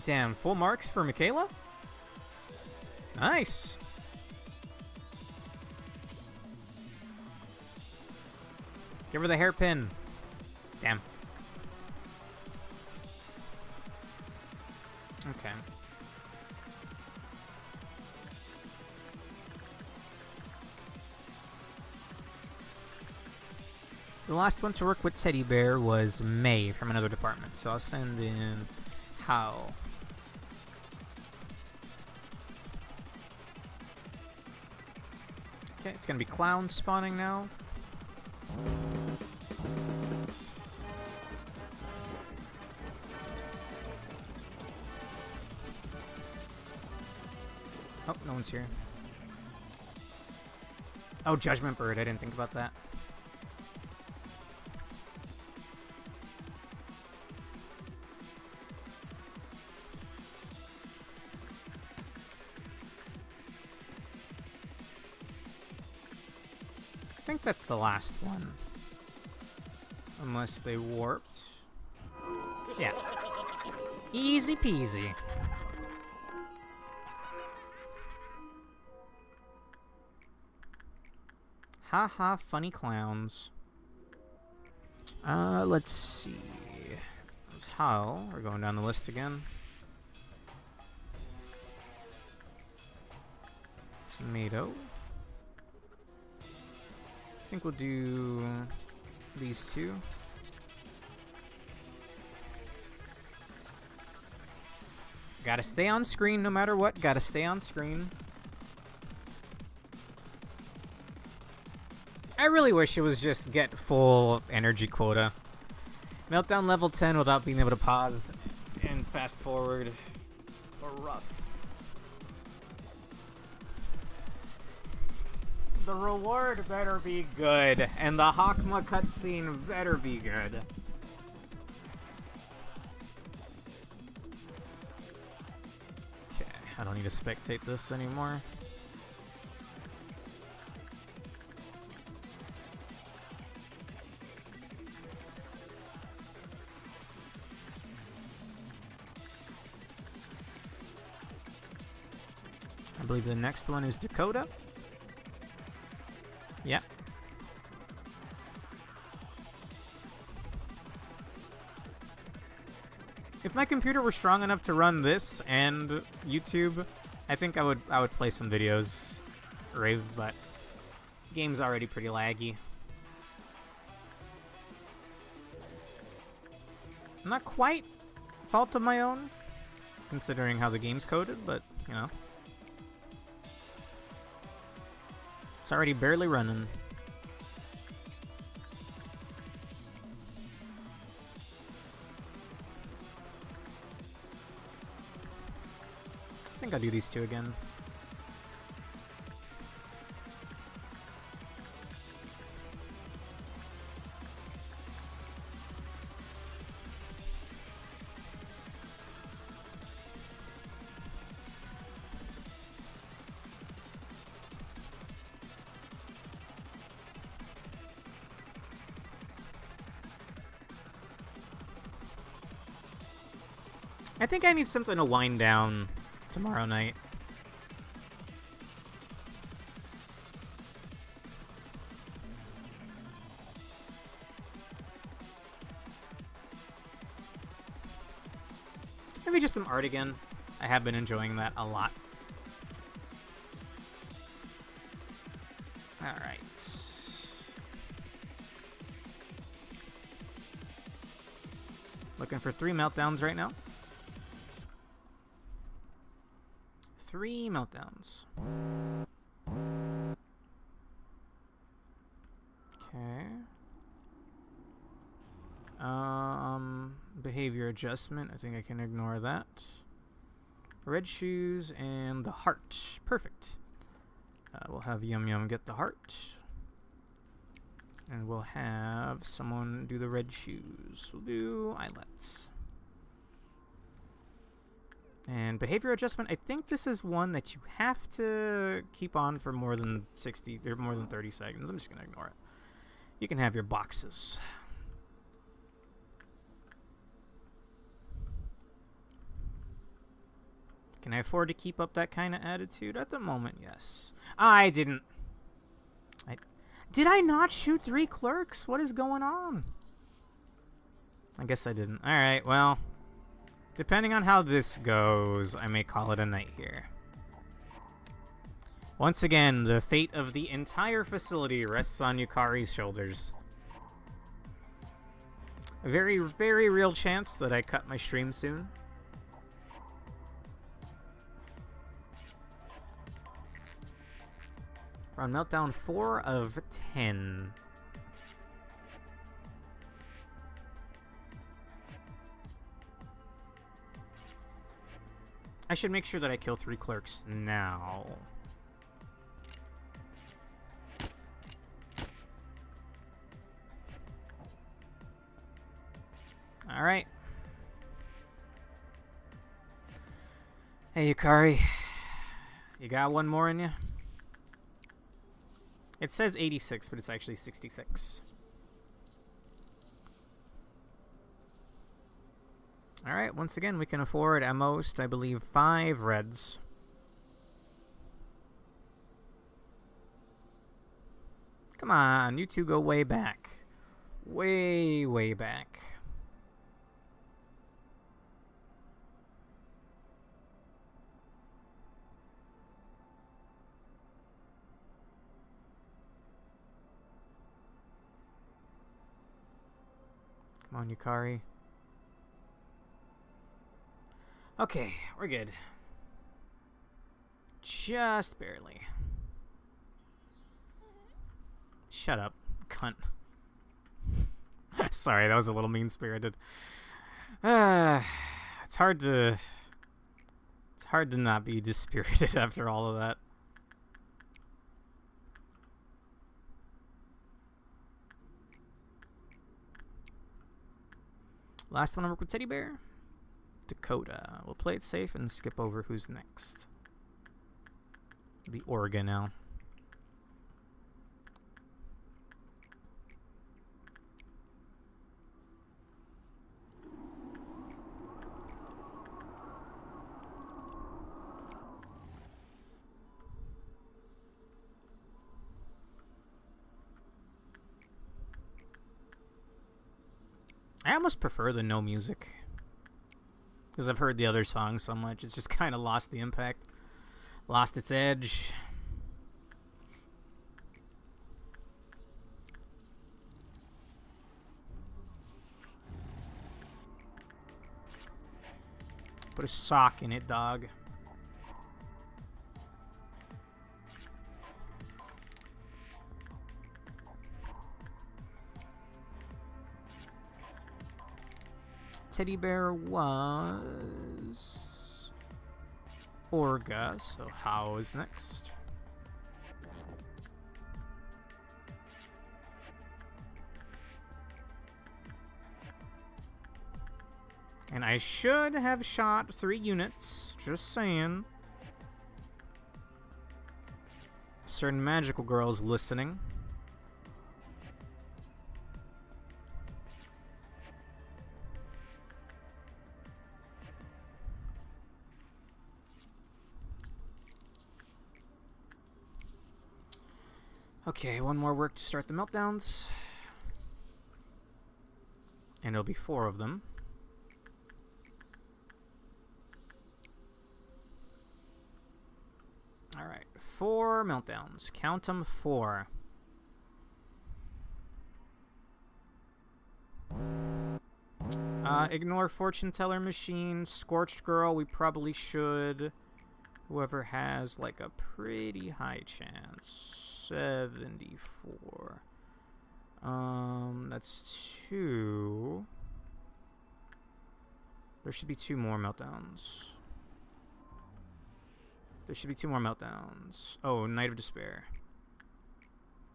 Speaker 1: Damn, full marks for Michaela? Nice. Give her the hairpin. Damn. Okay. The last one to work with Teddy Bear was May from another department, so I'll send in Hal. Okay, it's gonna be clowns spawning now. Oh, no one's here. Oh, Judgment Bird, I didn't think about that. I think that's the last one. Unless they warped. Yeah. Easy peasy. Haha, funny clowns. Let's see. There's Hal. We're going down the list again. Tomato. I think we'll do these two. Gotta stay on screen no matter what. Gotta stay on screen. I really wish it was just get full energy quota. Meltdown level 10 without being able to pause and fast forward. Or rough. The reward better be good, and the Hokma cutscene better be good. Okay, I don't need to spectate this anymore. I believe the next one is Dakota. Yep. If my computer were strong enough to run this and YouTube, I think I would play some videos, Rave, but game's already pretty laggy. Not quite fault of my own, considering how the game's coded, but you know. It's already barely running. I think I'll do these two again. I think I need something to wind down tomorrow night. Maybe just some art again. I have been enjoying that a lot. Alright. Looking for 3 meltdowns right now. 3 meltdowns. Okay. Behavior adjustment. I think I can ignore that. Red shoes and the heart. Perfect. We'll have Yum Yum get the heart. And we'll have someone do the red shoes. We'll do Eyelet. And behavior adjustment, I think this is one that you have to keep on for more than 60 or more than 30 seconds. I'm just going to ignore it. You can have your boxes. Can I afford to keep up that kind of attitude? At the moment, yes. I didn't. Did I not shoot 3 clerks? What is going on? I guess I didn't. Alright, well. Depending on how this goes, I may call it a night here. Once again, the fate of the entire facility rests on Yukari's shoulders. A very, very real chance that I cut my stream soon. We're on Meltdown 4 of 10. I should make sure that I kill 3 clerks now. Alright. Hey, Yukari. You got one more in you? It says 86, but it's actually 66. Alright, once again, we can afford at most, I believe, 5 reds. Come on, you two go way back. Way, way back. Come on, Yukari. Okay, we're good. Just barely. Shut up, cunt. Sorry, that was a little mean-spirited. It's hard to not be dispirited after all of that. Last one I work with Teddy Bear. Dakota. We'll play it safe and skip over who's next. It'll be Oregon now. I almost prefer the no music. Because I've heard the other songs so much, it's just kind of lost the impact. Lost its edge. Put a sock in it, dog. Teddy Bear was Orga, so how is next? And I should have shot 3 units, just saying. Certain magical girls listening. Okay, one more work to start the meltdowns. And it'll be 4 of them. Alright, 4 meltdowns. Count them 4. Ignore fortune teller machine. Scorched girl, we probably should. Whoever has like a pretty high chance. 74. That's 2. There should be 2 more meltdowns. There should be 2 more meltdowns. Oh, Night of Despair.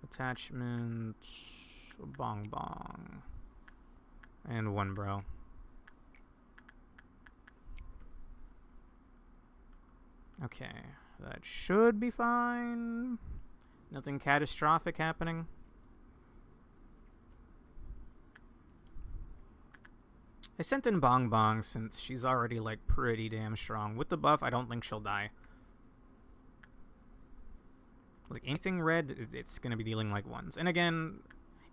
Speaker 1: Attachment. Bong bong. And 1 bro. Okay, that should be fine. Nothing catastrophic happening. I sent in Bong Bong since she's already, like, pretty damn strong. With the buff, I don't think she'll die. Like, anything red, it's gonna be dealing, like, ones. And again,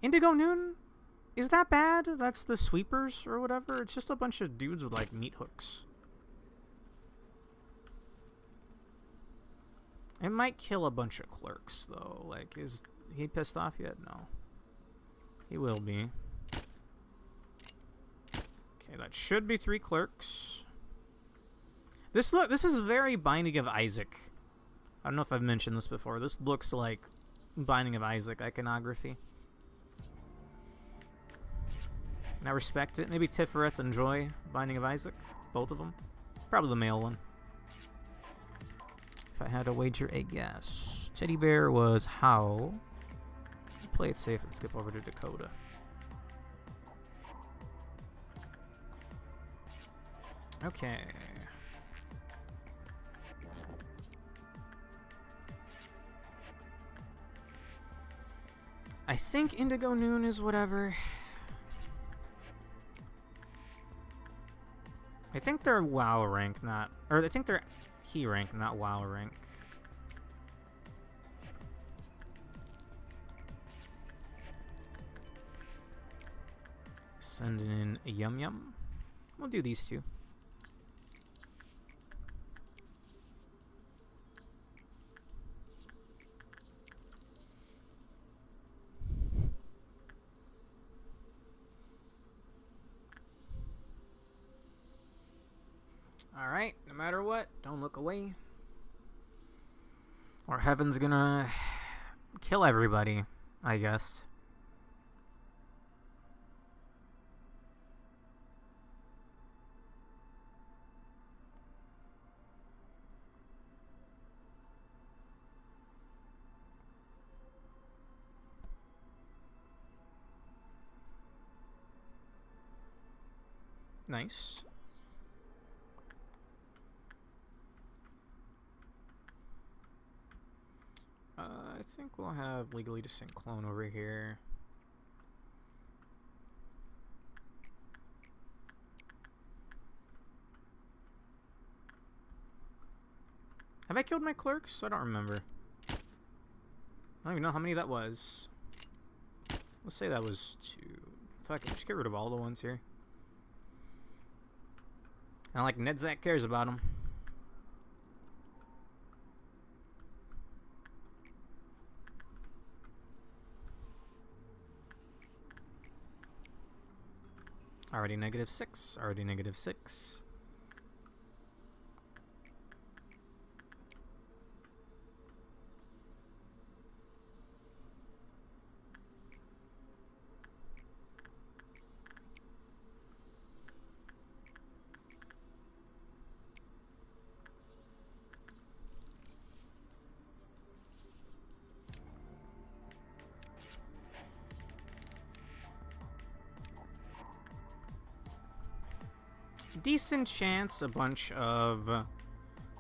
Speaker 1: Indigo Noon, is that bad? That's the sweepers or whatever? It's just a bunch of dudes with, like, meat hooks. It might kill a bunch of clerks, though. Like, is he pissed off yet? No. He will be. Okay, that should be 3 clerks. This is very Binding of Isaac. I don't know if I've mentioned this before. This looks like Binding of Isaac iconography. I respect it. Maybe Tiferet and Joy, Binding of Isaac. Both of them. Probably the male one. If I had to wager a guess. Teddy Bear was how? Play it safe and skip over to Dakota. Okay. I think Indigo Noon is whatever. I think they're WoW rank, not... Or I think they're He rank, not WoW rank. Sending in a Yum Yum. We'll do these 2. Alright, no matter what, don't look away. Or Heaven's gonna kill everybody, I guess. Nice. I think we'll have Legally Distinct Clone over here. Have I killed my clerks? I don't remember. I don't even know how many that was. Let's say that was 2. Fuck it, just get rid of all the ones here. Not like Nedzak cares about them. Already -6. Already -6. Decent chance a bunch of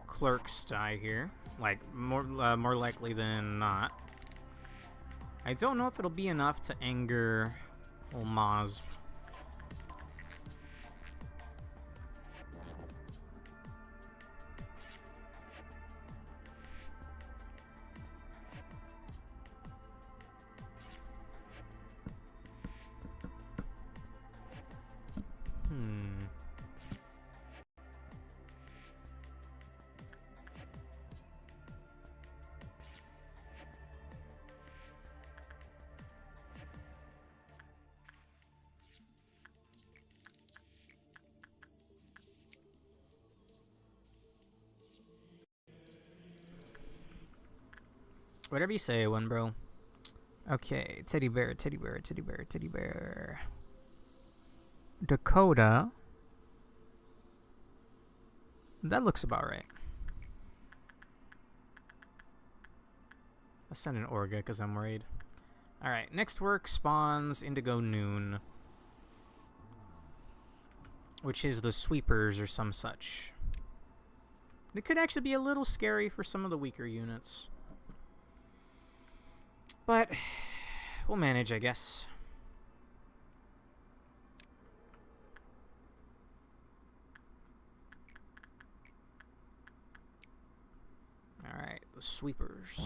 Speaker 1: clerks die here. Like, more likely than not. I don't know if it'll be enough to anger old Maz. Whatever you say, one bro. Okay, teddy bear, teddy bear, teddy bear, teddy bear. Dakota. That looks about right. I'll send an Orga because I'm worried. Alright, next work spawns Indigo Noon, which is the sweepers or some such. It could actually be a little scary for some of the weaker units. But we'll manage, I guess. sweepers.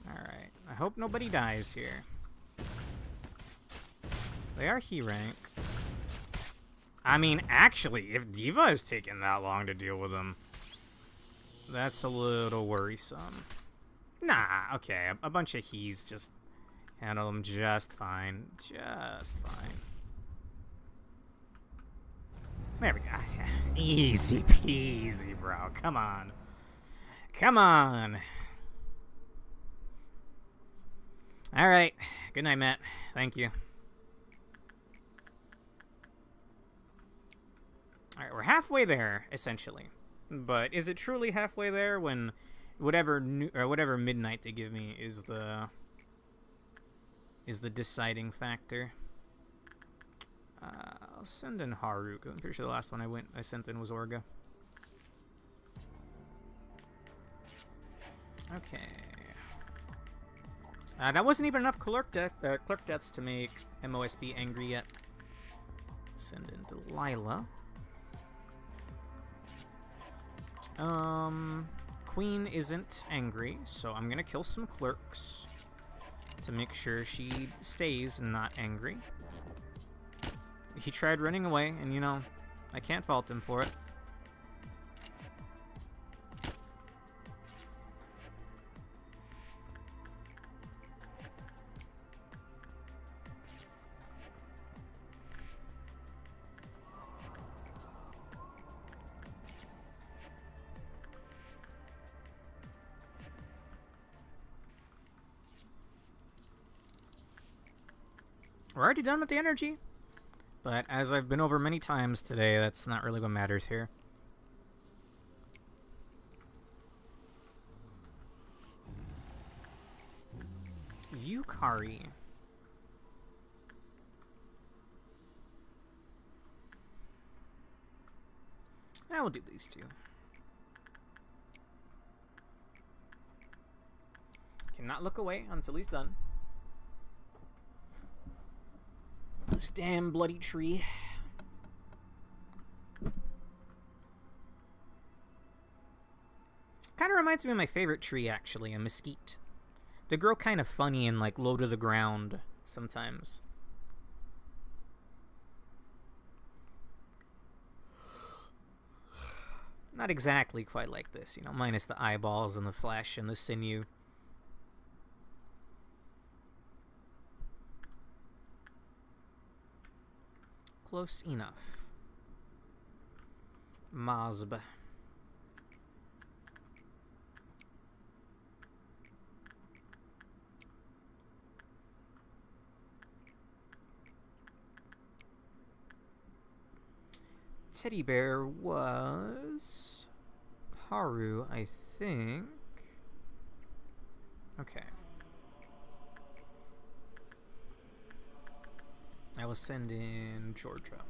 Speaker 1: Alright. I hope nobody dies here. They are He rank. I mean, actually, if Diva is taking that long to deal with them, that's a little worrisome. Nah, okay, a bunch of He's just handle them just fine. Just fine. There we go. Easy peasy, bro. Come on. Come on. Alright. Good night, Matt. Thank you. Alright, we're halfway there, essentially. But is it truly halfway there when whatever midnight they give me is the deciding factor? I'll send in Haru, because I'm pretty sure the last one I sent in was Orga. Okay. That wasn't even enough clerk deaths to make MOSB angry yet. Send in Delilah. Queen isn't angry, so I'm gonna kill some clerks to make sure she stays not angry. He tried running away, and you know, I can't fault him for it. We're already done with the energy. But as I've been over many times today, that's not really what matters here. Yukari. I will do these two. Cannot look away until he's done. This damn bloody tree. Kind of reminds me of my favorite tree, actually, a mesquite. They grow kind of funny and like low to the ground sometimes. Not exactly quite like this, you know, minus the eyeballs and the flesh and the sinew. Close enough. Mazb. Teddy bear was Haru, I think. Okay. I will send in Georgia.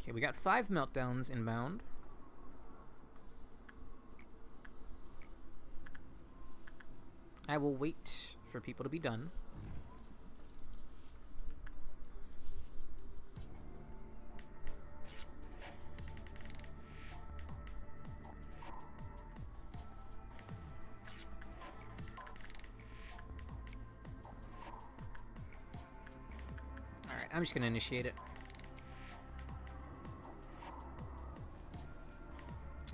Speaker 1: Okay, we got 5 meltdowns inbound. I will wait for people to be done. I'm just gonna initiate it.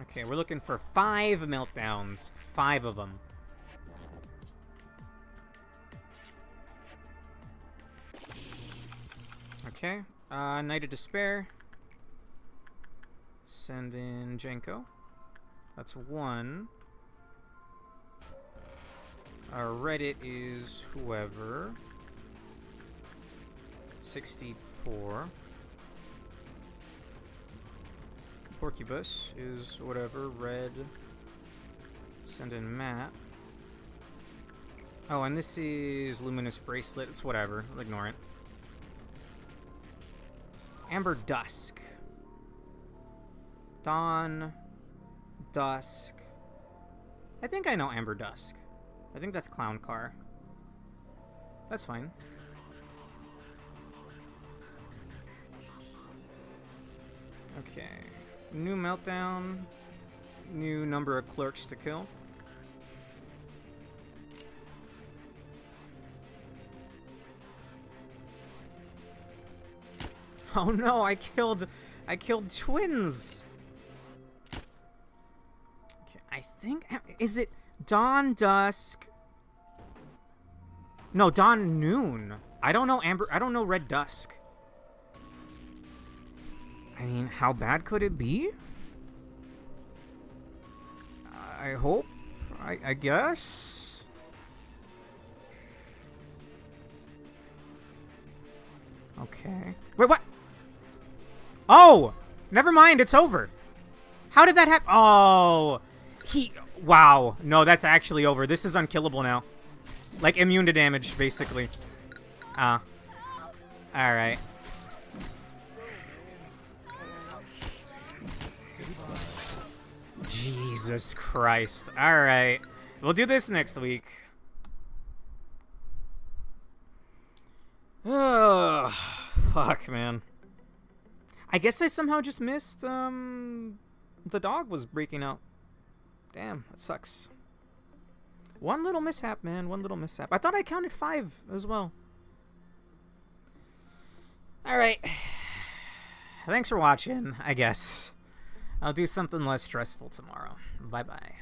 Speaker 1: Okay, we're looking for 5 meltdowns. 5 of them. Okay, Night of Despair. Send in Jenko. That's 1. Our Reddit is whoever. 64. Porcubus is whatever. Red. Send in Matt. Oh, and this is Luminous Bracelet. It's whatever. I'll ignore it. Amber Dusk. Dawn. Dusk. I think I know Amber Dusk. I think that's Clown Car. That's fine. Okay. New meltdown. New number of clerks to kill. Oh no, I killed twins. Okay, I think, is it dawn, dusk? No, dawn, noon. I don't know amber, I don't know red dusk. I mean, how bad could it be? I hope, I guess. Okay. Wait, what? Oh! Never mind, it's over. How did that happen? Oh! Wow. No, that's actually over. This is unkillable now. Like, immune to damage, basically. Alright. Jesus Christ. Alright. We'll do this next week. Oh, fuck, man. I guess I somehow just missed, the dog was breaking out. Damn, that sucks. One little mishap, man. One little mishap. I thought I counted 5 as well. Alright. Thanks for watching, I guess. I'll do something less stressful tomorrow. Bye-bye.